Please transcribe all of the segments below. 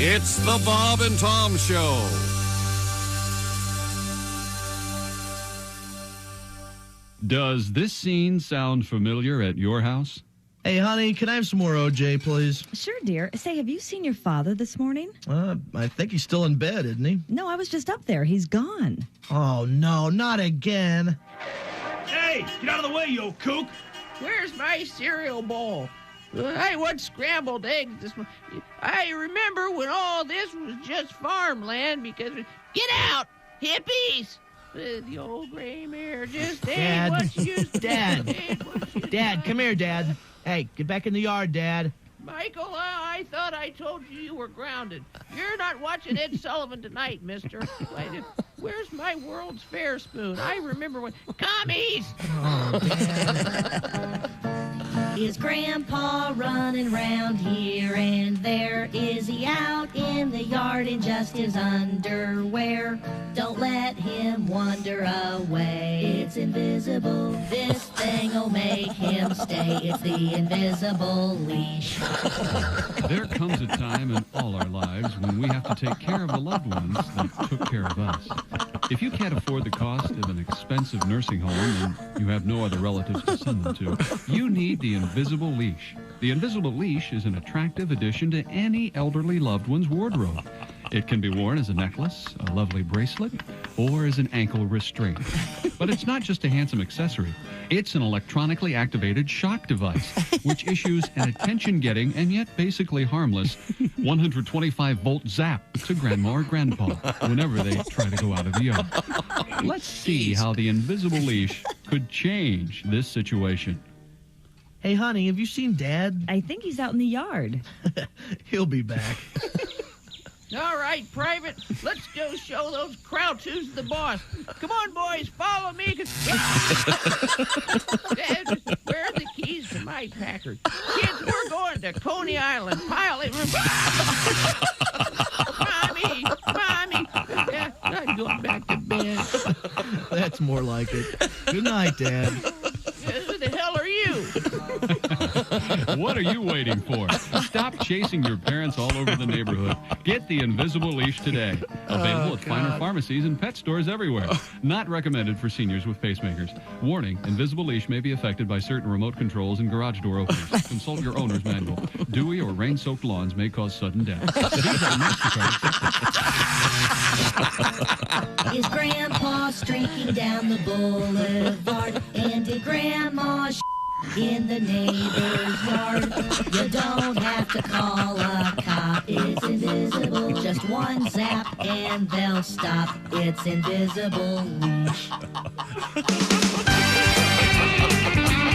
It's the Bob and Tom Show. Does this scene sound familiar at your house? Hey, honey, can I have some more OJ, please? Sure, dear. Say, have you seen your father this morning? I think he's still in bed, isn't he? No, I was just up there. He's gone. Oh, no, not again. Hey, get out of the way, you old kook. Where's my cereal bowl? I want scrambled eggs this morning. I remember when all this was just farmland because... Get out, hippies! The old gray mare just ain't what she used to be. Dad, come here, Dad. Hey, get back in the yard, Dad. Michael, I thought I told you were grounded. You're not watching Ed Sullivan tonight, mister. Where's my World's Fair spoon? I remember when... Commies! Oh, Dad. Is Grandpa running round here and there? Is he out in the yard in just his underwear? Don't let him wander away. It's invisible. This thing'll make him stay. It's the invisible leash. There comes a time in all our lives when we have to take care of the loved ones that took care of us. If you can't afford the cost of an expensive nursing home and you have no other relatives to send them to, you need the Invisible Leash. The Invisible Leash is an attractive addition to any elderly loved one's wardrobe. It can be worn as a necklace, a lovely bracelet, or as an ankle restraint. But it's not just a handsome accessory. It's an electronically activated shock device, which issues an attention-getting and yet basically harmless 125-volt zap to grandma or grandpa whenever they try to go out of the yard. Let's see how the Invisible Leash could change this situation. Hey, honey, have you seen Dad? I think he's out in the yard. He'll be back. All right, Private, let's go show those Krauts who's the boss. Come on, boys, follow me. Dad, where are the keys to my Packard? Kids, we're going to Coney Island. Pile it. Mommy. Yeah, I'm going back to bed. That's more like it. Good night, Dad. Who the hell are you? What are you waiting for? Stop chasing your parents all over the neighborhood. Get the Invisible Leash today. Available at finer pharmacies and pet stores everywhere. Not recommended for seniors with pacemakers. Warning, Invisible Leash may be affected by certain remote controls and garage door openers. Consult your owner's manual. Dewy or rain-soaked lawns may cause sudden death. These are MasterCard. Is Grandpa streaking down the boulevard? And did Grandma in the neighbor's yard? You don't have to call a cop. It's invisible. Just one zap and they'll stop. It's Invisible Leash.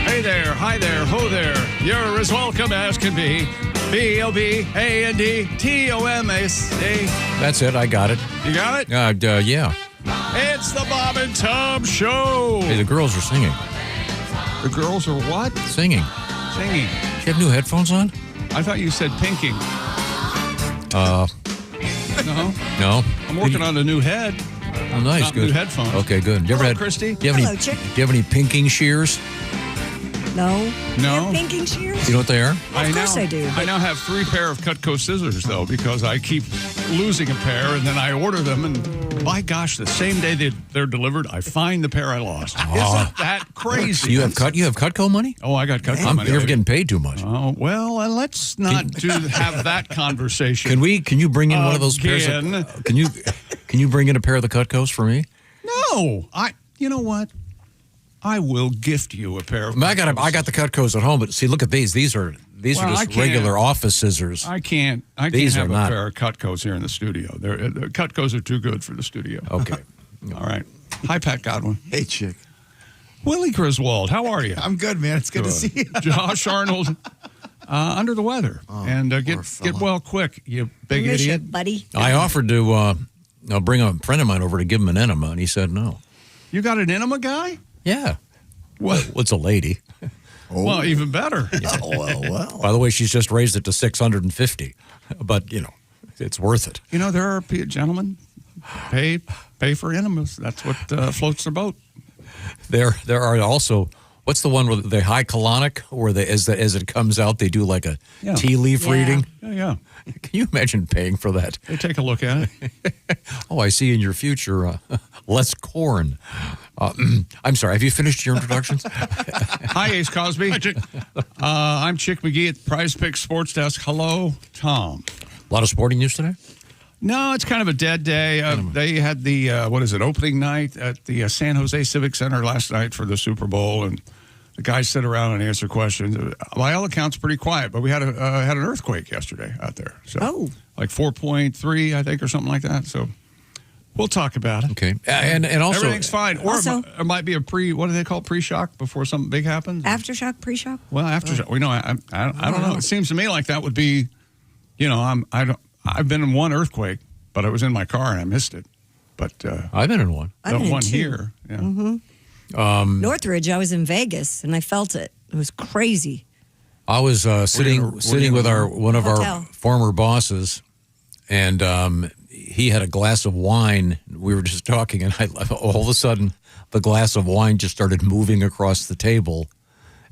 Hey there, hi there, ho there. You're as welcome as can be. B-O-B-A-N-D-T-O-M-A-C. That's it. I got it. You got it? Yeah. It's the Bob and Tom Show. Hey, the girls are singing. The girls are what? Singing. Singing. You have new headphones on? I thought you said pinking. No. I'm working on a new head. Oh, nice. Not Good. new headphones. Okay, good. Hello, Christy. Do you have Hello, any? chick. Do you have any pinking shears? No. No. Pinking shears? You know what they are? Of course I do. I now have 3 pair of Cutco scissors, though, because I keep losing a pair, and then I order them, and by gosh, the same day they're delivered, I find the pair I lost. Isn't that crazy? You have Cutco money? Oh, I got Cutco money. You're getting paid too much. Oh, well, let's not have that conversation. Can you bring in one of those pairs? Can you bring in a pair of the Cutcos for me? No, you know what? I will gift you a pair of. I got the Cutcos at home, but see, look at these. These are just regular office scissors. I can't have a pair of Cutcos here in the studio. The Cutcos are too good for the studio. Okay. All right. Hi, Pat Godwin. Hey, chick. Willie Griswold, how are you? I'm good, man. It's good to see you. Josh Arnold, under the weather. And get well quick, you big idiot. You, buddy. I offered to bring a friend of mine over to give him an enema, and he said no. You got an enema guy? Yeah. What? It's a lady. Oh. Well, even better. Yeah. Well. By the way, she's just raised it to 650, but it's worth it. There are gentlemen pay for enemas. That's what floats their boat. There are also What's the one with the high colonic, where as it comes out, they do like a tea leaf reading? Yeah. Can you imagine paying for that? They take a look at it. Oh, I see in your future less corn. I'm sorry. Have you finished your introductions? Hi, Ace Cosby. Hi, Chick. I'm Chick McGee at the Prize Picks Sports Desk. Hello, Tom. A lot of sporting news today? No, it's kind of a dead day. They had the, opening night at the San Jose Civic Center last night for the Super Bowl, and the guys sit around and answer questions. By all accounts, pretty quiet, but we had an earthquake yesterday out there. So, like 4.3, I think, or something like that. So we'll talk about it. Okay. And also, everything's fine. Or it might be a what do they call it, pre-shock before something big happens? Aftershock, pre-shock? Well, aftershock. We know. I don't know. It seems to me like that would be, I've been in one earthquake, but I was in my car and I missed it. But I've been in one. I've been in one two. here. Yeah. Mm-hmm. Northridge, I was in Vegas and I felt it. It was crazy. I was sitting with one of hotel. our former bosses, and he had a glass of wine. We were just talking, and all of a sudden, the glass of wine just started moving across the table.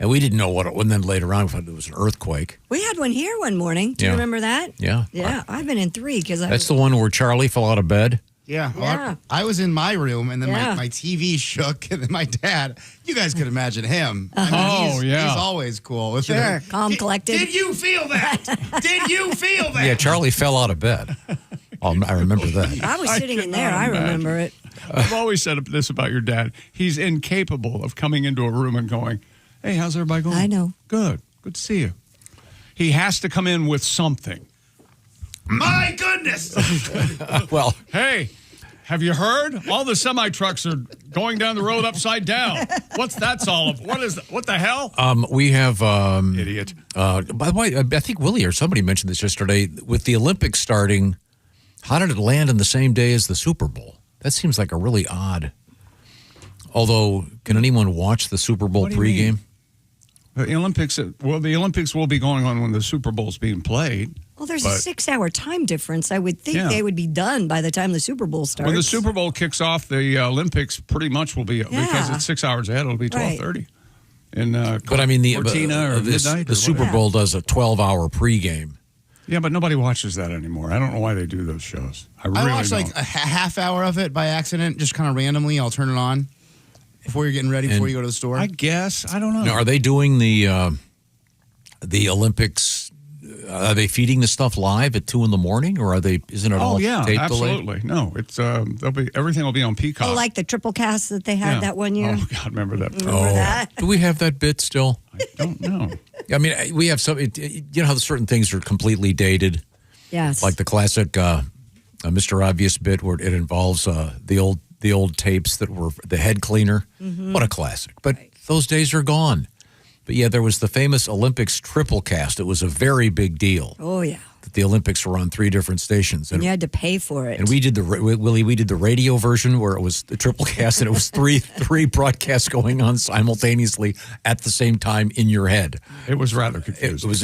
And we didn't know what it was. And then later on, we thought it was an earthquake. We had one here one morning. Do you remember that? Yeah. Yeah, I've been in three. That's the one where Charlie fell out of bed? Yeah. Yeah. I was in my room, and then my TV shook, and then my dad, you guys could imagine him. I mean, he's always cool. With Sure, calm, collected. Did you feel that? Did you feel that? Yeah, Charlie fell out of bed. I remember that. I was sitting in there. I remember it. I've always said this about your dad. He's incapable of coming into a room and going, hey, how's everybody going? I know. Good to see you. He has to come in with something. My goodness! Well, hey, have you heard? All the semi-trucks are going down the road upside down. What's that's all of? What the hell? We have idiot. By the way, I think Willie or somebody mentioned this yesterday. With the Olympics starting, how did it land on the same day as the Super Bowl? That seems like a really odd. Although, can anyone watch the Super Bowl pregame? The Olympics will be going on when the Super Bowl's being played. Well, there's a 6-hour time difference. I would think they would be done by the time the Super Bowl starts. When the Super Bowl kicks off, the Olympics pretty much will be, because it's 6 hours ahead, it'll be 12:30. But I mean, Cortina or midnight. The Super Bowl does a 12-hour pregame. Yeah, but nobody watches that anymore. I don't know why they do those shows. I watched like a half hour of it by accident, just kind of randomly. I'll turn it on before you're getting ready, before you go to the store. I guess. I don't know. Now, are they doing the Olympics? Are they feeding the stuff live at 2 a.m, or isn't it all tape absolutely. delayed? No, it's everything will be on Peacock. Oh, like the triple cast that they had that one year. Oh God, remember that? Remember that? Do we have that bit still? I don't know. I mean, we have some. You know how certain things are completely dated. Yes. Like the classic Mr. Obvious bit where it involves the old tapes that were the head cleaner. Mm-hmm. What a classic! But those days are gone. But yeah, there was the famous Olympics triple cast. It was a very big deal. Oh yeah. That the Olympics were on 3 different stations, and you had to pay for it. And we did we did the radio version where it was the triple cast, and it was three broadcasts going on simultaneously at the same time in your head. It was rather confusing. It was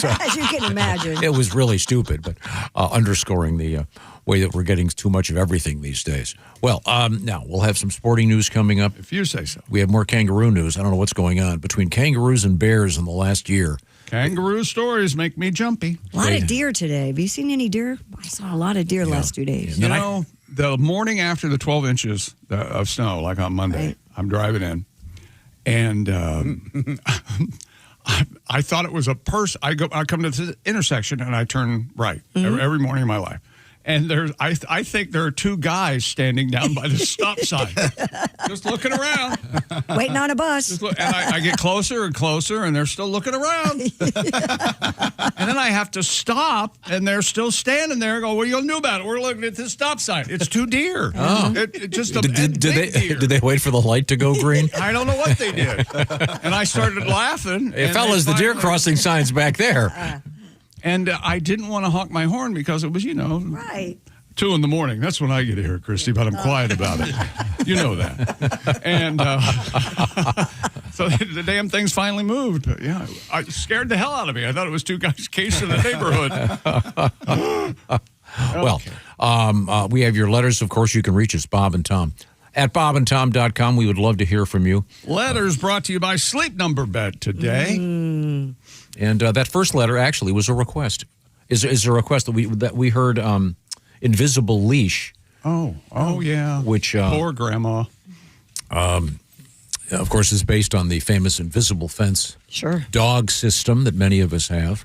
as you can imagine. It was really stupid, but underscoring the way that we're getting too much of everything these days. Well, now we'll have some sporting news coming up. If you say so. We have more kangaroo news. I don't know what's going on between kangaroos and bears in the last year. Kangaroo stories make me jumpy. A lot of deer today. Have you seen any deer? I saw a lot of deer last 2 days. You know, the morning after the 12 inches of snow, like on Monday, I'm driving in, and I thought it was a person. I come to the intersection and I turn right every morning of my life. And I think there are 2 guys standing down by the stop sign, just looking around, waiting on a bus. And I get closer and closer, and they're still looking around. And then I have to stop, and they're still standing there. I go, what are you gonna do about it? We're looking at this stop sign. It's 2 deer. Oh, did they wait for the light to go green? I don't know what they did. And I started laughing. Hey, fellas, the deer crossing sign's back there. And I didn't want to honk my horn because it was, 2 in the morning. That's when I get here, Christy, but I'm quiet about it. You know that. And so the damn thing's finally moved. But yeah, it scared the hell out of me. I thought it was 2 guys casing the neighborhood. Well, we have your letters. Of course, you can reach us, Bob and Tom, at bobandtom.com. We would love to hear from you. Letters brought to you by Sleep Number Bet today. And that first letter actually was a request. Is a request that we heard Invisible Leash. Oh, yeah. Which poor grandma. Of course, is based on the famous invisible fence dog system that many of us have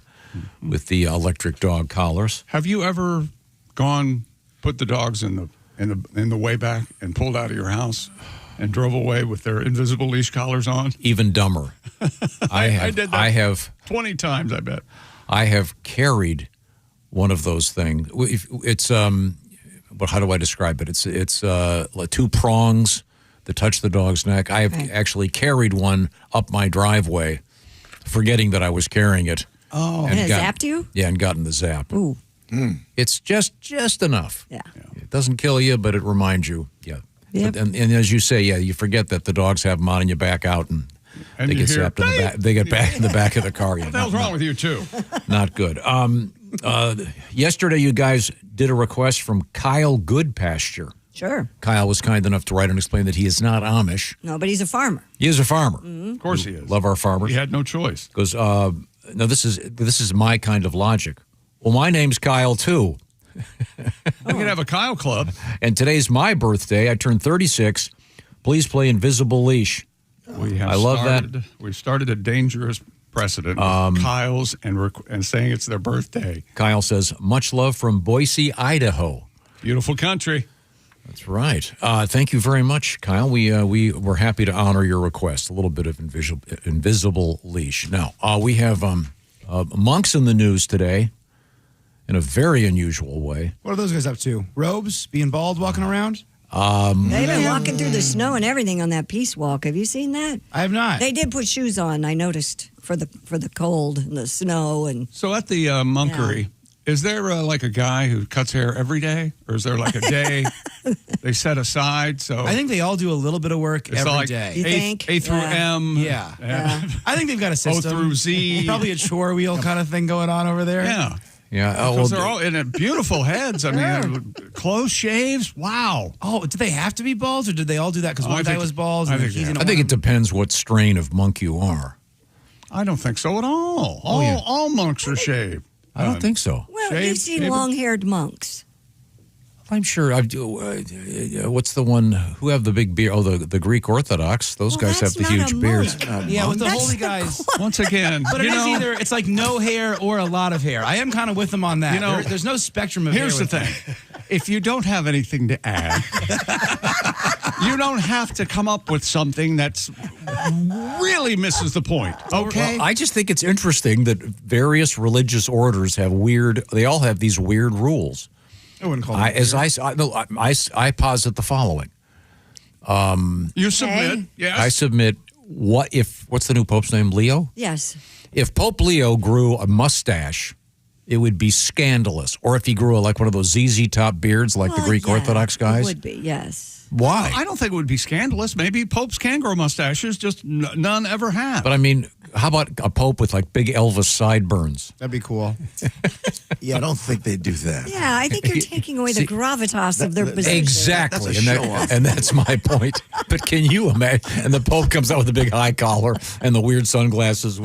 with the electric dog collars. Have you ever put the dogs in the way back and pulled out of your house and drove away with their invisible leash collars on? Even dumber. I did that. I have 20 times, I bet. I have carried one of those things. It's but how do I describe it? It's like 2 prongs that touch the dog's neck. I have actually carried one up my driveway, forgetting that I was carrying it. Oh, and it zapped you? Yeah, and gotten the zap. Ooh. It's just enough. Yeah. It doesn't kill you, but it reminds you. Yeah. Yep. And as you say, you forget that the dogs have them on and you back out and they get zapped in the back. They get back in the back of the car. What the hell's wrong with you, too? Not good. Yesterday, you guys did a request from Kyle Goodpasture. Sure. Kyle was kind enough to write and explain that he is not Amish. No, but he's a farmer. He is a farmer. Of course he is. Love our farmers. He had no choice. Goes, no, this is my kind of logic. Well, my name's Kyle, too. We could have a Kyle club. And today's my birthday. I turned 36. Please play Invisible Leash. I love that. We've started a dangerous precedent with Kyle's and saying it's their birthday. Kyle says, much love from Boise, Idaho. Beautiful country. That's right. Thank you very much, Kyle. We were happy to honor your request. A little bit of invisible leash. Now, we have monks in the news today in a very unusual way. What are those guys up to? Robes? Being bald, walking around? They've been walking through the snow and everything on that peace walk. Have you seen that? I have not. They did put shoes on, I noticed, for the cold and the snow. And so at the monkery, is there like a guy who cuts hair every day? Or is there like a day they set aside? So I think they all do a little bit of work every like day. You think? A through M. Yeah. I think they've got a system. O through Z. Probably a chore wheel kind of thing going on over there. Yeah. Because they're all in beautiful heads. I mean, close shaves. Wow. Oh, did they have to be bald, or did they all do that because one guy was bald? I think it depends what strain of monk you are. I don't think so at all. All monks are shaved. I don't think so. Well, you've seen long-haired monks. I'm sure. What's the one who have the big beard? Oh, the Greek Orthodox. Those guys have the huge beards. Yeah, with the holy guys. Once again, but it is either it's like no hair or a lot of hair. I am kind of with them on that. There's no spectrum of hair. Here's the thing: if you don't have anything to add, you don't have to come up with something that's really misses the point. Okay. Well, I just think it's interesting that various religious orders have they all have these weird rules. I wouldn't call it. I posit the following. You submit. Yes. I submit. What's the new Pope's name? Leo? Yes. If Pope Leo grew a mustache, it would be scandalous. Or if he grew like one of those ZZ top beards like the Greek Orthodox guys. It would be, yes. Why? I don't think it would be scandalous. Maybe popes can grow mustaches, just none ever have. But I mean, how about a pope with like big Elvis sideburns? That'd be cool. Yeah, I don't think they'd do that. Yeah, I think you're taking away the gravitas of their position. Exactly. That's a show-off. And that's my point. But can you imagine? And the Pope comes out with a big high collar and the weird sunglasses.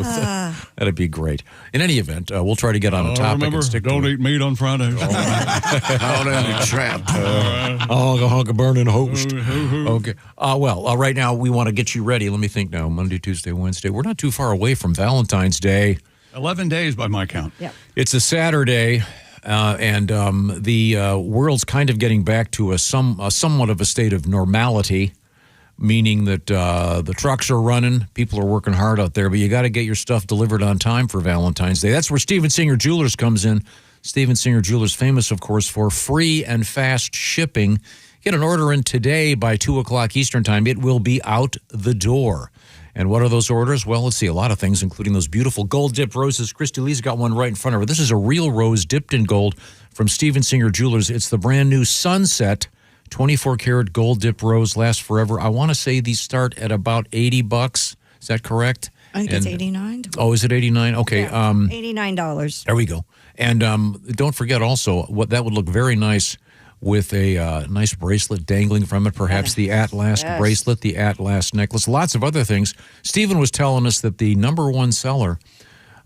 That'd be great. In any event, we'll try to get on a topic. Remember, and stick don't to eat meat on Fridays. Out any tramp. Hunk of burning host. Okay. Right now we want to get you ready. Let me think now. Monday, Tuesday, Wednesday. We're not too far away from Valentine's Day. 11 days by my count. Yep. It's a Saturday, and the world's kind of getting back to somewhat of a state of normality, meaning that the trucks are running, people are working hard out there, but you got to get your stuff delivered on time for Valentine's Day. That's where Steven Singer Jewelers comes in. Steven Singer Jewelers, famous, of course, for free and fast shipping. Get an order in today by 2 o'clock Eastern Time. It will be out the door. And what are those orders? Well, let's see, a lot of things, including those beautiful gold-dipped roses. Christy Lee's got one right in front of her. This is a real rose dipped in gold from Steven Singer Jewelers. It's the brand-new Sunset 24-karat gold-dipped rose. Lasts forever. I want to say these start at about $80. Is that correct? I think it's $89. Oh, is it $89? Okay. Yeah, $89. There we go. And don't forget also, what that would look very nice with a nice bracelet dangling from it, perhaps the At Last bracelet, the At Last necklace, lots of other things. Stephen was telling us that the number one seller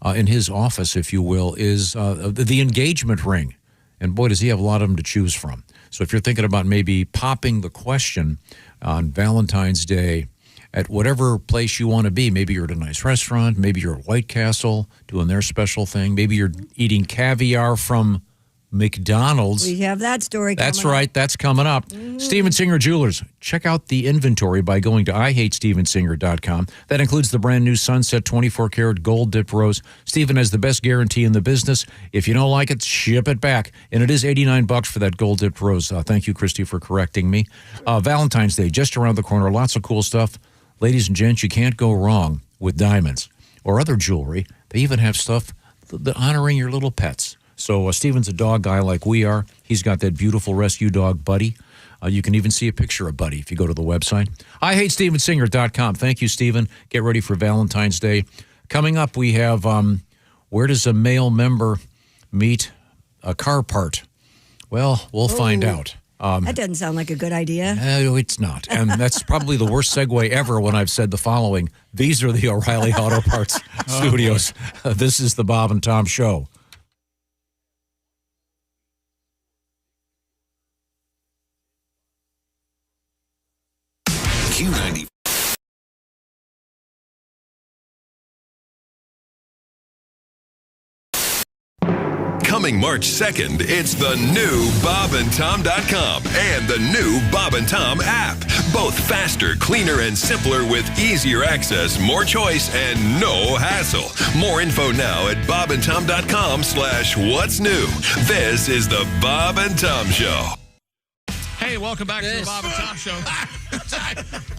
in his office, if you will, is the engagement ring. And boy, does he have a lot of them to choose from. So if you're thinking about maybe popping the question on Valentine's Day at whatever place you want to be, maybe you're at a nice restaurant, maybe you're at White Castle doing their special thing, maybe you're eating caviar from McDonald's. We have that story coming That's right. up. That's coming up. Steven Singer Jewelers. Check out the inventory by going to IHateStevenSinger.com. That includes the brand new Sunset 24-karat gold dipped rose. Steven has the best guarantee in the business. If you don't like it, ship it back. And it is $89 for that gold dipped rose. Thank you, Christy, for correcting me. Valentine's Day, just around the corner. Lots of cool stuff. Ladies and gents, you can't go wrong with diamonds or other jewelry. They even have stuff honoring your little pets. So Steven's a dog guy like we are. He's got that beautiful rescue dog, Buddy. You can even see a picture of Buddy if you go to the website. IHateStevenSinger.com. Thank you, Steven. Get ready for Valentine's Day. Coming up, we have where does a male member meet a car part? Well, we'll find out. That doesn't sound like a good idea. No, it's not. And that's probably the worst segue ever when I've said the following. These are the O'Reilly Auto Parts studios. This is the Bob and Tom Show. Q90. Coming March 2nd, it's the new BobandTom.com and the new Bob and Tom app. Both faster, cleaner, and simpler with easier access, more choice, and no hassle. More info now at BobandTom.com/what's new. This is the Bob and Tom Show. Hey, welcome back to the Bob and Tom Show.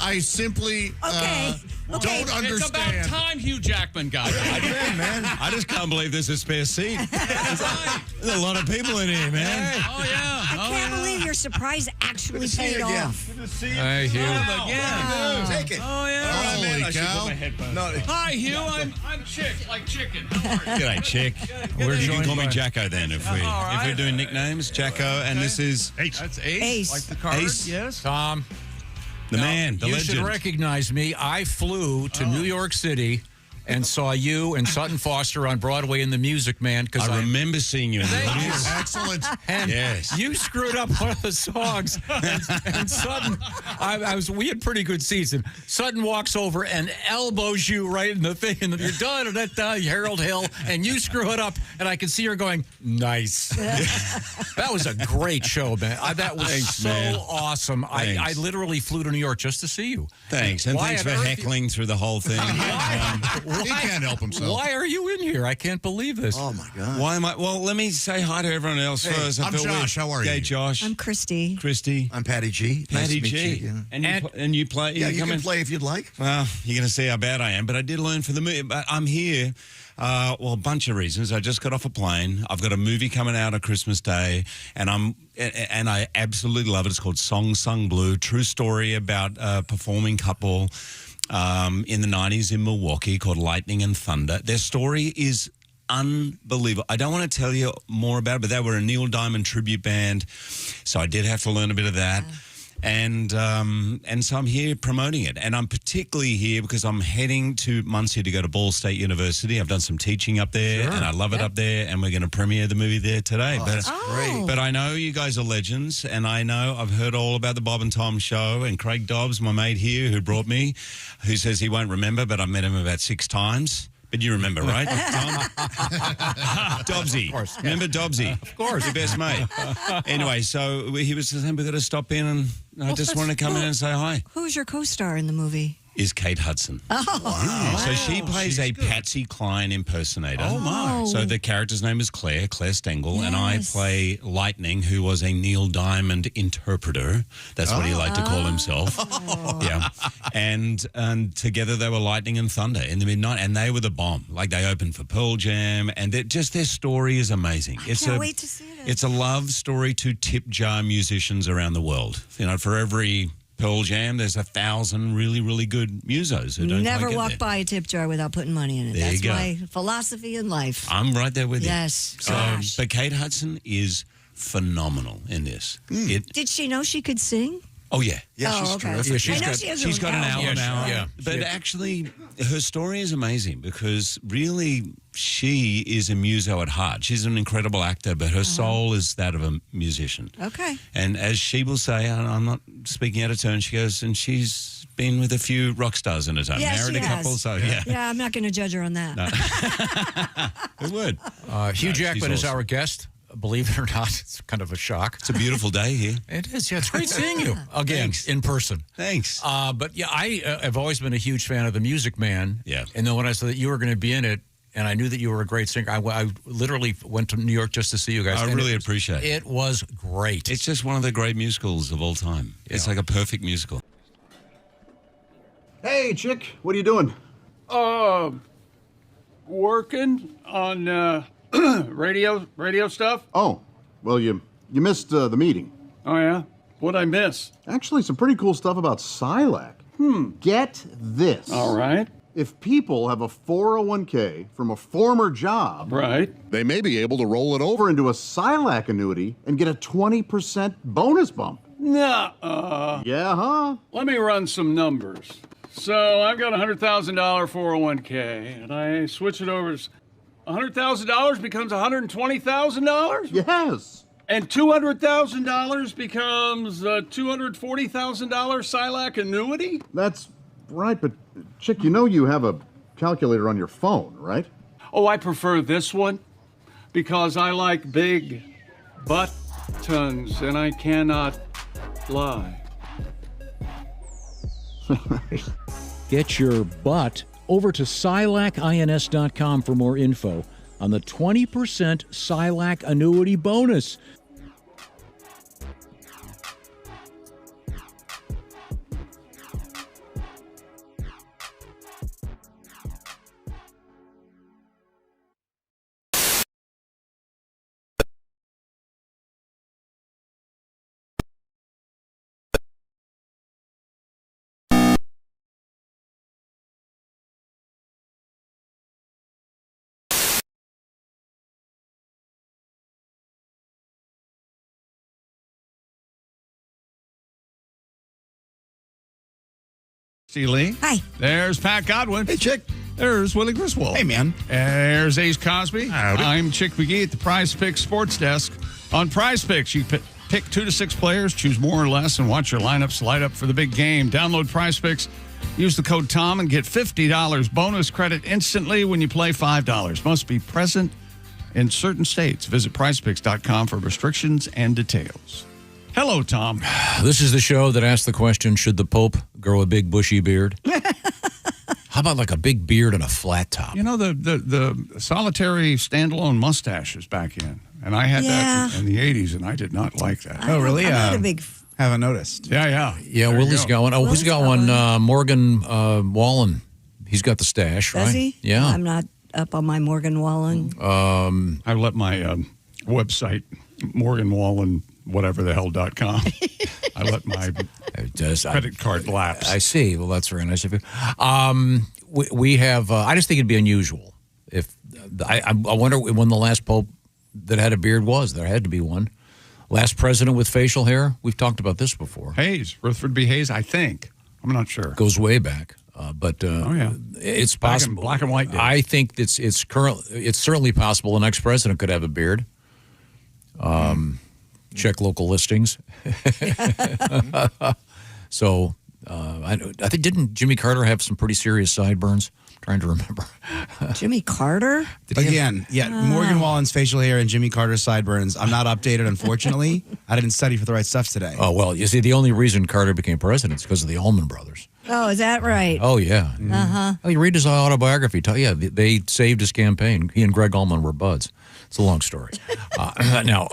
I simply don't understand. It's about time Hugh Jackman got here. Man, I just can't believe there's a spare seat. There's a lot of people in here, man. Oh, yeah. I can't believe your surprise actually paid off. Hey, Hugh. Again. Take it. Oh, yeah. Holy cow. Hi, Hugh. I'm chicken. G'day, chick. You can call me Jacko then if we're doing nicknames. Jacko, and this is That's Ace. Ace. Like the card. Ace. Yes. Tom. the man, the you legend. You should recognize me. I flew to New York City and saw you and Sutton Foster on Broadway in The Music Man. Because I remember seeing you in the audience. Excellent. And yes. You screwed up one of the songs. And Sutton, we had pretty good seats. And Sutton walks over and elbows you right in the thing. And you're done, Harold Hill. And you screw it up. And I can see her going, nice. That was a great show, man. That was awesome. I literally flew to New York just to see you. Thanks. And thanks for heckling through the whole thing. He can't help himself. Why are you in here? I can't believe this. Oh, my God. Why am I? Well, let me say hi to everyone else first. I'm Josh. How are you? Hey, Josh. I'm Christy. Christy. I'm Patty G. Patty nice to G. meet you. And you play? Yeah, you can play if you'd like. Well, you're going to see how bad I am, but I did learn for the movie. But I'm here. A bunch of reasons. I just got off a plane. I've got a movie coming out on Christmas Day, and I absolutely love it. It's called Song Sung Blue. True story about a performing couple in the 90s in Milwaukee called Lightning and Thunder. Their story is unbelievable. I don't want to tell you more about it, but they were a Neil Diamond tribute band, so I did have to learn a bit of that. And so I'm here promoting it. And I'm particularly here because I'm heading to Muncie to go to Ball State University. I've done some teaching up there, and I love it up there, and we're going to premiere the movie there today. That's great. But I know you guys are legends, and I know I've heard all about the Bob and Tom show, and Craig Dobbs, my mate here who brought me, who says he won't remember, but I've met him about 6 times. But you remember, right, Tom? Dobbsy. Of course. Remember Dobbsy? Of course. Your best mate. Anyway, so he was saying we've got to stop in, and I just wanted to come in and say hi. Who's your co-star in the movie? Is Kate Hudson. Oh. Wow. So she plays a Patsy Cline impersonator. Oh, my. So the character's name is Claire Stengel, and I play Lightning, who was a Neil Diamond interpreter. That's what he liked to call himself. Yeah. And together they were Lightning and Thunder in the midnight, and they were the bomb. Like, they opened for Pearl Jam, and their story is amazing. I can't wait to see it. It's a love story to tip jar musicians around the world. You know, for every Pearl Jam, there's 1,000 really, really good musos who don't Never quite walk get there. by a tip jar without putting money in it. There That's you go. my philosophy in life. I'm right there with you. Yes. But Kate Hudson is phenomenal in this. Did she know she could sing? Oh, yeah. Yeah, she's okay. terrific. Yeah, she's got an album now. Yeah. But actually, her story is amazing because really she is a muso at heart. She's an incredible actor, but her soul is that of a musician. Okay. And as she will say, and I'm not speaking out of turn, she goes, and she's been with a few rock stars in her time. Yeah, Married she a couple, has. so yeah. Yeah, I'm not going to judge her on that. It would. Hugh Jackman she's is our guest. Believe it or not, it's kind of a shock. It's a beautiful day here. It is. Yeah, it's great seeing you again in person. Thanks. But yeah, I have always been a huge fan of The Music Man. Yeah. And then when I saw that you were going to be in it, and I knew that you were a great singer, I literally went to New York just to see you guys. I really appreciate it. It was great. It's just one of the great musicals of all time. It's like a perfect musical. Hey, chick, what are you doing? Working on radio stuff. Oh, well, you missed the meeting. Oh, yeah? What'd I miss? Actually, some pretty cool stuff about Silac. Get this. All right. If people have a 401k from a former job, Right. they may be able to roll it over into a Silac annuity and get a 20% bonus bump. Nuh-uh. Yeah, huh? Let me run some numbers. So I've got a $100,000 401k, and I switch it over. $100,000 becomes $120,000? Yes. And $200,000 becomes a $240,000 Silac annuity? That's right, but chick, you know you have a calculator on your phone, right? Oh, I prefer this one because I like big buttons, and I cannot lie. Get your butt over to SilacINS.com for more info on the 20% Silac annuity bonus. Lee. Hi. There's Pat Godwin. Hey, chick. There's Willie Griswold. Hey, man. There's Ace Cosby. Howdy. I'm Chick McGee at the Prize Picks Sports Desk. On Prize Picks, you pick 2 to 6 players, choose more or less, and watch your lineups light up for the big game. Download Prize Picks, use the code TOM, and get $50 bonus credit instantly when you play $5. Must be present in certain states. Visit prizepicks.com for restrictions and details. Hello, Tom. This is the show that asks the question, should the Pope grow a big bushy beard? How about like a big beard and a flat top? You know, the solitary standalone mustache is back in. And I had that in the 80s, and I did not like that. Oh, really? I'm not a big... Haven't noticed. Yeah. Yeah, Willie's got one. Oh, who's got one? Morgan Wallen. He's got the stash, right? Does he? Yeah. I'm not up on my Morgan Wallen. I let my website, Morgan Wallen, whatever the hell.com. I let my credit card lapse. I see. Well, that's very nice of you. We have, I just think it'd be unusual. If I wonder when the last Pope that had a beard was. There had to be one. Last president with facial hair. We've talked about this before. Hayes, Rutherford B. Hayes, I think. I'm not sure. Goes way back. But it's possible. Black and white days. I think it's certainly possible the next president could have a beard. Check local listings. So I think, didn't Jimmy Carter have some pretty serious sideburns? I'm trying to remember. Jimmy Carter? Morgan Wallen's facial hair and Jimmy Carter's sideburns. I'm not updated, unfortunately. I didn't study for the right stuff today. Oh, well, you see, the only reason Carter became president is because of the Allman Brothers. Oh, is that right? Oh, yeah. Uh-huh. Well, you read his autobiography. They saved his campaign. He and Greg Allman were buds. It's a long story. Now,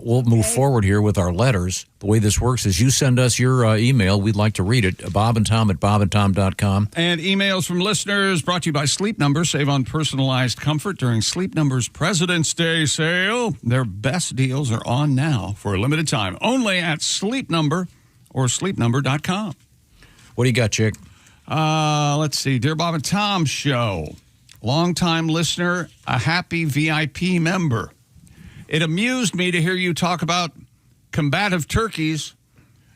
we'll move forward here with our letters. The way this works is you send us your email. We'd like to read it. Bob and Tom at bobandtom.com. And emails from listeners brought to you by Sleep Number. Save on personalized comfort during Sleep Number's President's Day sale. Their best deals are on now for a limited time. Only at Sleep Number or sleepnumber.com. What do you got, Chick? Let's see. Dear Bob and Tom Show. Longtime listener, a happy VIP member. It amused me to hear you talk about combative turkeys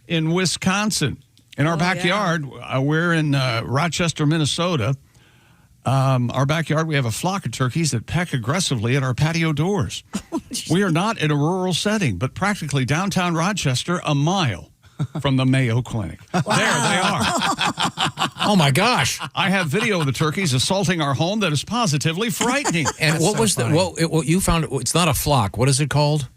in Wisconsin. In our backyard, we're in Rochester, Minnesota. Our backyard, we have a flock of turkeys that peck aggressively at our patio doors. We are not in a rural setting, but practically downtown Rochester, a mile from the Mayo Clinic. Wow. There they are. Oh, my gosh. I have video of the turkeys assaulting our home that is positively frightening. And what was the, what you found, it's not a flock. What is it called?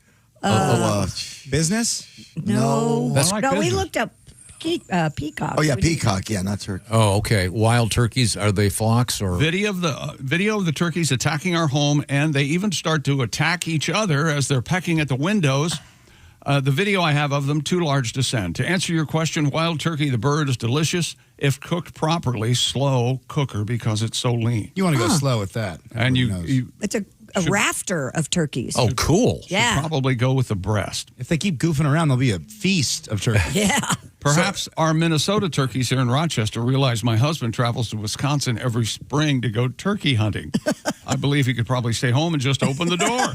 Business? No. That's no, business. we looked up peacocks. Oh, yeah, peacock. Yeah, not turkey. Oh, okay. Wild turkeys, are they flocks or? Video of the turkeys attacking our home, and they even start to attack each other as they're pecking at the windows. The video I have of them, too large to send. To answer your question, wild turkey, the bird is delicious if cooked properly. Slow cooker because it's so lean. You want to go slow with that. And you it's a rafter of turkeys. Oh, cool. Yeah. Probably go with the breast. If they keep goofing around, there'll be a feast of turkeys. Yeah. Perhaps our Minnesota turkeys here in Rochester realize my husband travels to Wisconsin every spring to go turkey hunting. I believe he could probably stay home and just open the door.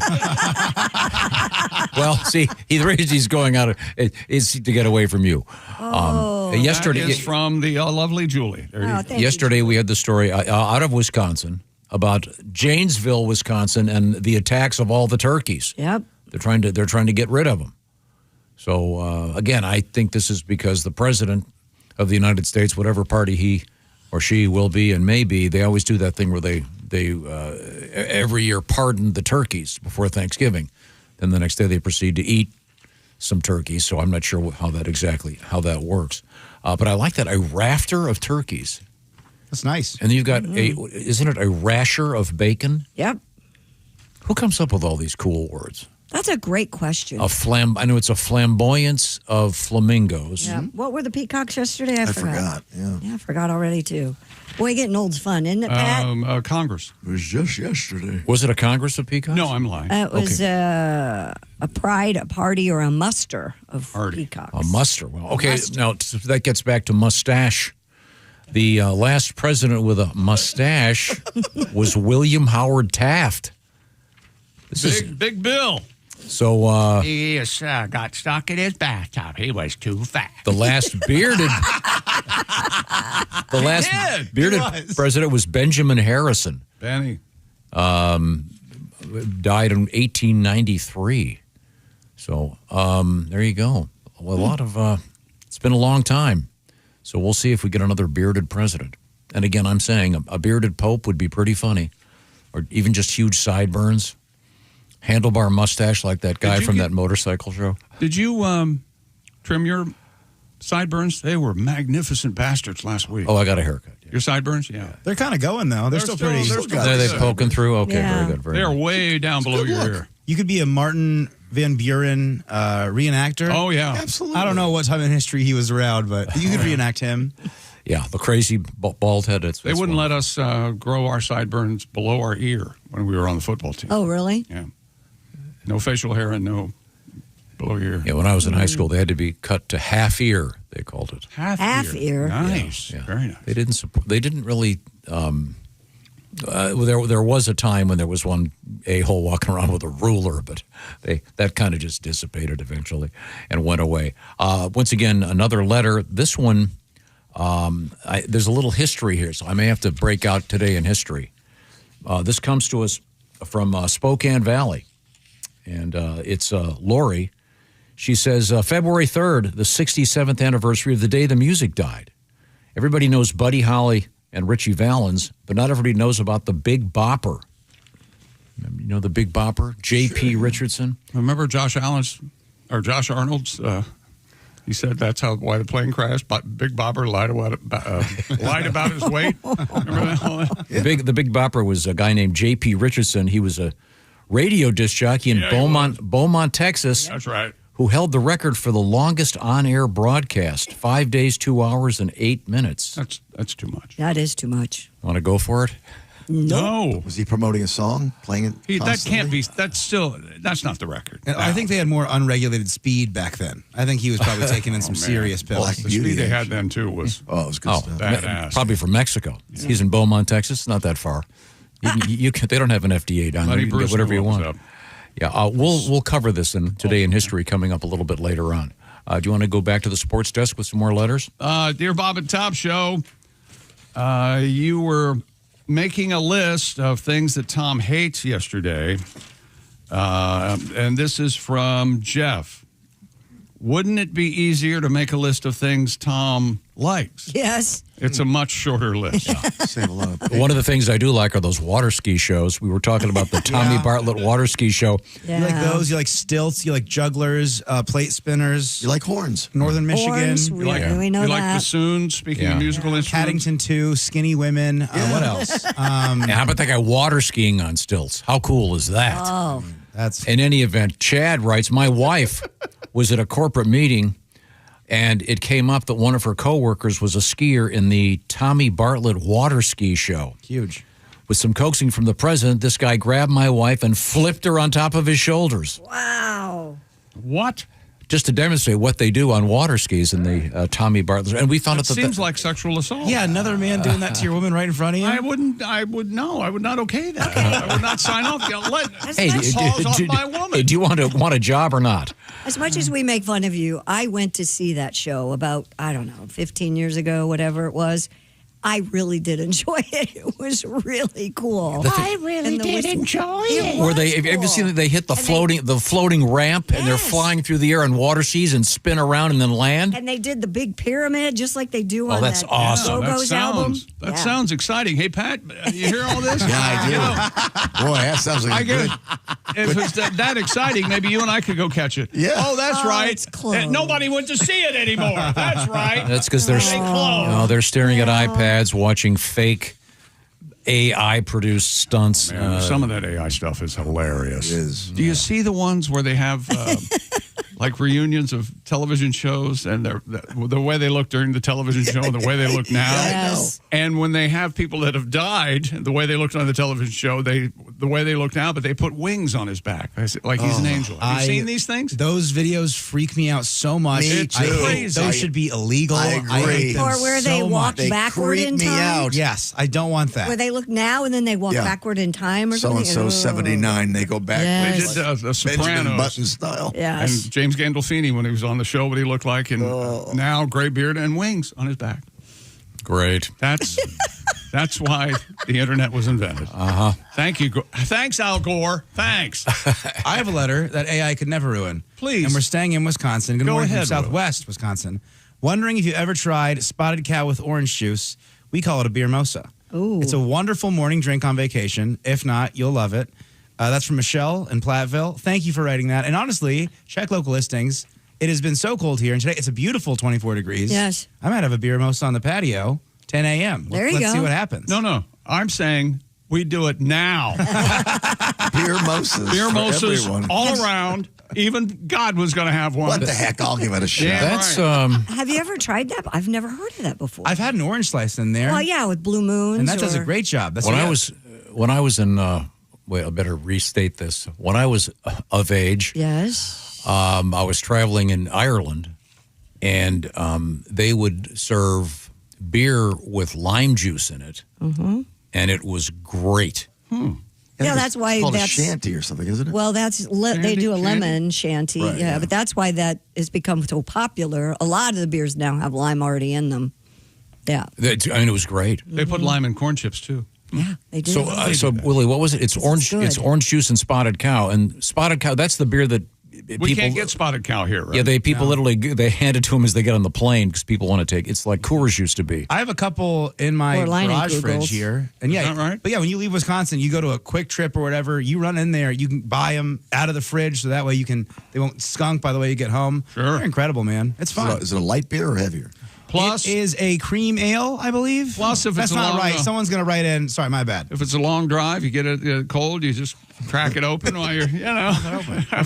Well, see, the reason he's going out is to get away from you. Yesterday, that is from the lovely Julie. Yesterday we had the story out of Wisconsin about Janesville, Wisconsin, and the attacks of all the turkeys. Yep. They're trying to get rid of them. So again, I think this is because the president of the United States, whatever party he or she will be and may be, they always do that thing where they every year pardon the turkeys before Thanksgiving. Then the next day they proceed to eat some turkeys. So I'm not sure how that works. But I like that, a rafter of turkeys. That's nice. And then you've got isn't it a rasher of bacon? Yep. Who comes up with all these cool words? That's a great question. I know it's a flamboyance of flamingos. Yeah. What were the peacocks yesterday? I forgot. Yeah, I forgot already too. Boy, getting old's fun, isn't it, Pat? Congress. It was just yesterday. Was it a Congress of peacocks? No, I'm lying. It was a pride, a party, or a muster of peacocks. A muster. Well, okay. Now that gets back to mustache. The last president with a mustache was William Howard Taft. Big Bill. So he got stuck in his bathtub. He was too fat. The last bearded president was Benjamin Harrison. Benny. Died in 1893. So there you go. Well, a lot of it's been a long time. So we'll see if we get another bearded president. And again, I'm saying a bearded pope would be pretty funny, or even just huge sideburns. Handlebar mustache like that guy from that motorcycle show. Did you trim your sideburns? They were magnificent bastards last week. Oh, I got a haircut. Yeah. Your sideburns? Yeah. They're kind of going, though. They're still pretty. Are they poking through? Okay, Yeah. very good. They're way down below your ear. You could be a Martin Van Buren reenactor. Oh, yeah. Absolutely. I don't know what time in history he was around, but you could reenact him. Yeah, the crazy bald head. They wouldn't let us grow our sideburns below our ear when we were on the football team. Oh, really? Yeah. No facial hair and no below your ear. Yeah, when I was in high school, they had to be cut to half ear. They called it Half ear. Nice, Yeah. Very nice. They didn't really. There was a time when there was one a-hole walking around with a ruler, but that kind of just dissipated eventually and went away. Once again, another letter. This one, there's a little history here, so I may have to break out today in history. This comes to us from Spokane Valley, and it's Lori. She says, February 3rd, the 67th anniversary of the day the music died. Everybody knows Buddy Holly and Richie Valens, but not everybody knows about the Big Bopper. You know the Big Bopper? J.P. Richardson? Remember Josh Arnold's, he said that's why the plane crashed. But Big Bopper lied about his weight. Remember that? Yeah. The Big Bopper was a guy named J.P. Richardson. He was a radio disc jockey in Beaumont, Texas. That's right. Who held the record for the longest on-air broadcast, 5 days, 2 hours, and 8 minutes. That's too much. That is too much. Want to go for it? No. Was he promoting a song, playing it? That can't be. That's not the record. I think they had more unregulated speed back then. I think he was probably taking in some serious pills. Well, the speed they had then too was it was good stuff. Badass. Probably from Mexico. Yeah. He's in Beaumont, Texas. Not that far. They don't have an FDA down there. You can get whatever you want. Yeah, we'll cover this in Today in History coming up a little bit later on. Do you want to go back to the sports desk with some more letters? Dear Bob and Tom Show, you were making a list of things that Tom hates yesterday, and this is from Jeff. Wouldn't it be easier to make a list of things Tom likes? Yes. It's a much shorter list. Save a lot of One of the things I do like are those water ski shows. We were talking about the Tommy Bartlett water ski show. You like those? You like stilts? You like jugglers, plate spinners? You like horns? Northern Michigan? Horns, we know You that. like bassoons, speaking of musical instruments? Paddington 2, Skinny Women. What else? And how about that guy water skiing on stilts? How cool is that? Oh. That's In any event, Chad writes, my wife was at a corporate meeting, and it came up that one of her coworkers was a skier in the Tommy Bartlett water ski show. huge. With some coaxing from the president, this guy grabbed my wife and flipped her on top of his shoulders. Wow. What? Just to demonstrate what they do on water skis in the Tommy Bartlett. And we found It out that seems like sexual assault. Yeah, another man doing that to your woman right in front of you. I would not okay that. I would not sign off. Hey, Paws off my woman. hey, do you want a job or not? As much as we make fun of you, I went to see that show about, 15 years ago, whatever it was. I really did enjoy it. It was really cool. I really did enjoy it. Where they, have you ever seen that they hit the floating ramp and they're flying through the air on water skis and spin around and then land? And they did the big pyramid just like they do on that's that awesome. Go-Go's album. That sounds exciting. Hey, Pat, you hear all this? Yeah, I do. Boy, that sounds like good. If it's that exciting, maybe you and I could go catch it. Yeah. Oh, that's right. It's closed. And nobody went to see it anymore. That's right. That's because they're staring at iPads, watching fake AI-produced stunts. Some of that AI stuff is hilarious. It is. Do you see the ones where they have like reunions of television shows and the way they look during the television show and the way they look now? Yes. And when they have people that have died, the way they looked on the television show, the way they look now, but they put wings on his back like he's an angel. Have you seen these things? Those videos freak me out so much. Me too. Those should be illegal. I agree. hate them Or where they so walk much. backward creep in me time. out. Yes, I don't want that. Where they look now and then they walk backward in time or something. So-and-so 79, they go back. Yes. They did the Benjamin Sopranos. Button style. Yes. And James Gandolfini, when he was on the show, what he looked like, and now gray beard and wings on his back. Great. That's why the internet was invented. Thank you. Thanks, Al Gore. Thanks. I have a letter that AI could never ruin. Please. And we're staying in Wisconsin. Good Go morning ahead, from Southwest Wisconsin. Wondering if you ever tried Spotted Cow with orange juice. We call it a beer mosa. Ooh. It's a wonderful morning drink on vacation. If not, you'll love it. That's from Michelle in Platteville. Thank you for writing that. And honestly, check local listings. It has been so cold here, and today it's a beautiful 24 degrees. Yes. I might have a beer mosa on the patio, 10 a.m. There you Let's go. see what happens. No. I'm saying we do it now. Beer mosas. Beer for mosas everyone. all around. Even God was going to have one. What the heck? I'll give it a shot. Yeah, That's Have you ever tried that? I've never heard of that before. I've had an orange slice in there. Well, yeah, with Blue Moons. And that does a or- great job. That's when what I was in. Wait, I better restate this. When I was of age, Yes. I was traveling in Ireland, and they would serve beer with lime juice in it, and it was great. Yeah, that's why It's called that's a shanty or something, isn't it? Well, they do a lemon shanty, Right, yeah. but that's why that has become so popular. A lot of the beers now have lime already in them. Yeah, It was great. They put lime in corn chips, too. yeah, they do. So Willie, what was it? It's orange. good. It's orange juice and Spotted Cow, and Spotted Cow. That's the beer that We can't get Spotted Cow here, right? Yeah, people literally they hand it to them as they get on the plane because people want to take. It's like Coors used to be. I have a couple in my Or line and garage fridge Googles. here. And yeah, Is that right? But yeah, when you leave Wisconsin, you go to a quick trip or whatever, you run in there, you can buy them out of the fridge so that way they won't skunk by the way you get home. Sure. They're incredible, man. It's fun. Is it a light beer or heavier? Plus, it is a cream ale, I believe. Plus, if that's it's a not long, right. Someone's going to write in. Sorry, my bad. if it's a long drive, you get it cold, you just crack it open while you're, What are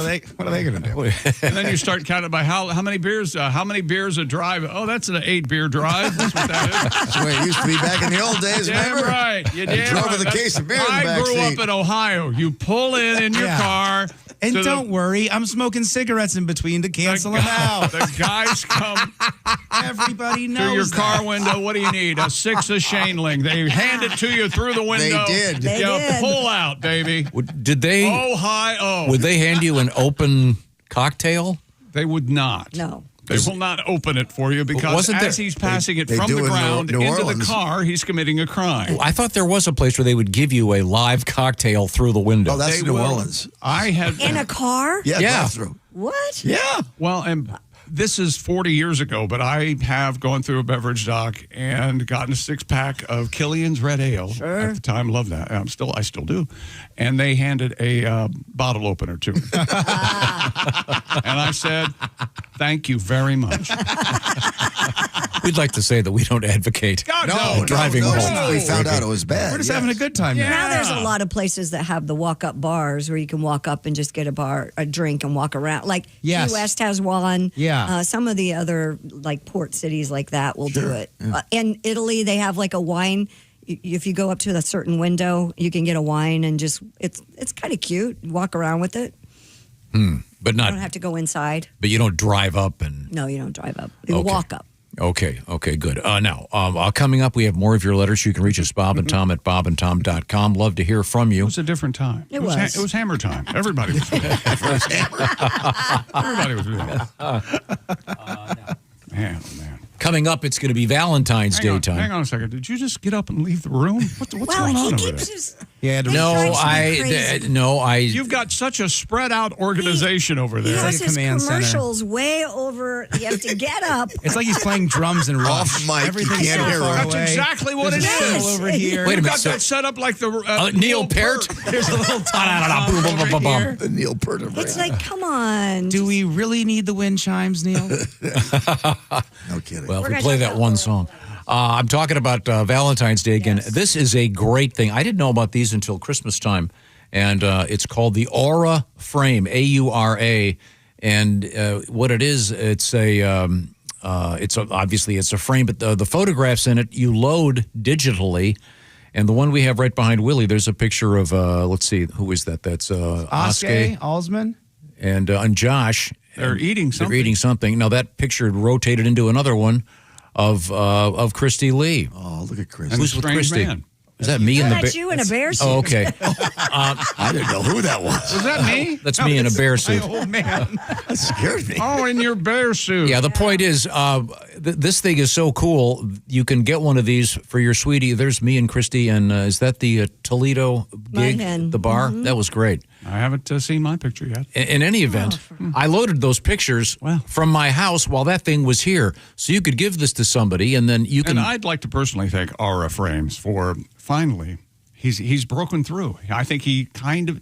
they going to do? and then you start counting by how many beers a drive. Oh, that's an 8-beer drive. That's what that is. That's the way it used to be back in the old days, Damn remember? right. You You damn drove right. with a case of beer in the I back grew seat. up in Ohio. You pull in your Yeah. car. And to don't worry, I'm smoking cigarettes in between to cancel them out. The guys come Everybody knows through your car that. window. What do you need? A 6 of Shaneling. They hand it to you through the window. did. They You did. pull out, baby. Did they? Oh, hi, oh. Would they hand you an open cocktail? They would not. No. They will not open it for you because Wasn't as there- he's passing it they from do the in ground New into the Orleans. car, he's committing a crime. I thought there was a place where they would give you a live cocktail through the window. Oh, that's They New will. Orleans. I had In a car? Yeah, Yeah. drive-through. What? Yeah. Well, and this is 40 years ago, but I have gone through a beverage dock and gotten a 6-pack of Killian's Red Ale. Sure. At the time, loved that. I still do. And they handed a bottle opener to me. And I said, "Thank you very much." We'd like to say that we don't advocate driving no, home. We found out it was bad. We're just having a good time. Yeah. Now there's a lot of places that have the walk-up bars where you can walk up and just get a drink and walk around. Like Yes. Key West has one. Yeah. Some of the other like port cities like that will do Sure. it. In Italy, they have like a wine. If you go up to a certain window, you can get a wine and just it's kind of cute. Walk around with it. But You don't not. have to go inside. But you don't drive up and. No, you don't drive up. You Okay. walk up. Okay, good. Now, coming up, we have more of your letters. You can reach us, Bob and Tom at bobandtom.com. Love to hear from you. It was a different time. It was. It was hammer time. Everybody was doing it. Everybody was doing it. Man, oh man. Coming up, it's going to be Valentine's Day time. Hang on a second. Did you just get up and leave the room? What's Well, going on he over keeps there? just. Yeah, He No, drives me crazy. You've got such a spread out organization over He there. has like a his command center. commercials way over. You have to get up. It's like he's playing drums and rock. Off mic, you Everything's can't so hear far it. That's away. exactly what There's it a fiddle is. over here. Wait a You've minute. got that set up like the Neil Peart. There's a little Boom. The Neil Peart of It's rap. like, come on. Do we really need the wind chimes, Neil? No kidding. Well, if We're we gonna play talk that about one song. I'm talking about Valentine's Day again. Yes. This is a great thing. I didn't know about these until Christmas time, and it's called the Aura Frame, AURA. And what it is, it's obviously it's a frame, but the photographs in it you load digitally. And the one we have right behind Willie, there's a picture of let's see, who is that? That's Oskar Alsman? and Josh. They're eating something. They're eating something. Now that picture rotated into another one of Christy Lee. Oh, look at Chris. And Who's a with strange Christy? man. Is that me in the That's bear? you in a bear suit. Oh, okay. I didn't know who that was. Was that me? That's me in a bear suit. Oh, man. That scared me. Oh, in your bear suit. Yeah, the point is, this thing is so cool. You can get one of these for your sweetie. There's me and Christy, and is that the Toledo gig, Mudhen. the bar? That was great. I haven't seen my picture yet. In any event, I loaded those pictures from my house while that thing was here. So you could give this to somebody, and then you can. And I'd like to personally thank Aura Frames for finally. He's broken through. I think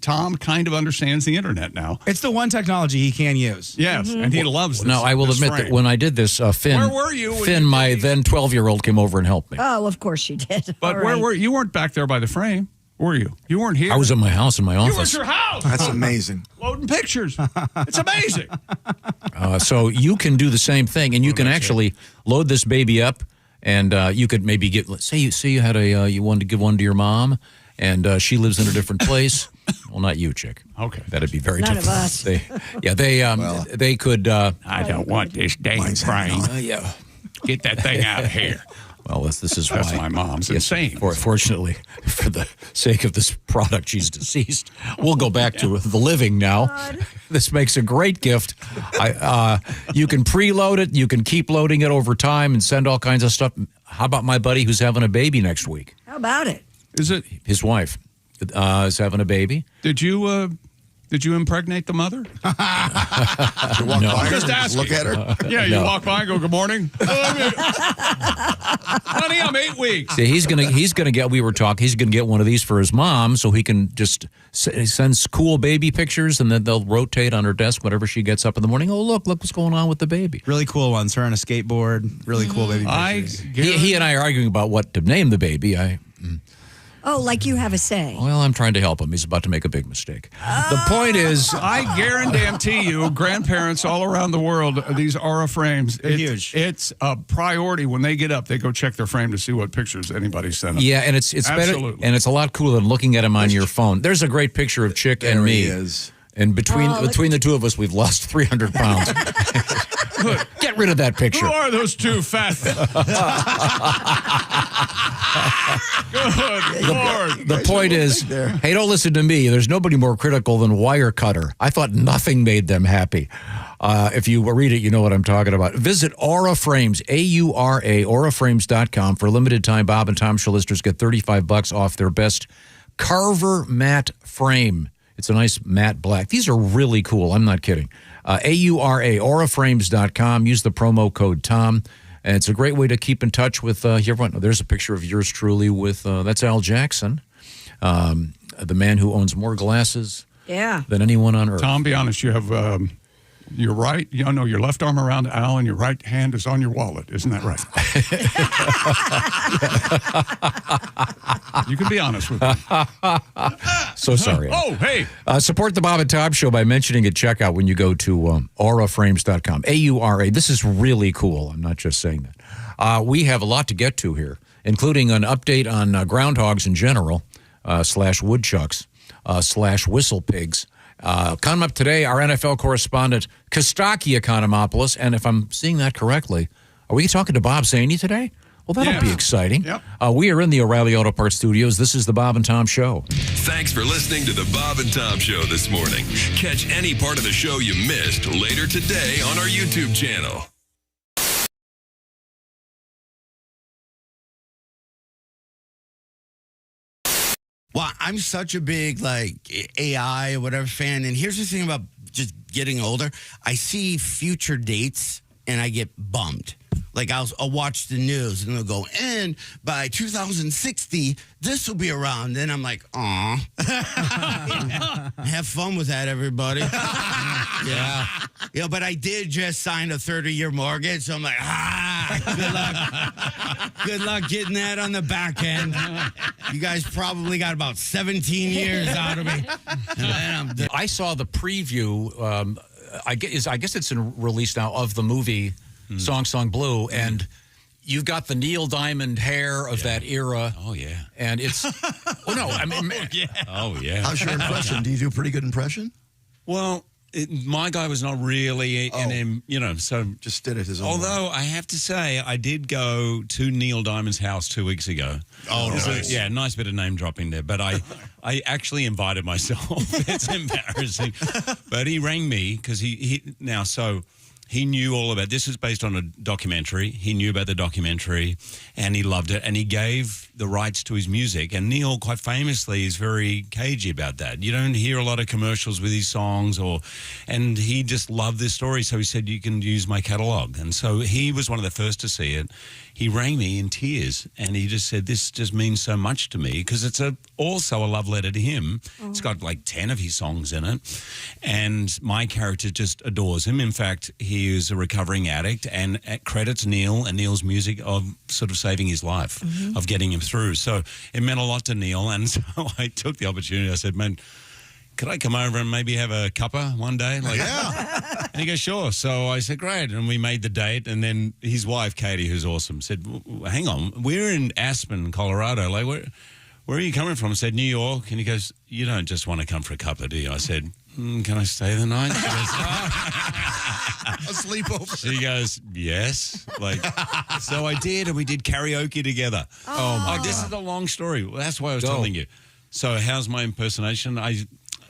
Tom kind of understands the internet now. It's the one technology he can use. Yes, and he loves this. No, I will this admit frame. that when I did this, Finn. Where were you when Finn, you my did these? then 12-year-old, came over and helped me. Oh, of course she did. But All where right. were you? Weren't back there by the frame, were you? You weren't here. I was at my house in my You were at office. your house. That's amazing. Loading pictures. It's amazing. So you can do the same thing, and you can actually load this baby up, and you could maybe get. Say you had you wanted to give one to your mom, and she lives in a different place. Well, not you, chick. Okay, that'd be very None of difficult. us. They could. I don't want this dang frame. Yeah. Get that thing out of here. Well, this is That's why my mom's insane. Fortunately, for the sake of this product, she's deceased. We'll go back to the living now. This makes a great gift. You can preload it. You can keep loading it over time and send all kinds of stuff. How about my buddy who's having a baby next week? How about it? Is it His wife is having a baby. Did you impregnate the mother? You walk No. by her, Just and asking. look at her. Yeah, you No. walk by and go, "Good morning, honey. I'm 8 weeks." See, he's gonna get. We were talking. He's gonna get one of these for his mom, so he can just sends cool baby pictures, and then they'll rotate on her desk whenever she gets up in the morning. Oh, look what's going on with the baby. Really cool ones. Her on a skateboard. Really cool baby pictures. He and I are arguing about what to name the baby. Oh, like you have a say. Well, I'm trying to help him. He's about to make a big mistake. The point is, I guarantee you, grandparents all around the world, these Aura frames, huge. It's a priority. When they get up, they go check their frame to see what pictures anybody sent them. yeah, and it's better, Absolutely. and it's a lot cooler than looking at him on your phone. There's a great picture of Chick and There me. he is. And between Oh, look- the two of us, we've lost 300 pounds. Get rid of that Who picture. are those two fat? Good Lord. The point is, hey, don't listen to me. There's nobody more critical than Wirecutter. I thought nothing made them happy. If you read it, you know what I'm talking about. Visit Aura Frames, AURA, auraframes.com. For a limited time, Bob and Tom Show listeners get $35 off their best Carver matte frame. It's a nice matte black. These are really cool. I'm not kidding. AURA, auraframes.com. Use the promo code TOM. And it's a great way to keep in touch with everyone. There's a picture of yours truly with, that's Al Jackson, the man who owns more glasses than anyone on earth. Tom, be honest, you have your right, your left arm around Al and your right hand is on your wallet. Isn't that right? You can be honest with me. So sorry. Oh, hey. Support the Bob and Tom Show by mentioning at checkout when you go to auraframes.com. AURA. This is really cool. I'm not just saying that. We have a lot to get to here, including an update on groundhogs in general, / woodchucks, / whistle pigs. Coming up today, our NFL correspondent, Costaki Economopoulos. And if I'm seeing that correctly, are we talking to Bob Zany today? Well, that'll be exciting. Yep. We are in the O'Reilly Auto Parts studios. This is the Bob and Tom Show. Thanks for listening to the Bob and Tom Show this morning. Catch any part of the show you missed later today on our YouTube channel. Well, I'm such a big AI or whatever fan, and here's the thing about just getting older. I see future dates and I get bummed. Like I'll watch the news and they'll go, and by 2060, this will be around. Then I'm like, aw. Have fun with that, everybody. Yeah. But I did just sign a 30-year mortgage, so I'm like, good luck. Good luck getting that on the back end. You guys probably got about 17 years out of me. I saw the preview. I guess it's in release now of the movie Song Blue, and you've got the Neil Diamond hair of that era. Oh yeah, and it's Oh yeah. How's your impression? Do you do a pretty good impression? Well, my guy was not really in him, so just did it his own Although I have to say, I did go to Neil Diamond's house 2 weeks ago. Oh, nice. Yeah, nice bit of name dropping there. But I actually invited myself. It's embarrassing. But he rang me because he knew all about this. Is based on a documentary. He knew about the documentary and he loved it. And he gave the rights to his music. And Neil, quite famously, is very cagey about that. You don't hear a lot of commercials with his songs, and he just loved this story. So he said, you can use my catalog. And so he was one of the first to see it. He rang me in tears and he just said, this just means so much to me because it's also a love letter to him. Oh. It's got like 10 of his songs in it. And my character just adores him. In fact, he is a recovering addict and credits Neil and Neil's music of sort of saving his life, of getting him through. So it meant a lot to Neil. And so I took the opportunity. I said, man, could I come over and maybe have a cuppa one day? Yeah. And he goes, sure. So I said, great. And we made the date. And then his wife, Katie, who's awesome, said, hang on, we're in Aspen, Colorado. Like, where are you coming from? I said, New York. And he goes, you don't just want to come for a cuppa, do you? I said, can I stay the night? She goes, a sleepover. She goes, yes. So I did, and we did karaoke together. Oh my God. This is a long story. Well, that's why I was telling you. So how's my impersonation?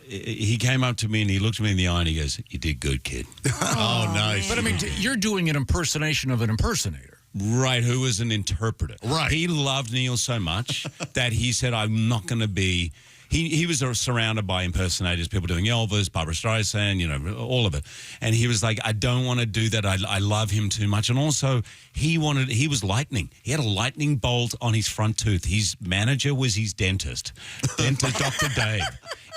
He came up to me and he looked me in the eye and he goes, you did good, kid. Oh, nice. But I mean, you're doing an impersonation of an impersonator. Right, who was an interpreter. Right. He loved Neil so much that he said, I'm not going to be... He was surrounded by impersonators, people doing Elvis, Barbra Streisand, all of it. And he was like, I don't want to do that. I love him too much. And also, he was lightning. He had a lightning bolt on his front tooth. His manager was his dentist, Dr. Dave.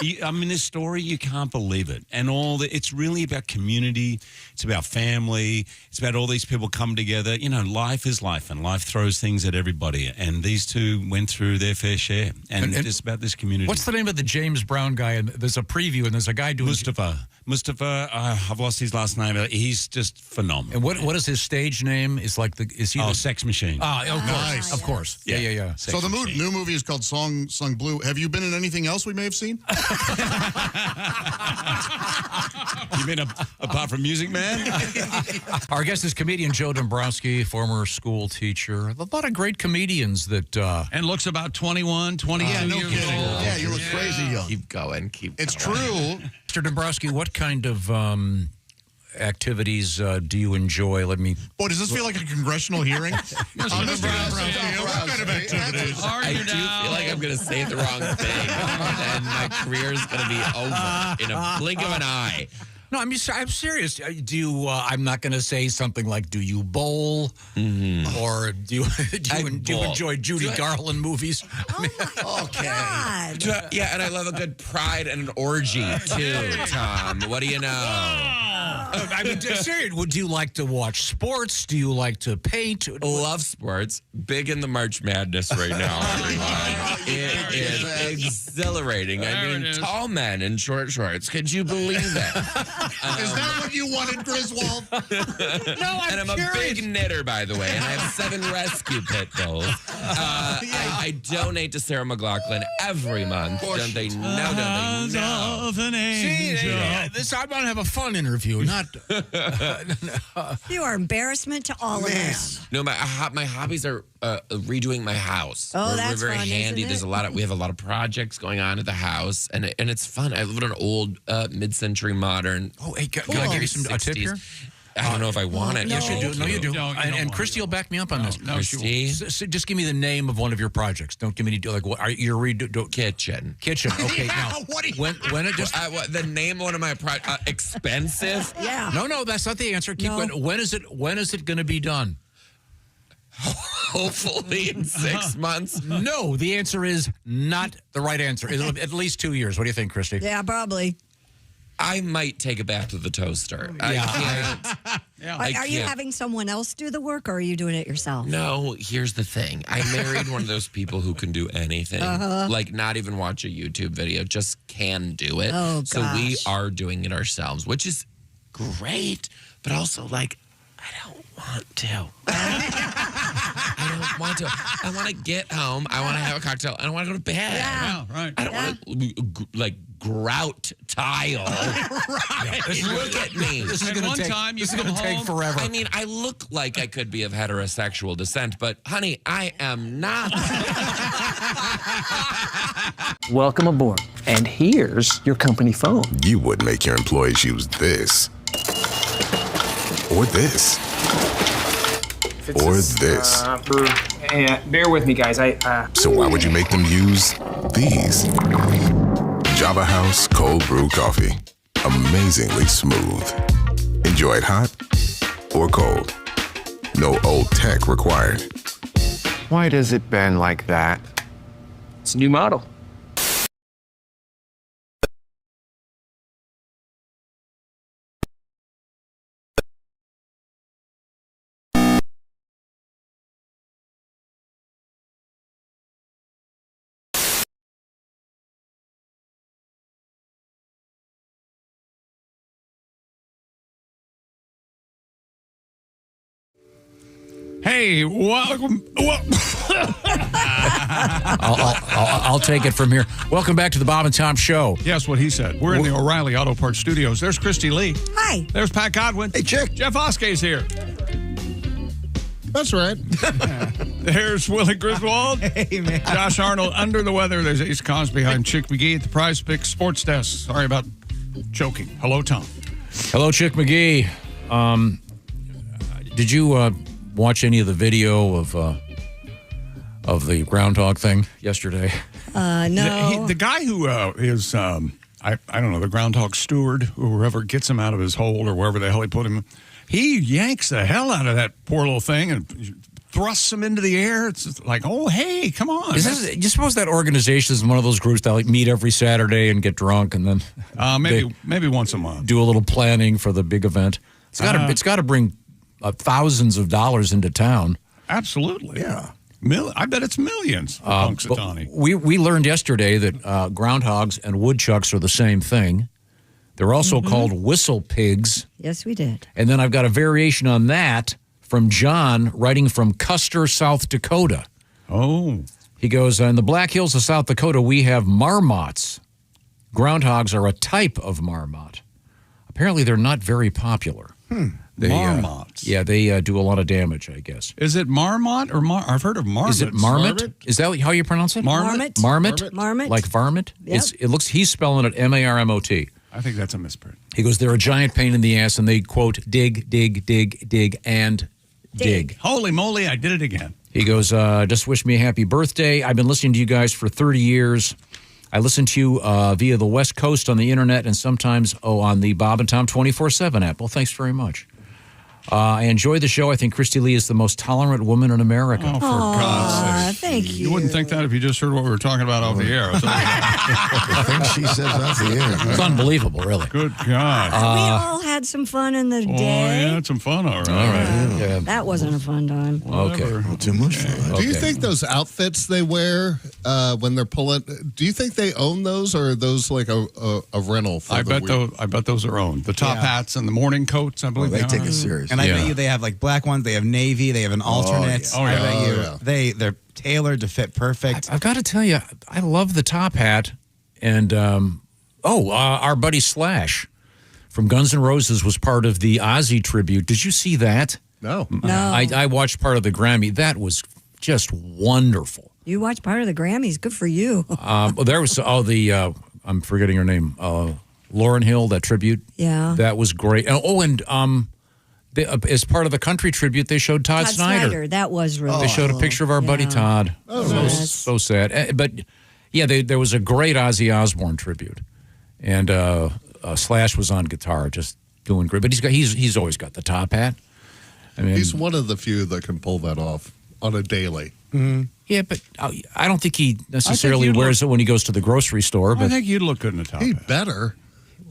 This story, you can't believe it. And it's really about community. It's about family. It's about all these people come together. Life is life, and life throws things at everybody. And these two went through their fair share. And it's about this community. What's the name of the James Brown guy? And there's a preview, and there's a guy doing... Mustafa, I've lost his last name. He's just phenomenal. And what is his stage name? Is he Sex Machine. Of course. Yeah. So the new movie is called Song Blue. Have you been in anything else we may have seen? You mean apart from Music Man? Our guest is comedian Joe Dombrowski, former school teacher. A lot of great comedians that... and looks about 21, 22 Yeah, no years kidding. old. Yeah, you look crazy young. Keep going. It's true. Mr. Dombrowski, what kind of activities do you enjoy? Let me... Boy, does this feel like a congressional hearing? What kind of activities? I do feel like I'm going to say the wrong thing, and my career is going to be over in a blink of an eye. No, I'm serious. Do you? I'm not going to say something like, "Do you bowl?" Or do you enjoy Judy Garland movies? Okay. Yeah, and I love a good pride and an orgy too, Tom. What do you know? I mean, seriously, would you like to watch sports? Do you like to paint? Love sports. Big in the March Madness right now, everyone. It is exhilarating. I mean, tall men in short shorts. Could you believe it? Is that what you wanted, Griswold? No, I'm a big knitter, by the way, and I have 7 rescue pit bulls. I donate to Sarah McLachlan every month. Don't they know? Of an angel. I want to have a fun interview, not. You are embarrassment to all of us. No, my hobbies are redoing my house. Oh, that's we're very fun, handy. isn't There's it? we have a lot of projects going on at the house, and it's fun. I live in an old mid-century modern. Oh, hey, can I give you a tip here? I don't know if I want it. Yes, you do. No, you do. And Christy will back me up on this. No, Christy. Just give me the name of one of your projects. Don't give me like what are you redo kitchen. Okay, now when it just the name of one of my expensive. Yeah. No, that's not the answer. Keep going. When is it going to be done? Hopefully in 6 months. No, the answer is not the right answer. It'll at least 2 years. What do you think, Christy? Yeah, probably. I might take a bath to the toaster. Yeah. I can't. Are you having someone else do the work, or are you doing it yourself? No, here's the thing. I married one of those people who can do anything. Like not even watch a YouTube video, just can do it. Oh, so we are doing it ourselves, which is great, but also like I don't want to. I don't want to. I want to get home. I want to have a cocktail. I don't want to go to bed. Yeah, right. I don't want to like grout tile. Look at me. This is going to take forever. I mean, I look like I could be of heterosexual descent, but honey, I am not. Welcome aboard. And here's your company phone. You would make your employees use this. Or this. Or this. Bear with me, guys. So why would you make them use these? Java House Cold Brew Coffee. Amazingly smooth. Enjoy it hot or cold. No old tech required. Why does it bend like that? It's a new model. Hey, welcome. I'll take it from here. Welcome back to the Bob and Tom Show. Yes, what he said. We're in the O'Reilly Auto Parts Studios. There's Christy Lee. Hi. There's Pat Godwin. Hey, chick. Jeff Oskay's here. That's right. There's Willie Griswold. Hey, man. Josh Arnold under the weather. There's Ace Cosby. I'm Chick McGee at the Prize Picks Sports Desk. Sorry about choking. Hello, Tom. Hello, Chick McGee. Did you watch any of the video of the groundhog thing yesterday? No. The guy who is, I don't know, the groundhog steward, whoever gets him out of his hole or wherever the hell he put him, he yanks the hell out of that poor little thing and thrusts him into the air. It's just like, oh, hey, come on. You suppose that organization is one of those groups that like meet every Saturday and get drunk and then maybe once a month do a little planning for the big event? It's got to bring thousands of dollars into town. Absolutely. Yeah. I bet it's millions. We learned yesterday that groundhogs and woodchucks are the same thing. They're also called whistle pigs. Yes, we did. And then I've got a variation on that from John, writing from Custer, South Dakota. Oh. He goes, in the Black Hills of South Dakota, we have marmots. Groundhogs are a type of marmot. Apparently, they're not very popular. Marmots. They do a lot of damage, I guess. Is it marmot or I've heard of marmot. Is it marmot? Is that how you pronounce it? Marmot. Marmot. Like varmint? Yep. He's spelling it M-A-R-M-O-T. I think that's a misprint. He goes, they're a giant pain in the ass, and they, quote, dig, and dig. Holy moly, I did it again. He goes, just wish me a happy birthday. I've been listening to you guys for 30 years. I listen to you via the West Coast on the internet and sometimes on the Bob and Tom 24/7 app. Well, thanks very much. I enjoy the show. I think Christy Lee is the most tolerant woman in America. Oh, for God's sake. Thank you. You wouldn't think that if you just heard what we were talking about off the air. I think she says off the air. It's unbelievable, really. Good God. We all had some fun in the Oh, day. yeah, had some fun, all right. All right. Yeah. That wasn't a fun time. Okay. Well, too much fun. Do you think those outfits they wear when they're pulling? Do you think they own those, or are those like a rental? For I bet those are owned. The top hats and the morning coats, I believe. They take it serious. And I bet you they have like black ones, they have navy, they have an alternate. Oh, yeah. I bet you they're tailored to fit perfect. I've got to tell you, I love the top hat. And, our buddy Slash from Guns N' Roses was part of the Ozzy tribute. Did you see that? No. I watched part of the Grammy. That was just wonderful. You watched part of the Grammys. Good for you. There was, I'm forgetting her name, Lauryn Hill, that tribute. Yeah. That was great. As part of the country tribute, they showed Todd Snyder. That was really They showed a picture of our buddy Todd. So sad. But, yeah, there was a great Ozzy Osbourne tribute. And Slash was on guitar, just doing great. But he's always got the top hat. I mean, He's one of the few that can pull that off on a daily. Mm-hmm. Yeah, but I don't think he necessarily wears it when he goes to the grocery store. But I think you'd look good in a top hat. He better.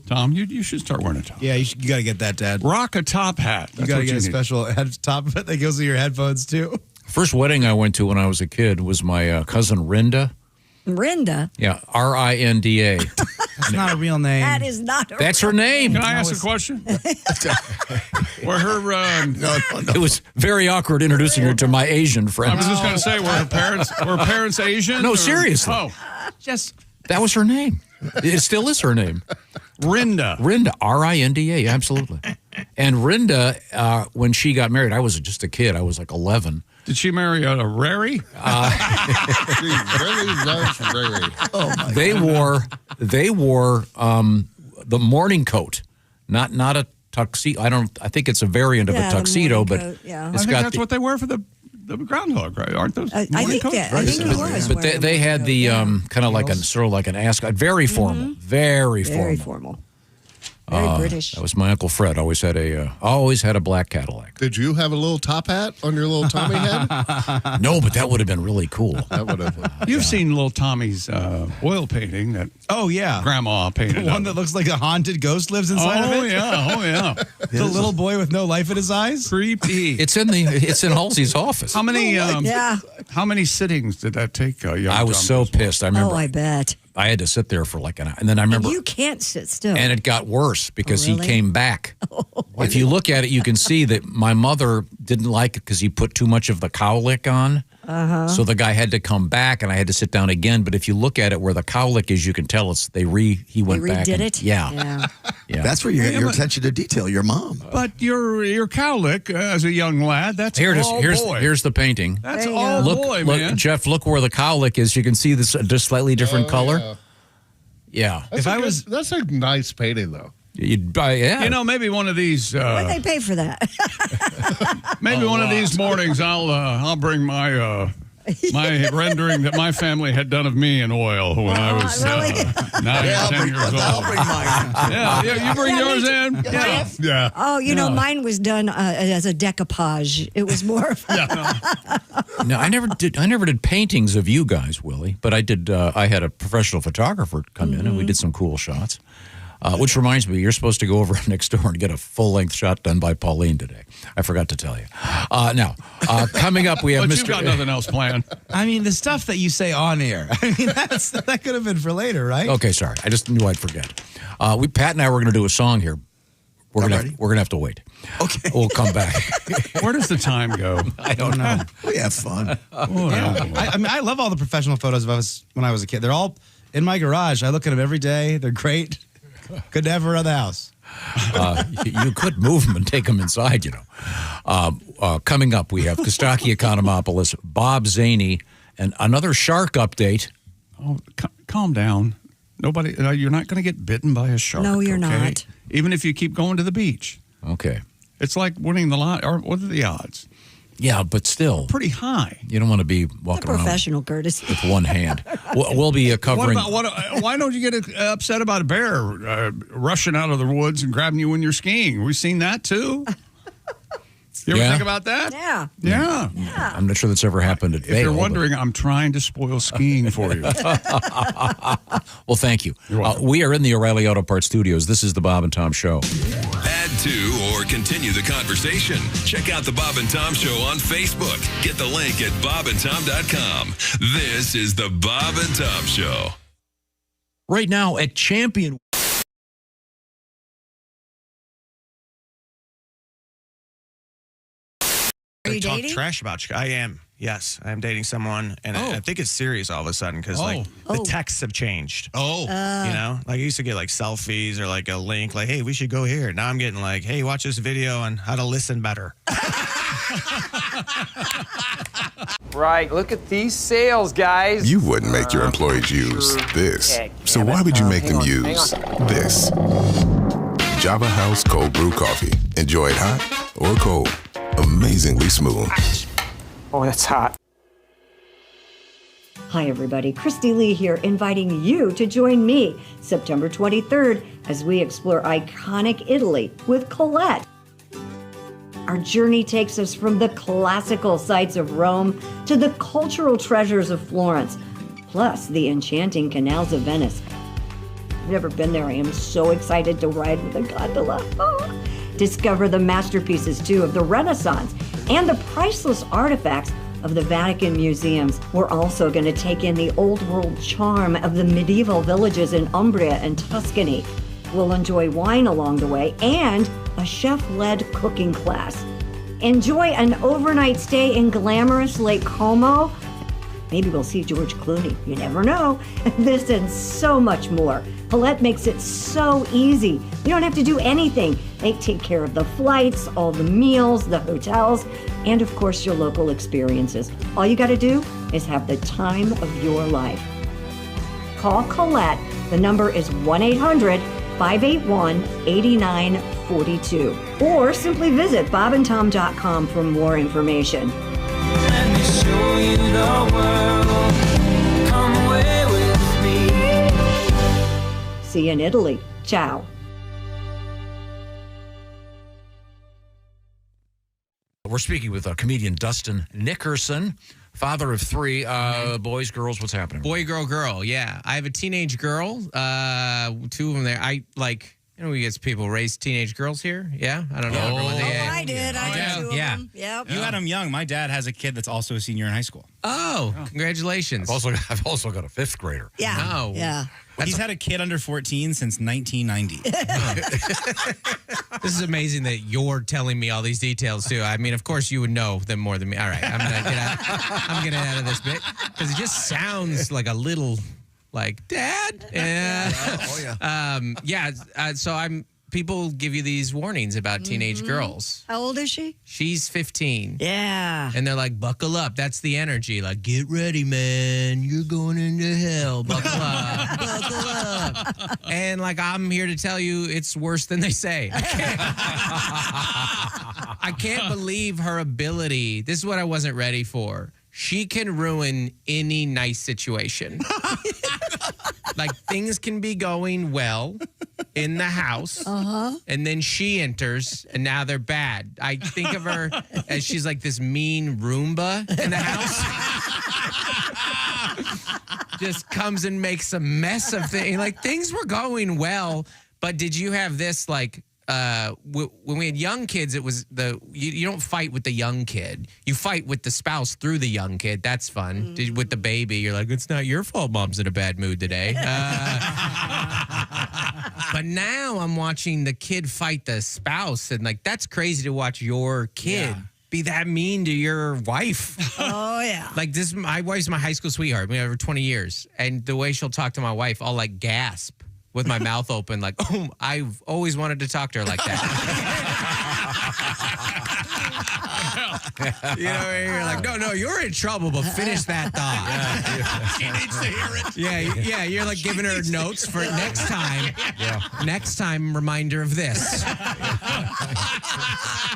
Tom, you should start wearing a top. Yeah, you got to get that, Dad. Rock a top hat. You got to get a special top hat that goes with your headphones, too. First wedding I went to when I was a kid was my cousin Rinda. Rinda? Yeah, R-I-N-D-A. That's not a real name. That is not a That's her name. Can I ask a question? Were her... It was very awkward introducing her to my Asian friend. I was just going to say, were her parents Asian? No, or- seriously. Oh, That was her name. It still is her name. Rinda. R-I-N-D-A, absolutely. And Rinda, when she got married, I was just a kid. I was like 11. Did she marry a Rary? She really loves Rary. Oh my They wore the morning coat, not a tuxedo. I think it's a variant of a tuxedo, but coat, yeah. I think that's what they wear for the groundhog, right? Aren't those? I think coats? I think he was. But they had the kind of like an ascot, very formal, very formal. Very formal. Very British. That was my Uncle Fred. Always had a black Cadillac. Did you have a little top hat on your little Tommy head? No, but that would have been really cool. That would have. You've seen little Tommy's oil painting that Grandma painted. The one that looks like a haunted ghost lives inside of it? Oh, yeah. The little boy with no life in his eyes? Creepy. It's in Halsey's office. How many sittings did that take? I was so pissed. I remember. Oh, I bet. I had to sit there for like an hour. And then I remember. You can't sit still. And it got worse because really? he came back. If you look at it, you can see that my mother didn't like it because he put too much of the cowlick on. Uh-huh. So the guy had to come back, and I had to sit down again. But if you look at it where the cowlick is, you can tell he went back. Redid it? Yeah. That's where you get your attention to detail, your mom. But your cowlick as a young lad, that's all boy. Here's the painting. That's all boy, man. Jeff, look where the cowlick is. You can see this just slightly different color. Yeah. That's a nice painting, though. You'd buy, yeah. You know, maybe one of these. What'd they pay for that? Maybe one of these mornings, I'll bring my rendering that my family had done of me in oil when I was 9 or 10 years old. I'll bring mine. Yeah, you bring yours in. Yeah. Oh, mine was done as a decoupage. It was more of No, I never did paintings of you guys, Willie, but I did. I had a professional photographer come in, and we did some cool shots. Which reminds me, you're supposed to go over next door and get a full-length shot done by Pauline today. I forgot to tell you. Now, coming up, we have but Mr. you've got nothing else planned. I mean, the stuff that you say on air. I mean, that could have been for later, right? Okay, sorry. I just knew I'd forget. Pat and I were going to do a song here. We're gonna have to wait. Okay, we'll come back. Where does the time go? I don't know. We have fun. I mean, I love all the professional photos of us when I was a kid. They're all in my garage. I look at them every day. They're great. Could never run the house. You could move them and take them inside, Coming up, we have Costaki Economopoulos, Bob Zany, and another shark update. Oh, calm down. Nobody, you're not going to get bitten by a shark. No, you're not. Even if you keep going to the beach. Okay. It's like winning the lot. Or what are the odds? Yeah, but still. Pretty high. You don't want to be walking around Professional courtesy. with one hand. We'll be covering. Why don't you get upset about a bear rushing out of the woods and grabbing you when you're skiing? We've seen that too. You ever think about that? Yeah. Yeah. I'm not sure that's ever happened at If Vail. you're wondering, I'm trying to spoil skiing for you. Well, thank you. We are in the O'Reilly Auto Parts studios. This is the Bob and Tom Show. Add to or continue the conversation. Check out the Bob and Tom Show on Facebook. Get the link at bobandtom.com. This is the Bob and Tom Show. Right now at Champion. Are you talk dating? trash about you. I am. Yes, I am dating someone, and I think it's serious all of a sudden because the texts have changed. Like I used to get like selfies or like a link, like, "Hey, we should go here." Now I'm getting like, "Hey, watch this video on how to listen better." Right, look at these sales, guys. You wouldn't make your employees use this. So why would you make them use this? Java House Cold Brew Coffee. Enjoy it hot or cold. Amazingly smooth. Oh, that's hot. Hi, everybody. Christy Lee here, inviting you to join me September 23rd as we explore iconic Italy with Colette. Our journey takes us from the classical sights of Rome to the cultural treasures of Florence, plus the enchanting canals of Venice. I've never been there. I am so excited to ride with a gondola. Discover the masterpieces, too, of the Renaissance and the priceless artifacts of the Vatican museums. We're also going to take in the old world charm of the medieval villages in Umbria and Tuscany. We'll enjoy wine along the way and a chef-led cooking class. Enjoy an overnight stay in glamorous Lake Como. Maybe we'll see George Clooney. You never know. This and so much more. Colette makes it so easy. You don't have to do anything. They take care of the flights, all the meals, the hotels, and of course your local experiences. All you got to do is have the time of your life. Call Colette. The number is 1-800-581-8942. Or simply visit bobandtom.com for more information. Let me show you the world. Come away with me. See you in Italy. Ciao. We're speaking with comedian Dustin Nickerson, father of three. Boys, girls, what's happening? Boy, girl, yeah. I have a teenage girl, two of them there. We get people raise teenage girls here. Yeah, I don't know. I did. I did two of them. Yep. You had them young. My dad has a kid that's also a senior in high school. Oh, congratulations. I've also got a fifth grader. Yeah. No. Yeah. He's had a kid under 14 since 1990. This is amazing that you're telling me all these details too. I mean, of course you would know them more than me. All right, I'm getting out of this bit because it just sounds like a little like dad. Yeah. Oh yeah. So people give you these warnings about teenage girls. How old is she? She's 15. Yeah. And they're like, buckle up. That's the energy. Like, get ready, man. You're going into hell. Buckle up. Buckle up. And like, I'm here to tell you it's worse than they say. I can't believe her ability. This is what I wasn't ready for. She can ruin any nice situation. Like, things can be going well in the house, and then she enters, and now they're bad. I think of her as she's like this mean Roomba in the house. Just comes and makes a mess of things. Like, things were going well, but did you have this, like, when we had young kids, it was you don't fight with the young kid. You fight with the spouse through the young kid. That's fun. With the baby, you're like, it's not your fault mom's in a bad mood today. But now I'm watching the kid fight the spouse, and like, that's crazy to watch your kid be that mean to your wife. Oh, yeah. Like this, my wife's my high school sweetheart. We have her 20 years. And the way she'll talk to my wife, I'll like gasp with my mouth open, like, oh, I've always wanted to talk to her like that. You know, you're like, no, you're in trouble, but finish that thought. She needs to hear it. Yeah, you're like giving her notes for next time. Next time, reminder of this.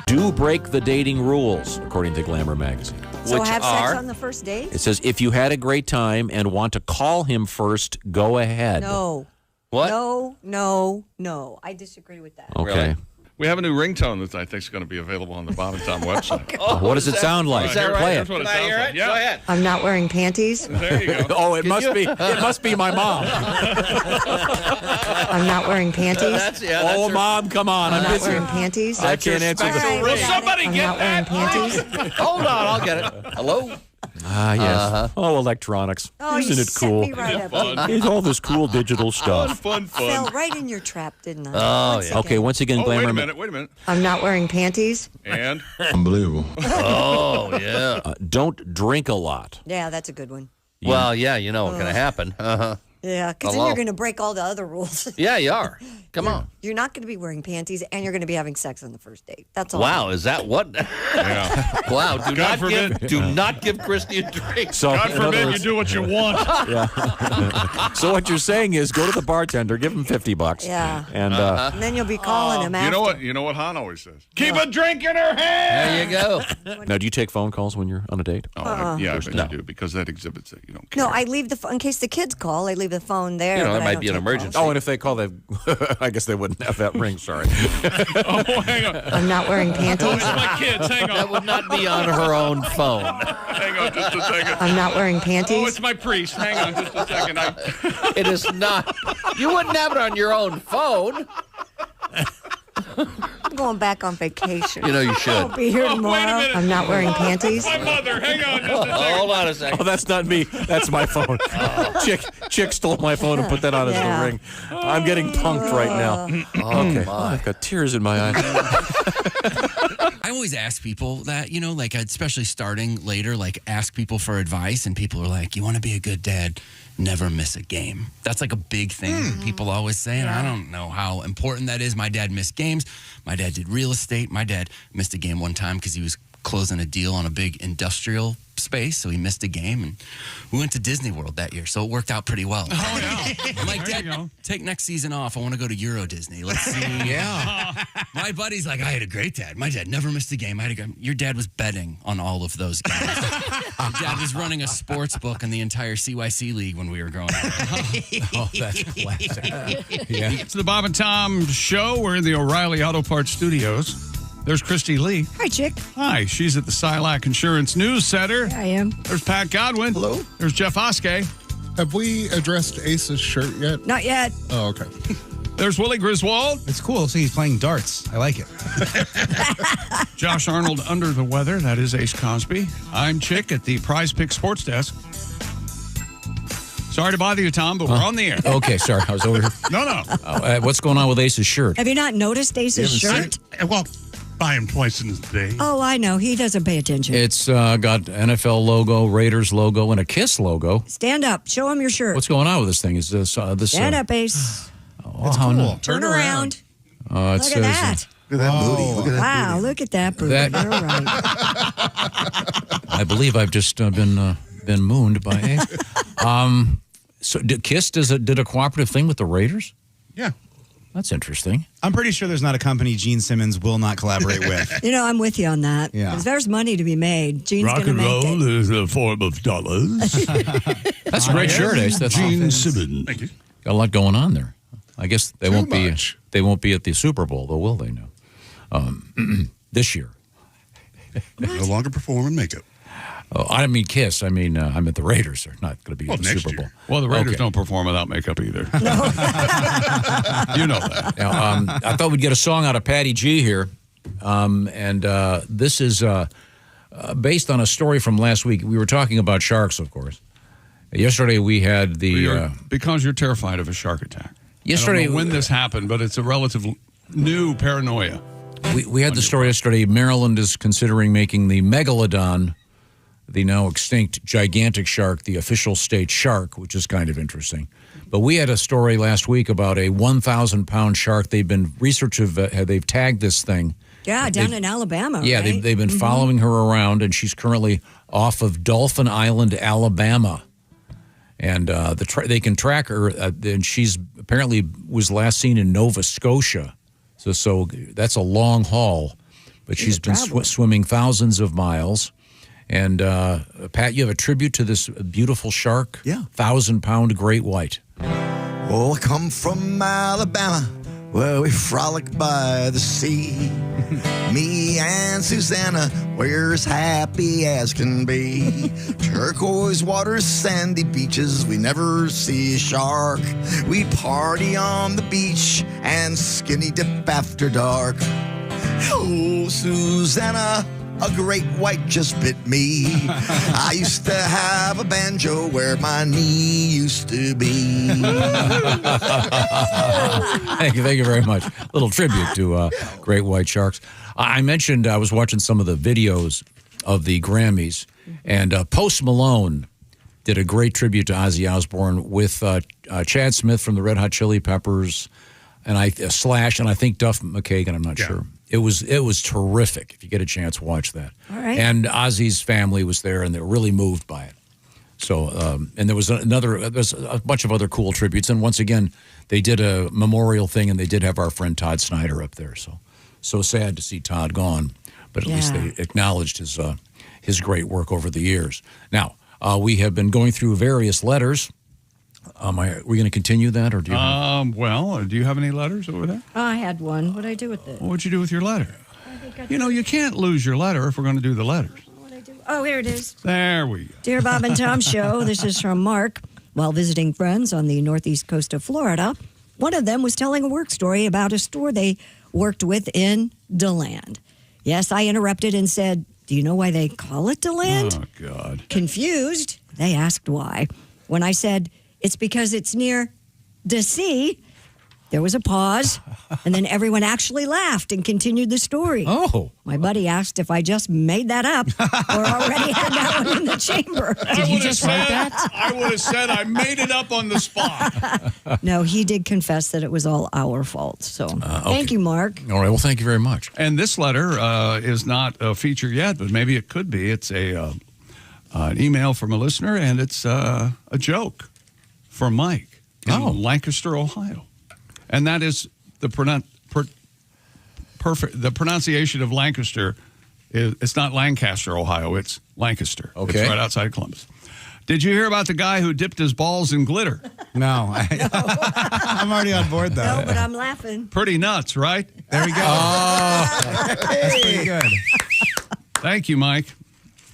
Do break the dating rules, according to Glamour magazine. So have sex on the first date? It says, if you had a great time and want to call him first, go ahead. No. What? No. I disagree with that. Okay. Really? We have a new ringtone that I think is going to be available on the Bob and Tom website. What does it sound like? Is that right? Play That's it. what it sounds like. Yeah. Go ahead. I'm not wearing panties. There you go. Oh, it must be my mom. I'm not wearing panties. Oh, Mom, come on. I'm I'm not busy. wearing panties. I can't answer the Will somebody get that? I'm not wearing panties. Hold on, I'll get it. Hello? Ah, yes. Oh, electronics. Oh, Isn't you it set cool? me right up. It's all this cool digital stuff. I fell right in your trap, didn't I? Oh, Once yeah. Okay, again. once again, Glamour. Wait a minute. I'm not wearing panties. And? Unbelievable. Oh, yeah. Don't drink a lot. Yeah, that's a good one. Well, yeah, you know what's going to happen. Uh-huh. Yeah, because then Hello? you're going to break all the other rules. Yeah, you are. Come on. You're not going to be wearing panties, and you're going to be having sex on the first date. That's all. Wow, is that what? Yeah. Wow, God forbid. do not give Christy a drink. So, God in other forbid you words- do what you want. Yeah. So what you're saying is go to the bartender, give him $50. Yeah. And And then you'll be calling him after. You know what Han always says? Keep a drink in her hand. There you go. now, do you take phone calls when you're on a date? Oh, yeah, I bet you do, because that exhibits that you don't care. No, I leave the phone in case the kids call. I leave the phone there. You know, but it I might don't be an take emergency. calls. Oh, and if they call, they I guess they wouldn't have that ring. Sorry. Oh, hang on. I'm not wearing panties. It's my kids. Hang on. That would not be on her own phone. Hang on just a second. I'm not wearing Oh, panties. it's my priest. Hang on just a second. It is not. You wouldn't have it on your own phone. I'm going back on vacation. You know you should. I'll be here Oh, wait a tomorrow. minute. I'm not wearing panties. My mother. Hang on just a second. Hold on a second. Oh, that's not me. That's my phone. Chick stole my phone and put that on as Yeah. the ring. I'm getting punked right now. Okay. Oh, I've got tears in my eyes. I always ask people that, you know, like especially starting later, like ask people for advice, and people are like, you want to be a good dad, never miss a game. That's like a big thing people always say, and I don't know how important that is. My dad missed games. My dad did real estate. My dad missed a game one time because he was closing a deal on a big industrial space, so he missed a game, and we went to Disney World that year, so it worked out pretty well. Oh, yeah. I'm like, There you Dad, go. take next season off. I want to go to Euro Disney. Let's see. Yeah. My buddy's like, I had a great dad. My dad never missed a game. Your dad was betting on all of those games. Your dad was running a sports book in the entire CYC league when we were growing up. Oh, that's classic. Yeah. It's the Bob and Tom show. We're in the O'Reilly Auto Parts studios. There's Christy Lee. Hi, Chick. Hi, she's at the Silac Insurance News Center. Here I am. There's Pat Godwin. Hello. There's Jeff Oskey. Have we addressed Ace's shirt yet? Not yet. Oh, okay. There's Willie Griswold. It's cool. So he's playing darts. I like it. Josh Arnold under the weather. That is Ace Cosby. I'm Chick at the Prize Pick Sports Desk. Sorry to bother you, Tom, but we're on the air. Okay, sorry. I was over here. No. What's going on with Ace's shirt? Have you not noticed Ace's shirt? Well, buy him twice in a day. Oh, I know. He doesn't pay attention. It's got NFL logo, Raiders logo, and a Kiss logo. Stand up. Show him your shirt. What's going on with this thing? Is this Stand up, Ace. Oh, how cool. Turn around. It Look says, at that. Look at that booty. Look at that Wow, booty. look at that booty. That- You're right. I believe I've just been mooned by Ace. So did Kiss did a cooperative thing with the Raiders? Yeah. That's interesting. I'm pretty sure there's not a company Gene Simmons will not collaborate with. You know, I'm with you on that. Yeah. If there's money to be made, Gene's going to make it. is a form of dollars. That's a great shirt, Ace. That's Gene Simmons. Thank you. got a lot going on there. I guess they won't much. be. They won't be at the Super Bowl, though, will they? No. This year. No longer performing makeup. Oh, I didn't mean Kiss. I mean, I meant the Raiders are not going to be at the next Super Bowl. year. Well, the Raiders Okay. don't perform without makeup either. You know that. Now, I thought we'd get a song out of Patty G here. This is based on a story from last week. We were talking about sharks, of course. Yesterday we had the... because you're terrified of a shark attack. Yesterday- I don't know when this happened, but it's a relative new paranoia. We had the story yesterday. Maryland is considering making the megalodon, the now extinct gigantic shark, the official state shark, which is kind of interesting. But we had a story last week about a 1,000-pound shark. They've tagged this thing. Yeah, down in Alabama. Yeah, right? they've been following her around, and she's currently off of Dolphin Island, Alabama. And they can track her, and she's apparently was last seen in Nova Scotia. So that's a long haul, but she's been swimming thousands of miles. And Pat, you have a tribute to this beautiful shark? Yeah. 1,000-pound great white. Oh, I come from Alabama, where we frolic by the sea. Me and Susanna, we're as happy as can be. Turquoise waters, sandy beaches, we never see a shark. We party on the beach and skinny dip after dark. Oh, Susanna, a great white just bit me. I used to have a banjo where my knee used to be. Thank you very much. A little tribute to great white sharks. I mentioned I was watching some of the videos of the Grammys, and Post Malone did a great tribute to Ozzy Osbourne with Chad Smith from the Red Hot Chili Peppers, and Slash, and I think Duff McKagan. I'm not sure. It was terrific. If you get a chance, watch that. All right. And Ozzy's family was there, and they were really moved by it. So, and there's a bunch of other cool tributes. And once again, they did a memorial thing, and they did have our friend Todd Snyder up there. So sad to see Todd gone, but at least they acknowledged his great work over the years. Now, we have been going through various letters. Are we going to continue that, or do you? Do you have any letters over there? I had one. What did I do with it? What'd you do with your letter? You can't lose your letter if we're going to do the letters. Oh, here it is. There we go. Dear Bob and Tom Show, this is from Mark. While visiting friends on the northeast coast of Florida, one of them was telling a work story about a store they worked with in DeLand. Yes, I interrupted and said, do you know why they call it DeLand? Oh, God. Confused, they asked why. When I said, it's because it's near the sea, there was a pause, and then everyone actually laughed and continued the story. Oh. My buddy asked if I just made that up or already had that one in the chamber. Did he just write that? I would have said I made it up on the spot. No, he did confess that it was all our fault. So thank you, Mark. All right. Well, thank you very much. And this letter is not a feature yet, but maybe it could be. It's an email from a listener, and it's a joke from Mike in Lancaster, Ohio. And that is the pronunciation of Lancaster. It's not Lancaster, Ohio. It's Lancaster. Okay. It's right outside Columbus. Did you hear about the guy who dipped his balls in glitter? No. I'm already on board, though. No, but I'm laughing. Pretty nuts, right? There we go. That's pretty good. Thank you, Mike.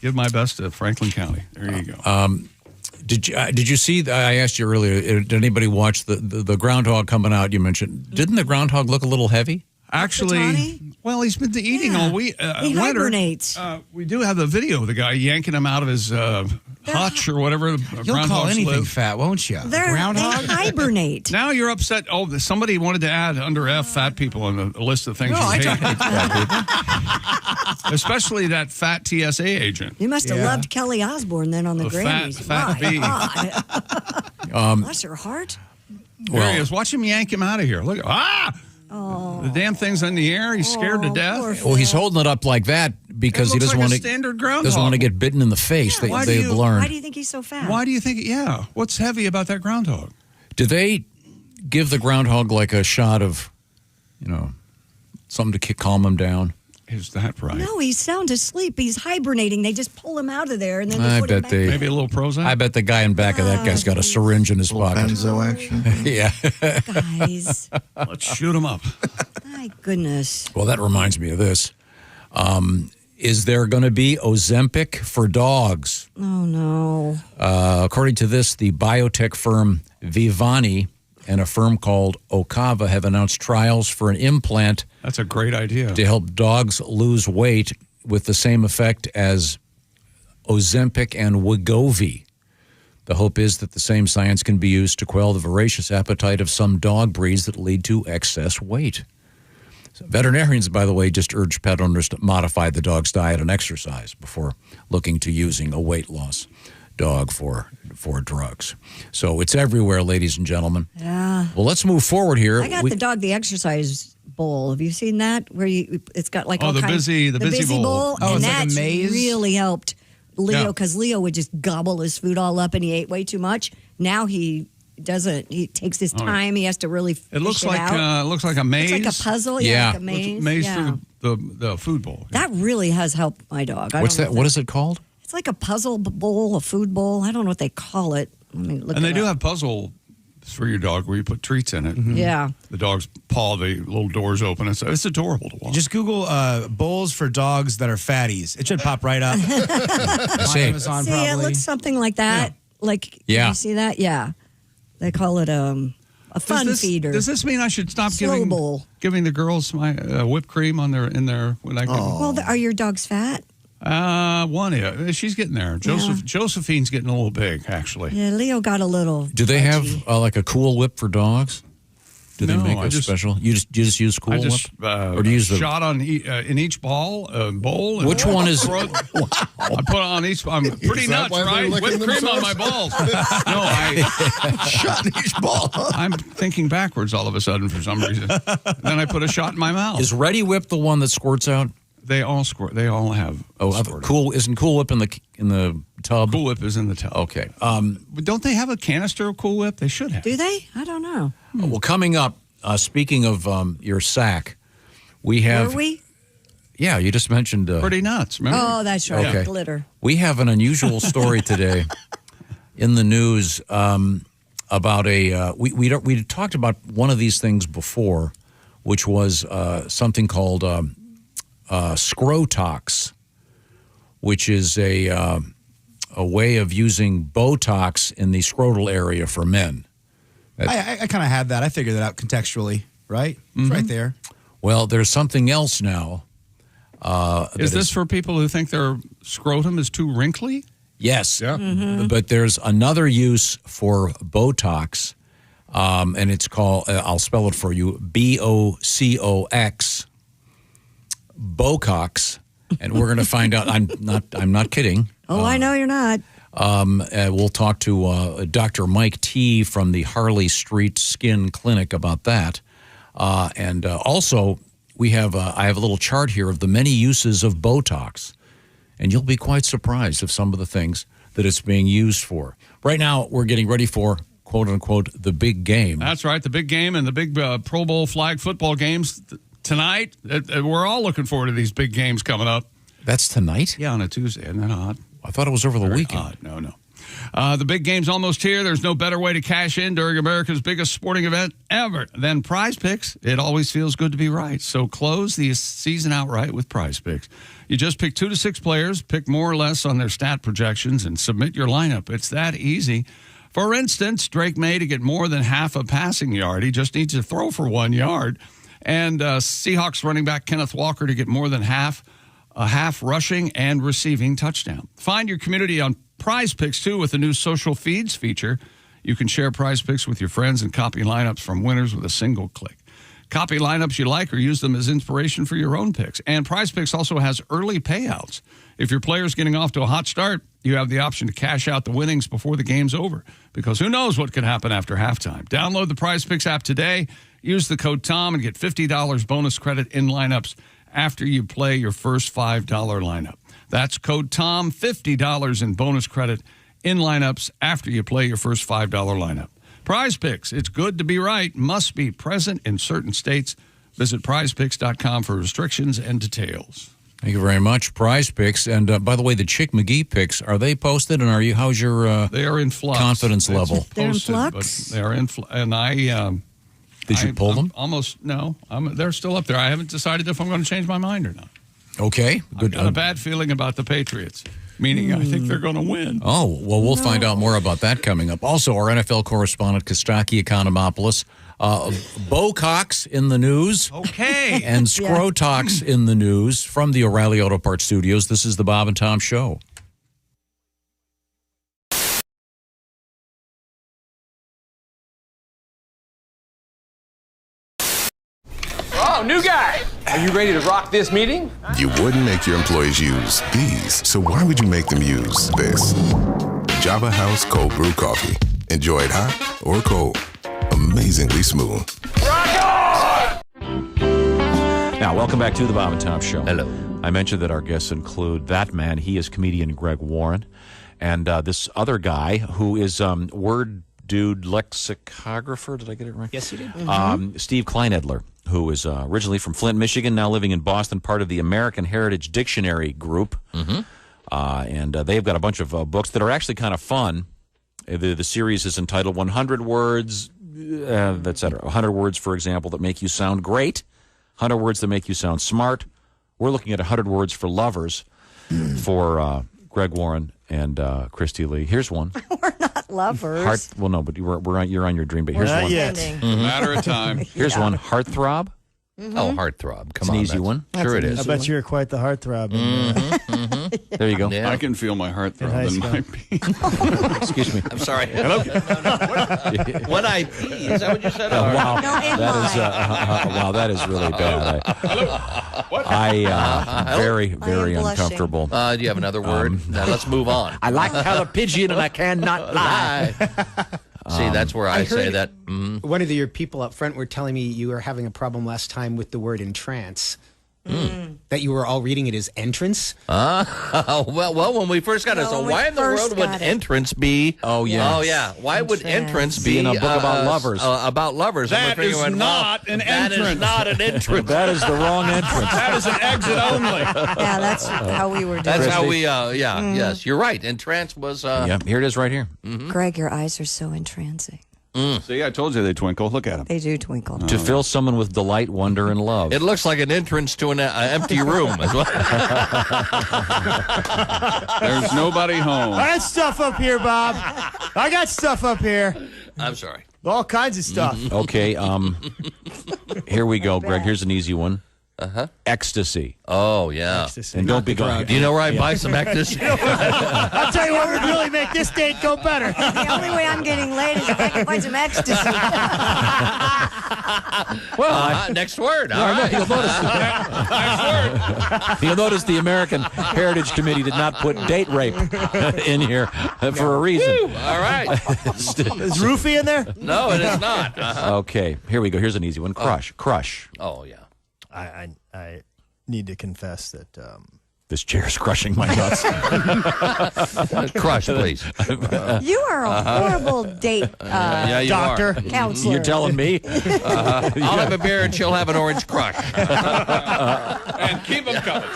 Give my best to Franklin County. There you go. Did you see? I asked you earlier. Did anybody watch the groundhog coming out? You mentioned. Didn't the groundhog look a little heavy? Actually, well, he's been eating all week. He hibernates. We do have the video of the guy yanking him out of his hutch or whatever. You'll call anything fat, won't you? They hibernate. Now you're upset. Oh, somebody wanted to add under F fat people on the list of things you hate. Especially that fat TSA agent. You must have loved Kelly Osbourne then on the Grammys. Fat bee. Bless her heart. There he is. Watch him yank him out of here. Look. Oh. The damn thing's in the air. He's scared to death. Well, he's holding it up like that because he doesn't like want a standard groundhog. doesn't want to get bitten in the face. They've learned. Why do you think he's so fat? Why do you think? Yeah. What's heavy about that groundhog? Do they give the groundhog like a shot of, something to calm him down? Is that right? No, he's sound asleep. He's hibernating. They just pull him out of there and then they I put him bet back. Maybe a little Prozac? I bet the guy in back of that guy's got a syringe in his pocket. Benzo action. Yeah. Guys. Let's shoot him up. My goodness. Well, that reminds me of this. Is there going to be Ozempic for dogs? Oh, no. According to this, the biotech firm Vivani and a firm called Okava have announced trials for an implant. That's a great idea. To help dogs lose weight with the same effect as Ozempic and Wegovy. The hope is that the same science can be used to quell the voracious appetite of some dog breeds that lead to excess weight. Veterinarians, by the way, just urge pet owners to modify the dog's diet and exercise before looking to using a weight loss dog for drugs. So it's everywhere, ladies and gentlemen. Yeah. Well, let's move forward here. I got the dog the exercise bowl. Have you seen that? Where it's got like all the kinds busy bowl. and it's like a that's maze? really helped Leo Yeah. because Leo would just gobble his food all up and he ate way too much. Now he doesn't. He takes his time. He has to really. It looks fish like out. looks like a maze. It's like a puzzle. Yeah. Yeah, like a maze. Maze yeah. through the food bowl. That really has helped my dog. What's that? What is it called? It's like a puzzle bowl, a food bowl. I don't know what they call it. Let me look. And they it do up. have puzzle for your dog where you put treats in it. Yeah. The dog's paw, the little doors open. It's adorable to watch. Just Google bowls for dogs that are fatties. It should pop right up. On Amazon, See, probably. it looks something like that. Like, Yeah. you see that? Yeah. They call it a fun feeder. Does this mean I should stop Slow bowl. giving the girls my whipped cream on in their when I give them? Well, are your dogs fat? One is. She's getting there. Josephine's getting a little big, actually. Yeah, Leo got a little. Do they have like a Cool Whip for dogs? Do they No, make I a just- special? You just use Cool I just Whip, or do you use the shot on in each bowl. And Which one is- I put on each. I'm pretty Is that nuts, why they're right? licking Whipped cream on themselves? my balls. No, I Shot in each ball. I'm thinking backwards all of a sudden for some reason. Then I put a shot in my mouth. Is Ready Whip the one that squirts out? They all squirt. They all have. Cool isn't Cool Whip in the tub? Cool Whip is in the tub. Okay. But don't they have a canister of Cool Whip? They should have. Do they? I don't know. Well, coming up, speaking of your sack, we have. Were we? Yeah, you just mentioned. Pretty nuts. Remember? Oh, that's right. Okay. Glitter. We have an unusual story today in the news about a. We talked about one of these things before, which was something called Scrotox, which is a way of using Botox in the scrotal area for men. I kind of had that. I figured that out contextually, right? It's right there. Well, there's something else now. Is this for people who think their scrotum is too wrinkly? Yes. Yeah. But there's another use for Botox, and it's called, I'll spell it for you, Bocox. Bocox. And we're going to find out. I'm not kidding. Oh, I know you're not. We'll talk to Dr. Mike T. from the Harley Street Skin Clinic about that. And also, I have a little chart here of the many uses of Botox. And you'll be quite surprised of some of the things that it's being used for. Right now, we're getting ready for, quote unquote, the big game. That's right. The big game and the big Pro Bowl flag football games tonight. We're all looking forward to these big games coming up. That's tonight? Yeah, on a Tuesday. Isn't that odd? I thought it was over the weekend. Odd. No. The big game's almost here. There's no better way to cash in during America's biggest sporting event ever than Prize Picks. It always feels good to be right. So close the season outright with Prize Picks. You just pick 2 to 6 players, pick more or less on their stat projections, and submit your lineup. It's that easy. For instance, Drake May to get more than half a passing yard. He just needs to throw for 1 yard. And Seahawks running back Kenneth Walker to get more than half rushing and receiving touchdown. Find your community on Prize Picks, too, with the new social feeds feature. You can share Prize Picks with your friends and copy lineups from winners with a single click. Copy lineups you like or use them as inspiration for your own picks. And Prize Picks also has early payouts. If your player's getting off to a hot start, you have the option to cash out the winnings before the game's over, because who knows what could happen after halftime. Download the Prize Picks app today. Use the code TOM and get $50 bonus credit in lineups after you play your first $5 lineup. That's code TOM, $50 in bonus credit in lineups after you play your first $5 lineup. Prize Picks, it's good to be right, must be present in certain states. Visit prizepicks.com for restrictions and details. Thank you very much, Prize Picks. And by the way, the Chick McGee picks, are they posted? And how's your they are in flux. Confidence It's level? They're in posted, flux? but they are in flux. And I... Did you pull them? No. They're still up there. I haven't decided if I'm going to change my mind or not. Okay. Good. I've got a bad feeling about the Patriots, meaning I think they're going to win. Oh, well, we'll find out more about that coming up. Also, our NFL correspondent, Costaki Economopoulos, Bocox in the news. Okay. And Scrotox in the news from the O'Reilly Auto Parts Studios. This is the Bob and Tom Show. Oh, new guy. Are you ready to rock this meeting? You wouldn't make your employees use these, so why would you make them use this? Java House Cold Brew Coffee. Enjoy it hot or cold. Amazingly smooth. Now, welcome back to the Bob and Tom Show. Hello. I mentioned that our guests include that man. He is comedian Greg Warren. And this other guy who is word dude lexicographer. Did I get it right? Yes, you did. Steve Kleinedler, who is originally from Flint, Michigan, now living in Boston, part of the American Heritage Dictionary Group. And they've got a bunch of books that are actually kind of fun. The series is entitled 100 Words, etc. 100 words, for example, that make you sound great. 100 words that make you sound smart. We're looking at 100 words for lovers for Greg Warren and Christy Lee. Here's one. We're not lovers. Well, no, but you're on your dream. But here's We're one. not yet. Matter of time. Here's one. Heartthrob. Oh, heartthrob. Come It's on. an easy one. Sure it is. I bet you were quite the heartthrob. There you go. Yeah. I can feel my heart In high throb in school. my pee. Excuse me. I'm sorry. Hello. When I pee, is that what you said? Wow, No, in wow, that is really bad. Very, very I am blushing. uncomfortable. Do you have another word? Now let's move on. I like how the pigeon and I cannot lie. See, that's where I say heard that. One of your people up front were telling me you were having a problem last time with the word entrance. That you were all reading it as entrance. Well, when we first got it, so when we why in the first world would got it. entrance be? Oh, yeah. Oh, yeah. Why would entrance Be be in a book about lovers. About lovers. And That we're figuring, is not an that is entrance. not an entrance. That is the wrong entrance. That is an exit only. Yeah, that's how we were doing That's it. how we, yes, you're right. Entrance was. Yeah, here it is right here. Greg, your eyes are so entrancing. See, I told you they twinkle. Look at them. They do twinkle. To fill someone with delight, wonder, and love. It looks like an entrance to an empty room. As well. There's nobody home. I got stuff up here, Bob. I got stuff up here. I'm sorry. All kinds of stuff. Okay, here we go, Greg. Here's an easy one. Ecstasy. Oh, yeah. And don't be going. Do you know where I buy some ecstasy? I'll tell you what would really make this date go better. The only way I'm getting laid is if I can find some ecstasy. Well, next word. All right. You'll notice the American Heritage Committee did not put date rape in here for a reason. All right. Is roofie in there? No, it is not. Okay, here we go. Here's an easy one. Crush. Oh, yeah. I need to confess that This chair's crushing my nuts. Crush, please. You are a horrible date Yeah, you doctor. are. counselor. You're telling me? I'll have a beer and she'll have an orange crush. And keep them coming.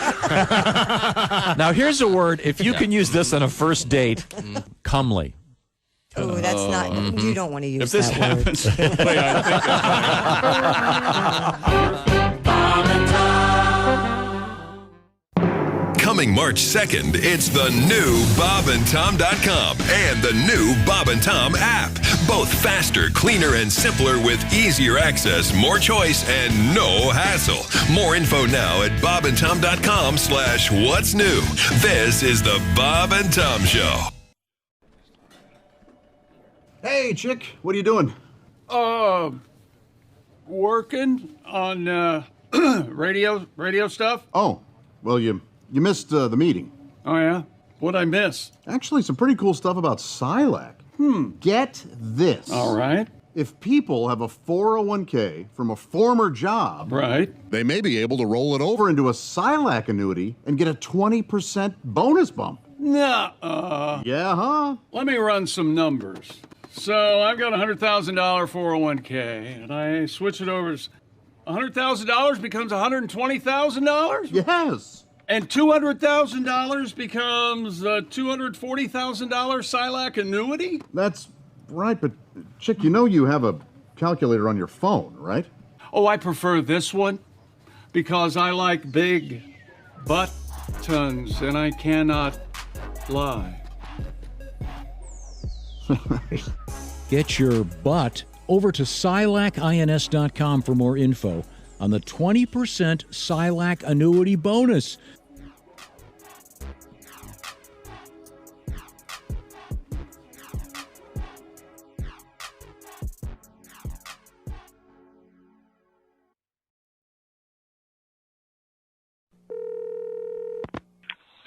Now, here's a word. If you can use this on a first date, comely. Oh, that's not. You don't want to use If this that word. happens the way I think Coming March 2nd, it's the new BobandTom.com and the new Bob and Tom app. Both faster, cleaner, and simpler with easier access, more choice, and no hassle. More info now at BobandTom.com/what's new. This is the Bob and Tom Show. Hey, chick, what are you doing? working on radio stuff. Oh, well, you missed the meeting. Oh, yeah? What'd I miss? Actually, some pretty cool stuff about Silac. Get this. All right. If people have a 401k from a former job, Right. they may be able to roll it over into a Silac annuity and get a 20% bonus bump. Nuh-uh. Yeah, huh? Let me run some numbers. So I've got a $100,000 401k, and I switch it over. $100,000 becomes $120,000? Yes. And $200,000 becomes a $240,000 Silac annuity? That's right, but chick, you know you have a calculator on your phone, right? Oh, I prefer this one because I like big buttons, and I cannot lie. Get your butt over to SilacINS.com for more info on the 20% Silac annuity bonus.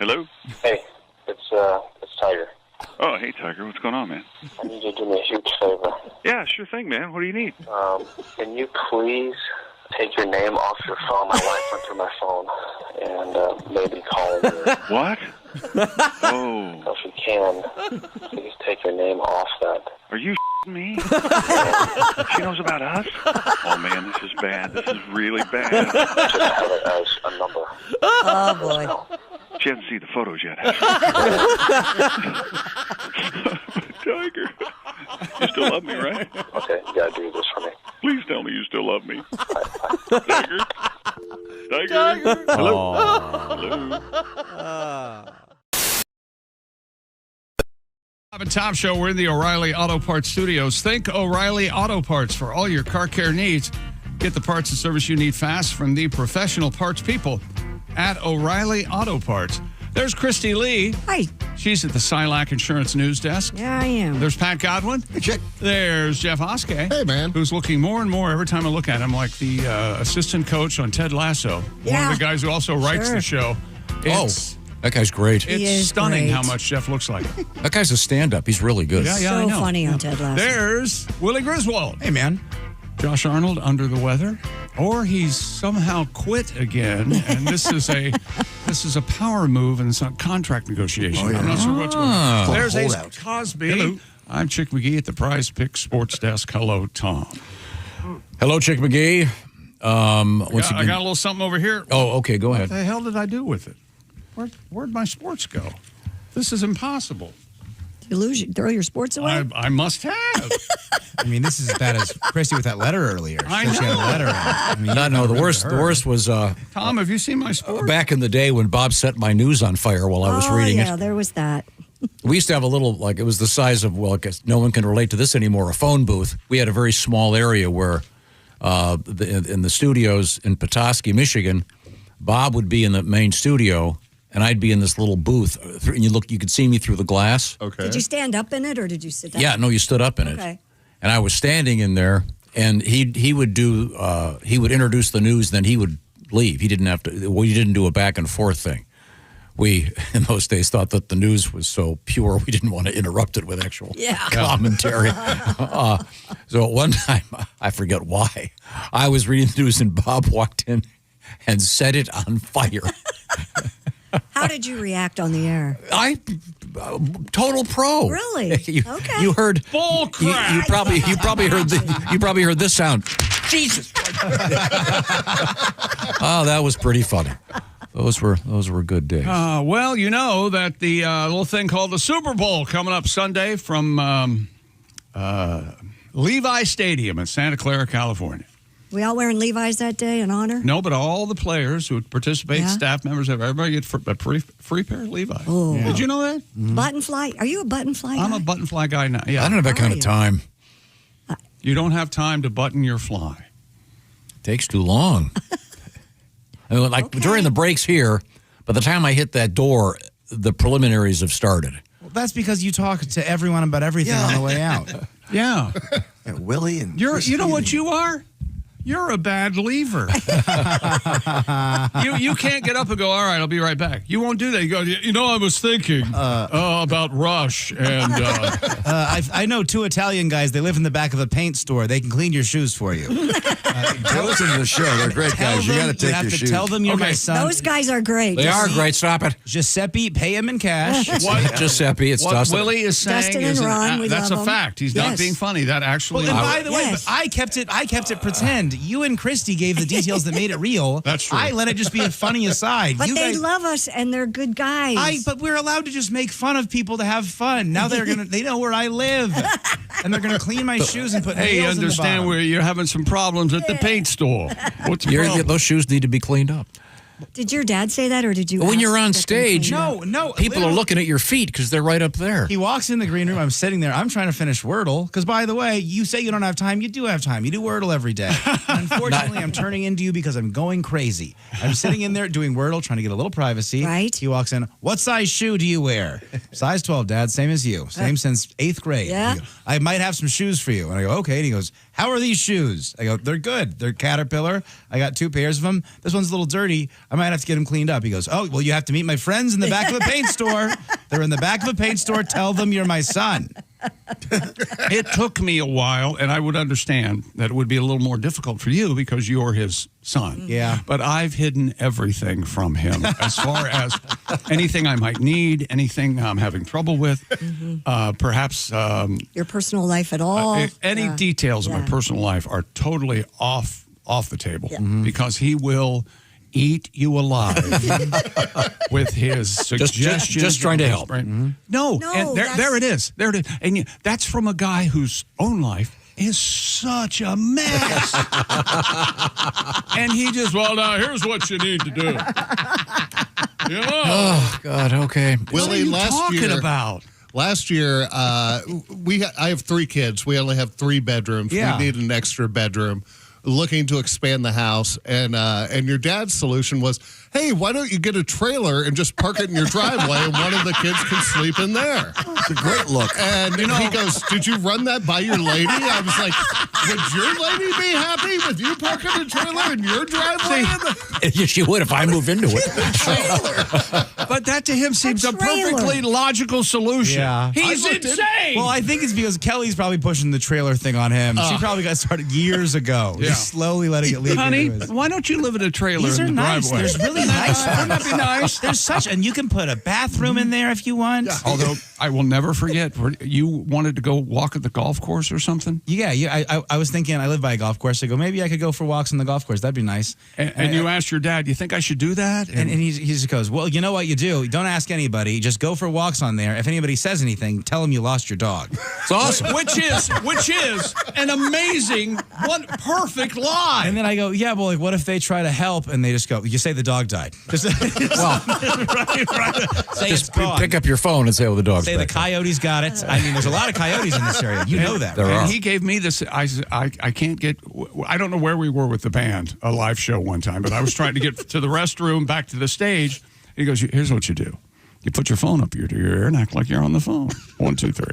Hello? Hey, it's Tiger. Oh, hey, Tiger. What's going on, man? I need you to do me a huge favor. Yeah, sure thing, man. What do you need? Can you please take your name off your phone? My wife went through my phone and maybe call me. What? Oh. So if you can, please take your name off that. Are you me? She knows about us? Oh, man, this is bad. This is really bad. Just have it as a number. Oh, boy. She hasn't seen the photos yet. Tiger, you still love me, right? Okay, you gotta do this for me. Please tell me you still love me. Tiger? Tiger? Hello? Hello? Bob and Tom Show. We're in the O'Reilly Auto Parts studios. Think O'Reilly Auto Parts for all your car care needs. Get the parts and service you need fast from the professional parts people at O'Reilly Auto Parts. There's Christy Lee. Hi. She's at the Silac Insurance News Desk. Yeah, I am. There's Pat Godwin. There's Jeff Oskey. Hey, man. Who's looking more and more every time I look at him like the assistant coach on Ted Lasso. Yeah. One of the guys who also writes the show. It's, that guy's great. It's stunning how much Jeff looks like him. That guy's a stand-up. He's really good. Yeah, So I know. funny on Ted Lasso. There's Willie Griswold. Hey, man. Josh Arnold under the weather, or he's somehow quit again, and this is a power move and it's a contract negotiation. I'm not sure what's going on. There's Ace Cosby. Hello. I'm Chick McGee at the Prize Pick Sports Desk. Hello, Tom. Hello, Chick McGee. I got a little something over here. Oh, okay, go ahead. What the hell did I do with it? Where'd my sports go? This is impossible. Did you throw your sports away? I must have. I mean, this is as bad as Christy with that letter earlier. I She had a know. letter in it. I mean, No, the worst was Tom, have you seen my sports? back in the day when Bob set my news on fire while I was reading yeah, it. there was that. We used to have a little, like, it was the size of, well, I guess no one can relate to this anymore, a phone booth. We had a very small area where, in the studios in Petoskey, Michigan, Bob would be in the main studio, and I'd be in this little booth. And you could see me through the glass. Okay. Did you stand up in it or did you sit down? Yeah, no, you stood up in it. Okay. And I was standing in there, and he would introduce the news, then he would leave. He didn't have to. We didn't do a back and forth thing. We in those days thought that the news was so pure we didn't want to interrupt it with actual commentary. So at one time, I forget why, I was reading the news and Bob walked in and set it on fire. How did you react on the air? Total pro. Really? Okay. You heard bull crap. You probably heard this sound. Jesus. Oh, that was pretty funny. Those were good days. Well, you know that the little thing called the Super Bowl coming up Sunday from Levi Stadium in Santa Clara, California. We all wearing Levi's that day in honor? No, but all the players who would participate, staff members, everybody get a free pair of Levi's. Oh. Did you know that? Button fly? Are you a button fly guy? I'm a button fly guy now. Yeah, I don't have that kind of time. You don't have time to button your fly. Takes too long. I mean, like during the breaks here, by the time I hit that door, the preliminaries have started. Well, that's because you talk to everyone about everything on the way out. Yeah. Willie and you know what you are? You're a bad leaver. you can't get up and go, all right, I'll be right back. You won't do that. You go, I was thinking about Rush. And I know two Italian guys. They live in the back of a paint store. They can clean your shoes for you. Listen to the show. They're great guys. You got to take your shoes. Tell them you're my son. Those guys are great. They are great. Stop it. Giuseppe, pay him in cash. Giuseppe, it's what Dustin. Willie is saying Dustin and Ron, that's love a them. fact. He's not being funny. That actually Well, and by the way, but I kept it pretend. You and Christy gave the details that made it real. That's true. I let it just be a funny aside. But you they guys, love us and they're good guys. but we're allowed to just make fun of people to have fun. Now they know where I live. And they're gonna clean my shoes and put Hey, you nails in the understand bottom. where you're having some problems at the paint store. What's the problem? Those shoes need to be cleaned up. Did your dad say that or did you When ask you're on to get them stage, cleaned up? No. people are literally- looking at your feet because they're right up there. He walks in the green room. I'm sitting there. I'm trying to finish Wordle. Because, by the way, you say you don't have time. You do have time. You do Wordle every day. And unfortunately, I'm turning into you because I'm going crazy. I'm sitting in there doing Wordle, trying to get a little privacy. Right. He walks in. What size shoe do you wear? Size 12, Dad. Same as you. Same since 8th grade. Yeah. I might have some shoes for you. And I go, okay. And he goes, how are these shoes? I go, they're good. They're Caterpillar. I got 2 pairs of them. This one's a little dirty. I might have to get them cleaned up. He goes, oh, well, you have to meet my friends in the back of a paint store. They're in the back of a paint store. Tell them you're my son. It took me a while, and I would understand that it would be a little more difficult for you because you're his son. Yeah. But I've hidden everything from him as far as anything I might need, anything I'm having trouble with, perhaps Your personal life at all. any details of my personal life are totally off the table because he will eat you alive with his suggestions. Just trying to help. No, and there it is. There it is. And that's from a guy whose own life is such a mess. And he just, now here's what you need to do. You know? Oh, God, okay. Willie, Last year, I have 3 kids. We only have 3 bedrooms. Yeah. We need an extra bedroom. Looking to expand the house, and your dad's solution was, hey, why don't you get a trailer and just park it in your driveway, and one of the kids can sleep in there. It's a great look. And he goes, did you run that by your lady? I was like, would your lady be happy with you parking a trailer in your driveway? Yes, she would if I move into it. But that to him seems a perfectly logical solution. Yeah. He's insane. Well, I think it's because Kelly's probably pushing the trailer thing on him. She probably got started years ago. Yeah. Just slowly letting it leak. Honey, into his... why don't you live in a trailer These in are the nice. driveway? There's really nice ones. Wouldn't that be nice? There's such, and you can put a bathroom in there if you want. Although I will never forget, you wanted to go walk at the golf course or something? Yeah. I was thinking, I live by a golf course. I go, maybe I could go for walks on the golf course. That'd be nice. And you asked your dad, you think I should do that? And he just goes, well, you know what you do? Don't ask anybody. Just go for walks on there. If anybody says anything, tell them you lost your dog. It's awesome. Which is an amazing, one perfect lie. And then I go, yeah, well, like, what if they try to help and they just go, you say the dog died. Just, right. Say Just it's gone. pick up your phone and say, oh, the dog's Say back the coyotes got it. I mean, there's a lot of coyotes in this area. You know that. There right? are. And he gave me this. I can't get. I don't know where we were with the band, a live show one time, but I was trying to get to the restroom, back to the stage. He goes, "Here's what you do: you put your phone up to your ear and act like you're on the phone. 1, 2, 3."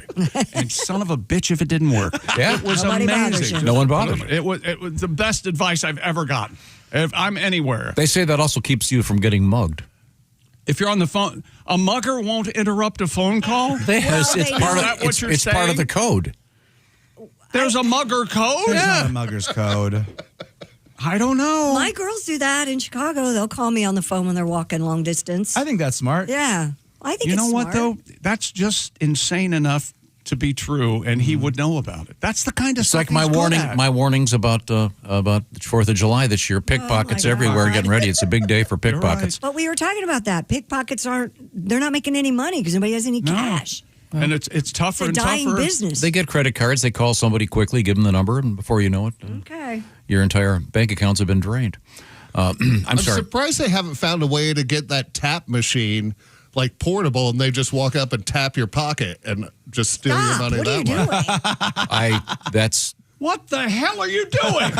And son of a bitch, if it didn't work, it was Nobody bothers amazing. you. No one bothered. It was the best advice I've ever gotten. If I'm anywhere, They say that also keeps you from getting mugged. if you're on the phone, a mugger won't interrupt a phone call. Yes, it's part Is that of what you're it's part of saying? the code. There's a mugger code. There's not a mugger's code. I don't know. My girls do that in Chicago. They'll call me on the phone when they're walking long distance. I think that's smart. Yeah. I think You it's know what, smart. though? That's just insane enough to be true, and he would know about it. That's the kind of It's stuff like my he's good warning. at. My warnings about the 4th of July this year. Pickpockets everywhere, God. getting ready. It's a big day for pickpockets. But we were talking about that. Pickpockets they're not making any money because nobody has any cash. And it's tougher It's a and dying tougher. business. They get credit cards. They call somebody quickly, give them the number, and before you know it, Okay. your entire bank accounts have been drained. I'm sorry. surprised they haven't found a way to get that tap machine like portable, and they just walk up and tap your pocket and just steal your money What are you that way. doing? That's What the hell are you doing?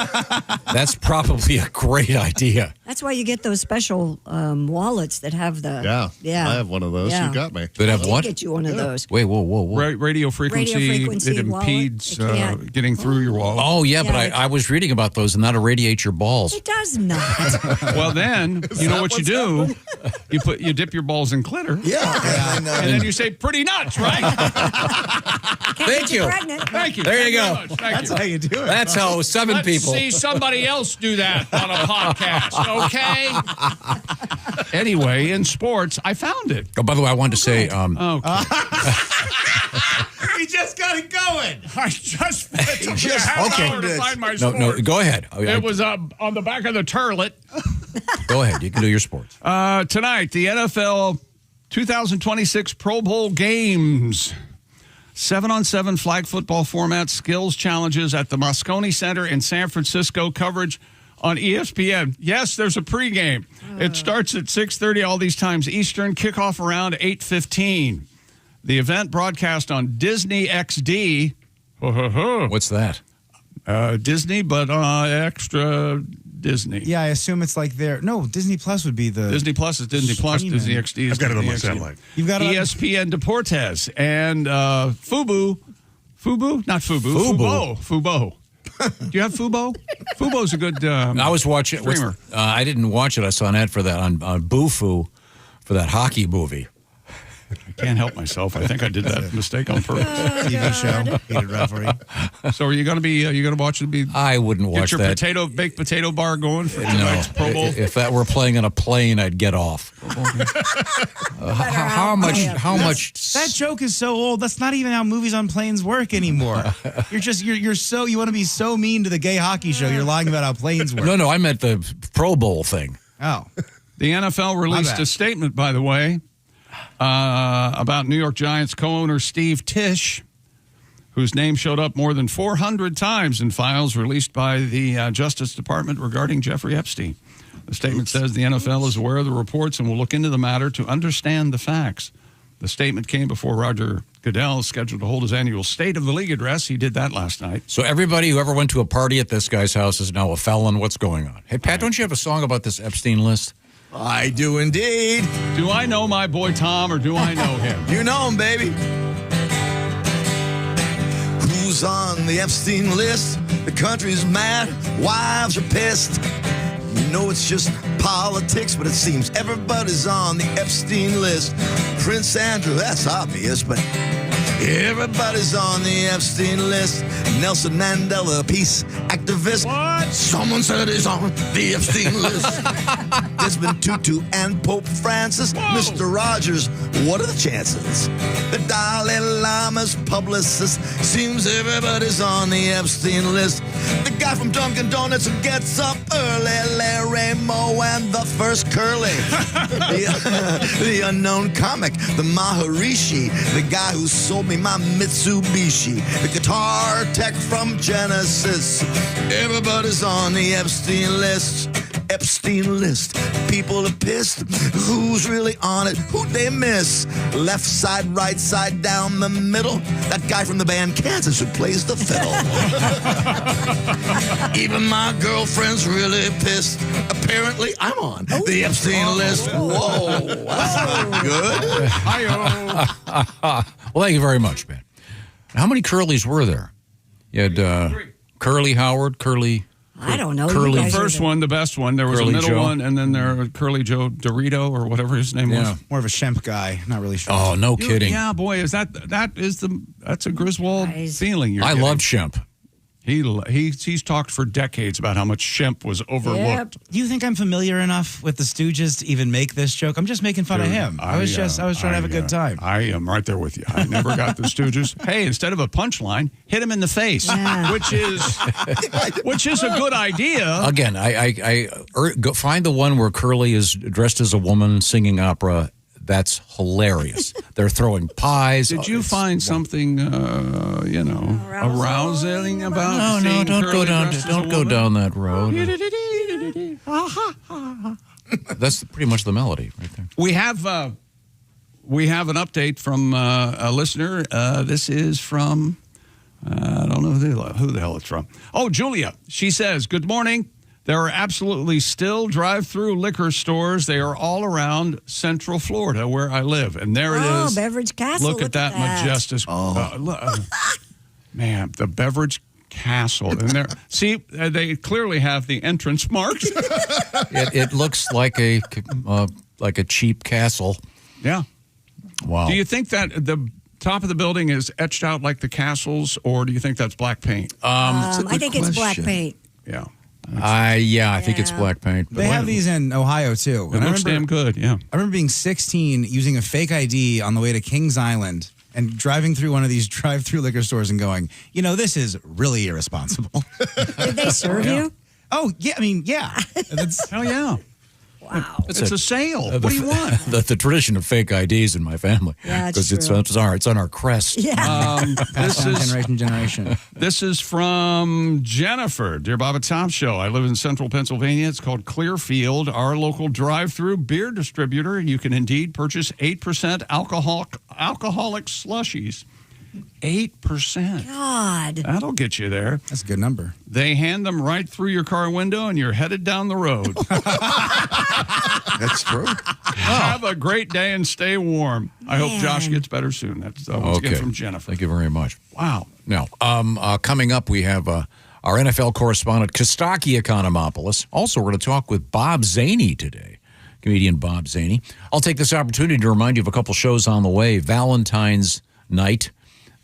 That's probably a great idea. That's why you get those special wallets that have the. Yeah. I have one of those. Yeah. You got me. That have I what? get you one of those. Wait, whoa. Radio frequency, it wallet. impedes It can't. getting through your wallet. Oh, yeah, but Yeah, I was reading about those and that irradiate your balls. It does not. Well, then, you know what you do? You dip your balls in glitter. Yeah. And then you say, pretty nuts, right? Thank you. Thank you. There you Thank go. very much. Thank That's you. how you do it. That's how 7 Let's people. see somebody else do that on a podcast, okay? Anyway, in sports, I found it. Oh, by the way, I wanted to say, We just got it going. I just it took me a half okay. hour to find my no, sport. go ahead. It was on the back of the turlet. Go ahead. You can do your sports. Tonight, the NFL 2026 Pro Bowl games. 7-on-7 flag football format, skills challenges at the Moscone Center in San Francisco. Coverage on ESPN. Yes, there's a pregame. It starts at 6:30 all these times Eastern. Kickoff around 8:15. The event broadcast on Disney XD. What's that? Disney, but extra Disney. Yeah, I assume it's like their. No, Disney Plus would be the. Disney Plus is Disney Plus. Streaming. Disney XD is I've got it on Disney my XD. satellite. You've got it on- ESPN Deportes and Fubo. Not Fubo. Fubo. Fubo. Do you have Fubo? Fubo's a good I was watching. streamer. I didn't watch it. I saw an ad for that on Boofu for that hockey movie. I can't help myself. I think I did that mistake on purpose. TV show, hated referee. So are you going to be? You going to watch it? I wouldn't watch Get your that. baked potato bar going for tonight's Pro Bowl. If that were playing on a plane, I'd get off. How much? That joke is so old. That's not even how movies on planes work anymore. You want to be so mean to the gay hockey show. You're lying about how planes work. No, I meant the Pro Bowl thing. Oh, the NFL released a statement, by the way, about New York Giants co-owner Steve Tisch, whose name showed up more than 400 times in files released by the Justice Department regarding Jeffrey Epstein. The statement says the NFL is aware of the reports and will look into the matter to understand the facts. The statement came before Roger Goodell is scheduled to hold his annual State of the League address. He did that last night. So everybody who ever went to a party at this guy's house is now a felon. What's going on? Hey, Pat, don't you have a song about this Epstein list? I do indeed. Do I know my boy Tom or do I know him? You know him, baby. Who's on the Epstein list? The country's mad, wives are pissed. You know it's just politics, but it seems everybody's on the Epstein list. Prince Andrew, that's obvious, but everybody's on the Epstein list. Nelson Mandela, peace activist. What? Someone said he's on the Epstein list. Desmond Tutu and Pope Francis. Whoa. Mr. Rogers, what are the chances? The Dalai Lama's publicist. Seems everybody's on the Epstein list. The guy from Dunkin' Donuts who gets up early, Larry Moe and the first Curly. The unknown comic, the Maharishi. The guy who sold me my Mitsubishi. The guitar tech from Genesis. Everybody's on the Epstein list. Epstein list. People are pissed. Who's really on it? Who'd they miss? Left side, right side, down the middle. That guy from the band Kansas who plays the fiddle. Even my girlfriend's really pissed. Apparently, I'm on the Epstein list. Whoa, that's not good. Hi-yo. Well, thank you very much, man. How many Curlys were there? You had Curly Howard, Curly... I don't know. Curly, the first one, the best one. There was Curly a middle Joe. one, and then there was Curly Joe Dorito or whatever his name was. More of a Shemp guy, not really sure. Oh, no kidding. Yeah, boy, that's a Griswold feeling. You're I getting. loved Shemp. He's talked for decades about how much Shemp was overlooked. Yep. Do you think I'm familiar enough with the Stooges to even make this joke? I'm just making fun of him. I was trying to have a good time. I am right there with you. I never got the Stooges. Hey, instead of a punchline, hit him in the face, which is a good idea. Again, I go find the one where Curly is dressed as a woman singing opera. That's hilarious. They're throwing pies. Did you find something, arousing about? No, don't go down. Don't go down that road. That's pretty much the melody right there. We have an update from a listener. This is from I don't know who the hell it's from. Oh, Julia. She says, "Good morning. There are absolutely still drive-through liquor stores. They are all around Central Florida, where I live. And there it is. Beverage Castle. Look at that majestic. Man, the Beverage Castle. And there, see, they clearly have the entrance marks. It looks like a cheap castle. Yeah. Wow. Do you think that the top of the building is etched out like the castles, or do you think that's black paint? I think it's black paint. Yeah. I think it's black paint. They have these in Ohio, too. It looks damn good, yeah. I remember being 16, using a fake ID on the way to Kings Island and driving through one of these drive-through liquor stores and going, this is really irresponsible. Did they serve you? Oh, yeah. I mean, yeah. Hell yeah. Wow. It's a sale. What do you want? The tradition of fake IDs in my family. Yeah, because it's on our crest. Yeah. This is generation. This is from Jennifer. Dear Bob and Tom Show. I live in central Pennsylvania. It's called Clearfield, our local drive-through beer distributor, and you can indeed purchase 8% alcoholic slushies. 8%. God. That'll get you there. That's a good number. They hand them right through your car window, and you're headed down the road. That's true. Have a great day and stay warm. I hope Josh gets better soon. That's once again from Jennifer. Thank you very much. Wow. Now, coming up, we have our NFL correspondent, Costaki Economopoulos. Also, we're going to talk with Bob Zany today, comedian Bob Zany. I'll take this opportunity to remind you of a couple shows on the way. Valentine's Night,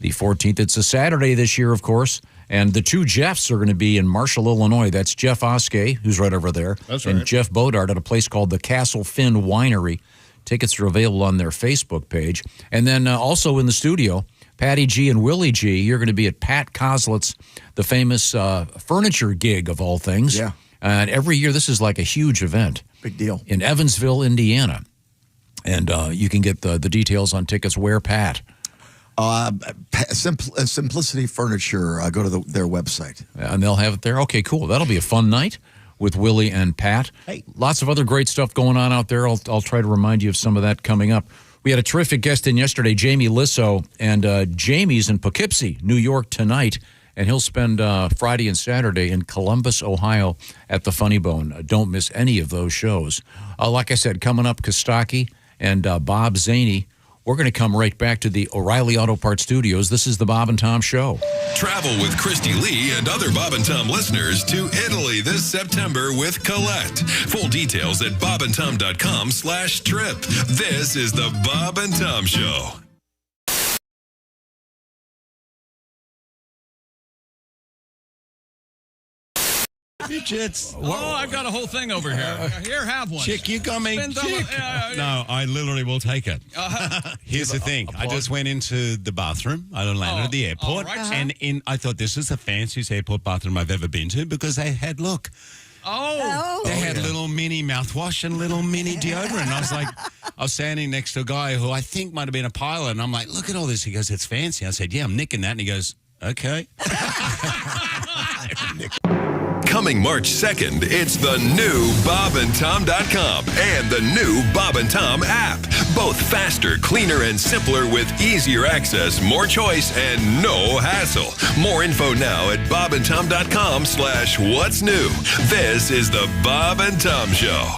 the 14th. It's a Saturday this year, of course. And the two Jeffs are going to be in Marshall, Illinois. That's Jeff Oskey, who's right over there, and Jeff Bodart at a place called the Castle Finn Winery. Tickets are available on their Facebook page. And then also in the studio, Patty G and Willie G, you're going to be at Pat Coslett's, the famous furniture gig of all things. Yeah. And every year, this is like a huge event. Big deal. In Evansville, Indiana. And you can get the details on tickets. Where, Pat? Simplicity Furniture. Go to their website. And they'll have it there. Okay, cool. That'll be a fun night with Willie and Pat. Hey. Lots of other great stuff going on out there. I'll try to remind you of some of that coming up. We had a terrific guest in yesterday, Jamie Lissow, and Jamie's in Poughkeepsie, New York tonight, and he'll spend Friday and Saturday in Columbus, Ohio at the Funny Bone. Don't miss any of those shows. Like I said, coming up, Costaki and Bob Zany. We're going to come right back to the O'Reilly Auto Parts Studios. This is the Bob and Tom Show. Travel with Christy Lee and other Bob and Tom listeners to Italy this September with Colette. Full details at bobandtom.com/trip. This is the Bob and Tom Show. I've got a whole thing over here. Here, have one. Chick, you got me. Spend Chick. No, I literally will take it. Here's the thing. I just went into the bathroom. I landed at the airport. And I thought this is the fanciest airport bathroom I've ever been to because they had, look. They had little mini mouthwash and little mini deodorant. I was standing next to a guy who I think might have been a pilot. And I'm like, look at all this. He goes, it's fancy. I said, yeah, I'm nicking that. And he goes, okay. Coming March 2nd, it's the new bobandtom.com and the new Bob and Tom app. Both faster, cleaner, and simpler with easier access, more choice, and no hassle. More info now at bobandtom.com/what's new. This is the Bob and Tom Show.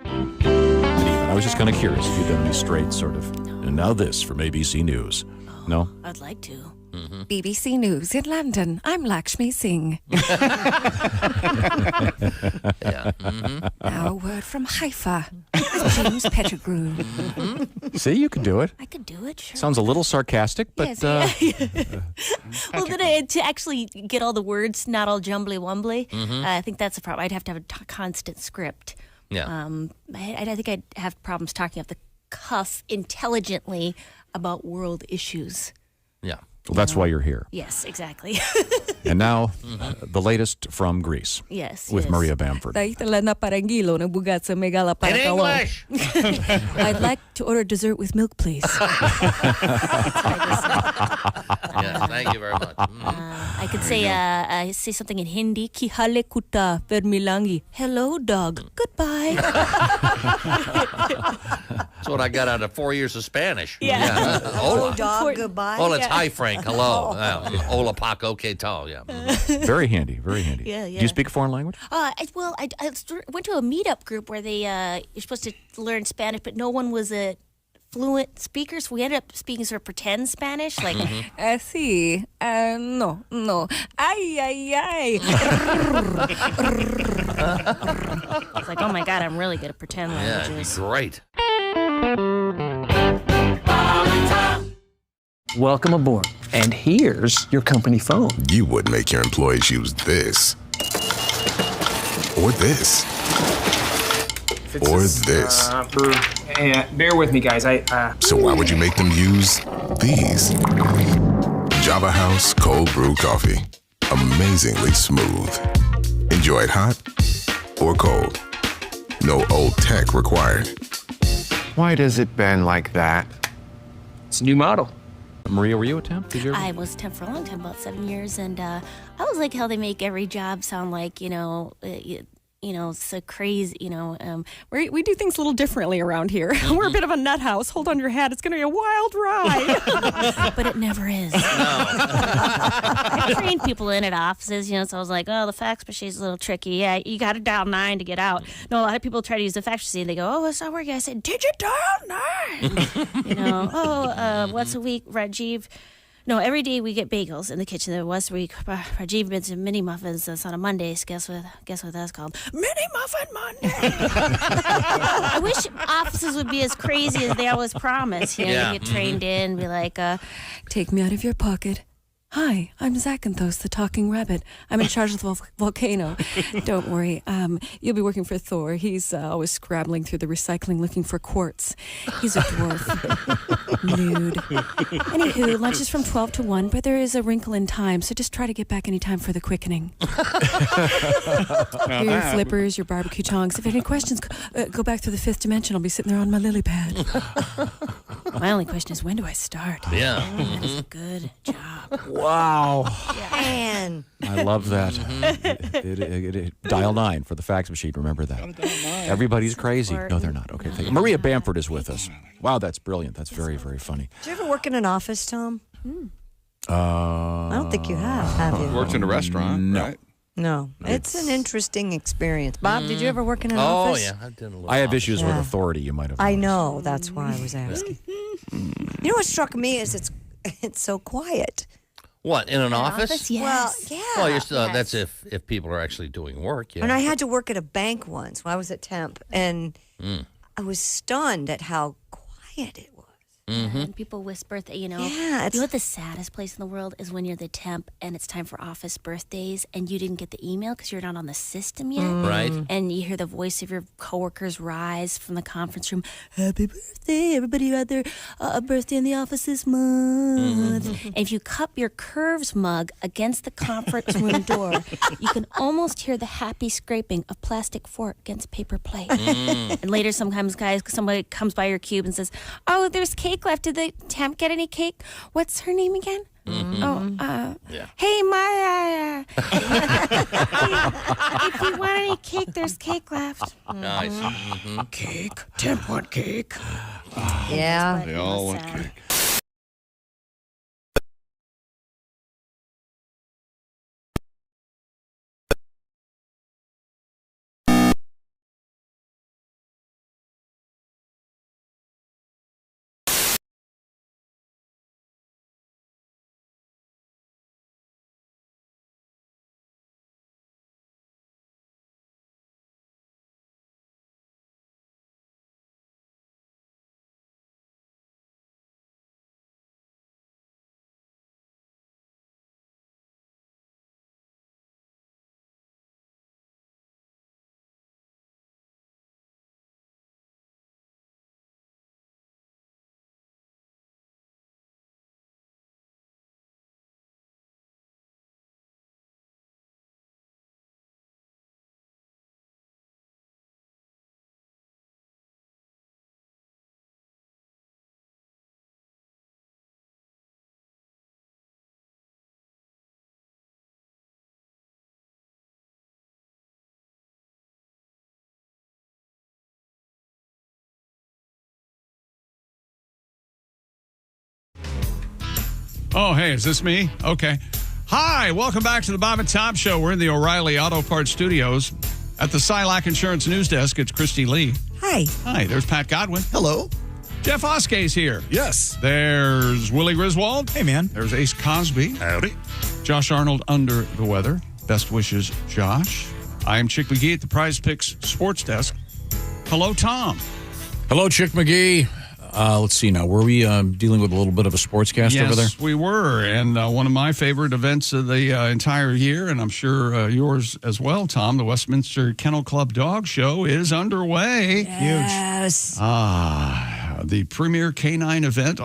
I was just kind of curious if you'd done any straight sort of. And now this from ABC News. No? I'd like to. BBC News in London. I'm Lakshmi Singh. Now a word from Haifa. James Pettigrew. See, you can do it. I could do it, sure. Sounds a little sarcastic, but... Well, then to actually get all the words not all jumbly-wumbly, I think that's a problem. I'd have to have a constant script. Yeah. I think I'd have problems talking off the cuff intelligently about world issues. Yeah. Well, that's why you're here. Yes, exactly. And now, the latest from Greece. Yes. With Maria Bamford. In English! I'd like to order dessert with milk, please. Yes, thank you very much. I could say something in Hindi. Ki hale kuta vermilangi. Hello, dog. Goodbye. That's what I got out of 4 years of Spanish. Yeah. Hello, dog. Goodbye. Oh, it's hi, Frank. Hello. Hola, Paco. Que tal? Yeah. Very handy. Very handy. Yeah, yeah. Do you speak a foreign language? I went to a meetup group where you're supposed to learn Spanish, but no one was a fluent speaker, so we ended up speaking sort of pretend Spanish, like, sí, no, ay, ay, ay. I was like, oh my God, I'm really good at pretend languages. Yeah, great. Welcome aboard. And here's your company phone. You would make your employees use this. Or this. Or this. Hey, bear with me, guys. So why would you make them use these? Java House Cold Brew Coffee. Amazingly smooth. Enjoy it hot or cold. No old tech required. Why does it bend like that? It's a new model. Maria, were you a temp? I was a temp for a long time, about 7 years, and I was like how they make every job sound like, so crazy, we do things a little differently around here. We're a bit of a nut house. Hold on your hat. It's going to be a wild ride. But it never is. I trained people in at offices, so I was like, oh, the fax machine's a little tricky. Yeah, you got to dial 9 to get out. No, a lot of people try to use the fax machine. They go, oh, it's not working. I said, did you dial 9? Once a week, Rajiv No, every day we get bagels in the kitchen. There was week Rajiv made some mini muffins on a Mondays. Guess what that's called? Mini Muffin Monday. I wish offices would be as crazy as they always promise. You know, you get trained in, be like, Take me out of your pocket. Hi, I'm Zakynthos, the talking rabbit. I'm in charge of the volcano. Don't worry, you'll be working for Thor. He's always scrabbling through the recycling looking for quartz. He's a dwarf. Nude. Anywho, lunch is from 12 to 1, but there is a wrinkle in time, so just try to get back any time for the quickening. Here are your flippers, your barbecue tongs. If you have any questions, go back to the 5th dimension. I'll be sitting there on my lily pad. My only question is, when do I start? Yeah. That is a good job. Wow. Man. I love that. Dial 9 for the fax machine. Remember that. Everybody's crazy. No, they're not. Okay, thank you. Maria Bamford is with us. Wow, that's brilliant. That's very, very funny. Did you ever work in an office, Tom? I don't think you have you? Worked in a restaurant, no. right? No. It's an interesting experience. Bob, did you ever work in an Oh, office? yeah. I've done a little I have issues with Yeah. authority, you might have I noticed. know. That's why I was asking. You know what struck me is it's so quiet. What, in an office? Yes. Well, yeah. Well, you're still, that's if people are actually doing work. Yeah. And I had to work at a bank once when I was at Temp, and I was stunned at how quiet it was. And people whisper, you know. Yeah, you know what the saddest place in the world is when you're the temp and it's time for office birthdays and you didn't get the email because you're not on the system yet. Right. And you hear the voice of your coworkers rise from the conference room. Happy birthday, everybody who had their birthday in the office this month. And if you cup your Curves mug against the conference room door, you can almost hear the happy scraping of plastic fork against paper plate. And later sometimes, guys, somebody comes by your cube and says, oh, there's cake left. Did the temp get any cake? What's her name again? Hey, Maya. If you want any cake, there's cake left. Nice. Cake. Temp want cake. Yeah. They all want cake. Oh, hey, is this me? Okay. Hi, welcome back to the Bob and Tom Show. We're in the O'Reilly Auto Parts Studios. At the Silac Insurance News Desk, it's Christy Lee. Hi. Hi, there's Pat Godwin. Hello. Jeff Oskay's here. Yes. There's Willie Griswold. Hey, man. There's Ace Cosby. Howdy. Josh Arnold under the weather. Best wishes, Josh. I am Chick McGee at the Prize Picks Sports Desk. Hello, Tom. Hello, Chick McGee. Let's see now. Were we dealing with a little bit of a sportscast over there? Yes, we were. And one of my favorite events of the entire year, and I'm sure yours as well, Tom, the Westminster Kennel Club Dog Show is underway. Yes. The premier canine event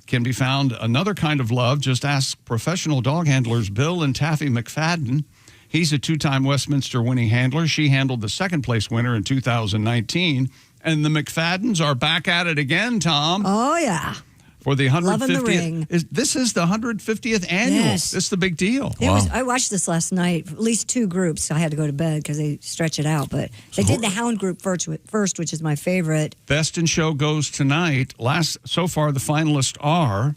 can be found Another Kind of Love. Just ask professional dog handlers Bill and Taffy McFadden. He's a two-time Westminster winning handler. She handled the second-place winner in 2019. And the McFaddens are back at it again, Tom. Oh, yeah. For the 150th. Loving the ring. This is the 150th annual. Yes. This is the big deal. I watched this last night, at least two groups. I had to go to bed because they stretch it out. But they did the Hound group first, which is my favorite. Best in Show goes tonight. So far, the finalists are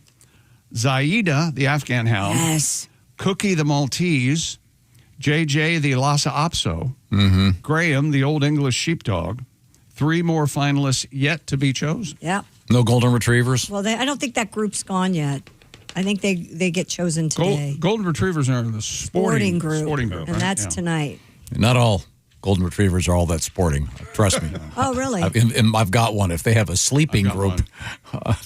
Zaida, the Afghan Hound. Yes. Cookie, the Maltese. JJ, the Lhasa Apso. Graham, the Old English Sheepdog. 3 more finalists yet to be chosen. Yeah. No golden retrievers? Well, I don't think that group's gone yet. I think they get chosen today. Golden Retrievers are in the sporting group. Sporting group, And right? that's Yeah. tonight. Not all Golden Retrievers are all that sporting. Trust me. Oh, really? I've got one. If they have a sleeping group,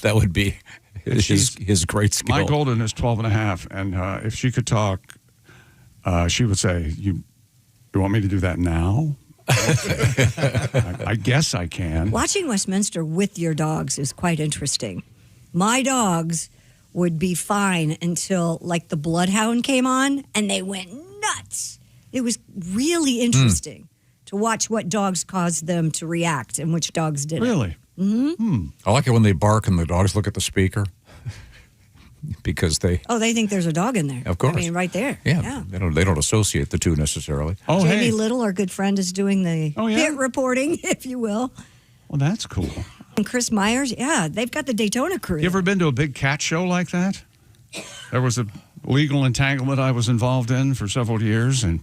that would be his great skill. My Golden is 12 and a half, and if she could talk, she would say, you want me to do that now? I guess I can. Watching Westminster with your dogs is quite interesting. My dogs would be fine until like the Bloodhound came on and they went nuts. It was really interesting to watch what dogs caused them to react and which dogs didn't. Really? Mm-hmm. I like it when they bark and the dogs look at the speaker because they think there's a dog in there. Of course. I mean, right there. yeah. They don't associate the two necessarily. Oh, Jamie hey. Little, our good friend, is doing the pit reporting, if you will. Well, that's cool. And Chris Myers, they've got the Daytona crew. You ever been to a big cat show like that? There was a legal entanglement I was involved in for several years, and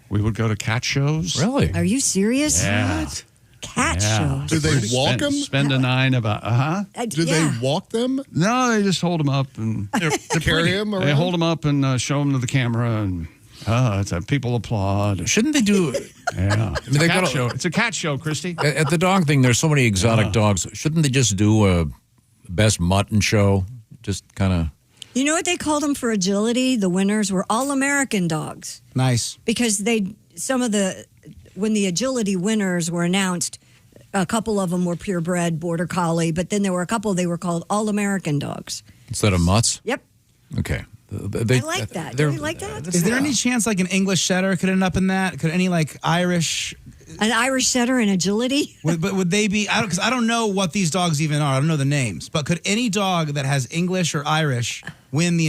we would go to cat shows. Really? Are you serious? Yeah. What? Cat shows. Do they walk them? Spend a nine about, Do they walk them? No, they just hold them up and They carry them around? They hold them up and show them to the camera, and people applaud. Shouldn't they do? Yeah, mean, they cat got a- show. It's a cat show, Christy. At the dog thing, there's so many exotic dogs. Shouldn't they just do a best mutton show? Just kind of. You know what they called them for agility? The winners were all American dogs. Nice. Because when the agility winners were announced, a couple of them were purebred border collie, but then there were a couple they were called all American dogs. Instead of mutts? Yep. Okay. I like that. Do you like that? Is there any chance like an English setter could end up in that? Could any like Irish? An Irish setter in agility? But would they be? Because I don't know what these dogs even are. I don't know the names. But could any dog that has English or Irish win the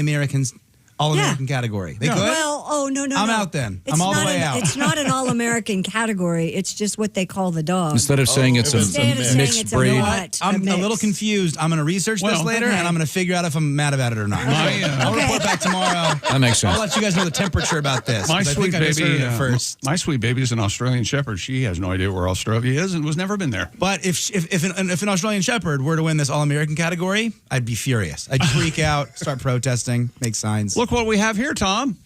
All-American category? They could? Well, no. I'm out then. I'm all the way out. It's not an All-American category. It's just what they call the dog. Instead of saying it's a mixed breed. You know what? I'm a little confused. I'm going to research this later, and I'm going to figure out if I'm mad about it or not. I'll report back tomorrow. That makes sense. I'll let you guys know the temperature about this. My 'cause I sweet think I misheard baby, it at first. my sweet baby is an Australian Shepherd. She has no idea where Australia is and was never been there. But if an Australian Shepherd were to win this All-American category, I'd be furious. I'd freak out, start protesting, make signs. Look what we have here, Tom.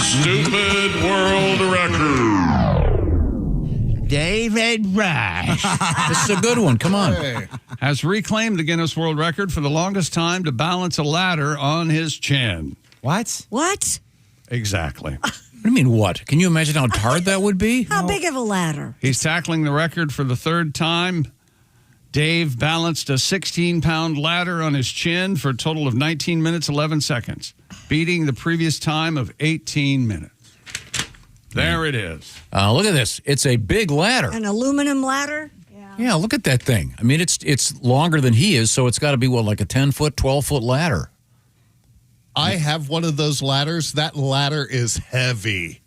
Stupid world record. David Rush. This is a good one. Come on. Has reclaimed the Guinness World Record for the longest time to balance a ladder on his chin. What? What? Exactly. What do you mean, what? Can you imagine how hard that would be? How big of a ladder? He's tackling the record for the third time. Dave balanced a 16-pound ladder on his chin for a total of 19 minutes, 11 seconds, beating the previous time of 18 minutes. There it is. Look at this. It's a big ladder. An aluminum ladder? Yeah, look at that thing. I mean, it's longer than he is, so it's got to be, like a 10-foot, 12-foot ladder. I have one of those ladders. That ladder is heavy.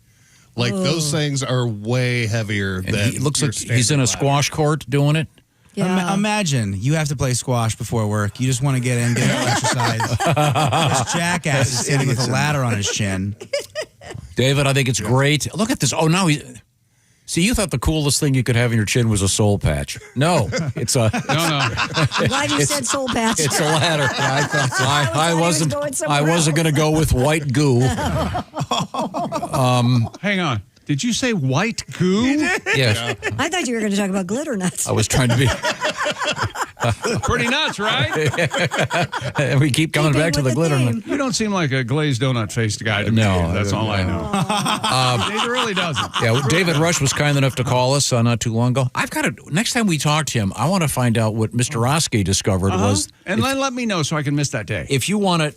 Like, those things are way heavier And than he looks your like he's in a standard squash court doing it. Yeah. Imagine you have to play squash before work. You just want to get in, get a little exercise. This jackass is sitting with a ladder on his chin. David, I think it's great. Look at this. Oh, now see, you thought the coolest thing you could have in your chin was a soul patch. No, it's a no. I'm glad you said soul patch. It's a ladder. I thought I wasn't going to go with white goo. Hang on. Did you say white goo? Yes. I thought you were going to talk about glitter nuts. I was trying to be. Pretty nuts, right? And we keep coming back to the glitter. You don't seem like a glazed donut faced guy to me. No, That's all I know. It really doesn't. Yeah, David Rush was kind enough to call us not too long ago. I've got to. Next time we talk to him, I want to find out what Mr. Roski discovered was. And then let me know so I can miss that day. If you want to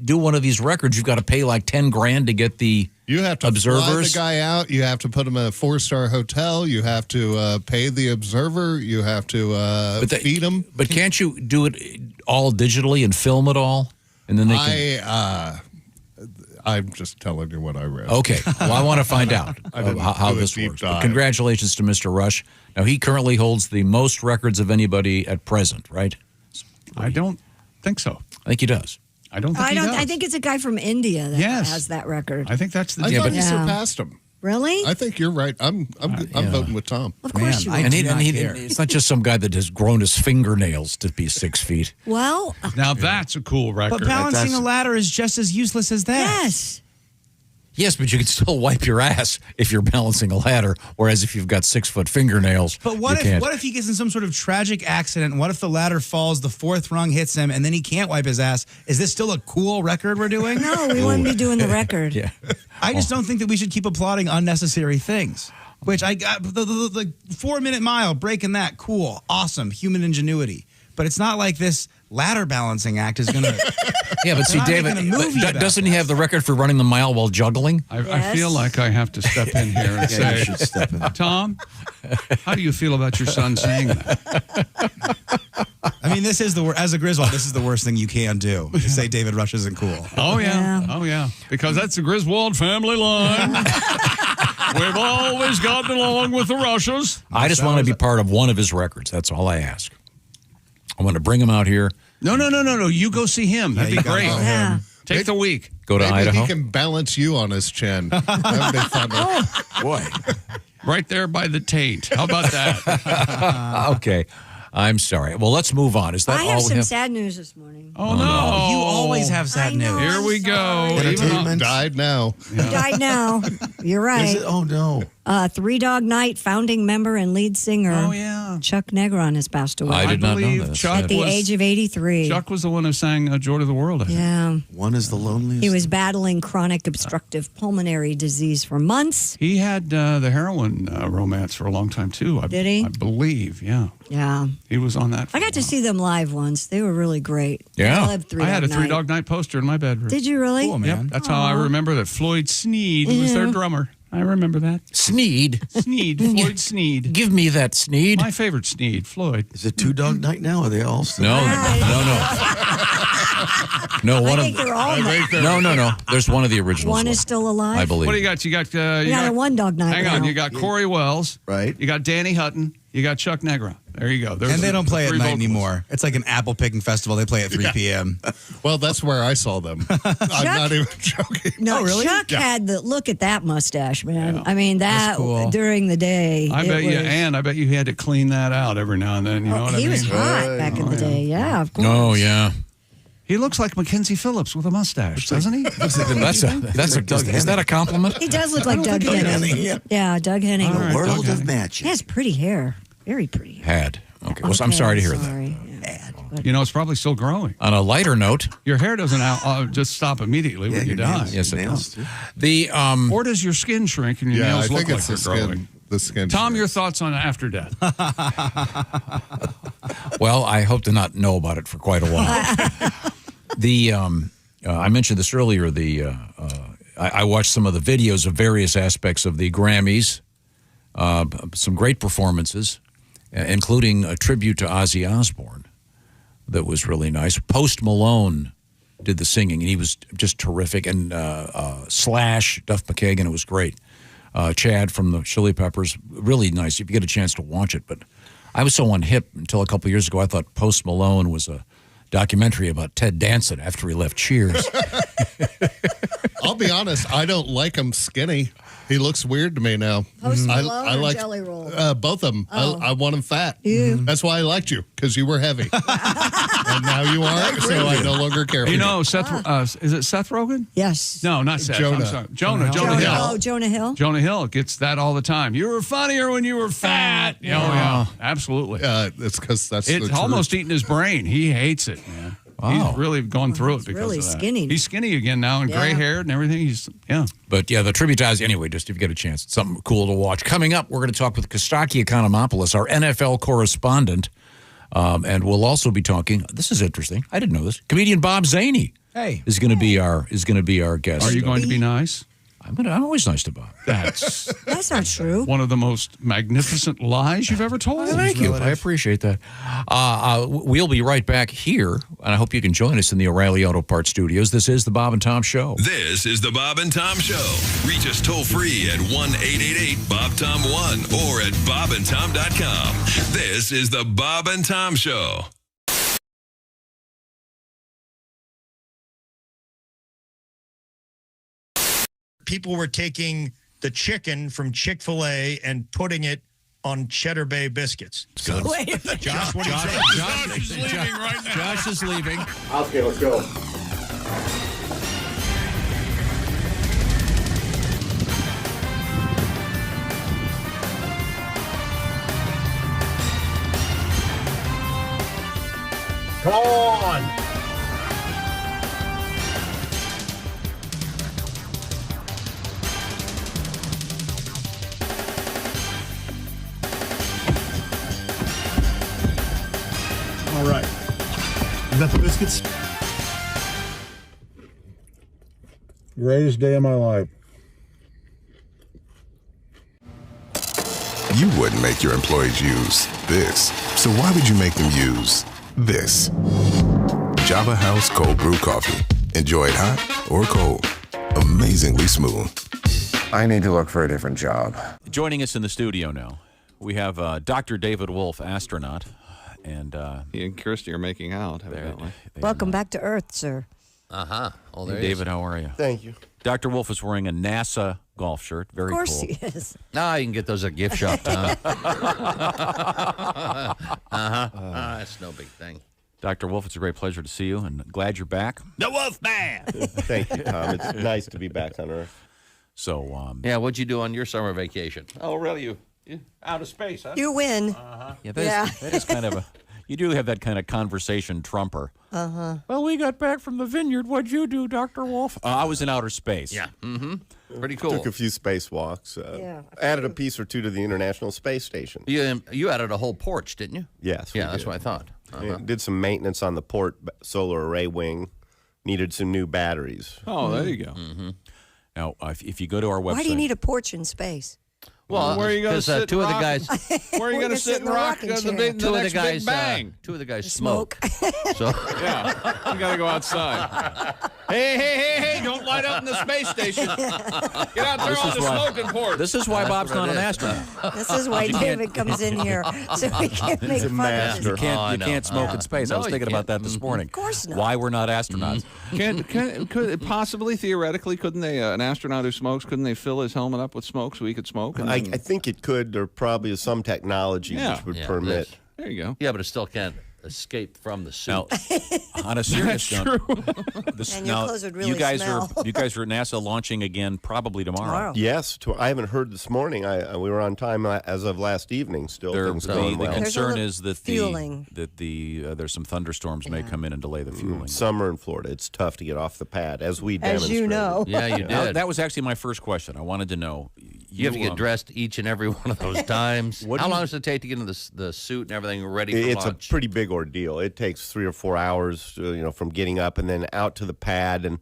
do one of these records, you've got to pay like $10,000 to get the. You have to observers. fly the guy out. You have to put him in a 4-star hotel. You have to pay the observer. You have to feed him. But can't you do it all digitally and film it all? And then they can. I'm just telling you what I read. Okay. Well, I want to find out I didn't how do a this deep works. But dive. congratulations to Mr. Rush. Now, he currently holds the most records of anybody at present, right? I don't think so. I think he does. I don't think he does. I think it's a guy from India that Yes. has that record. I think that's the I deal. thought he surpassed him. Really? I think you're right. I'm voting with Tom. Of course you would. And it's not just some guy that has grown his fingernails to be 6 feet. Well, Now that's a cool record. But balancing a ladder is just as useless as that. yes. Yes, but you can still wipe your ass if you're balancing a ladder, whereas if you've got 6 foot fingernails, But you what can't. if he gets in some sort of tragic accident? What if the ladder falls, the 4th rung hits him, and then he can't wipe his ass? Is this still a cool record we're doing? No, we wouldn't be doing the record. Yeah. I just don't think that we should keep applauding unnecessary things. Which I got the 4-minute mile, breaking that, cool, awesome, human ingenuity. But it's not like this ladder balancing act is going to. Yeah, but see, David, doesn't he have the record for running the mile while juggling? I feel like I have to step in here and Yeah, you say, should step in. Tom, how do you feel about your son saying that? I mean, this is as a Griswold, this is the worst thing you can do. To say David Rush isn't cool. Oh, yeah. Because that's the Griswold family line. We've always gotten along with the Rushes. I just want to be part of one of his records. That's all I ask. I want to bring him out here. No. You go see him. That'd be great. Yeah. Take the week. Go to Maybe Idaho. he can balance you on his chin. That would be fun. Boy. Right there by the taint. How about that? Okay. I'm sorry. Well, let's move on. Is that I all have we some have? sad news this morning. Oh, no. You always have sad news. Here we go. Entertainment died now. He died now. You're right. Oh, no. Three Dog Night founding member and lead singer. Oh, yeah. Chuck Negron has passed away. I did not know believe that. Chuck at the age of 83. Chuck was the one who sang Joy to the World, I think. Yeah. One is the loneliest. He was battling chronic obstructive pulmonary disease for months. He had the heroin romance for a long time, too. Did he? I believe, yeah. Yeah. He was on that. I got to see them live once. They were really great. Yeah. I loved Three I had a Dog Three Night. Dog Night poster in my bedroom. Did you really? Cool, man. Yep, that's how I remember that Floyd Sneed was their drummer. I remember that. Sneed. Floyd Sneed. Give me that Sneed. My favorite Sneed, Floyd. Is it 2 Dog Night now? Are they all still? No. No, one I think they're all No. There's one of the originals. One is still alive. I believe. What do you got? You got We got a One Dog Night Hang on, now. you got Corey Wells. Right. You got Danny Hutton. You got Chuck Negron. There you go. There's And they don't play at three night vocalists. anymore. It's like an apple picking festival. They play at 3 p.m. Well, that's where I saw them. I'm not even joking. No, really? Chuck Yeah. had the look at that mustache, man. I mean, that cool. during the day. I bet you had to clean that out every now and then. You know what I he mean? was hot back in the day. Yeah, of course. Oh, yeah. He looks like Mackenzie Phillips with a mustache, doesn't he? Is that a compliment? He does look like Doug Henning. Yeah, Doug Henning. All right, World Doug of Henning. magic. He has pretty hair. Very pretty hair. Had. Okay. Well, I'm sorry to hear that. Sorry. You know, it's probably still growing. On a lighter note, Your hair doesn't just stop immediately when you your die. nails- yes, it nails, does. too. The Or does your skin shrink and your Yeah, I nails look think like it's they're the growing? skin. The skin. Tom, your thoughts on after death? well, I hope to not know about it for quite a while. I mentioned this earlier. I watched some of the videos of various aspects of the Grammys. Some great performances, including a tribute to Ozzy Osbourne that was really nice. Post Malone did the singing, and he was just terrific. And Slash, Duff McKagan, it was great. Chad from the Chili Peppers, really nice if you get a chance to watch it. But I was so unhip until a couple years ago. I thought Post Malone was a documentary about Ted Danson after he left Cheers. I'll be honest, I don't like him skinny. He looks weird to me now. Post I Malone or like Jelly Roll? both of them. Oh. I want him fat. Yeah. That's why I liked you, because you were heavy. And now you aren't, so I no longer care for You know, Seth. Is it Seth Rogen? Yes. No, not Seth. Jonah. I'm sorry. Jonah Hill. Oh, Jonah Hill. Jonah Hill gets that all the time. You were funnier when you were fat. Oh, yeah. Absolutely. It's because that's It's the almost truth. eating his brain. He hates it, man. Wow. He's really gone through it because really of that. skinny. He's skinny again now and Yeah. gray-haired and everything. But yeah, the tribute to Ozzy, anyway, just if you get a chance, it's something cool to watch. Coming up, we're going to talk with Costaki Economopoulos, our NFL correspondent. And we'll also be talking, this is interesting, I didn't know this, comedian Bob Zany is going to be our guest. Are you going to be nice? I'm always nice to Bob. That's not true. One of the most magnificent lies you've ever told. Thank you. I appreciate that. We'll be right back here, and I hope you can join us in the O'Reilly Auto Parts studios. This is the Bob and Tom Show. This is the Bob and Tom Show. Reach us toll free at 1-888-BOB-TOM-1 or at bobandtom.com. This is the Bob and Tom Show. People were taking the chicken from Chick-fil-A and putting it on Cheddar Bay biscuits. Good. Josh, what do you think? Josh is leaving right now. Josh is leaving. Okay, let's go. Come on! All right. You got the biscuits? Greatest day of my life. You wouldn't make your employees use this. So why would you make them use this? Java House Cold Brew Coffee. Enjoy it hot or cold. Amazingly smooth. I need to look for a different job. Joining us in the studio now, we have Dr. David Wolf, astronaut. And he and Kirsty are making out, evidently. Welcome back to Earth, sir. Uh-huh. Oh, Hey, David, how are you? Thank you. Dr. Wolf is wearing a NASA golf shirt. Very cool. Of course he is. Now you can get those at gift shop, Tom. That's no big thing. Dr. Wolf, it's a great pleasure to see you, and glad you're back. The Wolf Man! Thank you, Tom. It's nice to be back on Earth. So, yeah, what'd you do on your summer vacation? Oh, really? You out of space, huh? You win. yeah, that is kind of a... You do have that kind of conversation trumper. Uh-huh. Well, we got back from the vineyard. What'd you do, Dr. Wolf? I was in outer space. Yeah. Mm-hmm. Pretty cool. Took a few spacewalks. Added a piece or two to the International Space Station. You added a whole porch, didn't you? Yes. Yeah, that's what I thought. Yeah, did some maintenance on the port solar array wing. Needed some new batteries. Oh, there you go. Mm-hmm. Now, if you go to our website... Why do you need a porch in space? Well, where are you going to sit? Two of the guys. Where are you going to sit and rock the Big Bang? Two of the guys smoke. So yeah, you got to go outside. Hey! Don't light up in the space station. Get out there on the smoking porch. This is why Bob's not an astronaut. This is why David comes in here, so we can make fun of You it. can't smoke in space. I was thinking about that this morning. Of course not. Why we're not astronauts. Could possibly, theoretically, couldn't they, an astronaut who smokes, couldn't they fill his helmet up with smoke so he could smoke? I think it could. There probably is some technology which would permit. There you go. Yeah, but it still can't escape from the suit. Now, on a serious note, And your clothes would really you guys smell. are NASA launching again probably tomorrow. Yes, I haven't heard this morning. We were on time as of last evening. Still, things going the well. concern is that fueling. There's some thunderstorms may come in and delay the fueling. Summer in Florida, it's tough to get off the pad, as we As demonstrated. you know. Yeah, you did. That was actually my first question. I wanted to know. You have to get dressed each and every one of those times. How long does it take to get into the suit and everything ready for It's launch? a pretty big ordeal. It takes 3 or 4 hours, from getting up and then out to the pad, and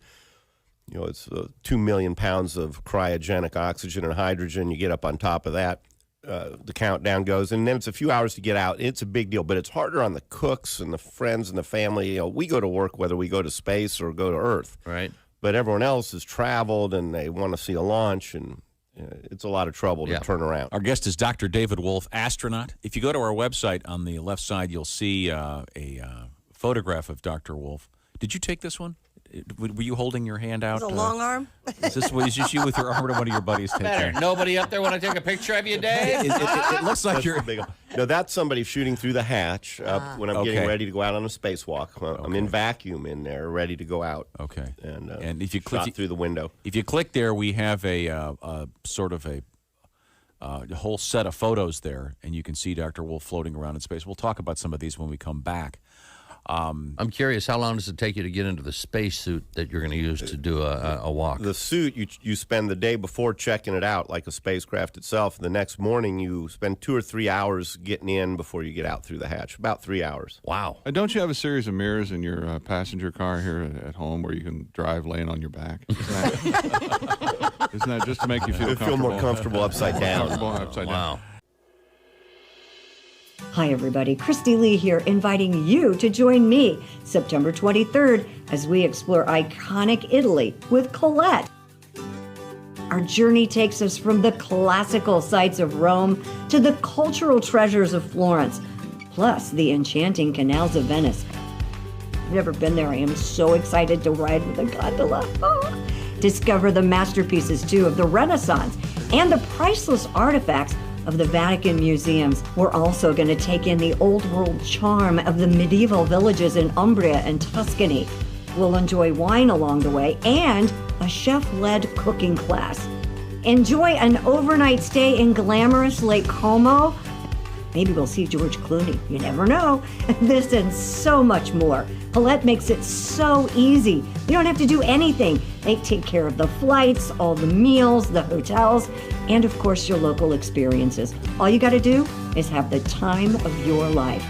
it's 2 million pounds of cryogenic oxygen and hydrogen. You get up on top of that, the countdown goes, and then it's a few hours to get out. It's a big deal, but it's harder on the cooks and the friends and the family. We go to work whether we go to space or go to Earth, right? But everyone else has traveled and they want to see a launch, and it's a lot of trouble to turn around. Our guest is Dr. David Wolf, astronaut. If you go to our website on the left side, you'll see a photograph of Dr. Wolf. Did you take this one? Were you holding your hand out? Is it a long arm? Is this just you with your arm, or one of your buddies taking? Nobody up there want to take a picture of you, Dave? It looks like you're. No, that's somebody shooting through the hatch when I'm getting ready to go out on a spacewalk. I'm in vacuum in there, ready to go out. Okay. And if you click through the window, if you click there, we have a sort of a whole set of photos there, and you can see Dr. Wolf floating around in space. We'll talk about some of these when we come back. I'm curious, how long does it take you to get into the spacesuit that you're going to use to do a walk? The suit, you spend the day before checking it out, like a spacecraft itself. The next morning, you spend 2 or 3 hours getting in before you get out through the hatch. About 3 hours. Wow. Don't you have a series of mirrors in your passenger car here at home where you can drive laying on your back? Isn't that just to make you feel comfortable? Feel more comfortable upside down. Wow. Hi, everybody. Christy Lee here, inviting you to join me September 23rd as we explore iconic Italy with Colette. Our journey takes us from the classical sights of Rome to the cultural treasures of Florence, plus the enchanting canals of Venice. I've never been there. I am so excited to ride with a gondola. Oh. Discover the masterpieces, too, of the Renaissance and the priceless artifacts of the Vatican museums. We're also going to take in the old world charm of the medieval villages in Umbria and Tuscany. We'll enjoy wine along the way and a chef-led cooking class. Enjoy an overnight stay in glamorous Lake Como. Maybe we'll see George Clooney. You never know. This and so much more. Palette makes it so easy. You don't have to do anything. They take care of the flights, all the meals, the hotels, and of course your local experiences. All you got to do is have the time of your life.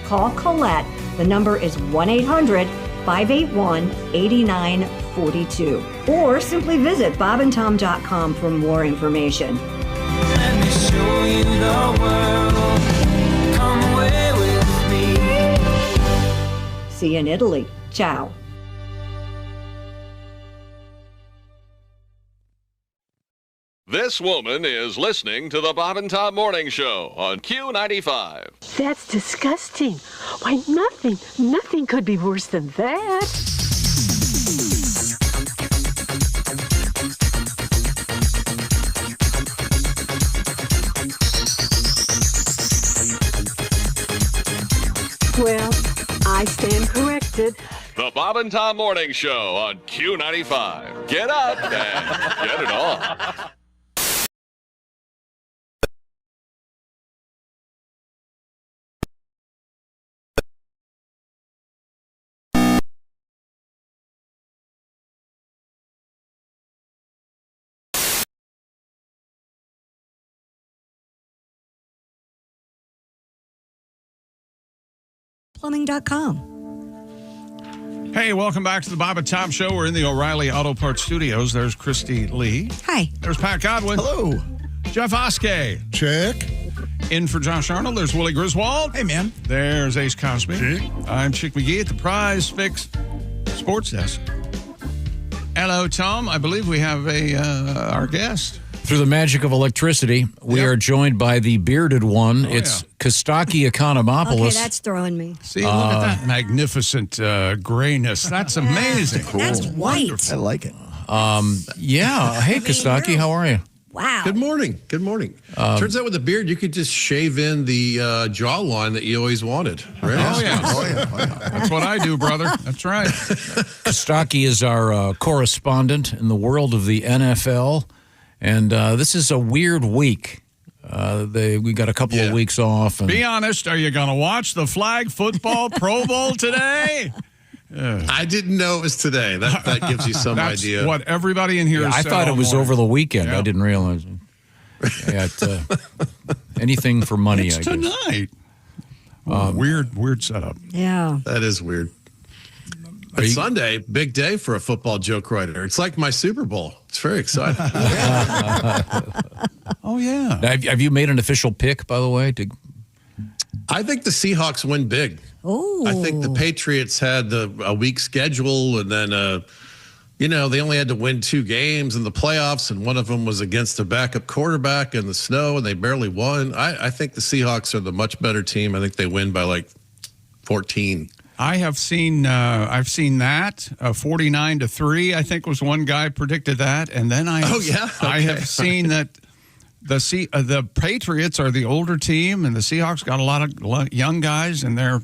Call Colette. The number is 1-800-581-8942. Or simply visit bobandtom.com for more information. Let me show you the world. Come away with me. See you in Italy. Ciao. This woman is listening to the Bob and Tom Morning Show on Q95. That's disgusting. Why, nothing could be worse than that. Well, I stand corrected. The Bob and Tom Morning Show on Q95. Get up and get it on. Plumbing.com. Hey, welcome back to the Bob and Tom Show. We're in the O'Reilly Auto Parts Studios. There's Christy Lee. Hi. There's Pat Godwin. Hello. Jeff Oskey. Check. In for Josh Arnold, there's Willie Griswold. Hey, man. There's Ace Cosby. Chick. I'm Chick McGee at the Prize Fix Sports Desk. Hello, Tom. I believe we have our guest. Through the magic of electricity, we are joined by the bearded one. It's Costaki Economopoulos. Okay, that's throwing me. See, look at that magnificent grayness. That's amazing. That's white. I like it. Yeah. Hey, Costaki, how are you? Wow. Good morning. Good morning. Turns out with a beard, you could just shave in the jawline that you always wanted, right? Oh, yeah. That's what I do, brother. That's right. Costaki is our correspondent in the world of the NFL. And this is a weird week. We got a couple of weeks off. And be honest, are you going to watch the flag football Pro Bowl today? I didn't know it was today. That gives you some That's idea. What everybody in here I thought it was over the weekend. I didn't realize it. Anything for money, It's I guess. tonight. Weird setup. Yeah. That is weird. But Sunday, big day for a football joke writer. It's like my Super Bowl. It's very exciting. Oh, yeah. Now, have you made an official pick, by the way? I think the Seahawks win big. Oh. I think the Patriots had a weak schedule, and then, they only had to win 2 games in the playoffs, and one of them was against a backup quarterback in the snow, and they barely won. I think the Seahawks are the much better team. I think they win by like 14. I have seen. I've seen that 49-3. I think was one guy predicted that, and then I have seen that the Patriots are the older team, and the Seahawks got a lot of young guys, and they're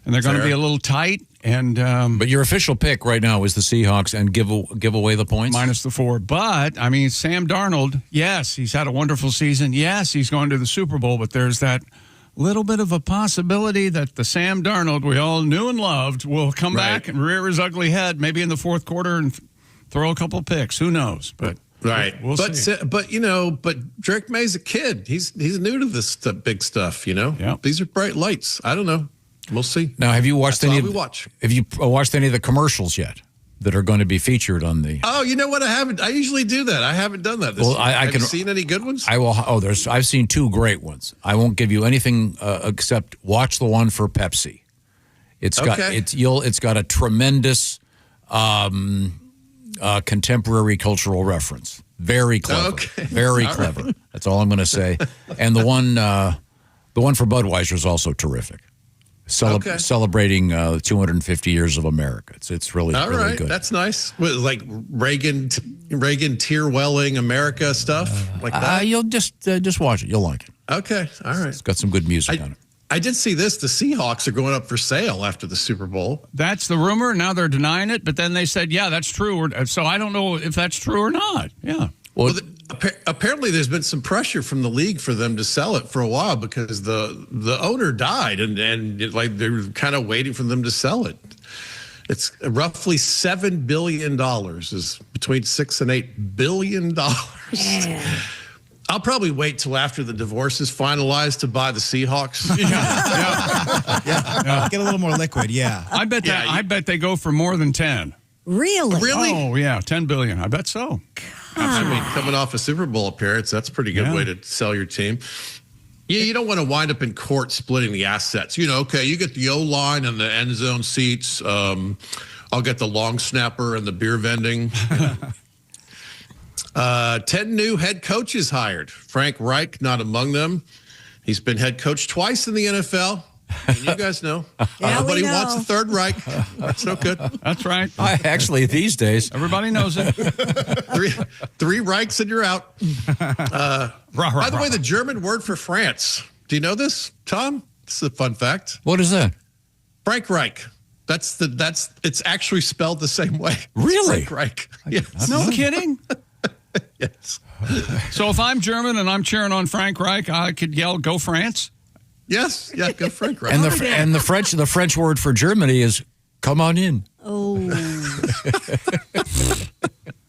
going to be a little tight. And but your official pick right now is the Seahawks, and give away the points minus the 4. But I mean, Sam Darnold, yes, he's had a wonderful season. Yes, he's going to the Super Bowl, but there's that little bit of a possibility that the Sam Darnold we all knew and loved will come back and rear his ugly head maybe in the fourth quarter and throw a couple picks. Who knows? But we'll see. But Drake May's a kid. He's new to this big stuff. These are bright lights. I don't know. We'll see. Now, have you watched That's any? all we watch. Have you watched any of the commercials yet that are going to be featured on the? Oh, you know what? I haven't. I usually do that. I haven't done that. Have you seen any good ones? I will. Oh, I've seen 2 great ones. I won't give you anything except watch the one for Pepsi. It's got it's got a tremendous contemporary cultural reference. Very clever. Okay. Very clever. Right. That's all I'm going to say. And the one for Budweiser is also terrific. celebrating 250 years of America. It's really all really right. good. That's nice. Like Reagan tear welling America stuff like that. You'll just watch it. You'll like it. Okay, all right. It's got some good music on it. I did see this. The Seahawks are going up for sale after the Super Bowl. That's the rumor. Now they're denying it, but then they said, yeah, that's true. So I don't know if that's true or not. Yeah. Well, apparently there's been some pressure from the league for them to sell it for a while because the owner died and they're kind of waiting for them to sell it. It's roughly $7 billion, is between $6 and $8 billion. Yeah. I'll probably wait till after the divorce is finalized to buy the Seahawks. Yeah. Get a little more liquid. Yeah. I bet they go for more than 10. Really? Really? Oh yeah, 10 billion. I bet so. I mean, coming off a Super Bowl appearance, that's a pretty good way to sell your team. Yeah, you don't want to wind up in court splitting the assets. Okay, you get the O-line and the end zone seats. I'll get the long snapper and the beer vending. 10 new head coaches hired. Frank Reich, not among them. He's been head coach twice in the NFL. And you guys know. Nobody wants a third Reich. That's no good. That's right. Actually, these days. Everybody knows it. Three Reichs and you're out. By the way, the German word for France. Do you know this, Tom? This is a fun fact. What is that? Frank Reich. It's actually spelled the same way. Really? Frank Reich. Yes. No kidding? Yes. So if I'm German and I'm cheering on Frank Reich, I could yell, "Go France!" Yes. Yeah. Go Frank Reich. And the French word for Germany is "come on in." Oh.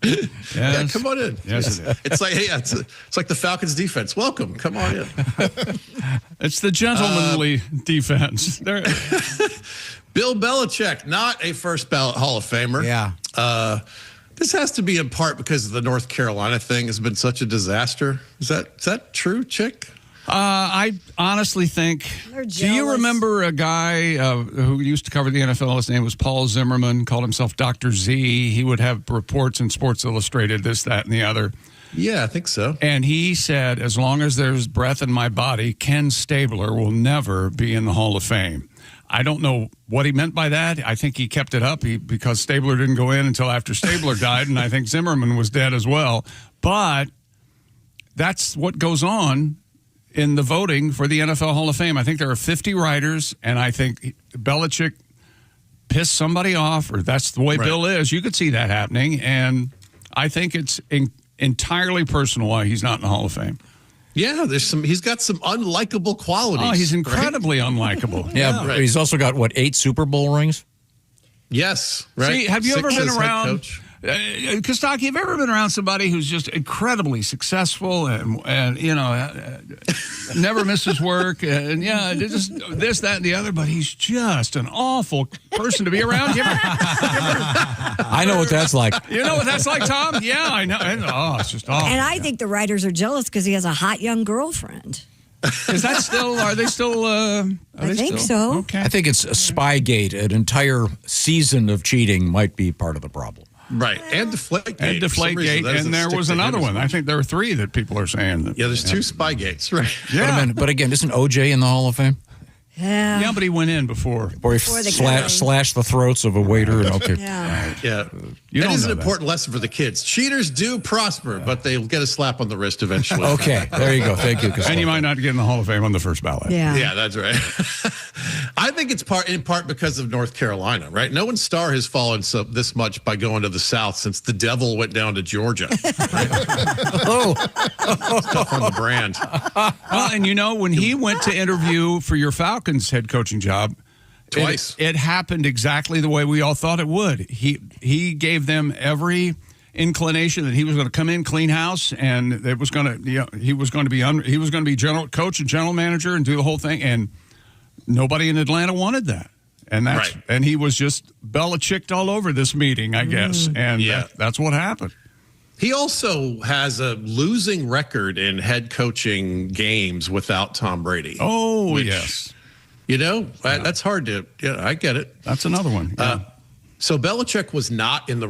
Yes. Yeah, come on in. Yes, it is. It's like it's like the Falcons defense. Welcome. Come on in. It's the gentlemanly defense. Bill Belichick, not a first ballot Hall of Famer. Yeah. This has to be in part because the North Carolina thing has been such a disaster. Is that true, Chick? I honestly think. They're Do you jealous. remember a guy who used to cover the NFL? His name was Paul Zimmerman, called himself Dr. Z. He would have reports in Sports Illustrated, this, that, and the other. Yeah, I think so. And he said, as long as there's breath in my body, Ken Stabler will never be in the Hall of Fame. I don't know what he meant by that. I think he kept it up because Stabler didn't go in until after Stabler died, and I think Zimmerman was dead as well. But that's what goes on in the voting for the NFL Hall of Fame. I think there are 50 writers, and I think Belichick pissed somebody off, or that's the way Bill is. You could see that happening, and I think it's entirely personal why he's not in the Hall of Fame. Yeah, he's got some unlikable qualities. Oh, he's incredibly unlikable. Yeah, but he's also got, 8 Super Bowl rings? Yes, right. See, have you ever 6 been as head around, coach. Kostaki, have you ever been around somebody who's just incredibly successful and never misses work and just this, that, and the other, but he's just an awful person to be around? I know what that's like. You know what that's like, Tom? Yeah, I know. It's just awful. And I think the writers are jealous because he has a hot young girlfriend. Is that still, are they still? I think so. Okay. I think it's a Spygate. An entire season of cheating might be part of the problem. Right, and Deflategate. And Deflategate, and there was another one. I think there are 3 that people are saying. That, there's 2 Spygates, right? Yeah. But again, isn't OJ in the Hall of Fame? Yeah. But he went in before. Or he slashed the throats of a waiter. Yeah. Yeah. You that don't is know an important lesson for the kids. Cheaters do prosper, but they'll get a slap on the wrist eventually. Okay, there you go. Thank you. And you might not get in the Hall of Fame on the first ballot. Yeah, that's right. I think it's in part because of North Carolina, right? No one's star has fallen this much by going to the South since the devil went down to Georgia. Right? It's tough on the brand. Well, and when he went to interview for your Falcons head coaching job, twice, it happened exactly the way we all thought it would. He gave them every inclination that he was going to come in, clean house, and it was going to he was going to be general coach and general manager and do the whole thing, and nobody in Atlanta wanted that. And that's and he was just Belichicked all over this meeting, I guess. And that's what happened. He also has a losing record in head coaching games without Tom Brady. Oh, yes. That's hard to. Yeah, I get it. That's another one. Yeah. So Belichick was not in the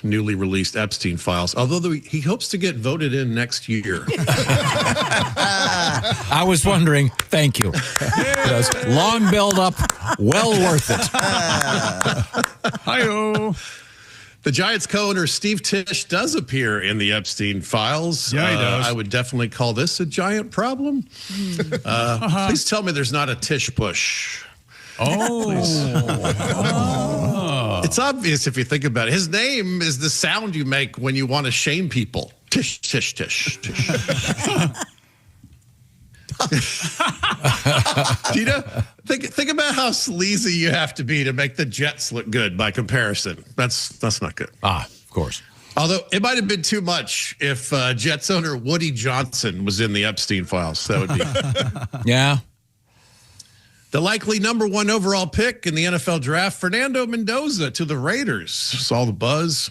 newly released Epstein files, although he hopes to get voted in next year. I was wondering. Thank you. Yes, long build up, well worth it. Hi-oh. The Giants co-owner Steve Tisch does appear in the Epstein files. Yeah, he does. I would definitely call this a giant problem. Please tell me there's not a Tisch push. It's obvious if you think about it. His name is the sound you make when you want to shame people. Tish, tish, tish, tish. Think about how sleazy you have to be to make the Jets look good by comparison. That's not good. Of course. Although it might have been too much if Jets owner Woody Johnson was in the Epstein files. That would be. Yeah. The likely number 1 overall pick in the NFL draft, Fernando Mendoza to the Raiders. Saw the buzz.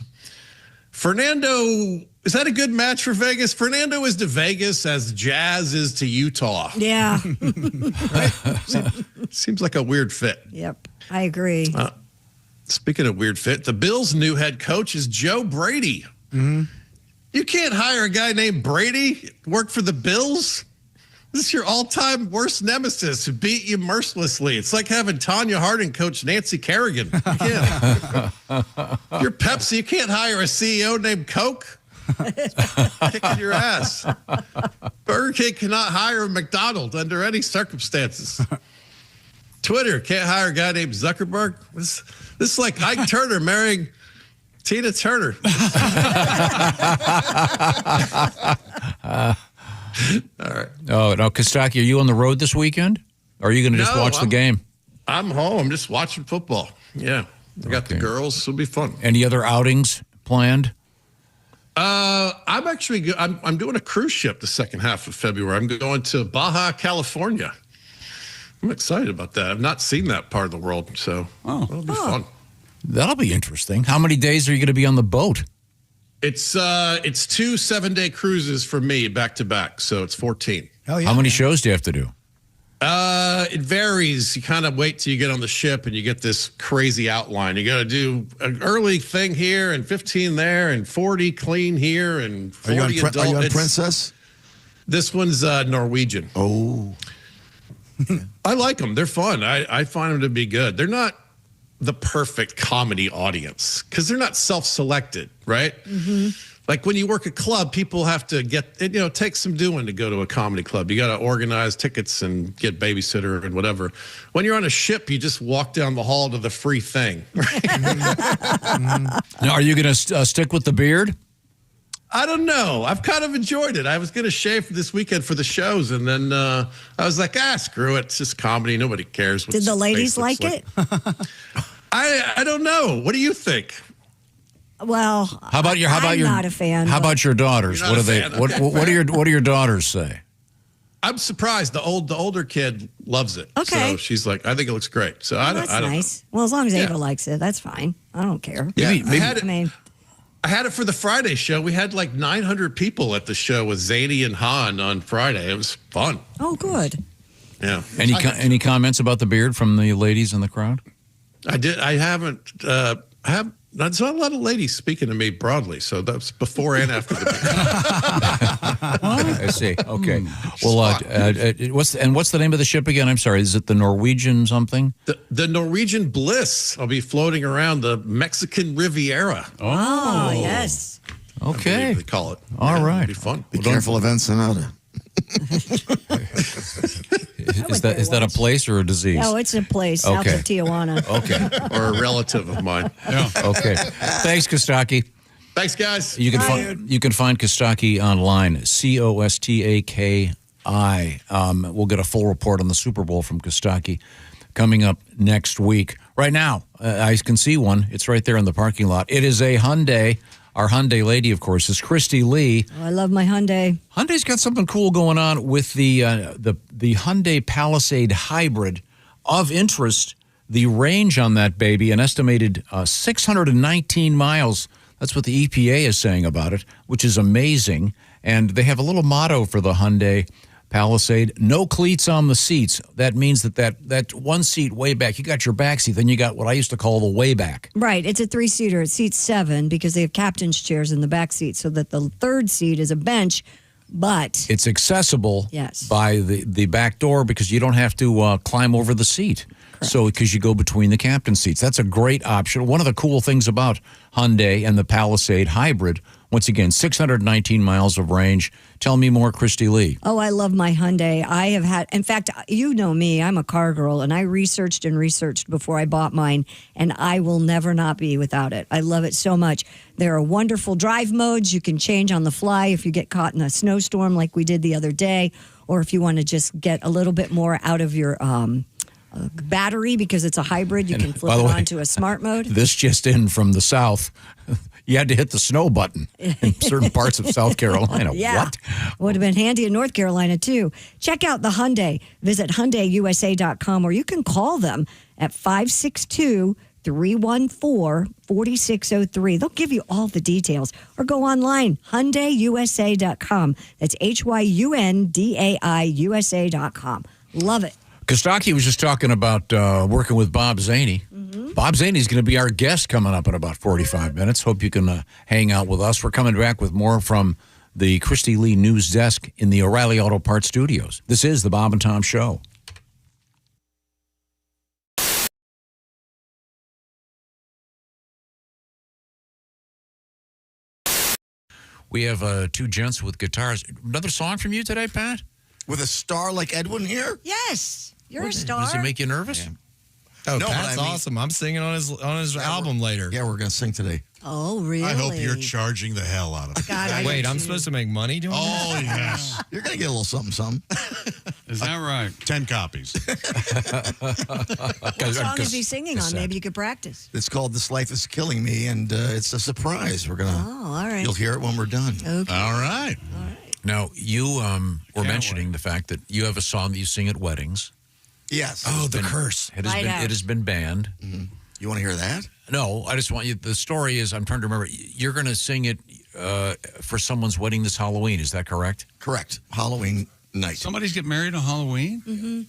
Fernando, is that a good match for Vegas? Fernando is to Vegas as Jazz is to Utah. Yeah. Seems like a weird fit. Yep, I agree. Speaking of weird fit, the Bills' new head coach is Joe Brady. Mm-hmm. You can't hire a guy named Brady to work for the Bills. This is your all-time worst nemesis who beat you mercilessly. It's like having Tanya Harding coach Nancy Kerrigan. You can't. You're Pepsi. You can't hire a CEO named Coke. Kicking your ass. Burger King cannot hire a McDonald under any circumstances. Twitter can't hire a guy named Zuckerberg. This is like Ike Turner marrying Tina Turner. All right. Oh, no, Costaki, are you on the road this weekend? Or are you going to just watch the game? I'm home. I'm just watching football. Yeah. I got the girls. It'll be fun. Any other outings planned? I'm actually I'm doing a cruise ship the second half of February. I'm going to Baja, California. I'm excited about that. I've not seen that part of the world, so it'll be fun. That'll be interesting. How many days are you going to be on the boat? It's 2 7-day cruises for me back to back, so it's 14. Oh, yeah. How many shows do you have to do? It varies. You kind of wait till you get on the ship and you get this crazy outline. You got to do an early thing here and 15 there and 40 clean here and 40 adult. Are you on Princess? This one's Norwegian. Oh. I like them. They're fun. I find them to be good. They're not the perfect comedy audience because they're not self-selected, right? Mm-hmm. Like when you work a club, people have to it takes some doing to go to a comedy club. You got to organize tickets and get babysitter and whatever. When you're on a ship, you just walk down the hall to the free thing. Right? Now, are you going to stick with the beard? I don't know. I've kind of enjoyed it. I was going to shave this weekend for the shows, and then I was like, screw it. It's just comedy. Nobody cares. Did the ladies like it? I don't know. What do you think? Well, I'm not a fan. How about your daughters? What do they? What do your daughters say? I'm surprised. The older kid loves it. Okay. So she's like, I think it looks great. So I don't. That's nice. Well, as long as Ava likes it, that's fine. I don't care. Yeah, I had it for the Friday show. We had like 900 people at the show with Zany and Han on Friday. It was fun. Oh, good. Yeah. Any comments about the beard from the ladies in the crowd? I haven't. There's not a lot of ladies speaking to me broadly, so that's before and after the I see. Okay. Well, what's the name of the ship again? I'm sorry. Is it the Norwegian something? The Norwegian Bliss. I'll be floating around the Mexican Riviera. Oh yes. Okay. They call it. All right. It'll be fun. Be careful of Ensenada. Is that a place or a disease? No, it's a place south of Tijuana. Okay. Or a relative of mine. Yeah. Okay. Thanks, Costaki. Thanks, guys. You can find Costaki online. Costaki. We'll get a full report on the Super Bowl from Costaki coming up next week. Right now, I can see one. It's right there in the parking lot. It is a Hyundai. Our Hyundai lady, of course, is Christy Lee. Oh, I love my Hyundai. Hyundai's got something cool going on with the Hyundai Palisade Hybrid. Of interest, the range on that baby, an estimated 619 miles. That's what the EPA is saying about it, which is amazing. And they have a little motto for the Hyundai, Palisade. No cleats on the seats. That means that one seat way back, you got your back seat, then you got what I used to call the way back. Right. It's a 3-seater. It seats 7 because they have captain's chairs in the back seat so that the third seat is a bench, but it's accessible yes. by the back door because you don't have to climb over the seat. Correct. So because you go between the captain seats. That's a great option. One of the cool things about Hyundai and the Palisade Hybrid, once again, 619 miles of range. Tell me more, Christy Lee. Oh, I love my Hyundai. I have had, in fact, you know me, I'm a car girl, and I researched before I bought mine, and I will never not be without it. I love it so much. There are wonderful drive modes. You can change on the fly if you get caught in a snowstorm like we did the other day, or if you want to just get a little bit more out of your battery because it's a hybrid. You can flip it onto a smart mode. This just in from the south. You had to hit the snow button in certain parts of South Carolina. Yeah. What? Would have been handy in North Carolina, too. Check out the Hyundai. Visit HyundaiUSA.com, or you can call them at 562-314-4603. They'll give you all the details. Or go online, HyundaiUSA.com. That's HYUNDAIUSA.com. Love it. Costaki was just talking about working with Bob Zany. Mm-hmm. Bob Zany is going to be our guest coming up in about 45 minutes. Hope you can hang out with us. We're coming back with more from the Christy Lee News Desk in the O'Reilly Auto Parts Studios. This is the Bob and Tom Show. We have two gents with guitars. Another song from you today, Pat? With a star like Edwin here? Yes. You're a star. Does it make you nervous? Yeah. Oh, No, Pat's but I mean- awesome. I'm singing on his album later. Yeah, we're going to sing today. Oh, really? I hope you're charging the hell out of it. God, I Wait, do I'm too. supposed to make money doing Oh, this? yes. You're going to get a little something. Is that right? 10 copies. What song is he singing on? Maybe you could practice. It's called This Life is Killing Me, and it's a surprise. We're going to. Oh, all right. You'll hear it when we're done. Okay. All right. Now, you were mentioning the fact that you have a song that you sing at weddings. Yes. Oh, the curse. It has been banned. Mm-hmm. You want to hear that? No, I just want you. The story is, I'm trying to remember. You're going to sing it for someone's wedding this Halloween. Is that correct? Correct. Halloween night. Somebody's getting married on Halloween? Mm-hmm.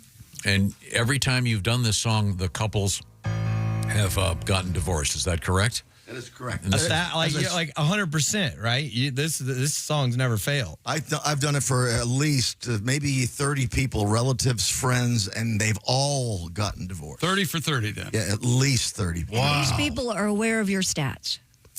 And every time you've done this song, the couples have gotten divorced. Is that correct? That is correct. And this- Like 100%, right? This song's never failed. I've done it for at least maybe 30 people, relatives, friends, and they've all gotten divorced. 30 for 30 then. Yeah, at least 30 people. And these people are aware of your stats.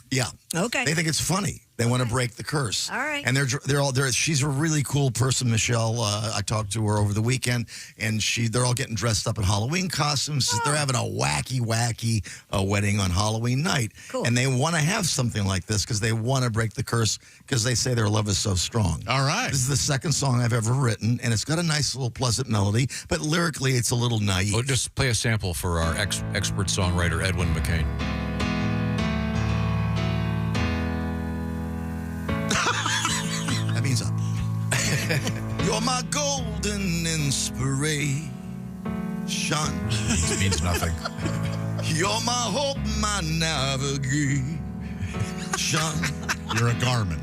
Yeah. Okay. They think it's funny. They want to break the curse. All right. And they're all there. She's a really cool person, Michelle. I talked to her over the weekend, and they're all getting dressed up in Halloween costumes. Oh. They're having a wacky wedding on Halloween night. Cool. And they want to have something like this because they want to break the curse because they say their love is so strong. All right. This is the second song I've ever written, and it's got a nice little pleasant melody, but lyrically it's a little naive. Oh, just play a sample for our expert songwriter, Edwin McCain. That means up. You're my golden inspiration. It means nothing. You're my hope, my navigation. You're a Garmin.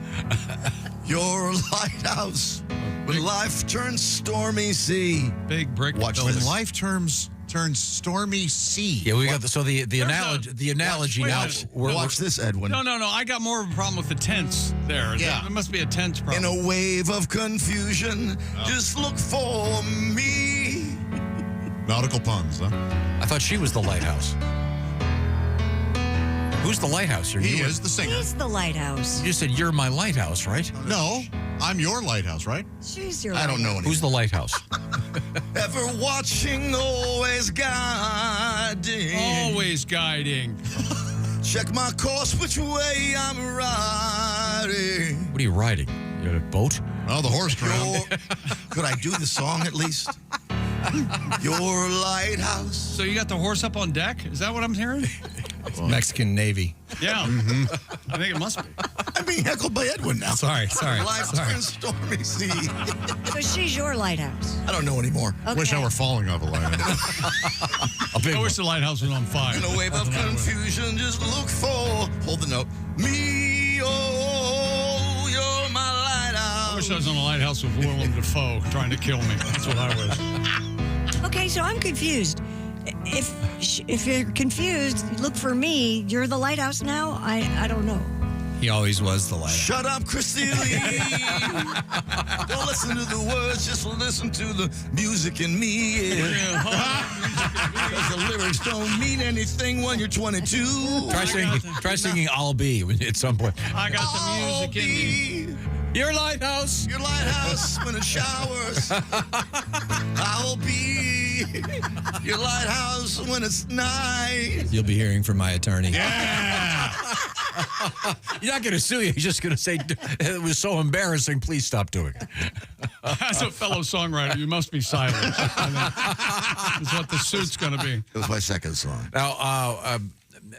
Your lighthouse when life turns stormy sea. Big brick. Watch When this. life turns stormy sea. Yeah, we got the analogy now. Watch this, Edwin. No. I got more of a problem with the tense there. Yeah. It must be a tense problem. In a wave of confusion, just look for me. Nautical puns, huh? I thought she was the lighthouse. Who's the lighthouse here? He is the singer. He's the lighthouse. You just said you're my lighthouse, right? No, I'm your lighthouse, right? She's your I don't know anymore. Who's the lighthouse? Ever watching, always guiding. Always guiding. Check my course, which way I'm riding. What are you riding? You got a boat? Oh, the horse drowned. Could I do the song at least? Your lighthouse. So you got the horse up on deck? Is that what I'm hearing? Mexican Navy. Yeah. I think it must be. I'm being heckled by Edwin now. Sorry. Life turns stormy sea. So she's your lighthouse. I don't know anymore. Okay. Wish I were falling off a lighthouse. I wish the lighthouse was on fire. In a wave of confusion, just look for, hold the note, me, oh, you're my lighthouse. I wish wish I was in a lighthouse with Willem Dafoe trying to kill me. That's what I was. Okay, so I'm confused. If you're confused, look for me. You're the lighthouse now? I don't know. He always was the lighthouse. Shut up, Christy Lee. Don't listen to the words, just listen to the music in me. Because the lyrics don't mean anything when you're 22. Try singing I'll Be at some point. I got the music in me. Your lighthouse. Your lighthouse when it showers. I'll be your lighthouse when it's night. You'll be hearing from my attorney. Yeah. You're not going to sue you. He's just going to say, it was so embarrassing. Please stop doing it. As a fellow songwriter, you must be silent. Is what the suit's going to be. It was my second song. Now,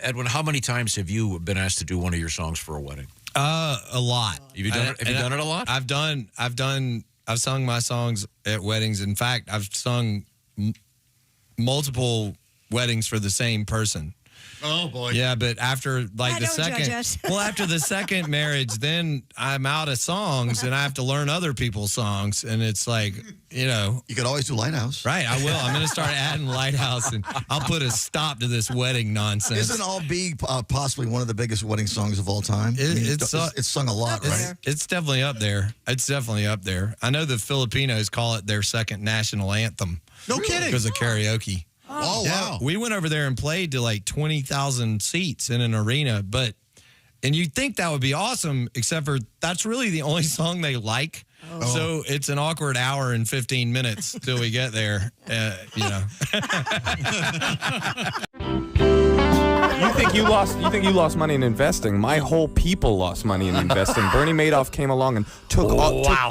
Edwin, how many times have you been asked to do one of your songs for a wedding? A lot. Have you done it a lot? I've sung my songs at weddings. In fact, I've sung multiple weddings for the same person. Oh boy. Yeah, but after after the second marriage, then I'm out of songs and I have to learn other people's songs, and it's like, you could always do Lighthouse. Right, I will. I'm going to start adding Lighthouse, and I'll put a stop to this wedding nonsense. Isn't All Be possibly one of the biggest wedding songs of all time? It's sung a lot, right? It's definitely up there. It's definitely up there. I know the Filipinos call it their second national anthem. No kidding. Because of karaoke. Oh, wow. We went over there and played to like 20,000 seats in an arena, and you'd think that would be awesome, except for that's really the only song they like. Oh. So it's an awkward hour and 15 minutes till we get there, You think you lost money in investing? My whole people lost money in investing. Bernie Madoff came along and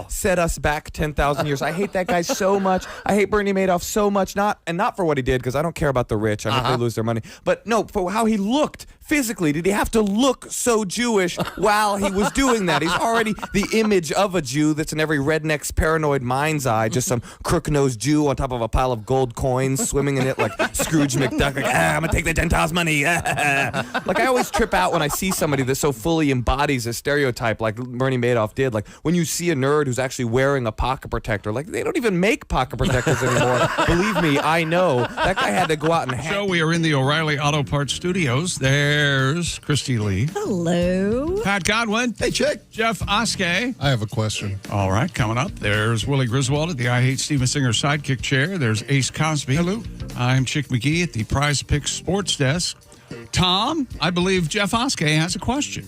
set us back 10,000 years. I hate that guy so much. I hate Bernie Madoff so much. Not for what he did, because I don't care about the rich. I hope they lose their money. But no, for how he looked physically. Did he have to look so Jewish while he was doing that? He's already the image of a Jew that's in every redneck's paranoid mind's eye. Just some crook-nosed Jew on top of a pile of gold coins, swimming in it like Scrooge McDuck. Like, I'm gonna take the Gentiles' money. Like, I always trip out when I see somebody that so fully embodies a stereotype like Bernie Madoff did. Like, when you see a nerd who's actually wearing a pocket protector, like, they don't even make pocket protectors anymore. Believe me, I know. That guy had to go out and hack. So we are in the O'Reilly Auto Parts studios. There's Christy Lee. Hello. Pat Godwin. Hey, Chick. Jeff Oskey. I have a question. All right, coming up. There's Willie Griswold at the I Hate Steven Singer sidekick chair. There's Ace Cosby. Hello. I'm Chick McGee at the Prize Picks Sports Desk. Tom, I believe Jeff Oskey has a question.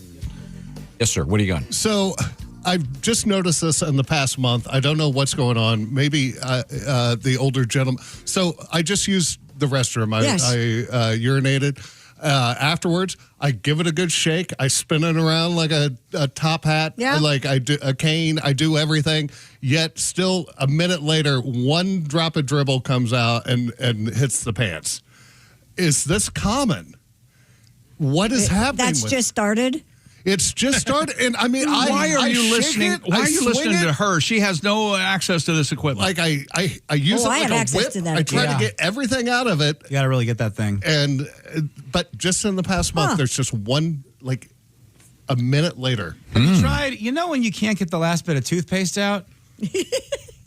Yes, sir. What do you got? So I've just noticed this in the past month. I don't know what's going on. Maybe the older gentleman. So I just used the restroom. I urinated. Afterwards, I give it a good shake. I spin it around like a top hat. Yeah. Like I do a cane. I do everything. Yet still a minute later, one drop of dribble comes out and hits the pants. Is this common? What is happening? That's just started? It's just started, and I mean, why are you listening? Why are you listening to her? She has no access to this equipment. Like I use it like a whip. I try to get everything out of it. You got to really get that thing. But just in the past month, there's just one, like a minute later. Have you tried? You know when you can't get the last bit of toothpaste out?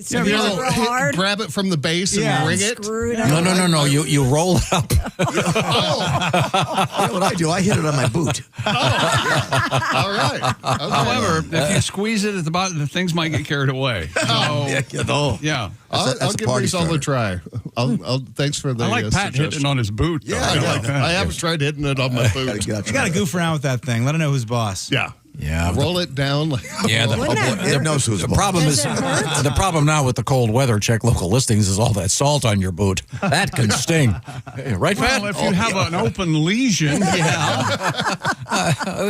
Grab it from the base and ring it. No. You roll it up. You know what I do? I hit it on my boot. All right. Okay. However, if you squeeze it at the bottom, the things might get carried away. So, yeah. I'll give these all a try. Thanks for the. I like Pat hitting on his boot. Yeah, I haven't tried hitting it on my boot. You got to goof around with that thing. Let her know who's boss. Yeah. Yeah, roll it down. The problem is the problem now with the cold weather. Check local listings. Is all that salt on your boot that can sting, right, Pat? Well, if you have an open lesion,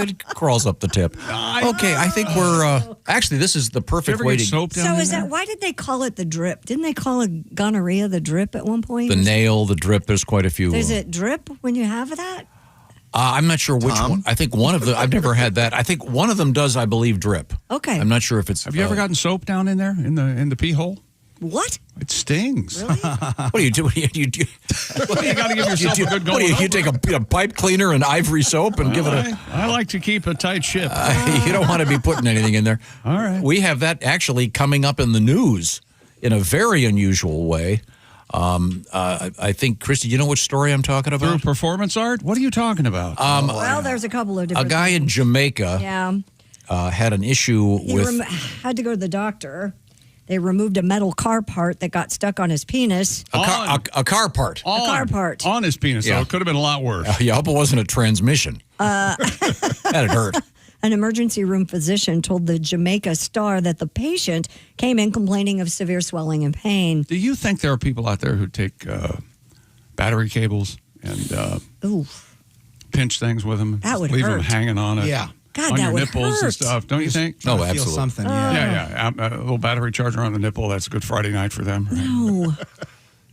it crawls up the tip. Okay, I think we're actually this is the perfect way to. Soap down so is that why did they call it the drip? Didn't they call it gonorrhea the drip at one point? The nail, the drip. There's quite a few. Is it drip when you have that? I'm not sure which one. I think one of the. I've never had that. I think one of them does. I believe drip. Okay. I'm not sure if it's. Have you ever gotten soap down in there in the pee hole? What? It stings. Really? What do you do? You got to give yourself a good going. You take a pipe cleaner and ivory soap and give it a. I like to keep a tight ship. You don't want to be putting anything in there. All right. We have that actually coming up in the news in a very unusual way. I think, Christy, you know which story I'm talking about? Through performance art? What are you talking about? Well, there's a couple of different. A guy in Jamaica had an issue He with. had to go to the doctor. They removed a metal car part that got stuck on his penis. A car part. A car part. On his penis, Yeah. so it could have been a lot worse. I hope it wasn't a transmission. That'd hurt. An emergency room physician told the Jamaica Star that the patient came in complaining of severe swelling and pain. Do you think there are people out there who take battery cables and pinch things with them? That would leave hurt. them hanging on it. Yeah. God, on that your would nipples hurt. and stuff, don't you think? Oh, Feel absolutely. something. Yeah. A little battery charger on the nipple. That's a good Friday night for them. Right? No.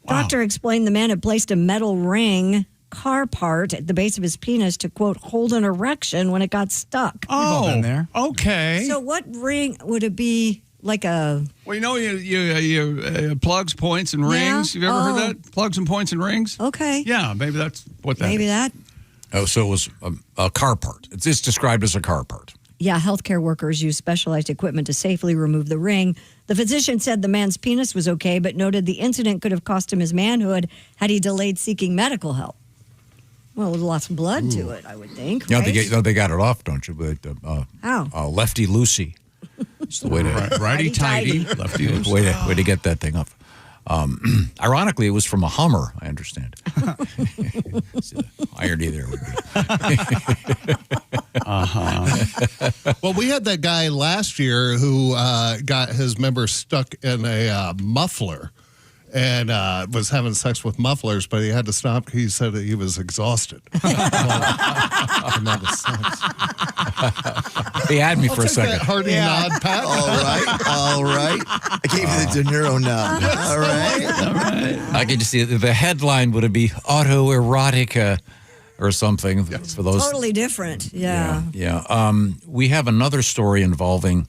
Doctor explained the man had placed a metal ring car part at the base of his penis to, quote, hold an erection when it got stuck. Oh, been there. Okay. So what ring would it be? Like a... Well, you know, you plugs, points, and rings. You've ever heard that? Plugs and points and rings? Okay. Yeah, maybe that's what that Maybe is. that. Oh, so it was a car part. It's described as a car part. Yeah, healthcare workers use specialized equipment to safely remove the ring. The physician said the man's penis was okay, but noted the incident could have cost him his manhood had he delayed seeking medical help. Well, with lots of blood to it, I would think. Yeah, right? they got it off, don't you? But How? lefty loosey. It's the way to righty tighty, lefty loose. way to get that thing up. Ironically, it was from a Hummer. I understand. Irony there would be. Well, we had that guy last year who got his member stuck in a muffler and was having sex with mufflers, but he had to stop. He said that he was exhausted. He had me for a second. That hearty nod, Pat. All right. I gave you the De Niro nod. All right. I can just see the headline would be autoerotica or something for those. Totally different. Yeah. We have another story involving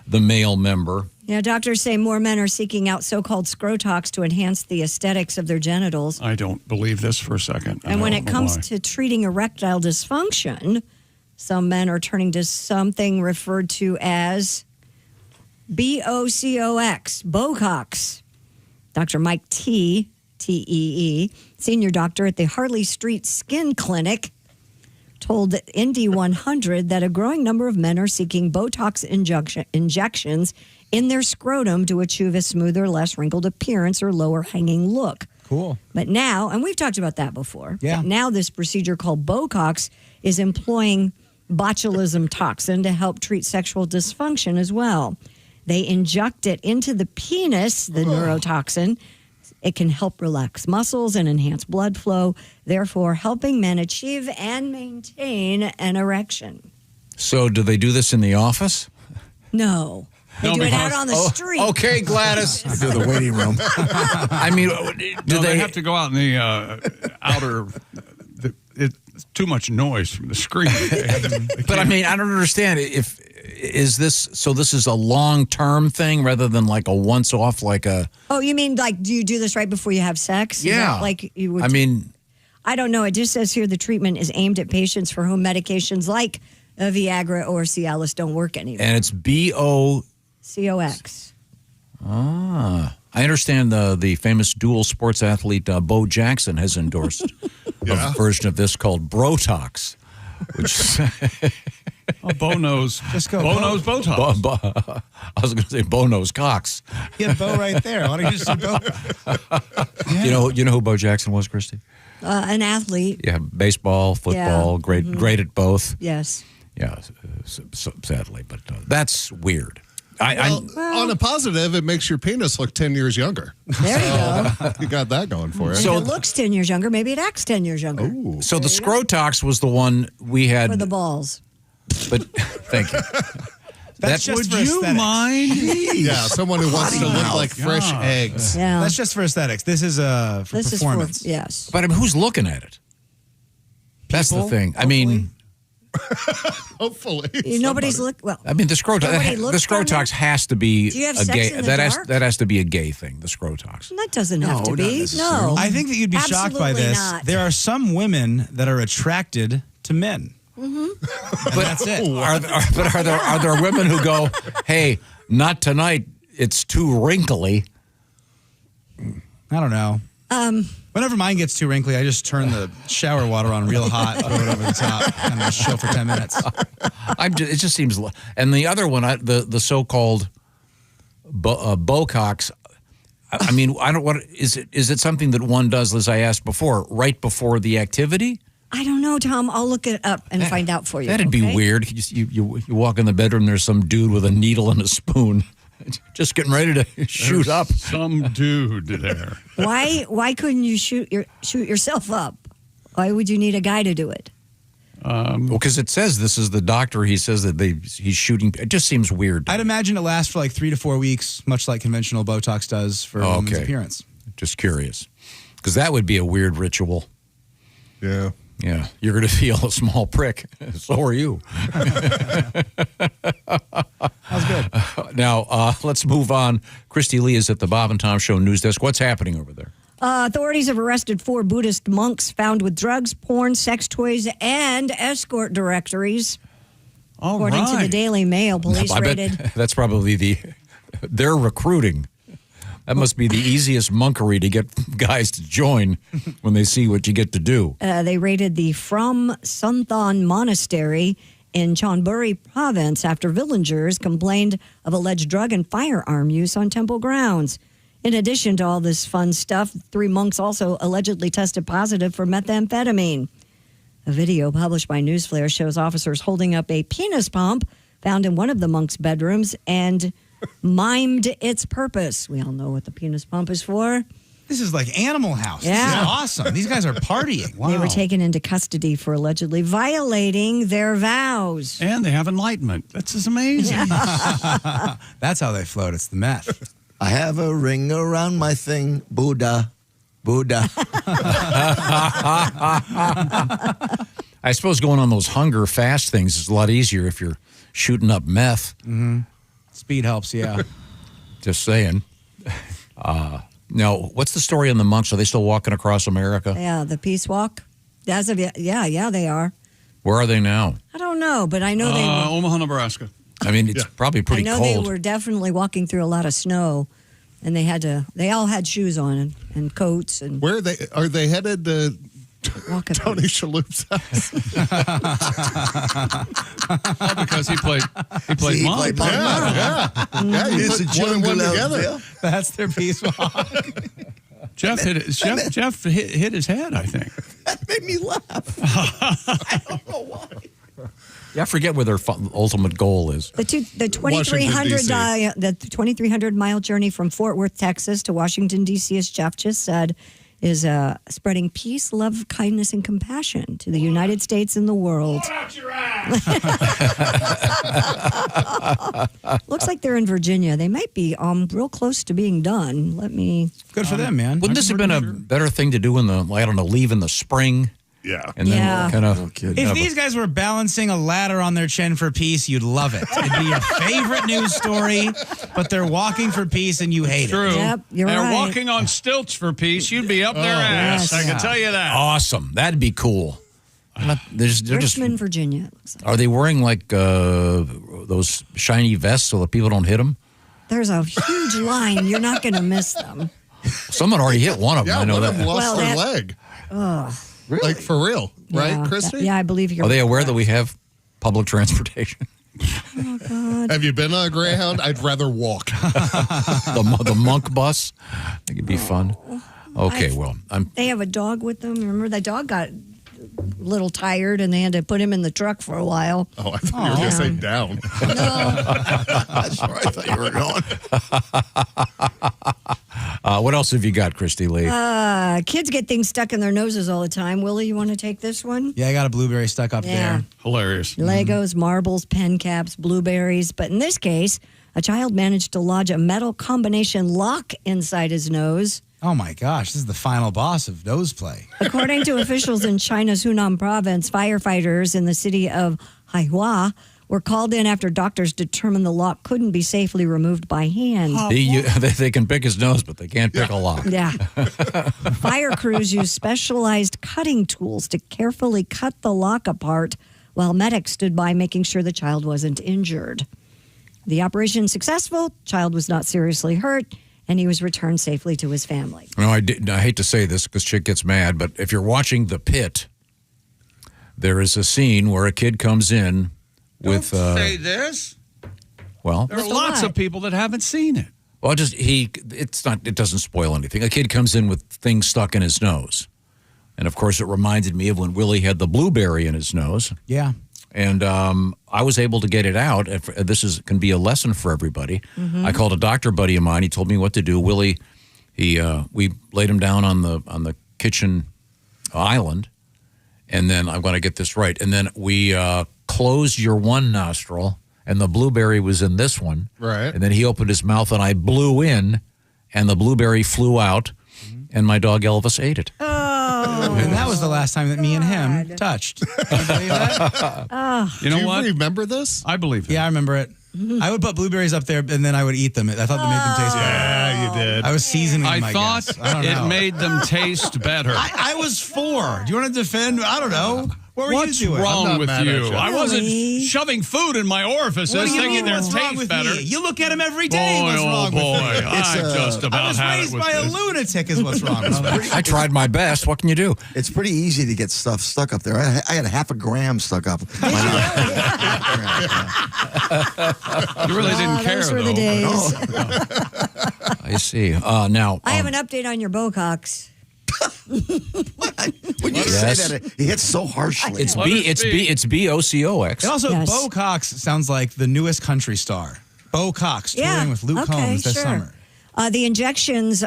the male member. Yeah, doctors say more men are seeking out so-called scrotox to enhance the aesthetics of their genitals. I don't believe this for a second. And when it comes to treating erectile dysfunction, some men are turning to something referred to as BOCOX, Bocox. Dr. Mike T, T-E-E, senior doctor at the Harley Street Skin Clinic, told Indy 100 that a growing number of men are seeking Botox injections in their scrotum to achieve a smoother, less wrinkled appearance or lower hanging look. Cool. But now, and we've talked about that before, Yeah. but now this procedure called Bocox is employing botulism toxin to help treat sexual dysfunction as well. They inject it into the penis, the neurotoxin. It can help relax muscles and enhance blood flow, therefore helping men achieve and maintain an erection. So, do they do this in the office? No. They do it out on the street. Okay, Gladys. Do the waiting room. I mean, do they have to go out in the outer? It's too much noise from the screen. But I mean, I don't understand. This is a long-term thing rather than like a once-off, like a. Oh, you mean like, do you do this right before you have sex? Is Yeah. that like you would. I mean, I don't know. It just says here the treatment is aimed at patients for whom medications like Viagra or Cialis don't work anymore. and it's B-O. COX. I understand the famous dual sports athlete Bo Jackson has endorsed a version of this called Brotox, which Bo knows. Just go. Bo knows Botox. I was going to say Bo knows Cox. You had Bo right there. Why don't you just do Bo? You know who Bo Jackson was, Christy? An athlete. Yeah, baseball, football, great at both. Yes. Yeah, sadly, but that's weird. On a positive, it makes your penis look 10 years younger. There you go. You got that going for it. And if it looks 10 years younger, maybe it acts 10 years younger. Ooh. So the Scrotox was the one we had. For the balls. But thank you. That's just Would for you aesthetics. mind? Yeah, someone who wants to look like fresh eggs. Yeah. That's just for aesthetics. This is for This performance. is for, yes. But I mean, who's looking at it? That's the People, thing. I mean, Hopefully. Nobody's well. I mean, the nobody looks for scrotox has to be Do you have a sex gay. in the dark? That has to be a gay thing. The scrotox. That doesn't have to not be. necessarily. No. I think that you'd be shocked by Absolutely this. not. There are some women that are attracted to men. Mm-hmm. But that's it. Are there women who go, hey, not tonight, it's too wrinkly? I don't know. Whenever mine gets too wrinkly, I just turn the shower water on real hot, throw it over the top, and just chill for 10 minutes. It just seems. And the other one, the so-called Botox. I mean, I don't. What is it? Is it something that one does, as I asked before, right before the activity? I don't know, Tom. I'll look it up and find out for you. That'd be okay? weird. You walk in the bedroom, there's some dude with a needle and a spoon, just getting ready to shoot up. Some dude there. Why couldn't you shoot yourself up? Why would you need a guy to do it? Well, because it says this is the doctor. He says that he's shooting. It just seems weird. I'd imagine it lasts for like 3 to 4 weeks, much like conventional Botox does for a woman's appearance. Just curious, because that would be a weird ritual. Yeah. Yeah, you're going to feel a small prick. So are you. That's good. Now, let's move on. Christy Lee is at the Bob and Tom Show news desk. What's happening over there? Authorities have arrested 4 Buddhist monks found with drugs, porn, sex toys, and escort directories. According to the Daily Mail, police I bet raided. that's probably they're recruiting. That must be the easiest monkery to get guys to join when they see what you get to do. They raided the From Sunthon Monastery in Chonburi province after villagers complained of alleged drug and firearm use on temple grounds. In addition to all this fun stuff, 3 monks also allegedly tested positive for methamphetamine. A video published by Newsflare shows officers holding up a penis pump found in one of the monks' bedrooms and mimed its purpose. We all know what the penis pump is for. This is like Animal House. Yeah. This is awesome. These guys are partying. Wow. They were taken into custody for allegedly violating their vows. And they have enlightenment. That's just amazing. That's how they float. It's the meth. I have a ring around my thing, Buddha. I suppose going on those hunger fast things is a lot easier if you're shooting up meth. Mm-hmm. Speed helps, yeah. Just saying. Now, what's the story on the monks? Are they still walking across America? Yeah, the peace walk. As of yeah, they are. Where are they now? I don't know, but I know they were. Omaha, Nebraska. I mean, it's probably pretty I know cold. they were definitely walking through a lot of snow, and they all had shoes on and coats. And where are they headed to? Tony Shalhoub's house. Because he played See, mom. he played yeah. You It's put a one and one jungle out together. there. That's their peace walk. Jeff hit his head, I think. That made me laugh. I don't know why. Yeah, I forget where their ultimate goal is. the 2,300 mile journey from Fort Worth, Texas, to Washington D.C., as Jeff just said, is spreading peace, love, kindness, and compassion to the United States and the world. Looks like they're in Virginia. They might be real close to being done. Good for them, man. Wouldn't this have been a better thing to do leave in the spring? Yeah. And then kind of. If these guys were balancing a ladder on their chin for peace, you'd love it. It'd be your favorite news story, but they're walking for peace and you hate True. it. Yep, you're They're right. walking on stilts for peace. You'd be up their ass. yes. I can tell you that. Awesome. That'd be cool. They're just, Richmond, Virginia. It looks like. are they wearing like those shiny vests so that people don't hit them? There's a huge line. You're not going to miss them. Someone already hit one of them. Yeah, I know one that. of them lost their that- leg. Ugh. Really? Like for real, right, Yeah, Christy? Yeah, I believe you're Are they aware that we have public transportation? Oh, God. Have you been on a Greyhound? I'd rather walk. the monk bus? I think it'd be fun. Okay, They have a dog with them. Remember, the dog got a little tired, and they had to put him in the truck for a while. Oh, I thought you were going to say down. That's where I thought you were going. what else have you got, Christy Lee? Kids get things stuck in their noses all the time. Willie, you want to take this one? Yeah, I got a blueberry stuck up Yeah. there. Hilarious. Legos, marbles, pen caps, blueberries. But in this case, a child managed to lodge a metal combination lock inside his nose. Oh my gosh, this is the final boss of nose play. According to officials in China's Hunan province, firefighters in the city of Haihua were called in after doctors determined the lock couldn't be safely removed by hand. They can pick his nose, but they can't pick a lock. Yeah. Fire crews used specialized cutting tools to carefully cut the lock apart while medics stood by making sure the child wasn't injured. The operation successful, child was not seriously hurt, and he was returned safely to his family. No, I hate to say this because Chick gets mad, but if you're watching The Pit, there is a scene where a kid comes in with... say this. Well, there are lots of people that haven't seen it. Well, it doesn't spoil anything. A kid comes in with things stuck in his nose. And, of course, it reminded me of when Willie had the blueberry in his nose. Yeah. And I was able to get it out. This can be a lesson for everybody. Mm-hmm. I called a doctor buddy of mine. He told me what to do. Willie, we laid him down on the kitchen island, and then I'm going to get this right. And then we closed your one nostril, and the blueberry was in this one. Right. And then he opened his mouth, and I blew in, and the blueberry flew out, and my dog Elvis ate it. And that was the last time that me and him touched. Can you believe that? You know what? Do you remember this? I believe it. Yeah, I remember it. I would put blueberries up there, and then I would eat them. I thought they made them taste better. Yeah, you did. I was seasoning I my thought guess. I don't it know. made them taste better. I was 4. Do you want to defend? I don't know. What were What's you doing? wrong with mad at you? you. I wasn't shoving food in my orifices What do you thinking mean? their What's wrong taste with better. me? You look at him every day. Boy, What's oh wrong boy, with me? I just I about was had raised it with by a this. lunatic is what's wrong with me. I tried my best. What can you do? It's pretty easy to get stuff stuck up there. I had half a gram stuck up. You really didn't care, those were though. the days. I see. Now, I have an update on your Bococks. When you say that, it hits so harshly. It's BOCOX. And also, Yes. Bo Cox sounds like the newest country star. Bo Cox touring with Luke Combs this summer. The injections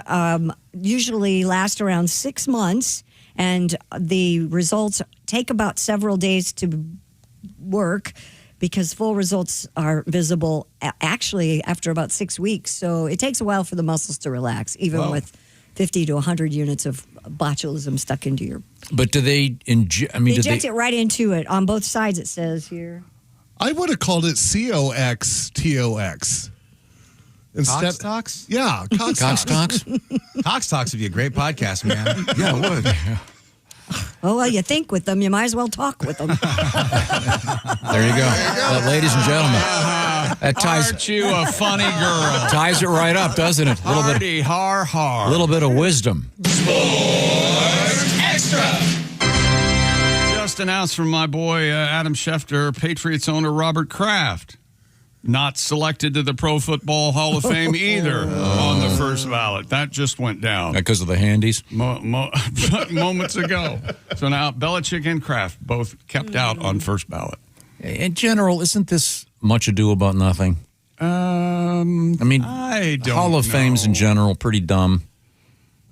usually last around 6 months, and the results take about several days to work because full results are visible actually after about 6 weeks. So it takes a while for the muscles to relax, even with 50 to 100 units of botulism stuck into your... But do they inject? I mean, They inject it right into it. On both sides, it says here. I would have called it COXTOX. Cox Talks? Yeah, Cox Talks. Cox Talks would be a great podcast, man. Yeah, it would. Oh, well, you think with them, you might as well talk with them. There you go. Ladies and gentlemen. That ties, Aren't you a funny girl? Ties it right up, doesn't it? Hardy, har. A little bit of wisdom. Just announced from my boy Adam Schefter, Patriots owner Robert Kraft. Not selected to the Pro Football Hall of Fame either on the first ballot. That just went down. Because of the handies? Moments ago. So now Belichick and Kraft both kept out on first ballot. In general, isn't this much ado about nothing? I mean, I don't Hall of Fames in general, pretty dumb.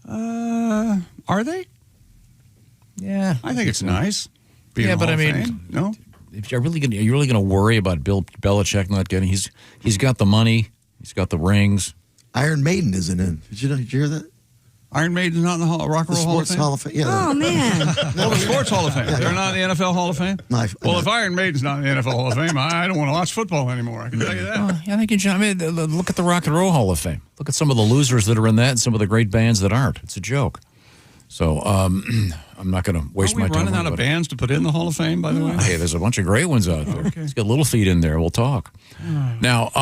Are they? Yeah. I think it's nice. being Yeah, a but Hall I of mean, Fame. No? If you're really gonna worry about Bill Belichick not getting, he's got the money, he's got the rings. Iron Maiden isn't in. Did you hear that? Iron Maiden's not in the Rock and Roll Hall of Sports Fame? Hall of Fame. Yeah. Oh, man. Well, the Sports Hall of Fame. Yeah. They're not in the NFL Hall of Fame? No, Well, if Iron Maiden's not in the NFL Hall of Fame, I don't want to watch football anymore. I can tell you that. I think look at the Rock and Roll Hall of Fame. Look at some of the losers that are in that, and some of the great bands that aren't. It's a joke. So I'm not going to waste my Are we time. running out of bands to put in the Hall of Fame, by the way? Hey, there's a bunch of great ones out there. Let's get Little Feet in there. We'll talk. Now,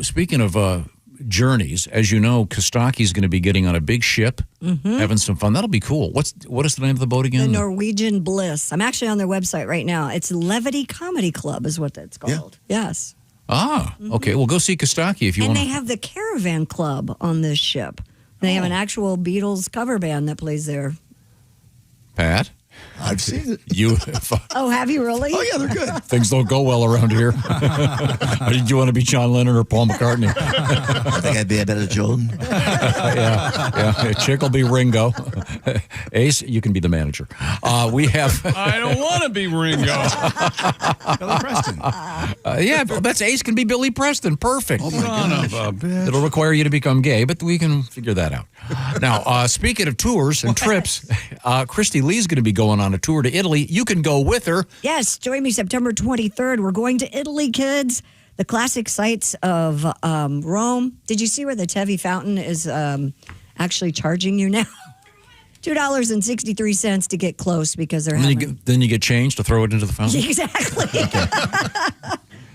speaking of journeys, as you know, Costaki's going to be getting on a big ship, having some fun. That'll be cool. What is the name of the boat The again? Norwegian Bliss. I'm actually on their website right now. It's Levity Comedy Club is what that's called. Yes. Okay. Well, go see Costaki if you And want. they have the Caravan Club on this ship. They have an actual Beatles cover band that plays there. Pat? I've seen it. You. Oh, have you really? Oh, yeah, they're good. Things don't go well around here. Did you want to be John Lennon or Paul McCartney? I think I'd be a better John. Yeah. Chick will be Ringo. Ace, you can be the manager. We have. I don't want to be Ringo. Billy Preston. Yeah, that's Ace can be Billy Preston. Perfect. Oh, my God. It'll require you to become gay, but we can figure that out. Now, speaking of tours and trips, Christy Lee's going to be going on a tour to Italy. You can go with her. Yes, join me September 23rd. We're going to Italy, kids. The classic sites of Rome. Did you see where the Trevi Fountain is actually charging you now? $2.63 to get close because they're having... Then you get changed to throw it into the fountain? Exactly.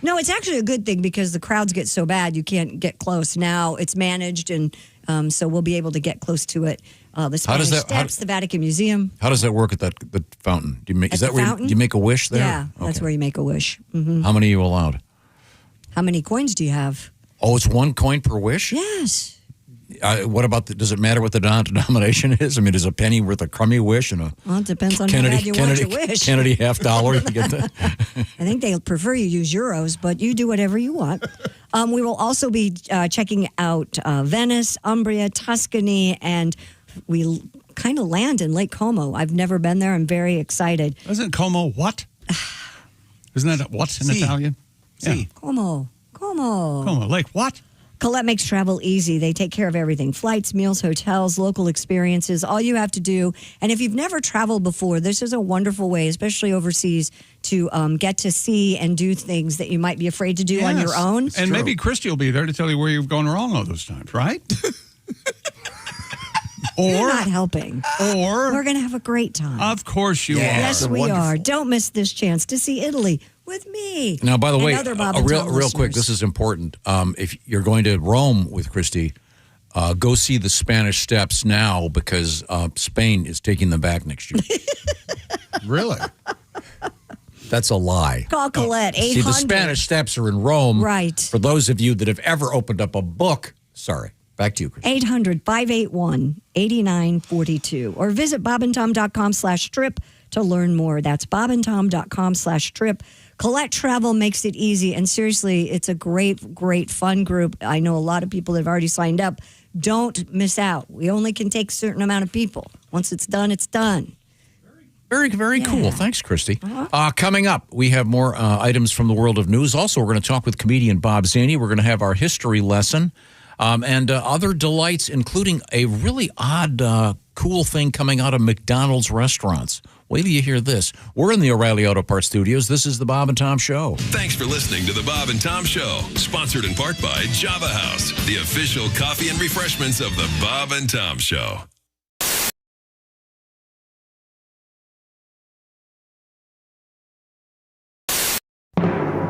No, it's actually a good thing because the crowds get so bad you can't get close. Now it's managed, and so we'll be able to get close to it. The Spanish Steps, the Vatican Museum. How does that work at the fountain? Do you make, At the fountain? Do you make a wish there? Yeah, that's where you make a wish. Mm-hmm. How many are you allowed? How many coins do you have? Oh, it's 1 coin per wish? Yes. What about does it matter what the denomination is? I mean, is a penny worth a crummy wish and a Well, it depends on how bad you want your wish. Kennedy $50? You get that? I think they prefer you use euros, but you do whatever you want. We will also be checking out Venice, Umbria, Tuscany, and we kind of land in Lake Como. I've never been there. I'm very excited. Isn't Como what? Isn't that what in Italian? Yeah. Como. Lake what? Colette makes travel easy. They take care of everything. Flights, meals, hotels, local experiences. All you have to do, and if you've never traveled before, this is a wonderful way, especially overseas, to get to see and do things that you might be afraid to do on your own. And maybe Christy will be there to tell you where you've gone wrong all those times, right? You're not helping. Or we're going to have a great time. Of course you are. Yes, we are. Don't miss this chance to see Italy with me. Now, by the way, real real quick, this is important. If you're going to Rome with Christy, go see the Spanish Steps now because Spain is taking them back next year. Really? That's a lie. Call Colette, 800. See, the Spanish Steps are in Rome. Right. For those of you that have ever opened up a book, sorry. Back to you, Chris. 800-581-8942 or visit bobandtom.com/trip to learn more. That's bobandtom.com/trip. Colette Travel makes it easy, and seriously, it's a great, great fun group. I know a lot of people that have already signed up. Don't miss out. We only can take a certain amount of people. Once it's done, it's done. Very, very cool. Thanks, Christy. Coming up, we have more items from the world of news. Also, we're going to talk with comedian Bob Zany. We're going to have our history lesson. And other delights, including a really odd, cool thing coming out of McDonald's restaurants. Wait till you hear this. We're in the O'Reilly Auto Parts Studios. This is the Bob and Tom Show. Thanks for listening to the Bob and Tom Show, sponsored in part by Java House, the official coffee and refreshments of the Bob and Tom Show.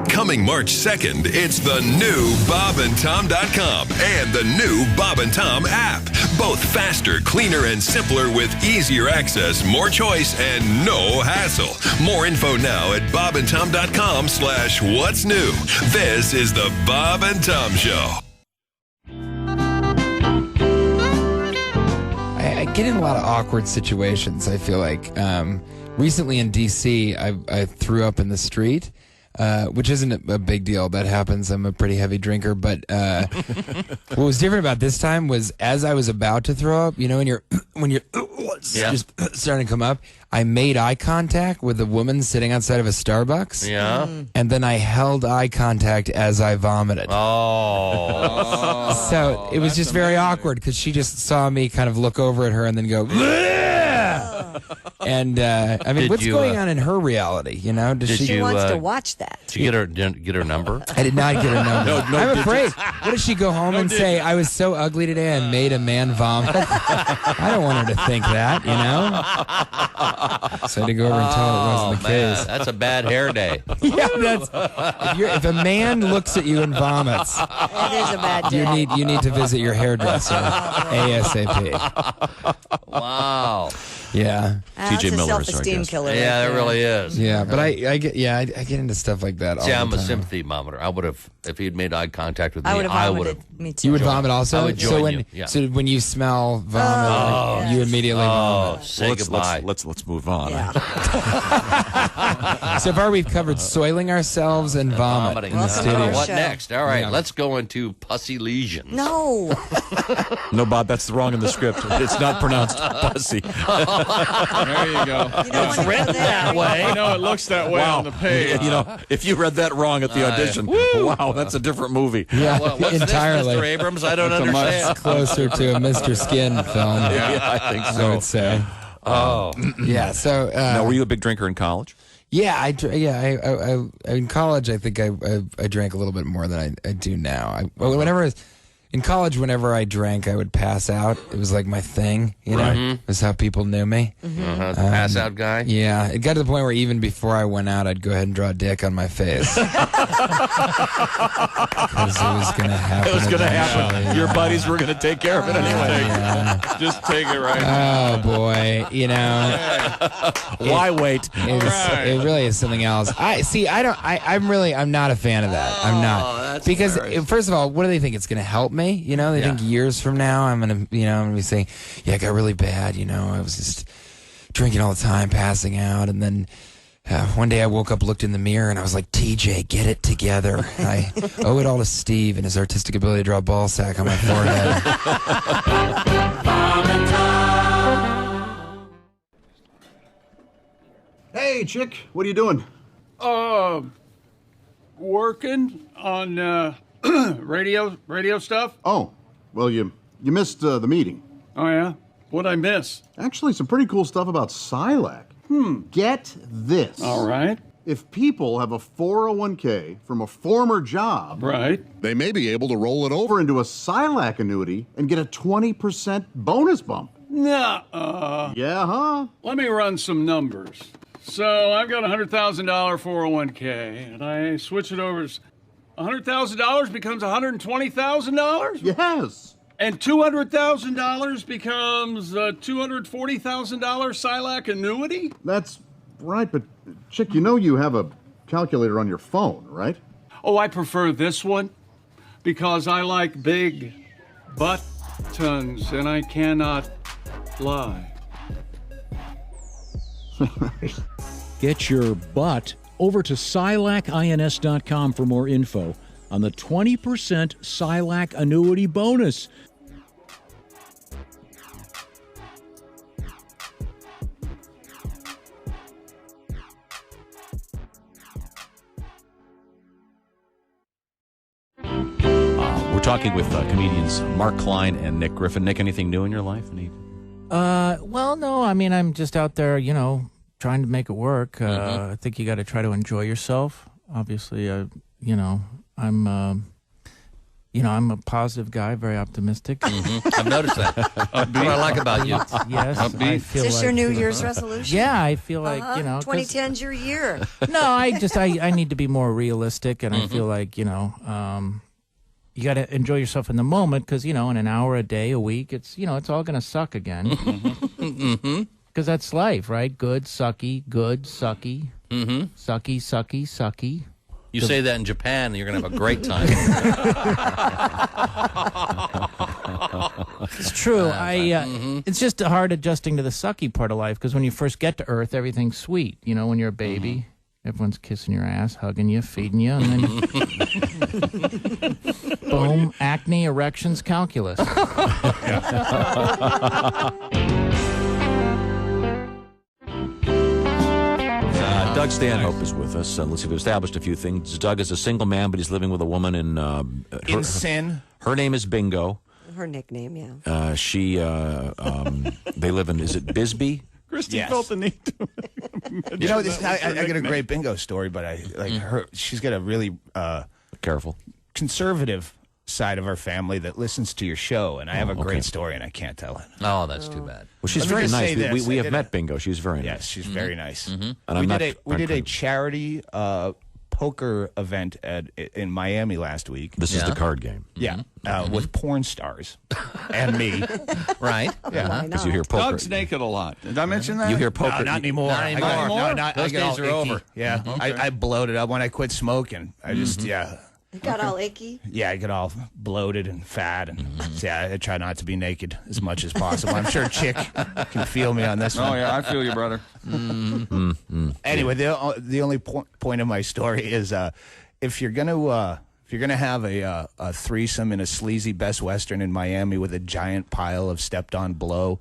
Coming March 2nd, it's the new bobandtom.com and the new Bob and Tom app. Both faster, cleaner, and simpler with easier access, more choice, and no hassle. More info now at bobandtom.com/what's new. This is the Bob and Tom Show. I get in a lot of awkward situations, I feel like. Recently in D.C., I threw up in the street. Which isn't a big deal. That happens. I'm a pretty heavy drinker. But what was different about this time was as I was about to throw up, you know, when you're just starting to come up, I made eye contact with a woman sitting outside of a Starbucks. Yeah. And then I held eye contact as I vomited. Oh. So it was just very awkward because she just saw me kind of look over at her and then go, and I mean, what's going on in her reality? You know, she wants to watch that. Did you get her number? I did not get her number. I'm afraid. What if she go home and say, "I was so ugly today, I made a man vomit"? I don't want her to think that, you know. So I had to go over and tell her it wasn't the case. That's a bad hair day. Yeah, if a man looks at you and vomits, that is a bad day. You need to visit your hairdresser ASAP. Wow. Yeah. That's a self-esteem killer. Yeah, right it there. really is. Yeah, but I get into stuff like that. See, all I'm the a time. sympathy monitor. I would have, if he'd made eye contact with me, I would have I vomited. would have. Me too. You would vomit also. I would join so when you. Yeah. so when you smell vomit, you immediately vomit. Say goodbye. Let's move on. So far, we've covered soiling ourselves and vomiting in the studio. What next? All right, Yeah. let's go into pussy lesions. No. No, Bob, that's wrong in the script. It's not pronounced pussy. There you go. It's written that way. I know it looks that way on the page. You know, if you read that wrong at the audition, wow, that's a different movie. Yeah, What's entirely. this, Mr. Abrams? I don't It's understand. much closer to a Mr. Skin film. Yeah, I think so. I would say. Oh, Yeah. So. now, were you a big drinker in college? Yeah, I in college, I think I drank a little bit more than I do now. In college, whenever I drank, I would pass out. It was like my thing, you know? Right. That's how people knew me. Pass out guy? Yeah, it got to the point where even before I went out, I'd go ahead and draw a dick on my face. Because it was going to happen. It was going to happen. eventually. Your buddies were going to take care of it anyway. Just take it right. Oh, boy. You know. Why wait? It really is something else. I'm not a fan of that. I'm not. Because, first of all, what do they think? It's going to help me? You know, they think years from now I'm going to be saying, yeah, it got really bad. You know, I was just drinking all the time, passing out. And then one day I woke up, looked in the mirror, and I was like, TJ, get it together. I owe it all to Steve and his artistic ability to draw a ball sack on my forehead. Hey, chick, what are you doing? Working on radio stuff. Oh, well, you missed the meeting. Oh yeah, what'd I miss? Actually, some pretty cool stuff about Silac. Get this. All right. If people have a 401k from a former job, Right. they may be able to roll it over into a Silac annuity and get a 20% bonus bump. Nah. Yeah, huh? Let me run some numbers. So I've got a $100,000 401k, and I switch it over. $100,000 becomes $120,000. Yes. And $200,000 becomes a $240,000 Silac annuity. That's right, but chick, you know you have a calculator on your phone, right? Oh, I prefer this one because I like big buttons, and I cannot lie. Get your butt over to SilacINS.com for more info on the 20% Silac annuity bonus. We're talking with comedians Mark Klein and Nick Griffin. Nick, anything new in your life? Well, no. I mean, I'm just out there, trying to make it work. I think you got to try to enjoy yourself. Obviously, I'm a positive guy, very optimistic. I've noticed that. That's what I like about you. Yes, I feel Is this like, your New Year's resolution? Yeah, I feel like 2010's your year. No, I need to be more realistic, and I feel like you got to enjoy yourself in the moment because in an hour, a day, a week, it's all going to suck again. Because that's life, right? Good, sucky, sucky, sucky, sucky, sucky. You say that in Japan, and you're going to have a great time. It's true. It's just hard adjusting to the sucky part of life because when you first get to Earth, everything's sweet. When you're a baby, everyone's kissing your ass, hugging you, feeding you, and then boom, acne, erections, calculus. Doug Stanhope is with us. Let's see, we've established a few things. Doug is a single man, but he's living with a woman in sin. Her name is Bingo. Her nickname, yeah. They live in, is it Bisbee? Christy felt the need to. I got a great bingo story, but I like her. She's got a really careful, conservative side of our family that listens to your show, and I have a great story, and I can't tell it. Oh, that's too bad. Well, she's very nice. We have met Bingo. She's very nice. Yes, she's very nice. And we did a charity poker event in Miami last week. This is the card game. Yeah, with porn stars. and me. Right. Yeah. Because you hear poker. Doug's naked a lot. Did I mention that? You hear poker. No, not anymore. Not anymore. I Those get all days are icky. over. Yeah. I bloated up when I quit smoking. I just, You got all achy? Yeah, I get all bloated and fat. And yeah, I try not to be naked as much as possible. I'm sure Chick can feel me on this one. Oh, yeah, I feel you, brother. Anyway, the only point of my story is if you're gonna have a threesome in a sleazy Best Western in Miami with a giant pile of stepped-on blow.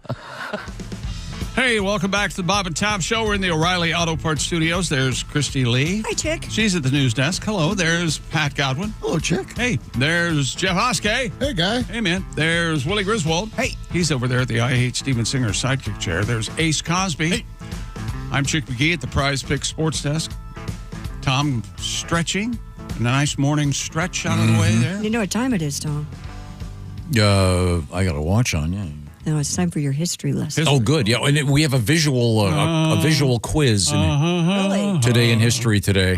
Hey, welcome back to the Bob and Tom Show. We're in the O'Reilly Auto Parts Studios. There's Christy Lee. Hi, Chick. She's at the news desk. Hello. There's Pat Godwin. Hello, Chick. Hey, there's Jeff Hoskey. Hey, guy. Hey, man. There's Willie Griswold. Hey. He's over there at the I Hate Steven Singer sidekick chair. There's Ace Cosby. Hey. I'm Chick McGee at the Prize Pick Sports Desk. Tom stretching. A nice morning stretch out of the way there. You know what time it is, Tom? I got a watch on, yeah. No, it's time for your history lesson. Oh, good. Yeah, and we have a visual a visual quiz Really? today in history today.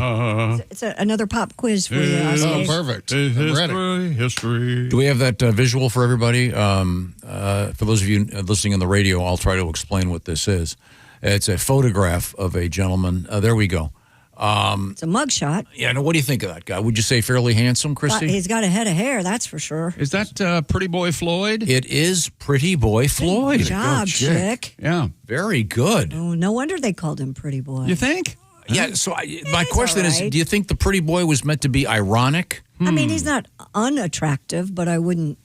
It's another pop quiz for you. Oh, Oscar. perfect. I'm ready. History. Do we have that visual for everybody? For those of you listening on the radio, I'll try to explain what this is. It's a photograph of a gentleman. There we go. It's a mugshot. Yeah, now what do you think of that guy? Would you say fairly handsome, Christy? He's got a head of hair, that's for sure. Is that Pretty Boy Floyd? It is Pretty Boy Floyd. Good job, Chick. Yeah. Very good. Oh, no wonder they called him Pretty Boy. You think? Yeah, so my question all is, right. do you think the Pretty Boy was meant to be ironic? I mean, he's not unattractive, but I wouldn't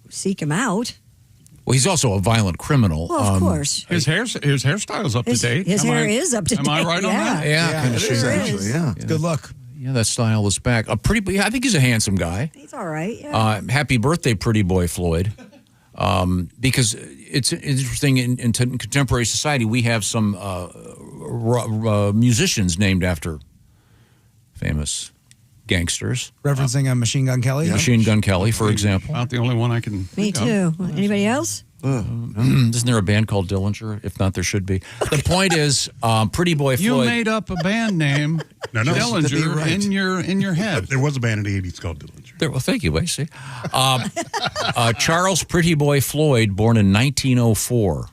seek him out. Well, he's also a violent criminal. Well, of course. His hairstyle's up to date. His hair is up to date. Am I right on that? Yeah, kind of it sure actually. is. Yeah. Good luck. Yeah, that style is back. Yeah, I think he's a handsome guy. He's all right. Yeah. Happy birthday, Pretty Boy Floyd. Because it's interesting in contemporary society, we have some musicians named after famous gangsters. Referencing Machine Gun Kelly? Machine Gun Kelly, for example. Not the only one I can Me think of. too. Anybody else? Isn't there a band called Dillinger? If not, there should be. The point is, Pretty Boy Floyd. You made up a band name, No, Dillinger, right. in your head. There was a band in the 80s called Dillinger. Well, thank you, Lacey. Charles Pretty Boy Floyd, born in 1904.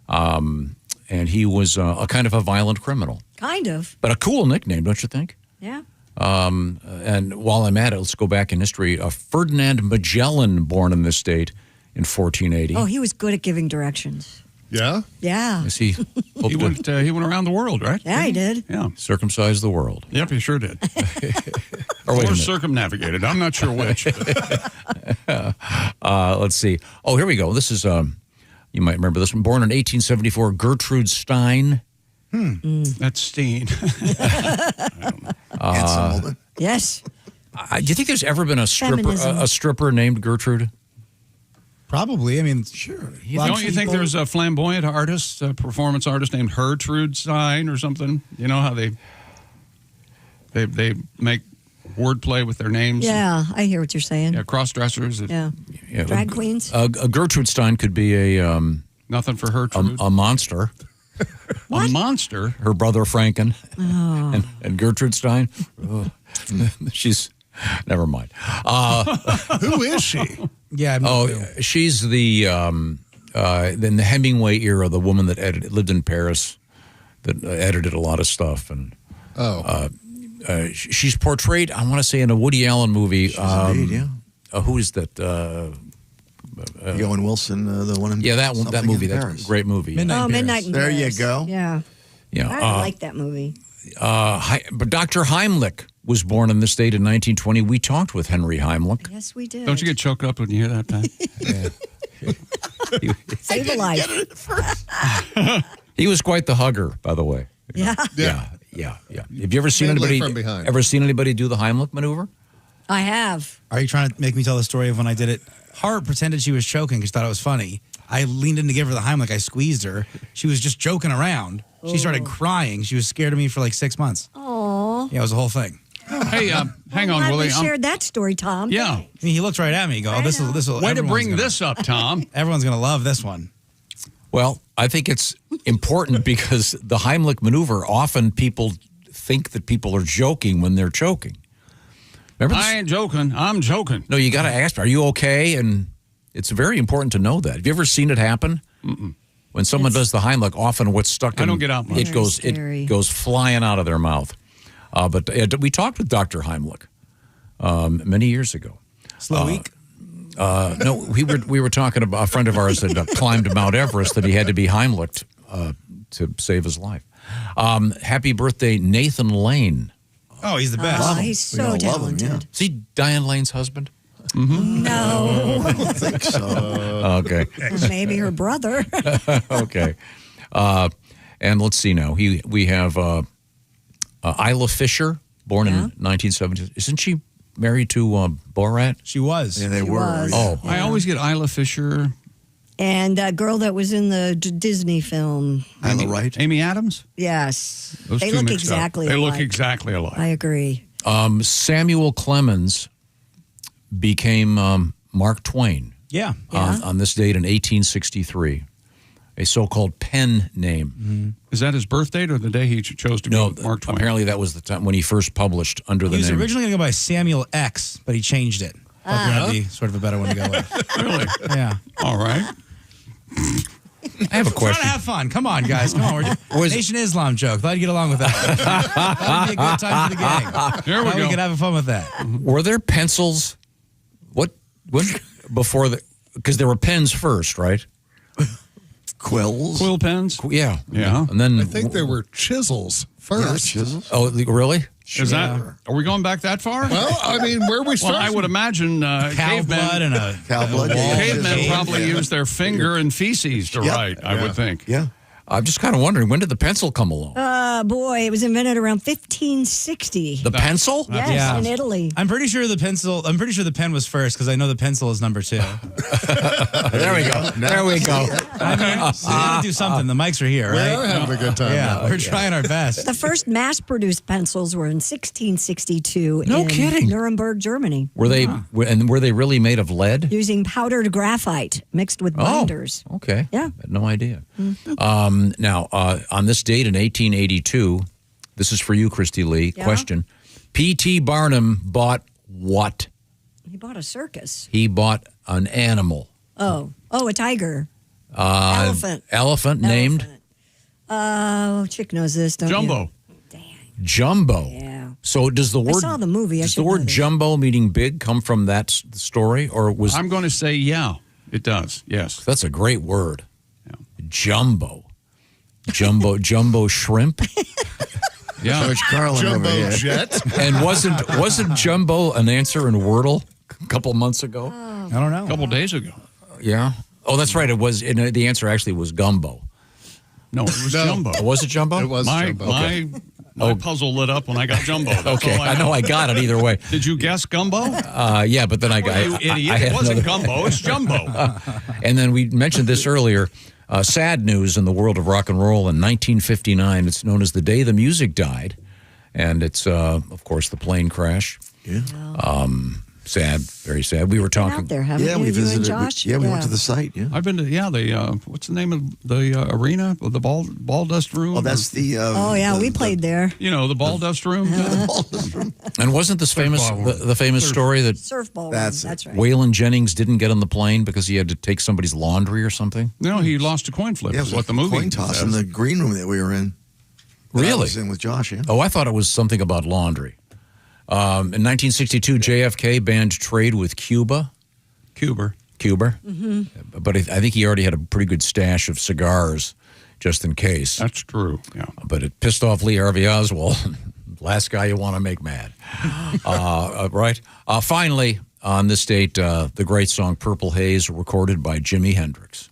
And he was a kind of a violent criminal. Kind of. But a cool nickname, don't you think? Yeah. And while I'm at it, let's go back in history. Ferdinand Magellan, born in this state in 1480. Oh, he was good at giving directions. Yeah? Yeah. Is he? He went around the world, right? Yeah, he did. Yeah. Circumcised the world. Yep, he sure did. Or wait a minute. circumnavigated. I'm not sure which. Let's see. Oh, here we go. This is, you might remember this one. Born in 1874, Gertrude Stein. That's Steen. Yes. Do you think there's ever been a Feminism. stripper named Gertrude? Probably. I mean, sure. Don't you think there's a flamboyant artist, a performance artist named Gertrude Stein or something? You know how they make wordplay with their names? Yeah, I hear what you're saying. Yeah, cross-dressers. Yeah. Drag queens? Gertrude Stein could be a nothing for Gertrude. A monster. A monster? Her brother Franken and Gertrude Stein. She's never mind. Who is she? Yeah. She's the in the Hemingway era, the woman that lived in Paris, that edited a lot of stuff, and she's portrayed, I want to say, in a Woody Allen movie. Indeed, yeah. Who is that? Owen Wilson, the one in that Something movie. in That's Paris. a great movie. Midnight in There you Paris. go. Yeah. Yeah. I like that movie. But Dr. Heimlich was born in this state in 1920. We talked with Henry Heimlich. Yes, we did. Don't you get choked up when you hear that, Pat? Save a life. He was quite the hugger, by the way. Yeah. Yeah. Have you ever seen Mainly anybody from behind. ever seen anybody do the Heimlich maneuver? I have. Are you trying to make me tell the story of when I did it? Hart pretended she was choking because she thought it was funny. I leaned in to give her the Heimlich. I squeezed her. She was just joking around. She started crying. She was scared of me for like 6 months. Aw. Yeah, it was the whole thing. Hey, hang on, Glad Willie. we shared that story, Tom. Yeah. I mean, he looked right at me. Go, oh, this will. Way to bring this up, Tom. Everyone's gonna love this one. Well, I think it's important because the Heimlich maneuver, often people think that people are joking when they're choking. Remember this? I ain't joking. I'm joking. No, you got to ask, are you okay? And It's very important to know that. Have you ever seen it happen? Mm-mm. When someone does the Heimlich, often what's stuck in I don't get out much. it goes flying out of their mouth. But we talked with Dr. Heimlich many years ago. Slow week? No, we were talking about a friend of ours that climbed Mount Everest that he had to be Heimlicked to save his life. Happy birthday, Nathan Lane. Oh, he's the best. Oh, he's so talented. Is he Diane Lane's husband? Mm-hmm. No. I don't think so. Okay. Maybe her brother. Okay. And let's see now. We have Isla Fisher, born in 1970. Isn't she married to Borat? She was. Yeah, they were. was. Oh. I always get Isla Fisher. And that girl that was in the Disney film. Isla Wright. Amy Adams? Yes. Those They two look mixed up. exactly They alike. look exactly alike. I agree. Samuel Clemens became Mark Twain. Yeah. On this date in 1863. A so-called pen name. Mm-hmm. Is that his birth date or the day he chose to be Mark Twain? Apparently that was the time when he first published under the He was name. originally going to go by Samuel X, but he changed it. Thought that would be sort of a better one to go with. Really? Yeah. All right. I have a Trying question. to have fun. Come on, guys. Come on. We're Nation Islam joke. Glad you get along with that. That would be a good time for the gang. There we Glad go. we could have fun with that. Were there pencils? What before the? Because there were pens first, right? Quills. Quill pens? Yeah, Yeah. And then I think there were chisels first. chisels. Oh, really? Is that? Are we going back that far? Well, I mean, where we Well, started. I would imagine Cow cavemen, blood and a Cow blood, and a yeah. wall. cavemen probably used their finger and feces to write, I would think. Yeah. I'm just kind of wondering, when did the pencil come along? Boy, it was invented around 1560. The pencil? Yes, Yeah. in Italy. I'm pretty sure the pen was first because I know the pencil is number 2. There we go. There we go. I mean, we got to do something. The mics are here, right? We're having a good time. Yeah, now. we're trying our best. The first mass-produced pencils were in 1662 No in kidding. Nuremberg, Germany, Were they really made of lead? using powdered graphite mixed with binders. Oh, okay. Yeah. Had no idea. Now, on this date in 1882, this is for you, Christy Lee. Yeah? Question: P.T. Barnum bought what? He bought a circus. He bought an animal. Oh, a tiger. Elephant. Elephant named Chick knows this, don't Jumbo. you? Jumbo. Yeah. So does the word? saw the movie. I Does should the word know this. jumbo, meaning big, come from that story, or was? I'm going to say, yeah, it does. Yes. That's a great word. Jumbo. Jumbo shrimp. Yeah. George Carlin Jumbo over here. jet. And wasn't Jumbo an answer in Wordle a couple months ago? I don't know. A couple days ago. Yeah. Oh, that's right. It was. And the answer actually was gumbo. No, it was No. Jumbo. Oh, was it Jumbo? It was My, Jumbo. my puzzle lit up when I got Jumbo. That's Okay, all I know I got it either way. Did you guess Gumbo? Yeah, but then I got. You idiot. I had It wasn't another- Gumbo. It's Jumbo. And then we mentioned this earlier. Sad news in the world of rock and roll. In 1959, it's known as the day the music died, and it's of course the plane crash. Yeah. Sad, very sad. We were Been talking. out there, haven't Yeah, you? we You and visited. Josh? We went to the site. Yeah. I've been to, the, what's the name of the arena? The ball dust room? Oh, that's the. Oh, yeah, we played there. You know, the ball dust room? And wasn't this famous the famous story that Surf ball. That's That's right. Waylon Jennings didn't get on the plane because he had to take somebody's laundry or something? No, he lost a coin flip. Yeah, it is was what a the movie coin toss says. in the green room that we were in. That I Really? was in with Josh. Yeah. Oh, I thought it was something about laundry. In 1962, JFK banned trade with Cuba. Cuba. But I think he already had a pretty good stash of cigars just in case. That's true, yeah. But it pissed off Lee Harvey Oswald. Last guy you want to make mad. Right? Finally, on this date, the great song Purple Haze, recorded by Jimi Hendrix.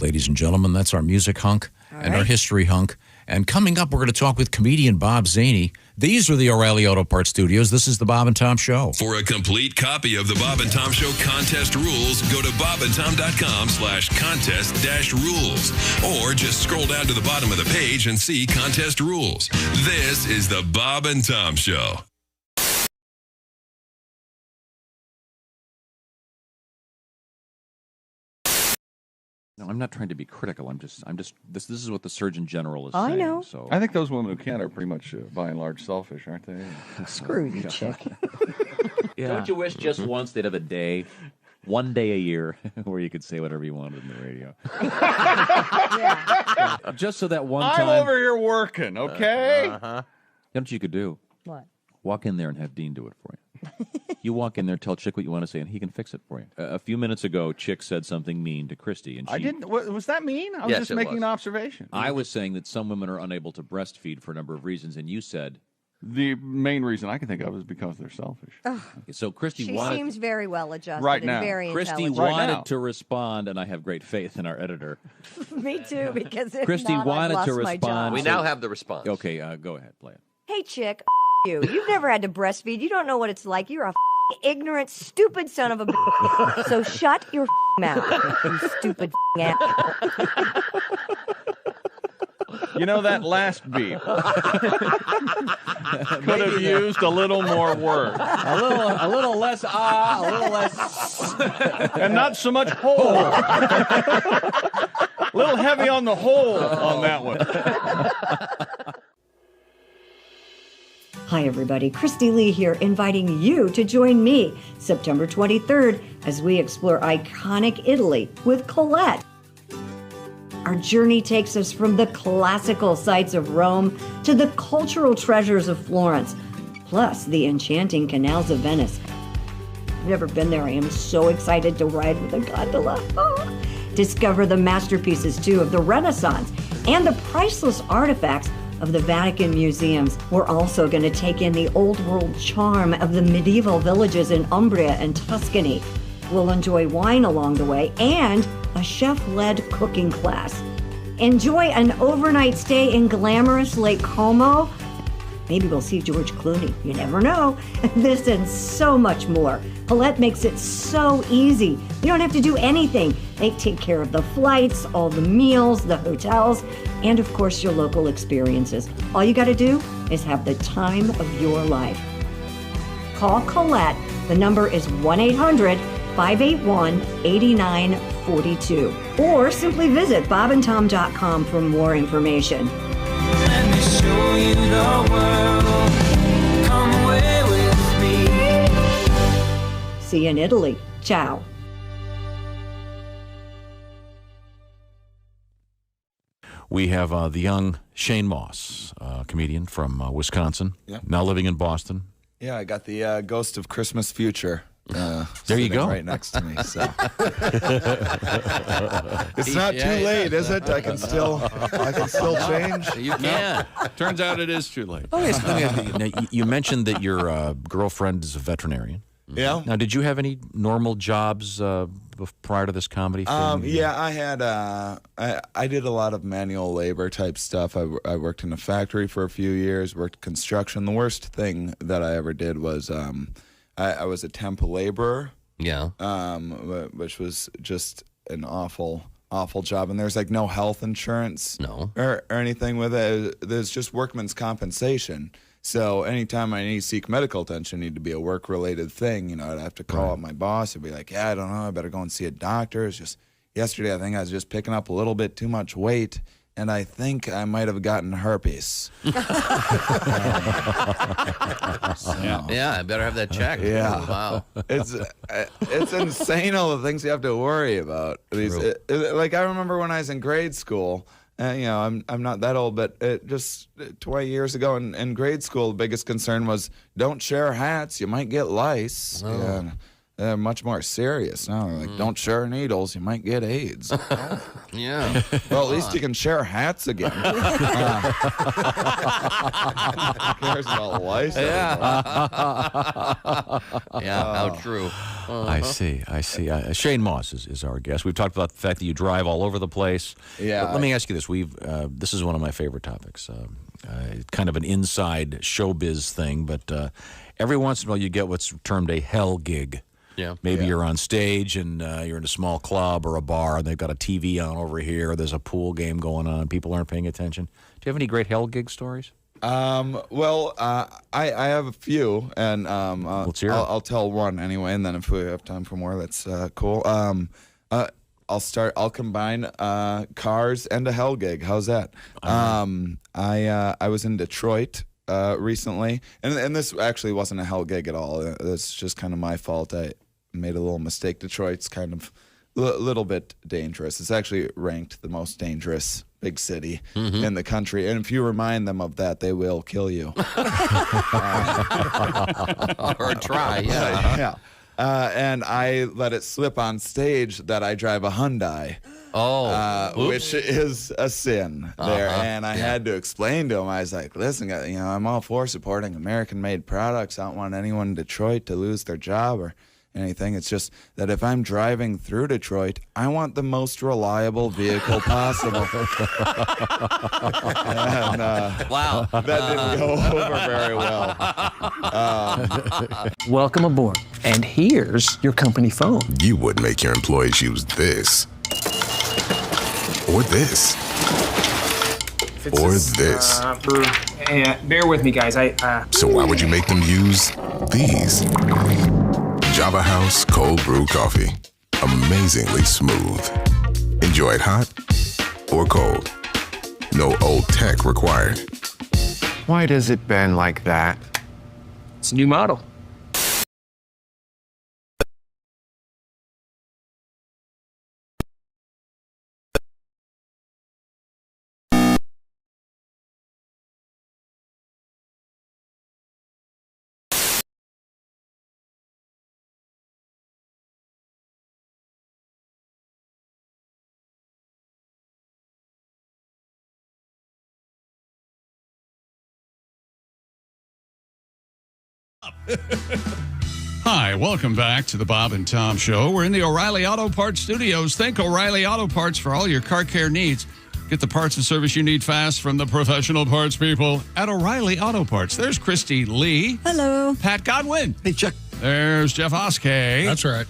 Ladies and gentlemen, that's our music hunk and our history hunk. And coming up, we're going to talk with comedian Bob Zany. These are the O'Reilly Auto Parts Studios. This is the Bob and Tom Show. For a complete copy of the Bob and Tom Show contest rules, go to bobandtom.com/contest-rules. Or just scroll down to the bottom of the page and see contest rules. This is the Bob and Tom Show. No, I'm not trying to be critical. I'm just. This is what the Surgeon General is I saying. know. So I think those women who can't are pretty much, by and large, selfish, aren't they? Screw you, Chick. Don't you wish just once they'd have a day one day a year where you could say whatever you wanted on the radio. Just so that one time. I'm over here working, okay? You know what you could do? What? Walk in there and have Dean do it for you. You walk in there, tell Chick what you want to say, and he can fix it for you. A few minutes ago, Chick said something mean to Christy, and she, I didn't. Was that mean? I was Yes, just it making was. an observation. I was saying that some women are unable to breastfeed for a number of reasons, and you said the main reason I can think of is because they're selfish. so. Christy She wanted seems very well adjusted Right and now. very Christy intelligent. wanted to respond, and I have great faith in our editor. Me too, because if Christy not, I've wanted lost to my respond. job. We now have the response. Okay, go ahead, play it. Hey, chick, you. You've never had to breastfeed. You don't know what it's like. You're a ignorant, stupid son of a bitch. So shut your mouth, you stupid ass. You know, that last beep could have used a little more work. A little less a little less, and not so much hole. A little heavy on the hole on that one. Hi, everybody. Christy Lee here, inviting you to join me September 23rd as we explore iconic Italy with Colette. Our journey takes us from the classical sights of Rome to the cultural treasures of Florence, plus the enchanting canals of Venice. I've never been there. I am so excited to ride with a gondola. Oh. Discover the masterpieces, too, of the Renaissance and the priceless artifacts of the Vatican museums. We're also going to take in the old world charm of the medieval villages in Umbria and Tuscany. We'll enjoy wine along the way and a chef-led cooking class. Enjoy an overnight stay in glamorous Lake Como. Maybe we'll see George Clooney. You never know. This and so much more. Colette makes it so easy. You don't have to do anything. They take care of the flights, all the meals, the hotels, and of course your local experiences. All you got to do is have the time of your life. Call Colette. The number is 1-800-581-8942. Or simply visit bobandtom.com for more information. Let me show you the world. Come away with me. See you in Italy. Ciao. We have the young Shane Moss, comedian from Wisconsin, Yeah. now living in Boston. Yeah, I got the Ghost of Christmas Future. There you go. Right next to me. So it's not too late, is it? I can still change. You can. Turns out it is too late. Oh, yes. Now, you mentioned that your girlfriend is a veterinarian. Yeah. Now, did you have any normal jobs prior to this comedy thing? Yeah, I had. I did a lot of manual labor type stuff. I worked in a factory for a few years. Worked construction. The worst thing that I ever did was I was a temp laborer. Yeah. Which was just an awful job. And there's like no health insurance. Or anything with it. There's just workman's compensation. So anytime I need to seek medical attention, it need to be a work-related thing. You know, I'd have to call up my boss. I'd be like, yeah, I don't know. I better go and see a doctor. It's just yesterday, I think I was just picking up a little bit too much weight, and I think I might have gotten herpes. Yeah, I better have that checked. Yeah. Wow. It's insane all the things you have to worry about. Like I remember when I was in grade school. You know, I'm not that old, but just 20 years ago in grade school, the biggest concern was don't share hats. You might get lice. Oh. Yeah, they're much more serious now. They're like, don't share needles. You might get AIDS. Yeah. Well, at least you can share hats again. Who cares about lice? Yeah, how true. I see. Shane Moss is our guest. We've talked about the fact that you drive all over the place. Yeah. But let me ask you this. This is one of my favorite topics. Kind of an inside showbiz thing, but every once in a while you get what's termed a hell gig. Yeah. Maybe you're on stage and you're in a small club or a bar and they've got a TV on over here. There's a pool game going on. People aren't paying attention. Do you have any great hell gig stories? Well, I have a few, and Let's hear it. I'll tell one anyway, and then if we have time for more, that's cool. I'll combine cars and a hell gig. How's that? I was in Detroit recently, and this actually wasn't a hell gig at all. It's just kind of my fault. made a little mistake. Detroit's kind of a little bit dangerous. It's actually ranked the most dangerous big city in the country. And if you remind them of that, they will kill you. Or try, yeah. Yeah. And I let it slip on stage that I drive a Hyundai. Which is a sin there. And I had to explain to him, I was like, listen, I'm all for supporting American-made products. I don't want anyone in Detroit to lose their job or anything. It's just that if I'm driving through Detroit, I want the most reliable vehicle possible. And, wow. That didn't go over very well. Welcome aboard. And here's your company phone. You would make your employees use this. Or this. Or this. Hey, bear with me, guys. So why would you make them use these? Java House Cold Brew Coffee. Amazingly smooth. Enjoy it hot or cold. No old tech required. Why does it bend like that? It's a new model. Hi, welcome back to the Bob and Tom Show. We're in the O'Reilly Auto Parts studios. Think O'Reilly Auto Parts for all your car care needs. Get the parts and service you need fast from the professional parts people at O'Reilly Auto Parts. There's Christy Lee. Hello. Pat Godwin. Hey, Chuck. There's Jeff Oskey. That's right.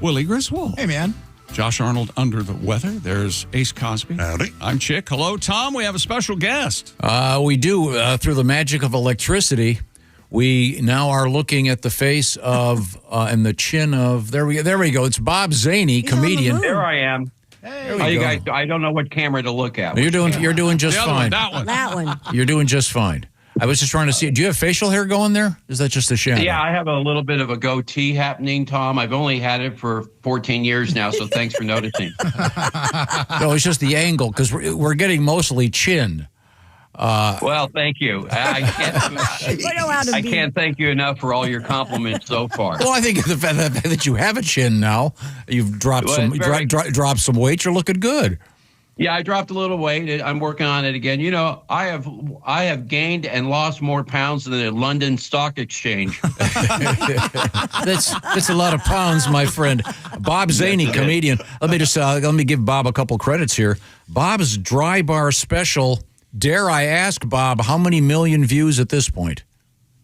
Willie Griswold. Hey, man. Josh Arnold under the weather. There's Ace Cosby. Howdy. I'm Chick. Hello, Tom. We have a special guest. We do. Through the magic of electricity, we now are looking at the face of and the chin of. There we go. It's Bob Zany, comedian. There I am. Hey. How you guys? I don't know what camera to look at. You're doing just fine. That one. You're doing just fine. I was just trying to see. Do you have facial hair going there? Is that just a shadow? Yeah, I have a little bit of a goatee happening, Tom. I've only had it for 14 years now, so thanks for noticing. No, it's just the angle because we're getting mostly chin. Well, thank you. I can't thank you enough for all your compliments so far. Well, I think the fact that you have a chin now, you've dropped dropped some weight. You're looking good. Yeah, I dropped a little weight. I'm working on it again. You know, I have gained and lost more pounds than the London Stock Exchange. That's a lot of pounds, my friend. Bob Zany, comedian. Let me give Bob a couple credits here. Bob's Dry Bar Special. Dare I ask, Bob, how many million views at this point?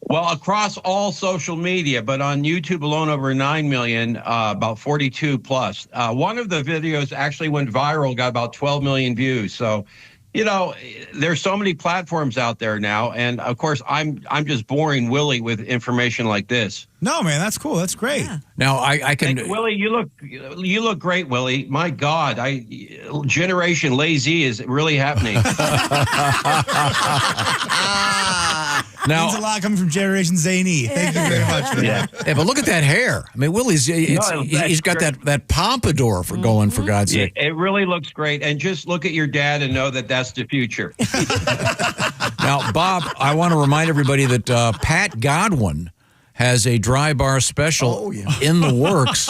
Well, across all social media, but on YouTube alone, over 9 million, about 42 plus. One of the videos actually went viral, got about 12 million views. So, you know, there's so many platforms out there now, and of course, I'm just boring Willie with information like this. No, man, that's cool. That's great. Yeah. Now I can. Willie, you look great, Willie. My God, Generation Lazy is really happening. Now, means a lot coming from Generation Zany. Thank you very much for that. Yeah, but look at that hair. I mean, Willie's he's got that pompadour for going, for God's sake. It really looks great. And just look at your dad and know that that's the future. Now, Bob, I want to remind everybody that Pat Godwin has a Dry Bar Special in the works.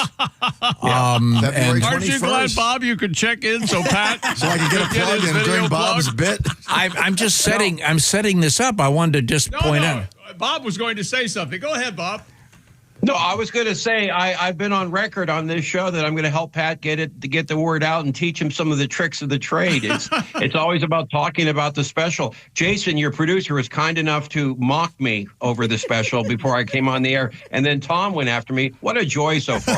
Aren't you glad, Bob, you could check in so Pat so I can get a plug in during Bob's bit? I'm just setting. I'm setting this up. I wanted to just point out. Bob was going to say something. Go ahead, Bob. No, I was going to say I've been on record on this show that I'm going to help Pat get the word out and teach him some of the tricks of the trade. It's always about talking about the special. Jason, your producer, was kind enough to mock me over the special before I came on the air, and then Tom went after me. What a joy so far!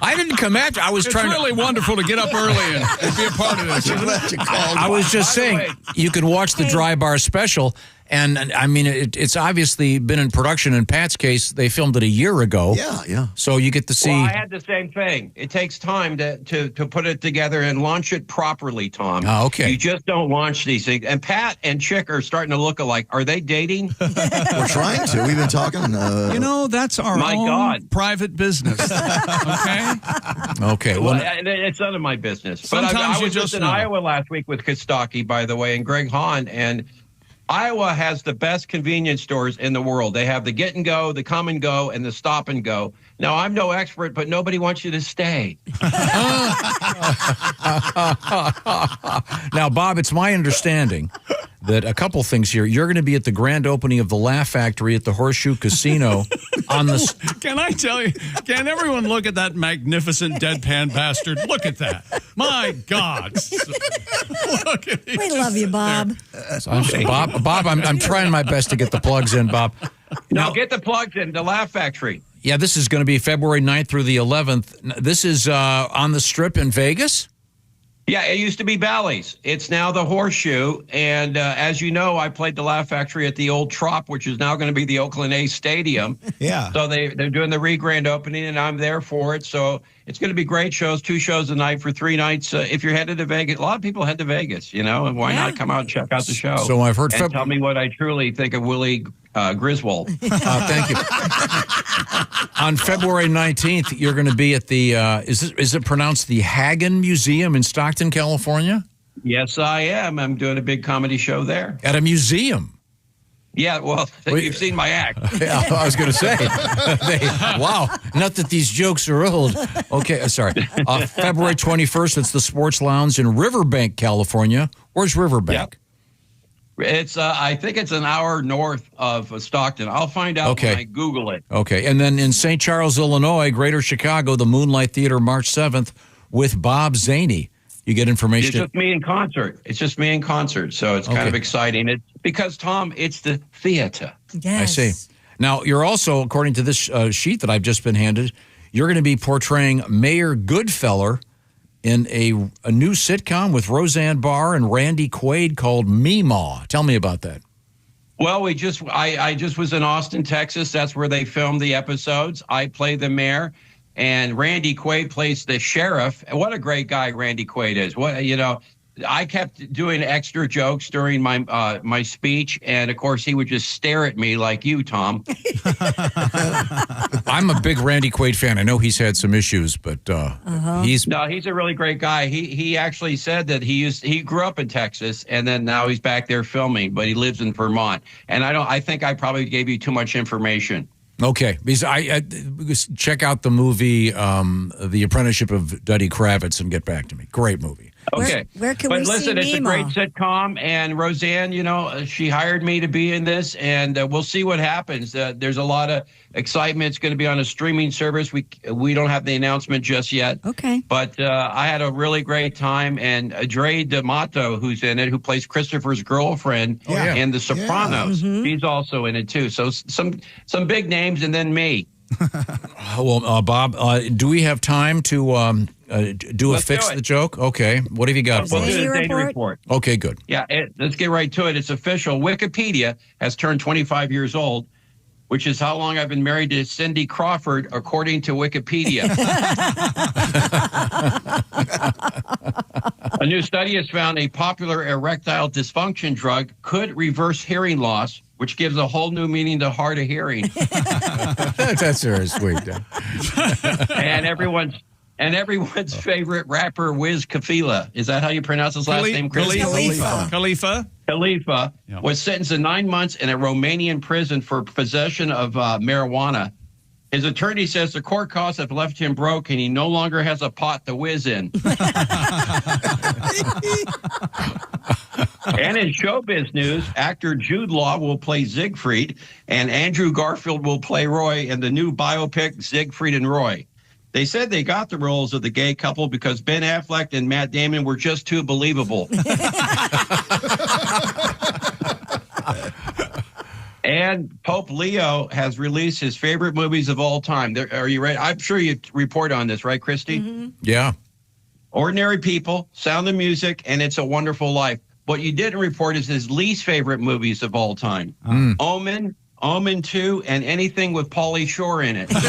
I didn't come after. I was trying. It's really wonderful to get up early and be a part of this. I was just saying you can watch the Dry Bar Special. And I mean, it's obviously been in production. In Pat's case, they filmed it a year ago. Yeah. So you get to see. Well, I had the same thing. It takes time to put it together and launch it properly, Tom. Oh, okay. You just don't launch these things. And Pat and Chick are starting to look alike. Are they dating? We're trying to. We've been talking. That's our own private business. Okay? Okay. Well, it's none of my business. But Sometimes I you was just just in know. Iowa last week with Costaki, by the way, and Greg Hahn, and Iowa has the best convenience stores in the world. They have the Get and Go, the Come and Go, and the Stop and Go. Now, I'm no expert, but nobody wants you to stay. Now, Bob, it's my understanding that a couple things here. You're going to be at the grand opening of the Laugh Factory at the Horseshoe Casino on the. Can I tell you? Can everyone look at that magnificent deadpan bastard? Look at that! My God! Look at We love you, Bob. Bob, I'm trying my best to get the plugs in, Bob. Now, get the plugs in, the Laugh Factory. Yeah, this is going to be February 9th through the 11th. This is on the Strip in Vegas? Yeah, it used to be Bally's. It's now the Horseshoe. And as you know, I played the Laugh Factory at the old Trop, which is now going to be the Oakland A's Stadium. Yeah. So they're doing the re-grand opening, and I'm there for it. So it's going to be great shows, 2 shows a night for 3 nights. If you're headed to Vegas, a lot of people head to Vegas, and why not come out and check out the show? So I've heard and tell me what I truly think of Willie Griswold. Thank you. On February 19th, you're going to be at the, is it pronounced the Hagen Museum in Stockton, California? Yes, I am. I'm doing a big comedy show there. At a museum? Yeah, well, you've seen my act. Yeah, I was going to say. Wow, not that these jokes are old. Okay, sorry. February 21st, it's the Sports Lounge in Riverbank, California. Where's Riverbank? Yep. It's I think it's an hour north of Stockton. I'll find out when I Google it. Okay, and then in St. Charles, Illinois, Greater Chicago, the Moonlight Theater, March 7th, with Bob Zany. You get information. It's just me in concert. So it's kind of exciting. It's because, Tom, it's the theater. I see. Now, you're also, according to this sheet that I've just been handed, you're going to be portraying Mayor Goodfeller in a new sitcom with Roseanne Barr and Randy Quaid called Meemaw. Tell me about that. Well, I just was in Austin, Texas. That's where they filmed the episodes. I play the mayor, and Randy Quaid plays the sheriff. And what a great guy Randy Quaid is. I kept doing extra jokes during my speech, and of course he would just stare at me like you, Tom. I'm a big Randy Quaid fan. I know he's had some issues, but he's a really great guy. He actually said that he grew up in Texas, and then now he's back there filming, but he lives in Vermont. And I think I probably gave you too much information. Okay, because I check out the movie The Apprenticeship of Duddy Kravitz and get back to me. Great movie. Okay. Where can we see listen, it's a great Meemaw? sitcom, and Roseanne, she hired me to be in this, and we'll see what happens. There's a lot of excitement. It's going to be on a streaming service. We don't have the announcement just yet. Okay. But I had a really great time, and Dre D'Amato, who's in it, who plays Christopher's girlfriend in The Sopranos, she's also in it too. So some big names, and then me. Well, Bob, do we have time to do a fix the joke? Okay. What have you got for We'll us? do the data report. Okay, good. Yeah, let's get right to it. It's official. Wikipedia has turned 25 years old, which is how long I've been married to Cindy Crawford, according to Wikipedia. A new study has found a popular erectile dysfunction drug could reverse hearing loss, which gives a whole new meaning to hard of hearing. That's very sweet. And everyone's favorite rapper, Wiz Khalifa. Is that how you pronounce his last name, Chris? Khalifa Was sentenced to 9 months in a Romanian prison for possession of marijuana. His attorney says the court costs have left him broke, and he no longer has a pot to whiz in. And in showbiz news, actor Jude Law will play Siegfried, and Andrew Garfield will play Roy in the new biopic Siegfried and Roy. They said they got the roles of the gay couple because Ben Affleck and Matt Damon were just too believable. And Pope Leo has released his favorite movies of all time. Are you ready? I'm sure you report on this, right, Christy? Yeah. Ordinary People, Sound of Music, and It's a Wonderful Life. what you didn't report is his least favorite movies of all time. Omen, Omen 2, and anything with Pauly Shore in it. Not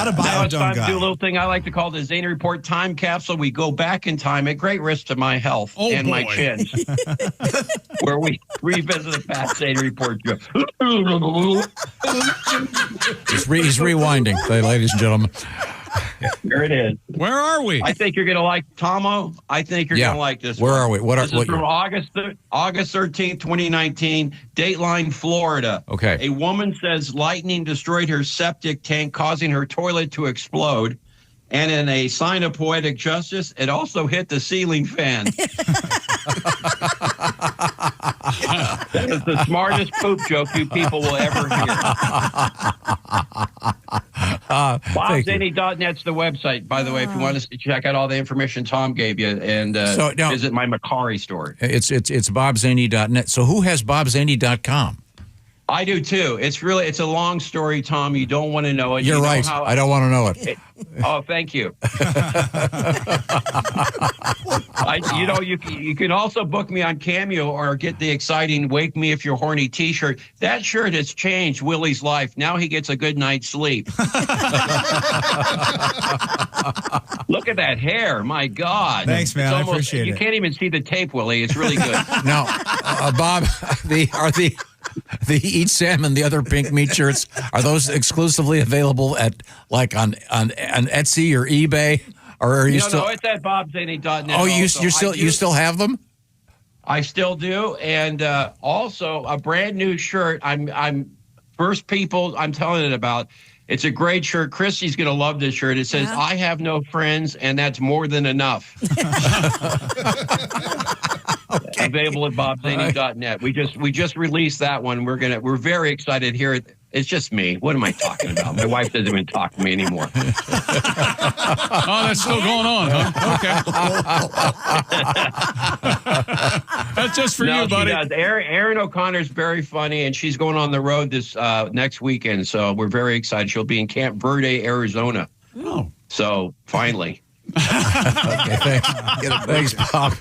a Now it's time biodome to do a guy. little thing I like to call the Zany Report time capsule. We go back in time at great risk to my health and my chins, where we revisit the past Zany Report show. He's rewinding, ladies and gentlemen. Here it is. Where are we? I think you're going to like Tomo. I think you're going to like this. Where one. are we? This is from August 13th, 2019, Dateline, Florida. Okay. A woman says lightning destroyed her septic tank, causing her toilet to explode. And in a sign of poetic justice, it also hit the ceiling fan. That is the smartest poop joke you people will ever hear. BobZany.net's the website, by the way, if you want to check out all the information Tom gave you and visit my Macari story. It's BobZany.net. So who has BobZany.com? I do too. It's a long story, Tom. You don't want to know it. You're right. I don't want to know it. Oh, thank you. You can also book me on Cameo or get the exciting "Wake Me If You're Horny" T-shirt. That shirt has changed Willie's life. Now he gets a good night's sleep. Look at that hair! My God. Thanks, man. I appreciate it. You can't even see the tape, Willie. It's really good. Now, Bob, the Eat Salmon, the other pink meat shirts, are those exclusively available at on Etsy or eBay, or are you still? No, it's at BobZany.net. Oh, you still have them? I still do, and also a brand new shirt. I'm first people I'm telling it about. It's a great shirt. Christy's going to love this shirt. It says, "I have no friends, and that's more than enough." Available at BobZany.net. We just released that one. We're very excited here. It's just me. What am I talking about? My wife doesn't even talk to me anymore. Oh, that's still going on, huh? Okay. That's just for you, buddy. She does. Erin O'Connor's very funny, and she's going on the road this next weekend. So we're very excited. She'll be in Camp Verde, Arizona. Oh. So finally. Okay, thanks, Bob.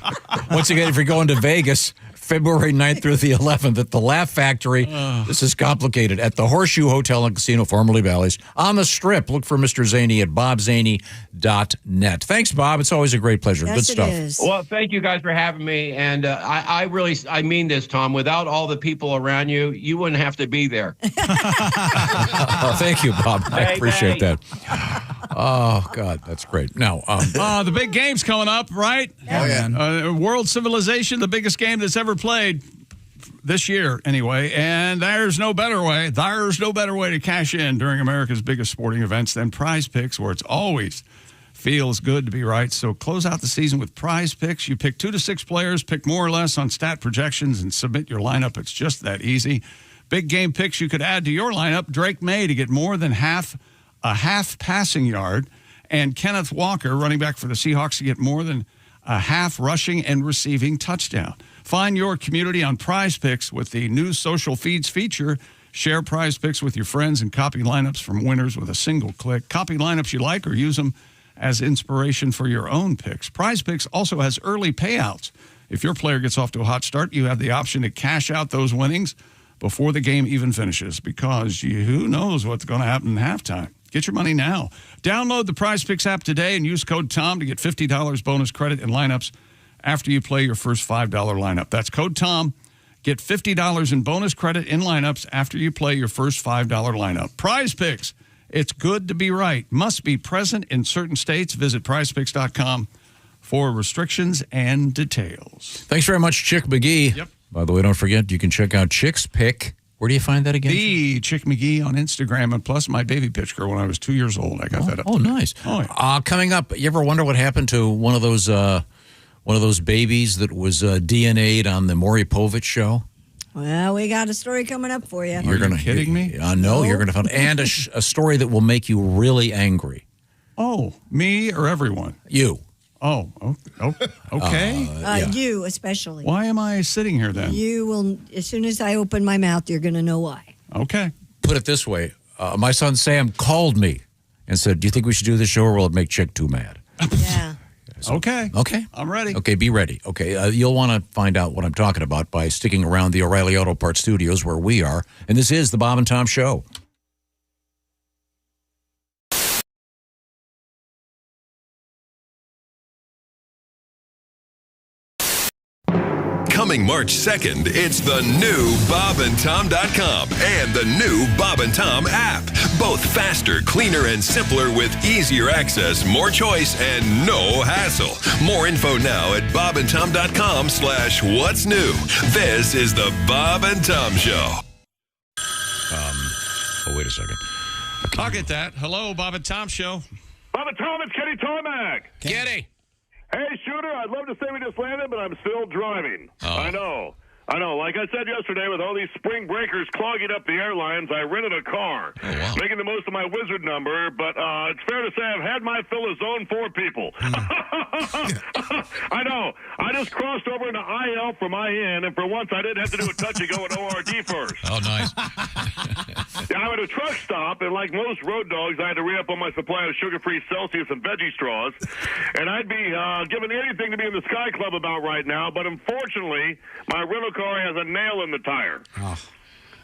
Once again, if you're going to Vegas, February 9th through the 11th at the Laugh Factory, this is complicated, at the Horseshoe Hotel and Casino, formerly Bally's, on the Strip. Look for Mr. Zany at BobZany.net. Thanks, Bob. It's always a great pleasure. Yes, Good stuff. It is. Well, thank you guys for having me. And I mean this, Tom. Without all the people around you, you wouldn't have to be there. Oh, thank you, Bob. I appreciate that. Oh, God, that's great. Now, the big game's coming up, right? Oh, yeah. World Civilization, the biggest game that's ever played this year, anyway. And there's no better way to cash in during America's biggest sporting events than Prize Picks, where it's always feels good to be right. So close out the season with Prize Picks. You pick 2 to 6 players, pick more or less on stat projections, and submit your lineup. It's just that easy. Big game picks you could add to your lineup. Drake May to get more than a half passing yard, and Kenneth Walker, running back for the Seahawks, to get more than a half rushing and receiving touchdown. Find your community on Prize Picks with the new social feeds feature. Share Prize Picks with your friends and copy lineups from winners with a single click. Copy lineups you like or use them as inspiration for your own picks. Prize Picks also has early payouts. If your player gets off to a hot start, you have the option to cash out those winnings before the game even finishes, because who knows what's going to happen in halftime. Get your money now. Download the Prize Picks app today and use code TOM to get $50 bonus credit in lineups after you play your first $5 lineup. That's code TOM. Get $50 in bonus credit in lineups after you play your first $5 lineup. Prize Picks. It's good to be right. Must be present in certain states. Visit prizepicks.com for restrictions and details. Thanks very much, Chick McGee. Yep. By the way, don't forget, you can check out Chick's Pick. Where do you find that again? The Chick McGee on Instagram, and plus my baby picture when I was 2 years old. I got that up. Oh, nice. Oh, yeah. Coming up, you ever wonder what happened to one of those babies that was DNA'd on the Maury Povich show? Well, we got a story coming up for you. Are you kidding me? No, you're going to find and a story that will make you really angry. Oh, me or everyone? You. Oh, okay. You especially. Why am I sitting here then? You will, as soon as I open my mouth, you're going to know why. Okay. Put it this way. My son Sam called me and said, "Do you think we should do this show or will it make Chick too mad?" Yeah. Okay. Okay. I'm ready. Okay, be ready. Okay, you'll want to find out what I'm talking about by sticking around the O'Reilly Auto Parts studios where we are. And this is the Bob and Tom Show. Coming March 2nd, it's the new BobandTom.com and the new Bob and Tom app. Both faster, cleaner, and simpler with easier access, more choice, and no hassle. More info now at BobandTom.com/what's new. This is the Bob and Tom Show. Oh, wait a second. I'll get that. Hello, Bob and Tom Show. Bob and Tom, it's Kenny Tarmac. Kenny. Hey, Shooter, I'd love to say we just landed, but I'm still driving. Oh. I know. Like I said yesterday, with all these spring breakers clogging up the airlines, I rented a car, making the most of my wizard number, but it's fair to say I've had my fill of Zone 4 people. I know. I just crossed over into IL from IN, and for once I didn't have to do a touch-and-go at ORD first. Oh, nice. I'm at a truck stop, and like most road dogs, I had to re-up on my supply of sugar-free Celsius and veggie straws, and I'd be giving anything to be in the Sky Club about right now, but unfortunately, my rental car has a nail in the tire.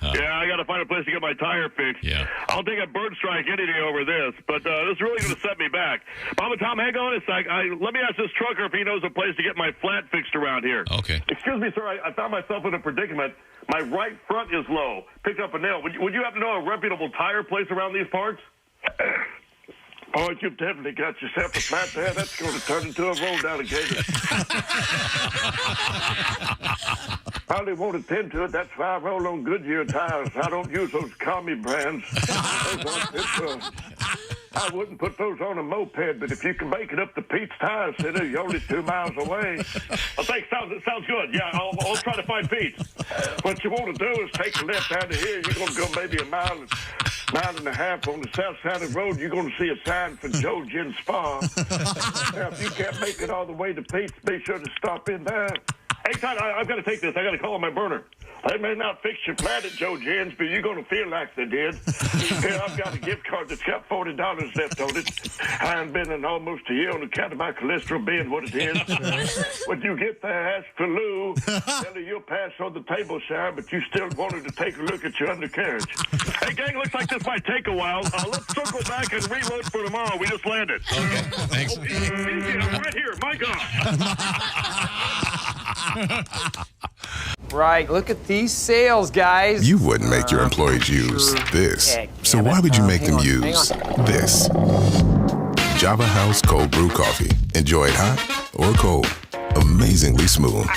Yeah, I got to find a place to get my tire fixed. Yeah. I'll take a bird strike any day over this, but this is really going to set me back. Bob and Tom, hang on a sec. Let me ask this trucker if he knows a place to get my flat fixed around here. Okay. Excuse me, sir. I found myself in a predicament. My right front is low. Picked up a nail. Would you happen to know a reputable tire place around these parts? Oh, you've definitely got yourself a flat there. That's going to turn into a roll down occasion. Probably won't attend to it. That's why I roll on Goodyear tires. I don't use those commie brands. I wouldn't put those on a moped, but if you can make it up to Pete's Tire Center, you're only 2 miles away. I think it sounds good. Yeah, I'll try to find Pete's. What you want to do is take a left out of here. You're going to go maybe a mile and a half on the south side of the road. You're going to see a sign for Joe Gin Spa. Now, if you can't make it all the way to Pete's, be sure to stop in there. Hey, Todd, I've got to take this. I got to call on my burner. They may not fix your flat at Joe Gin's, but you're going to feel like they did. Here, I've got a gift card that's got $40 left on it. I haven't been in almost a year on account of my cholesterol being what it is. When you get there, ask for Lou. Tell her you'll pass on the table shower, but you still wanted to take a look at your undercarriage. Hey, gang, looks like this might take a while. Let's circle back and reload for tomorrow. We just landed. Okay, thanks. Oh, easy, I'm right here. My God. Right, look at these sales, guys. You wouldn't make your employees use this. So why would you make them use this? Java House Cold Brew Coffee. Enjoy it hot or cold. Amazingly smooth.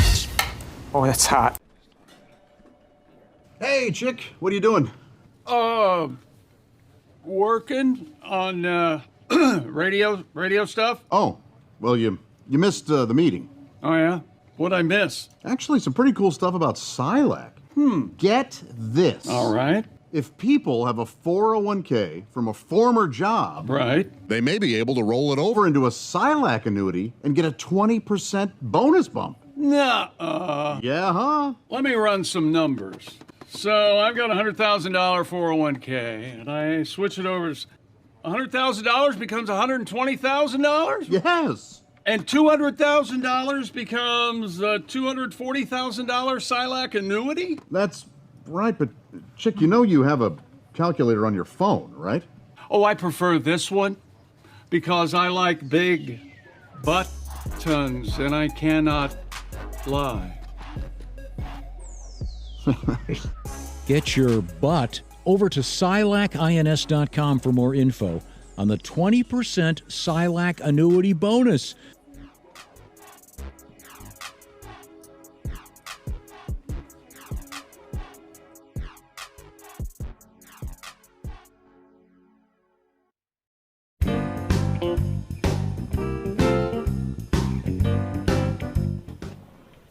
Oh, that's hot. Hey, chick, what are you doing? Working on radio stuff. Oh, well, you missed the meeting. Oh, yeah? What'd I miss? Actually, some pretty cool stuff about Silac. Get this. All right. If people have a 401k from a former job, right, they may be able to roll it over into a Silac annuity and get a 20% bonus bump. Nuh-uh. Yeah, huh? Let me run some numbers. So I've got a $100,000 401k, and I switch it over. $100,000 becomes $120,000? Yes. And $200,000 becomes a $240,000 Silac annuity? That's right, but chick, you know you have a calculator on your phone, right? Oh, I prefer this one because I like big buttons, and I cannot lie. Get your butt over to SilacINS.com for more info on the 20% Silac annuity bonus.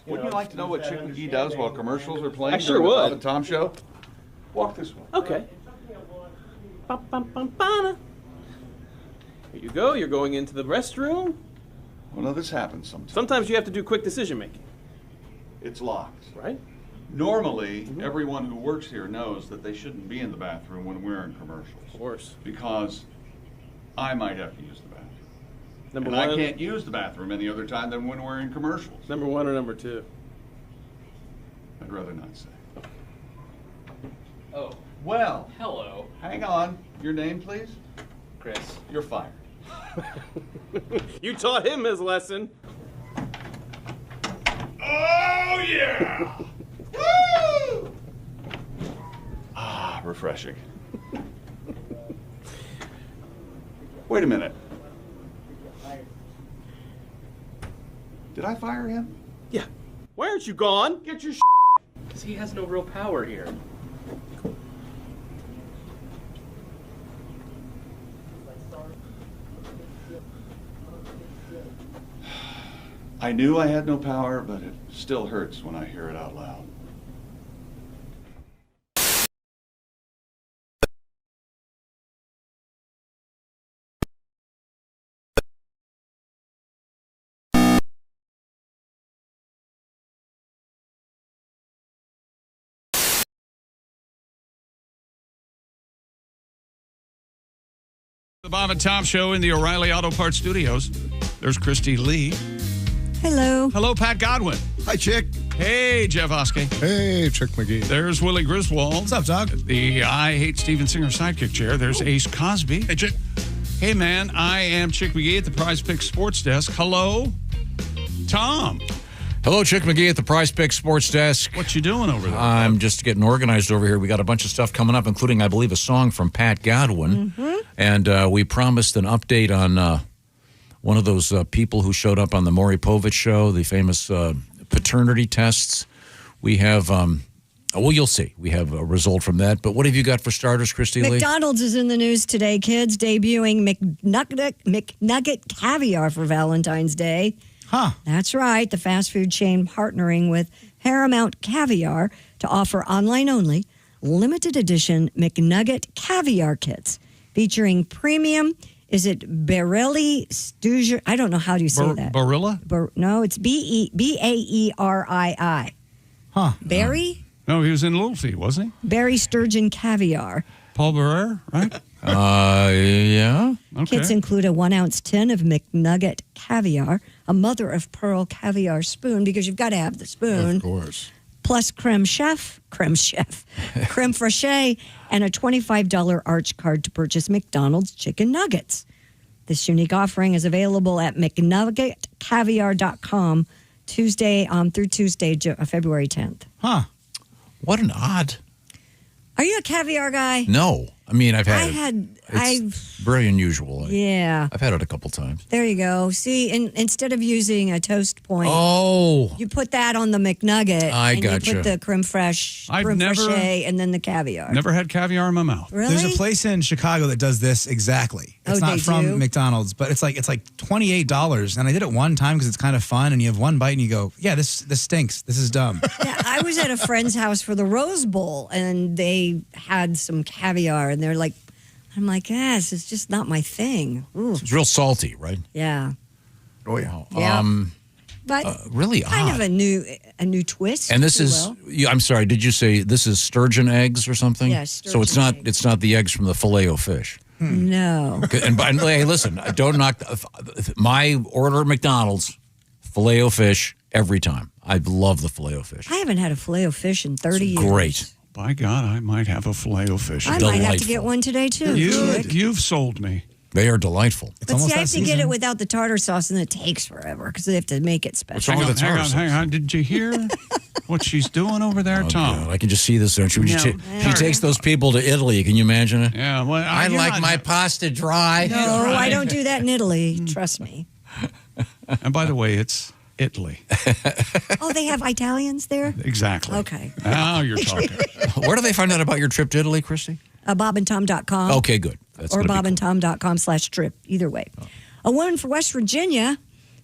Wouldn't you like to know what Chick McGee does while commercials are playing? I sure during the would. Bob and Tom Show? Walk this way. Okay. Here you go. You're going into the restroom. Well, no, this happens sometimes. Sometimes you have to do quick decision making. It's locked. Right? Normally, everyone who works here knows that they shouldn't be in the bathroom when we're in commercials. Of course. Because I might have to use the bathroom. Number and one. I can't use the bathroom any other time than when we're in commercials. Number 1 or number 2? I'd rather not say. Oh. Well. Hello. Hang on. Your name, please? Chris. You're fired. You taught him his lesson. Oh, yeah! Woo! Ah, refreshing. Wait a minute. Did I fire him? Yeah. Why aren't you gone? Get your Because he has no real power here. I knew I had no power, but it still hurts when I hear it out loud. The Bob and Tom Show in the O'Reilly Auto Parts Studios. There's Christy Lee. Hello. Hello, Pat Godwin. Hi, Chick. Hey, Jeff Oskey. Hey, Chick McGee. There's Willie Griswold. What's up, Doug? The I Hate Steven Singer sidekick chair. There's Ace Cosby. Hey, Chick. Hey, man, I am Chick McGee at the Prize Picks Sports Desk. Hello, Tom. Hello, Chick McGee at the Prize Picks Sports Desk. What you doing over there? I'm just getting organized over here. We got a bunch of stuff coming up, including, I believe, a song from Pat Godwin. Mm-hmm. And we promised an update on one of those people who showed up on the Maury Povich show, the famous paternity tests. We have, well, you'll see. We have a result from that. But what have you got for starters, Christy Lee? McDonald's is in the news today, kids, debuting McNugget caviar for Valentine's Day. Huh. That's right. The fast food chain partnering with Paramount Caviar to offer online-only, limited edition McNugget caviar kits featuring premium, is it Barelli Stuger? I don't know how do you say that. Barilla? No, it's Baerii. Huh. Barry? No, he was in Little Feat, wasn't he? Barry Sturgeon Caviar. Paul Barrere, right? Yeah. Okay. Kits include a 1-ounce tin of McNugget caviar, a mother of pearl caviar spoon, because you've got to have the spoon. Of course. Plus creme fraiche, and a $25 arch card to purchase McDonald's chicken nuggets. This unique offering is available at McNuggetCaviar.com Tuesday through Tuesday, February 10th. Huh. What an odd. Are you a caviar guy? No. I mean, I've had it. It's very unusual. Yeah. I've had it a couple times. There you go. See, instead of using a toast point, you put that on the McNugget. I You put the creme fraiche, and then the caviar. Never had caviar in my mouth. Really? There's a place in Chicago that does this exactly. It's not they from do? McDonald's, but it's like $28. And I did it one time because it's kind of fun, and you have one bite and you go, yeah, this stinks. This is dumb. Yeah, I was at a friend's house for the Rose Bowl, and they had some caviar, and they're like, I'm like, yes, it's just not my thing. Ooh. It's real salty, right? Yeah. Oh, yeah. Yeah. But really kind odd. of a new twist. And this if is, you will. I'm sorry, did you say this is sturgeon eggs or something? Yes, so it's sturgeon not the eggs from the Filet-O-Fish. No. And hey, listen, don't knock my order at McDonald's, Filet-O-Fish every time. I love the Filet-O-Fish. I haven't had a Filet-O-Fish in 30 years. Great. By God, I might have a Filet-O-Fish. I might have to get one today, too. You've sold me. They are delightful. But see, I have to get it without the tartar sauce, and it takes forever because they have to make it special. Hang on. Did you hear what she's doing over there, Tom? God, I can just see this, don't you? She takes those people to Italy. Can you imagine it? Yeah. Well, I like my pasta dry. No, I don't do that in Italy. Trust me. And by the way, it's Italy. Oh, they have Italians there? Exactly. Okay. Now you're talking. Where do they find out about your trip to Italy, Christy? BobandTom.com. Okay, good. That's or gonna be BobandTom.com/trip. Either way. A woman from West Virginia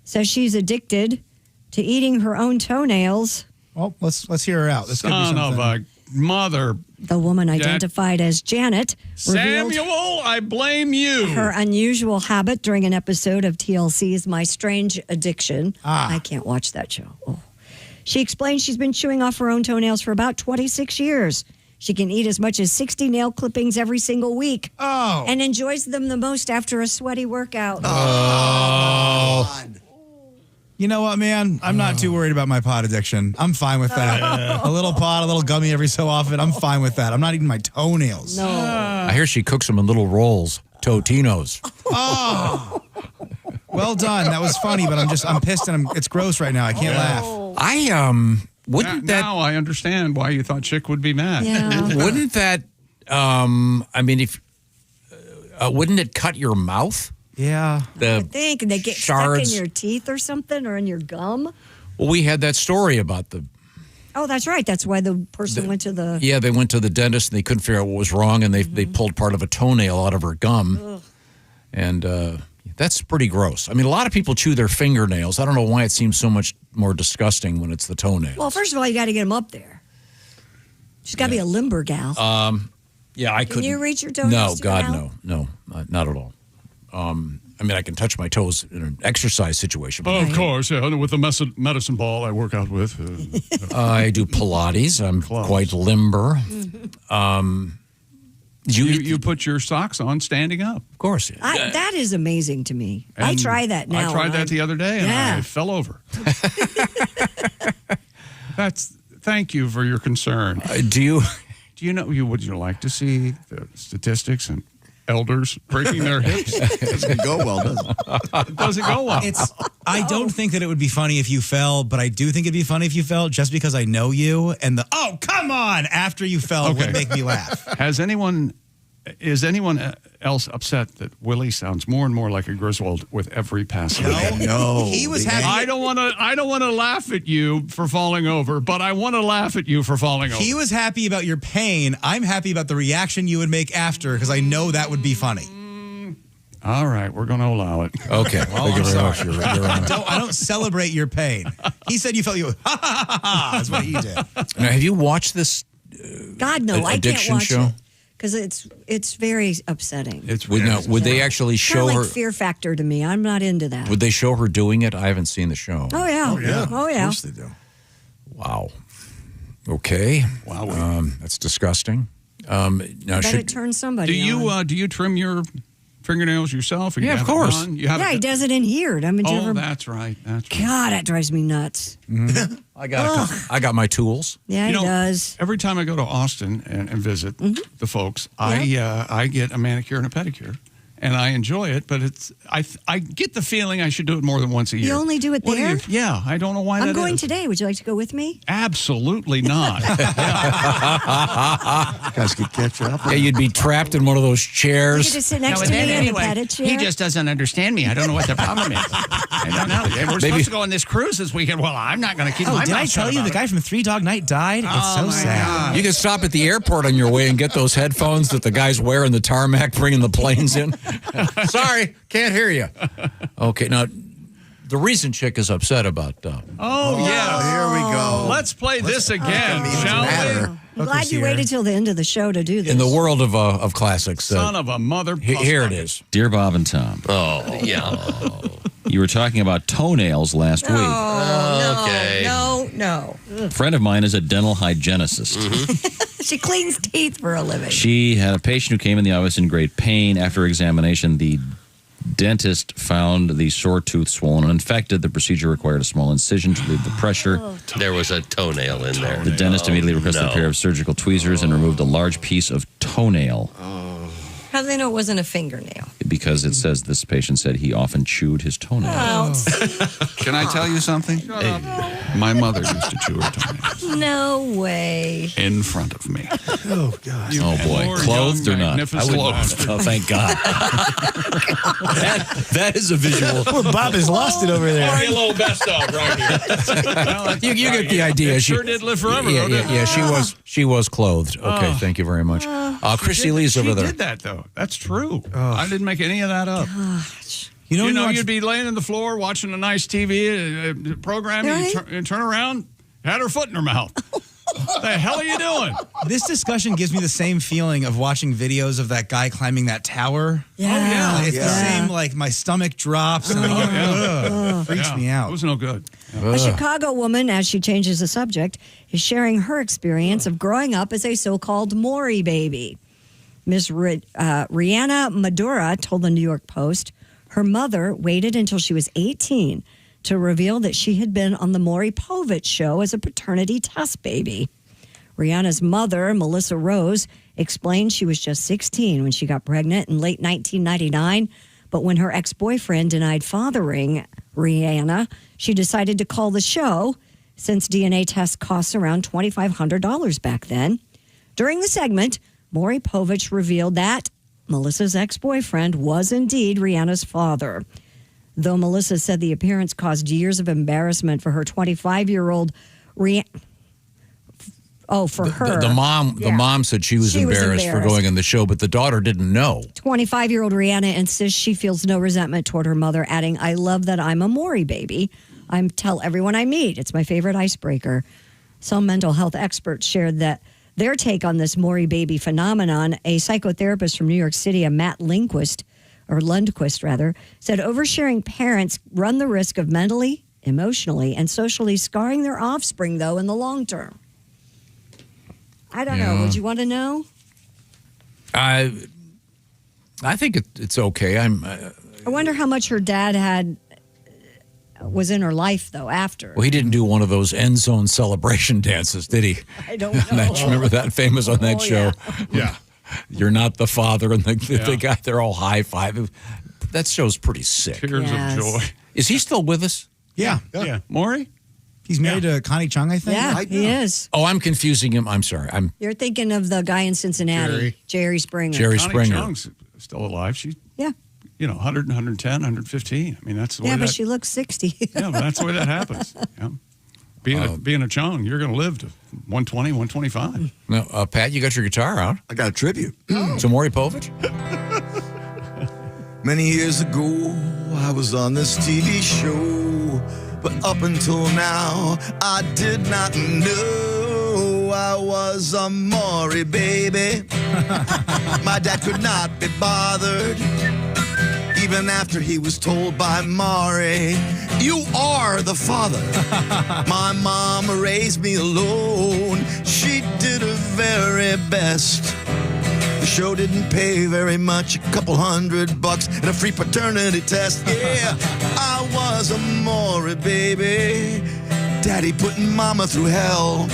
says she's addicted to eating her own toenails. Well, let's hear her out. This could be Son something. of a mother. The woman identified as Janet revealed Samuel, I blame you. her unusual habit during an episode of TLC's My Strange Addiction. I can't watch that show. Oh. She explained she's been chewing off her own toenails for about 26 years. She can eat as much as 60 nail clippings every single week. And enjoys them the most after a sweaty workout. You know what, man? I'm not too worried about my pot addiction. I'm fine with that. A little pot, a little gummy every so often. I'm fine with that. I'm not eating my toenails. No. I hear she cooks them in little rolls, Totinos. Oh. Well done. That was funny, but I'm pissed and it's gross right now. I can't laugh. Now I understand why you thought Chick would be mad. Yeah. Wouldn't that, if wouldn't it cut your mouth? Yeah. I think they get shards. stuck in your teeth or something, or in your gum. Well, we had that story about the. Oh, that's right. That's why the person went to the. Yeah, they went to the dentist and they couldn't figure out what was wrong, and they pulled part of a toenail out of her gum, and that's pretty gross. I mean, a lot of people chew their fingernails. I don't know why it seems so much more disgusting when it's the toenail. Well, first of all, you got to get them up there. She's got to be a limber gal. Yeah, I couldn't. Can you reach your toenails? No, to God, your mouth? no, not at all. I mean, I can touch my toes in an exercise situation. but Of course, yeah. With the medicine ball I work out with. I do Pilates. I'm quite limber. You put your socks on standing up. Of course. That is amazing to me. I And try that now. I tried that the other day, and Yeah. I fell over. Thank you for your concern. Do you know? Would you like to see the statistics and elders breaking their hips? It doesn't go well, does it? It doesn't go well. I don't think that it would be funny if you fell, but I do think it'd be funny if you fell just because I know you. And oh, come on, after you fell would make me laugh. Is anyone else upset that Willie sounds more and more like a Griswold with every passing day? No. He was happy. I don't want to laugh at you for falling over, but I want to laugh at you for falling over. He was happy about your pain. I'm happy about the reaction you would make after because I know that would be funny. All right, we're going to allow it. Okay. Thank you very much. I don't celebrate your pain. He said you felt you. Ha ha ha ha. That's what he did. Now, have you watched this? God, no, I can't addiction watch show? it because it's very upsetting. Would they actually show Kinda her? like Fear Factor to me. I'm not into that. Would they show her doing it? I haven't seen the show. Oh yeah. Oh yeah. Of course they do. Wow. Okay. Wow. That's disgusting. Now, Better turn somebody. Do you trim your fingernails yourself? Or Yeah, you of have it course. done? You have Yeah, it he does it in here. I mean, do you ever- that's right. That's right. God, that drives me nuts. I got my tools. Yeah, he does. Every time I go to Austin and visit the folks, I get a manicure and a pedicure, and I enjoy it. But I get the feeling I should do it more than once a year. You only do it there? Yeah, I don't know why. I'm that going is. today. Would you like to go with me? Absolutely not. Guys could catch up. Yeah, you'd be trapped in one of those You chairs. could just sit next to me in the petted chair. He just doesn't understand me. I don't know what the problem is. I don't know. We're supposed to go on this cruise this weekend. Well, I'm not going to keep my Did mouth I tell shut you about the it. guy from Three Dog Night died? It's so sad. You can stop at the airport on your way and get those headphones that the guys wear in the tarmac bringing the planes in. Sorry, can't hear you. Okay, now, the reason Chick is upset about... Yeah. Here we go. Let's play this again, shall we? I'm glad you waited till the end of the show to do this. In the world of classics. Son of a mother. Here it is. Dear Bob and Tom. Oh, yeah. You were talking about toenails last week. Okay. No. A friend of mine is a dental hygienist. She cleans teeth for a living. She had a patient who came in the office in great pain. After examination, the dentist found the sore tooth swollen and infected. The procedure required a small incision to relieve the pressure. There was a toenail in there. The dentist immediately requested a pair of surgical tweezers and removed a large piece of toenail. How do they know it wasn't a fingernail? Because it says this patient said he often chewed his toenails. Can I tell you something? My mother used to chew her toenails No way. in front of me. Oh, gosh. Oh, boy. Clothed or not? Clothed. Oh, thank God. that is a visual. Poor Bob has lost it over there. A little best of right here. You get the idea. Sure did live forever. Yeah, though, didn't it? she was clothed. Okay, thank you very much. Chrissy Lee's over there. She did that, though. That's true. I didn't make any of that up. You know, You'd be laying on the floor watching a nice TV program, and you turn around, had her foot in her mouth. What the hell are you doing? This discussion gives me the same feeling of watching videos of that guy climbing that tower. Yeah. It's the same, like, my stomach drops and freaks me out. It was no good. A Chicago woman, as she changes the subject, is sharing her experience of growing up as a so-called Maury baby. Miss Rihanna Madura told the New York Post Her mother waited until she was 18 to reveal that she had been on the Maury Povich show as a paternity test baby. Rihanna's mother, Melissa Rose, explained she was just 16 when she got pregnant in late 1999. But when her ex-boyfriend denied fathering Rihanna, she decided to call the show since DNA tests cost around $2,500 back then. During the segment, Maury Povich revealed that Melissa's ex-boyfriend was indeed Rihanna's father. Though Melissa said the appearance caused years of embarrassment for her 25-year-old Rihanna. Oh, for her. The mom said she was embarrassed for going on the show, but the daughter didn't know. 25-year-old Rihanna insists she feels no resentment toward her mother, adding, "I love that I'm a Maury baby. I tell everyone I meet. It's my favorite icebreaker." Some mental health experts shared that their take on this Maury baby phenomenon. A psychotherapist from New York City, a Matt Lundquist, said oversharing parents run the risk of mentally, emotionally, and socially scarring their offspring, though, in the long term. I don't know. Would you want to know? I think it's okay. I wonder how much her dad was in her life, though, after. Well, he didn't do one of those end zone celebration dances, did he? I don't know. Remember that famous on that show? Yeah. You're not the father, and the guy, they're all high five. That show's pretty sick. Tears of joy. Is he still with us? Yeah. Maury? He's married to Connie Chung, I think. Yeah, he is. Oh, I'm confusing him. I'm sorry. You're thinking of the guy in Cincinnati, Jerry Springer. Jerry Connie Springer. Chung's still alive. She's 100, 110, 115. I mean, that's the way but she looks 60. Yeah, but that's the way that happens. Yeah. Being a Chung, you're going to live to 120, 125. No, Pat, you got your guitar out. I got a tribute. So Maury Povich? Many years ago, I was on this TV show, but up until now, I did not know I was a Maury baby. My dad could not be bothered, even after he was told by Maury, "You are the father." My mom raised me alone. She did her very best. The show didn't pay very much, a couple $100 and a free paternity test. Yeah, I was a Maury baby. Daddy putting mama through hell.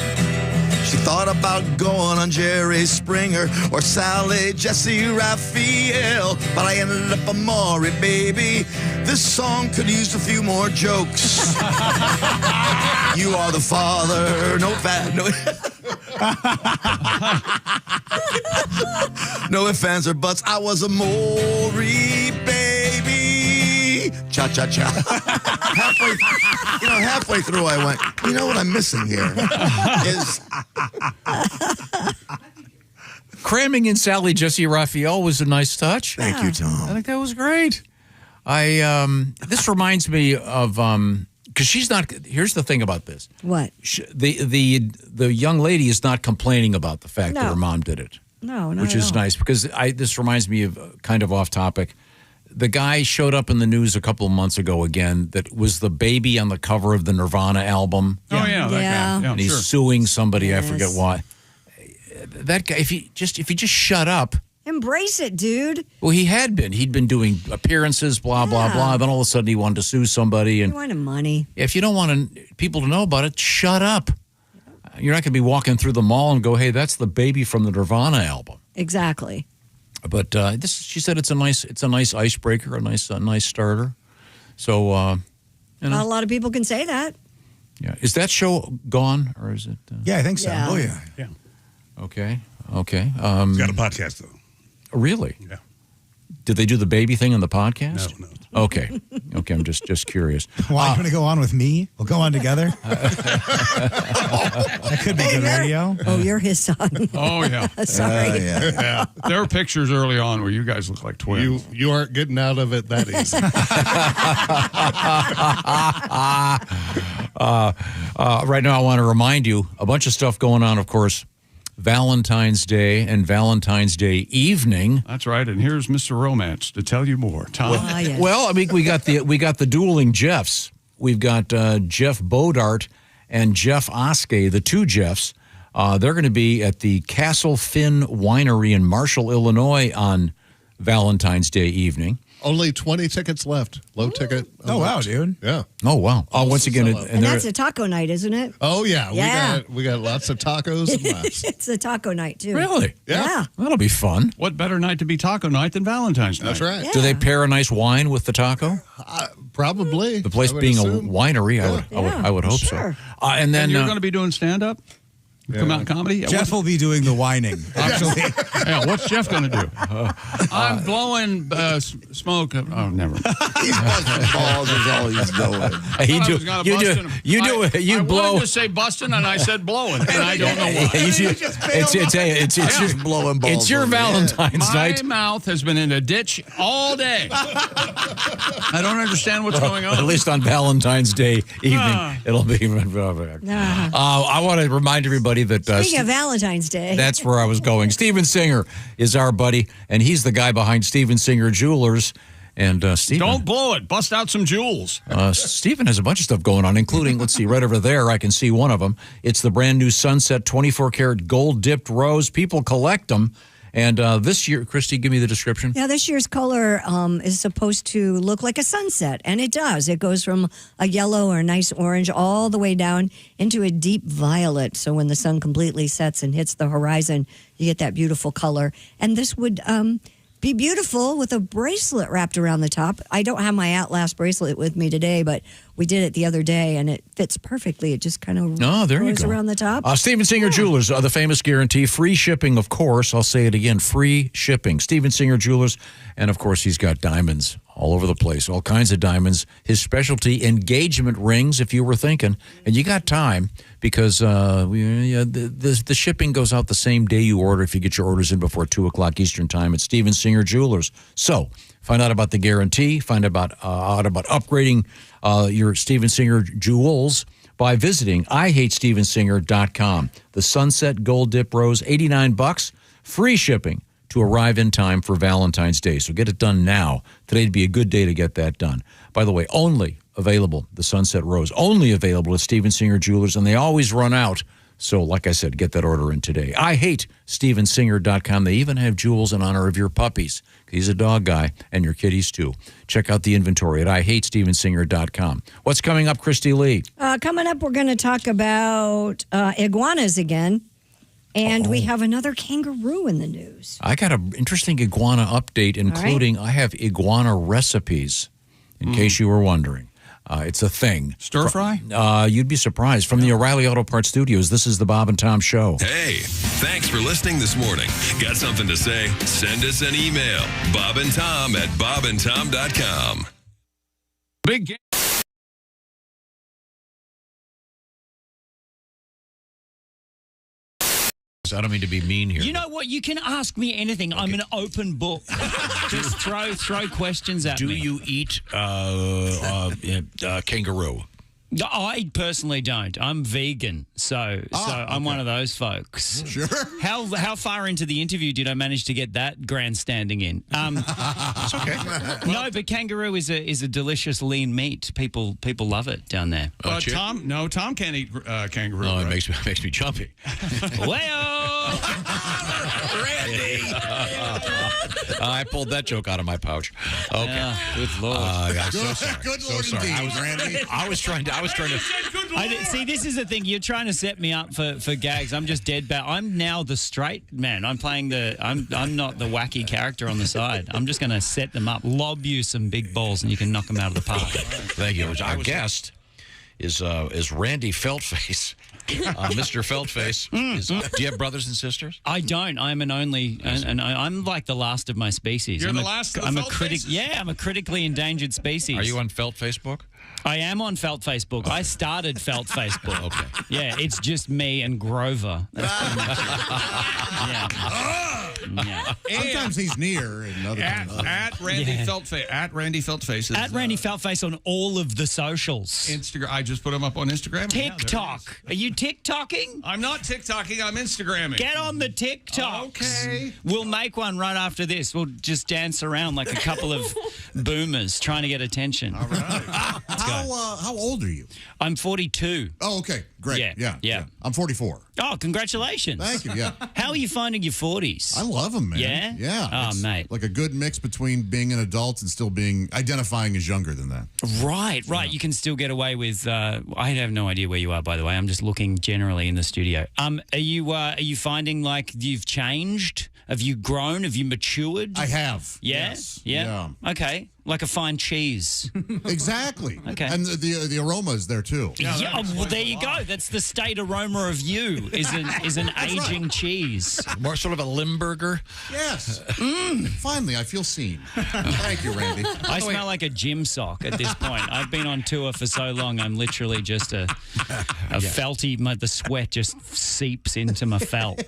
She thought about going on Jerry Springer or Sally Jesse Raphael, but I ended up a Maury baby. This song could use a few more jokes. You are the father. No ifs, ands, or buts. I was a Maury baby. Cha cha cha. Halfway through, I went, you know what I'm missing here is cramming in Sally Jesse Raphael was a nice touch. Thank you, Tom. I think that was great. This reminds me of because she's not. Here's the thing about this. What? The young lady is not complaining about the fact that her mom did it. No, which is nice because this reminds me of kind of off topic. The guy showed up in the news a couple of months ago again that was the baby on the cover of the Nirvana album. Oh, yeah. That guy. Yeah, and he's suing somebody, yes. I forget why. That guy, if he just shut up. Embrace it, dude. Well, he had been. He'd been doing appearances, blah, blah, blah. Then all of a sudden he wanted to sue somebody. And you wanted money. If you don't want people to know about it, shut up. You're not going to be walking through the mall and go, hey, that's the baby from the Nirvana album. Exactly. But she said it's a nice icebreaker, a nice starter. So, not a lot of people can say that. Yeah, is that show gone or is it? Yeah, I think so. Yeah. Oh yeah. Okay. It's got a podcast though. Really? Yeah. Did they do the baby thing on the podcast? No. Okay. I'm just curious. Why you want to go on with me? We'll go on together. That could be good radio. Oh, you're his son. Oh yeah. Sorry. Yeah. There were pictures early on where you guys look like twins. You aren't getting out of it that easy. Right now, I want to remind you a bunch of stuff going on. Of course, Valentine's Day and Valentine's Day evening. That's right. And here's Mr. Romance to tell you more. Tom. Well, I mean, we got the dueling Jeffs. We've got Jeff Bodart and Jeff Oskey, the two Jeffs. They're going to be at the Castle Finn Winery in Marshall, Illinois on Valentine's Day evening. Only 20 tickets left. Low ticket. Oh, wow, dude. Yeah. Oh, wow. Once again, And that's a taco night, isn't it? Oh, yeah. Yeah. We got lots of tacos and laughs. It's a taco night, too. Really? Yeah. That'll be fun. What better night to be taco night than Valentine's night? That's right. Do they pair a nice wine with the taco? Probably. The place I would being assume. a winery, I would hope sure. so. And then you're going to be doing stand-up? Come out comedy? Jeff will be doing the whining, actually. Yeah, what's Jeff going to do? I'm blowing smoke. Oh, never. He's busting balls is all he's doing. You I blow. wanted to say busting, and I said blowing, and I don't know why. It's just blowing balls. It's your Valentine's night. My mouth has been in a ditch all day. I don't understand what's going on. At least on Valentine's Day evening, it'll be. I want to remind everybody that. Speaking of Valentine's Day. That's where I was going. Steven Singer is our buddy, and he's the guy behind Steven Singer Jewelers. And Steven. Don't blow it. Bust out some jewels. Steven has a bunch of stuff going on, including, let's see, right over there, I can see one of them. It's the brand new Sunset 24-karat gold-dipped rose. People collect them. And this year, Christy, give me the description. Yeah, this year's color is supposed to look like a sunset, and it does. It goes from a yellow or a nice orange all the way down into a deep violet. So when the sun completely sets and hits the horizon, you get that beautiful color. And this would be beautiful with a bracelet wrapped around the top. I don't have my Outlast bracelet with me today, but we did it the other day, and it fits perfectly. It just kind of goes around the top. Steven Singer Jewelers, the famous guarantee. Free shipping, of course. I'll say it again, free shipping. Steven Singer Jewelers, and, of course, he's got diamonds all over the place, all kinds of diamonds. His specialty, engagement rings, if you were thinking. And you got time because the shipping goes out the same day you order if you get your orders in before 2 o'clock Eastern Time at Steven Singer Jewelers. So find out about the guarantee. Find out about upgrading your Steven Singer jewels by visiting IHateStevenSinger.com. The Sunset Gold Dip Rose, $89, free shipping to arrive in time for Valentine's Day. So get it done now. Today'd be a good day to get that done. By the way, only available, the Sunset Rose, only available at Steven Singer Jewelers, and they always run out. So, like I said, get that order in today. IHateStevenSinger.com. They even have jewels in honor of your puppies. He's a dog guy, and your kitties, too. Check out the inventory at IHateStevenSinger.com. What's coming up, Christy Lee? Coming up, we're going to talk about iguanas again. And we have another kangaroo in the news. I got an interesting iguana update, including I have iguana recipes, in case you were wondering. It's a thing. Stir fry? You'd be surprised. From the O'Reilly Auto Parts Studios, this is the Bob and Tom Show. Hey, thanks for listening this morning. Got something to say? Send us an email. bobandtom@bobandtom.com. Big game. I don't mean to be mean here. You know what? You can ask me anything. Okay. I'm an open book. Just throw questions at me. Do you eat kangaroo? I personally don't. I'm vegan, so I'm one of those folks. Sure. How far into the interview did I manage to get that grandstanding in? It's okay. No, but kangaroo is a delicious lean meat. People love it down there. Tom can't eat kangaroo. No, right? it makes me jumpy. Well, Randy. I pulled that joke out of my pouch. Okay. Good Lord. I'm so sorry. Good Lord so sorry. indeed, Randy. I was trying to. See, this is the thing. You're trying to set me up for gags. I'm just dead bad. I'm now the straight man. I'm playing I'm not the wacky character on the side. I'm just going to set them up, lob you some big balls, and you can knock them out of the park. Thank you. Our guest is Randy Feltface. Mr. Feltface. Do you have brothers and sisters? I don't. I'm an only, and I'm like the last of my species. You're the last of the Feltfaces? Yeah, I'm a critically endangered species. Are you on Felt Facebook? I am on Felt Facebook. I started Felt Facebook. Okay. Yeah, it's just me and Grover. That's pretty much it. Yeah. Sometimes he's near and other times at Randy Feltface. At Randy Feltface. At Randy Feltface on all of the socials. Instagram. I just put him up on Instagram. TikTok. Are you TikToking? I'm not TikToking. I'm Instagramming. Get on the TikToks. Okay. We'll make one right after this. We'll just dance around like a couple of boomers trying to get attention. All right. How old are you? I'm 42. Oh, okay. Great. Yeah. I'm 44. Oh, congratulations. Thank you, yeah. How are you finding your 40s? I love them, man. Yeah? Yeah. Oh, It's mate. like a good mix between being an adult and still identifying as younger than that. Right. You can still get away with. I have no idea where you are, by the way. I'm just looking generally in the studio. Are you finding like you've changed? Have you grown? Have you matured? I have. Yeah. Yes. Yeah. Okay. Like a fine cheese. Exactly. Okay. And the aroma is there too. Yeah, well, there you go. That's the state aroma of you. Is an aging cheese. More sort of a Limburger. Yes. Finally, I feel seen. Thank you, Randy. I smell like a gym sock at this point. I've been on tour for so long. I'm literally just a felty. The sweat just seeps into my felt.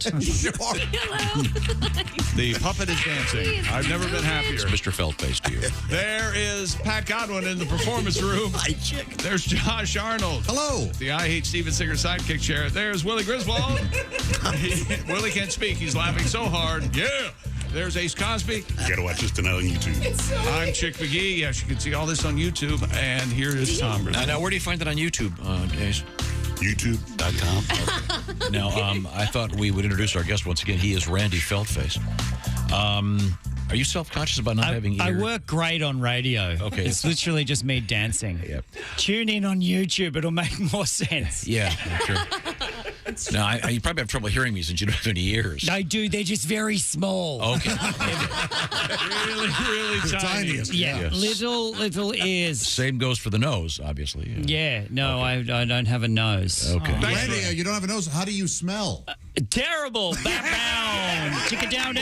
The puppet is dancing. I've never been happier. It's Mr. Feltface to you. There is Pat Godwin in the performance room. Hi, chick. There's Josh Arnold. Hello. The I Hate Steven Singer sidekick chair. There's Willie Griswold. Willie can't speak. He's laughing so hard. Yeah. There's Ace Cosby. You got to watch this tonight on YouTube. I'm Chick McGee. Yes, you can see all this on YouTube. And here is Tom Griswold. Now, where do you find it on YouTube, Ace? YouTube.com. Now, I thought we would introduce our guest once again. He is Randy Feltface. Are you self-conscious about not having ears? I work great on radio. Okay. It's literally just me dancing. Yep. Tune in on YouTube. It'll make more sense. Yeah, true. Now, you probably have trouble hearing me since you don't have any ears. I do. They're just very small. Okay. Really, really tiny. Yeah, yes. Little ears. Same goes for the nose, obviously. Yeah, no, okay. I don't have a nose. Okay. Randy, you don't have a nose. How do you smell? Terrible. Bound. Chicka down.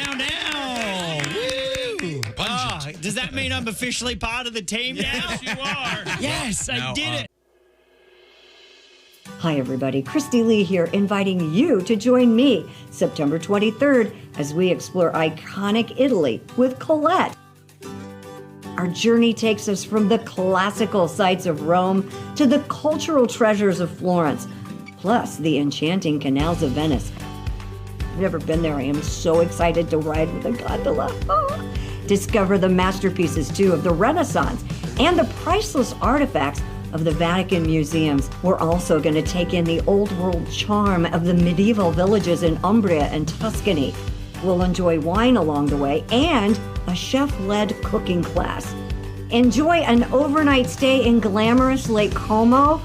Woo. Does that mean I'm officially part of the team now? Yes, you are. Yes, I did it. Hi, everybody. Christy Lee here, inviting you to join me September 23rd as we explore iconic Italy with Colette. Our journey takes us from the classical sights of Rome to the cultural treasures of Florence, plus the enchanting canals of Venice. I've never been there. I am so excited to ride with a gondola. Discover the masterpieces, too, of the Renaissance and the priceless artifacts of the Vatican museums. We're also going to take in the old world charm of the medieval villages in Umbria and Tuscany. We'll enjoy wine along the way and a chef-led cooking class. Enjoy an overnight stay in glamorous Lake Como.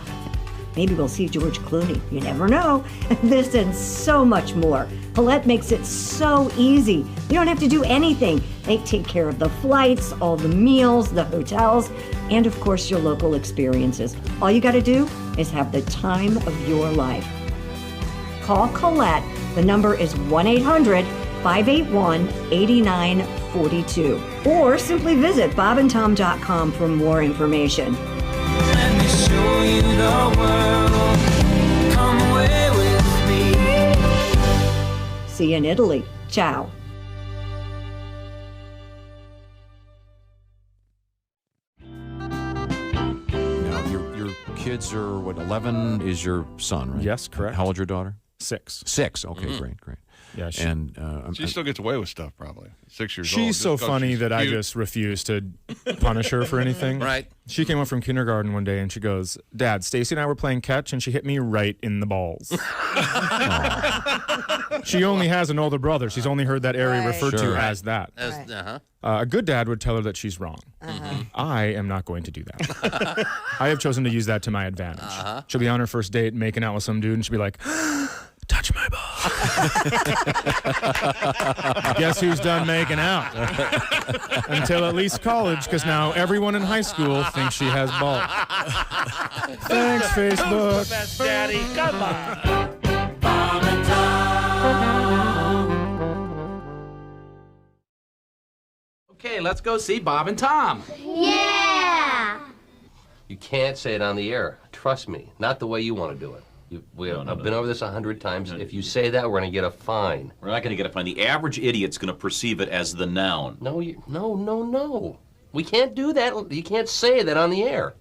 Maybe we'll see George Clooney. You never know. This and so much more. Colette makes it so easy. You don't have to do anything. They take care of the flights, all the meals, the hotels, and of course your local experiences. All you got to do is have the time of your life. Call Colette. The number is 1-800-581-8942. Or simply visit bobandtom.com for more information. Let me show you the world. Come away with me. See you in Italy. Ciao. Now, your kids are, 11 is your son, right? Yes, correct. How old's your daughter? 6. 6, okay, great. Yeah, she still gets away with stuff, probably. 6 years old. She's so funny that I just refuse to punish her for anything. Right. She came home from kindergarten one day and she goes, "Dad, Stacy and I were playing catch and she hit me right in the balls." She only has an older brother. She's only heard that area referred to as that. A good dad would tell her that she's wrong. I am not going to do that. I have chosen to use that to my advantage. She'll be on her first date making out with some dude and she'll be like, "Touch my ball." Guess who's done making out? Until at least college, because now everyone in high school thinks she has balls. Thanks, Facebook. Best daddy. Come on. Okay, let's go see Bob and Tom. Yeah! You can't say it on the air. Trust me. Not the way you want to do it. I've been over this 100 times. If you say that, we're going to get a fine. We're not going to get a fine. The average idiot's going to perceive it as the noun. No. We can't do that. You can't say that on the air.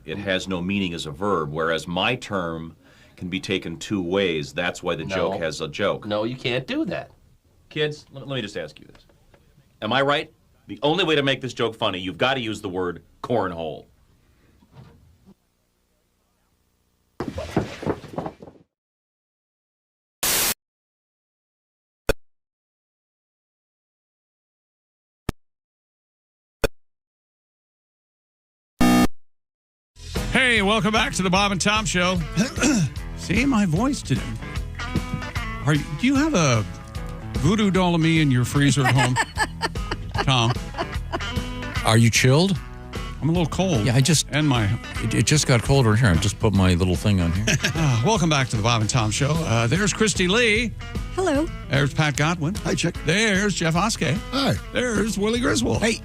It has no meaning as a verb, whereas my term can be taken 2 ways. That's why the joke has a joke. No, you can't do that. Kids, let me just ask you this. Am I right? The only way to make this joke funny, you've got to use the word cornhole. Hey, welcome back to the Bob and Tom Show. See my voice today. Do you have a voodoo doll of me in your freezer at home, Tom? Are you chilled? I'm a little cold. Yeah, it just got colder here. I just put my little thing on here. Welcome back to the Bob and Tom Show. There's Christy Lee. Hello. There's Pat Godwin. Hi, Chick. There's Jeff Oskey. Hi. There's Willie Griswold. Hey.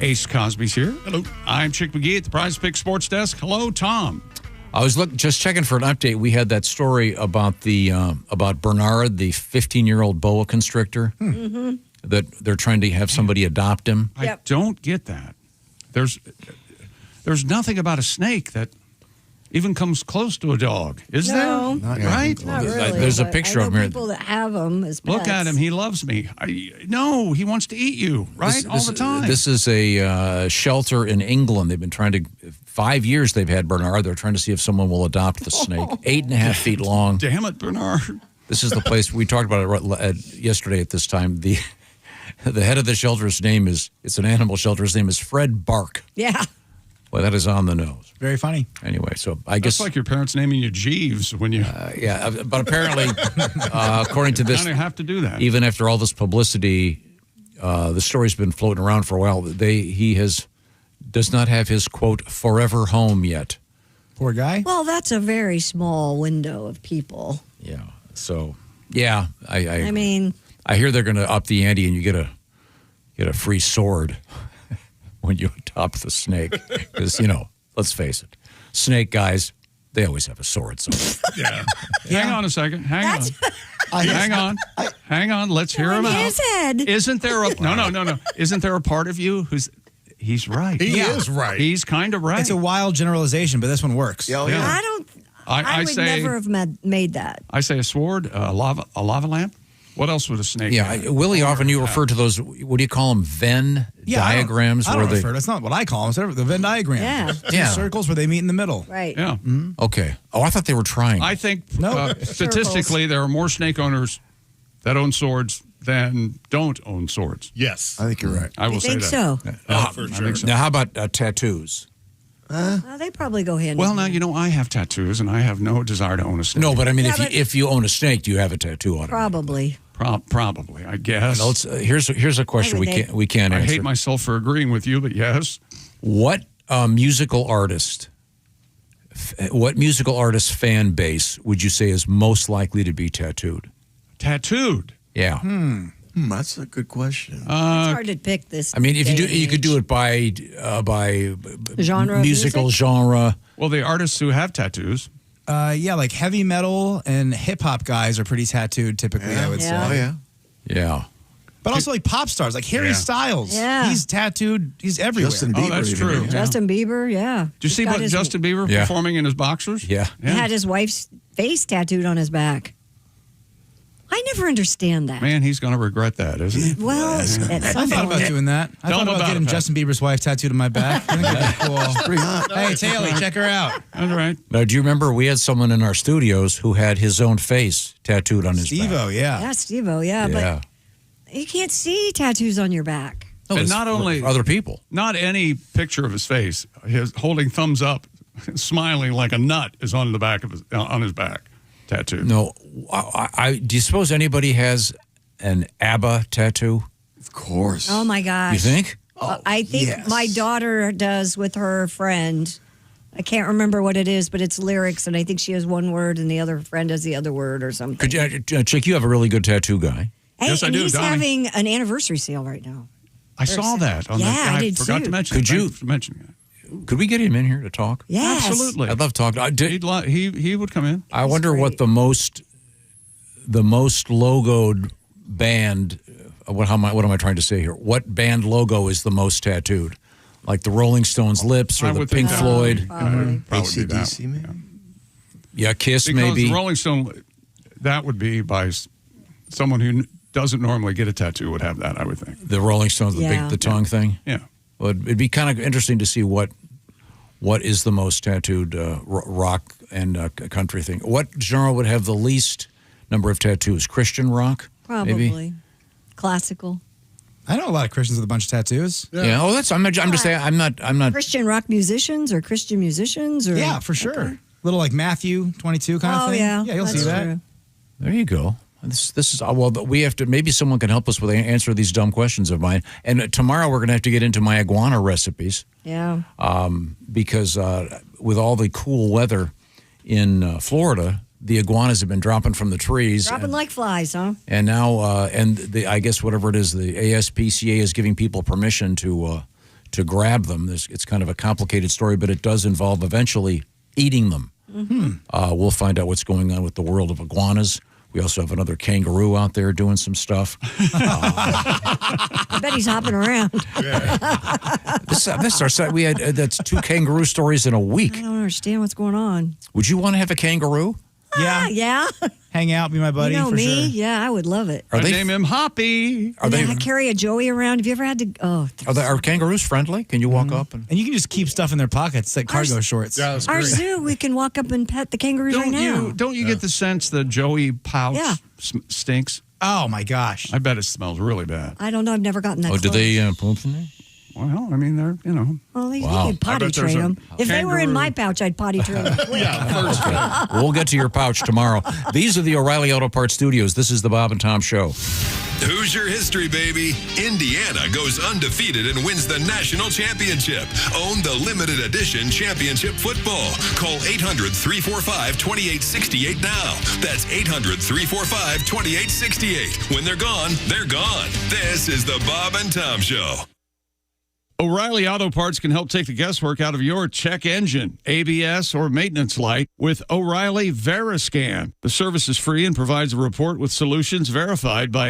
Ace Cosby's here. Hello. I'm Chick McGee at the Prize Pick Sports Desk. Hello, Tom. I was just checking for an update. We had that story about about Bernard, the 15-year-old boa constrictor, that they're trying to have somebody adopt him. I don't get that. There's nothing about a snake that even comes close to a dog, is there? Right? Not really, There's a but picture I of know him here. people that have them as pets. Look at him. He loves me. No, he wants to eat you, right? All the time. This is a shelter in England. They've been trying to, 5 years they've had Bernard. They're trying to see if someone will adopt the snake. 8.5 feet long. Damn it, Bernard. This is the place, we talked about it yesterday at this time. The head of the shelter's name it's an animal shelter. His name is Fred Bark. Yeah. Well, that is on the nose. Very funny. Anyway, so I That's guess like your parents naming you Jeeves when you. yeah, but apparently, according to this, you have to do that. Even after all this publicity, the story's been floating around for a while. He does not have his quote forever home yet. Poor guy. Well, that's a very small window of people. Yeah. So yeah, I mean, I hear they're going to up the ante and you get a free sword when you adopt the snake, because let's face it, snake guys, they always have a sword. So yeah. Hang on a second. Hang on. Let's hear him out. his head. Isn't there a no? Isn't there a part of you he's right? He is right. He's kind of right. It's a wild generalization, but this one works. I would never have made that. I say a sword, a lava lamp. What else would a snake? Yeah, Willie, often you refer to those. What do you call them? Venn diagrams. I don't refer. That's not what I call them. It's the Venn diagram. Yeah. Two circles where they meet in the middle. Right. Yeah. Okay. Oh, I thought they were trying. I think statistically there are more snake owners that own swords than don't own swords. Yes. I think you're right. I will say that. So? For sure. I think so. Now, how about tattoos? They probably go hand Well, in hand. now I have tattoos and I have no desire to own a snake. No, but I mean, Yeah, if you own a snake, do you have a tattoo on it? Probably. Probably, I guess. Here's a question we can't I answer. hate myself for agreeing with you, but yes. What musical artist fan base would you say is most likely to be tattooed? Tattooed? Yeah. That's a good question. It's hard to pick this. I mean, if day you could do it by Genre of musical music? genre. Well, the artists who have tattoos. Yeah, like heavy metal and hip hop guys are pretty tattooed typically, I would say. Oh, yeah. Yeah. But also like pop stars, like Harry Styles. Yeah. He's tattooed. He's everywhere. Justin Bieber. that's even. true. Justin Bieber, yeah. Did you see He's got his- Justin Bieber Yeah. performing in his boxers? Yeah. He had his wife's face tattooed on his back. I never understand that. Man, he's going to regret that, isn't he? Well, at I some thought about point. doing that. I Tell thought him about about getting it, Pat. Justin Bieber's wife tattooed on my back. I think that'd be cool. Pretty hot. Hey, Taylor, check her out. All right. Now, do you remember we had someone in our studios who had his own face tattooed on his back? Steve-O, yeah. Yeah, Steve-O, yeah. But you can't see tattoos on your back. No, And it's not only for other people. Not any picture of his face. His holding thumbs up, smiling like a nut is on the back of on his back tattoo. No, do you suppose anybody has an ABBA tattoo? Of course. Oh, my gosh. You think? I think yes. my daughter does with her friend. I can't remember what it is, but it's lyrics, and I think she has one word and the other friend has the other word or something. Could you, Chick, you have a really good tattoo guy. Hey, Yes, I and do, he's Donnie. having an anniversary sale right now. I saw that. On Yeah, the, I did forgot too. to mention. Could you- Thanks for mentioning it. Could we get him in here to talk? Yes. Absolutely. I'd love to talk. He would come in. I wonder what great. the most logoed band. What am I trying to say here? What band logo is the most tattooed? Like the Rolling Stones' lips or I the would think Pink that Floyd? would probably be that. AC/DC, maybe? Yeah, Kiss Because maybe. the Rolling Stone, that would be by someone who doesn't normally get a tattoo would have that, I would think. The Rolling Stones, Yeah. the tongue thing. Yeah. Well, it'd be kind of interesting to see what is the most tattooed rock and country thing. What genre would have the least number of tattoos? Christian rock, Probably. maybe. Classical. I know a lot of Christians with a bunch of tattoos. Yeah. Oh, I'm just saying. I'm not. Christian rock musicians or Christian musicians? Or Yeah, for sure. Okay. Little like Matthew 22 kind of thing. Yeah, you'll see that. True. There you go. This is well. We have to. Maybe someone can help us with answer these dumb questions of mine. And tomorrow we're going to have to get into my iguana recipes. Yeah. Because with all the cool weather in Florida, the iguanas have been dropping from the trees. Dropping like flies, huh? And now, I guess whatever it is, the ASPCA is giving people permission to grab them. It's kind of a complicated story, but it does involve eventually eating them. Mm-hmm. We'll find out what's going on with the world of iguanas. We also have another kangaroo out there doing some stuff. I bet he's hopping around. This our set. We had that's 2 kangaroo stories in a week. I don't understand what's going on. Would you want to have a kangaroo? Yeah. Hang out, be my buddy. You know for me? Sure. Yeah, I would love it. Name him Hoppy. I carry a Joey around. Have you ever had to? Are kangaroos friendly? Can you walk up and you can just keep stuff in their pockets like cargo shorts? Yeah, that's Our great. zoo, we can walk up and pet the kangaroos right now. Don't you get the sense the Joey pouch stinks? Oh my gosh! I bet it smells really bad. I don't know. I've never gotten that. Oh, do close. they poop in there? Well, I mean, they're Well, you Wow. could potty train them. If they were in my pouch, I'd potty train them. We'll get to your pouch tomorrow. These are the O'Reilly Auto Parts Studios. This is the Bob and Tom Show. Hoosier history, baby. Indiana goes undefeated and wins the national championship. Own the limited edition championship football. Call 800-345-2868 now. That's 800-345-2868. When they're gone, they're gone. This is the Bob and Tom Show. O'Reilly Auto Parts can help take the guesswork out of your check engine, ABS, or maintenance light with O'Reilly Veriscan. The service is free and provides a report with solutions verified by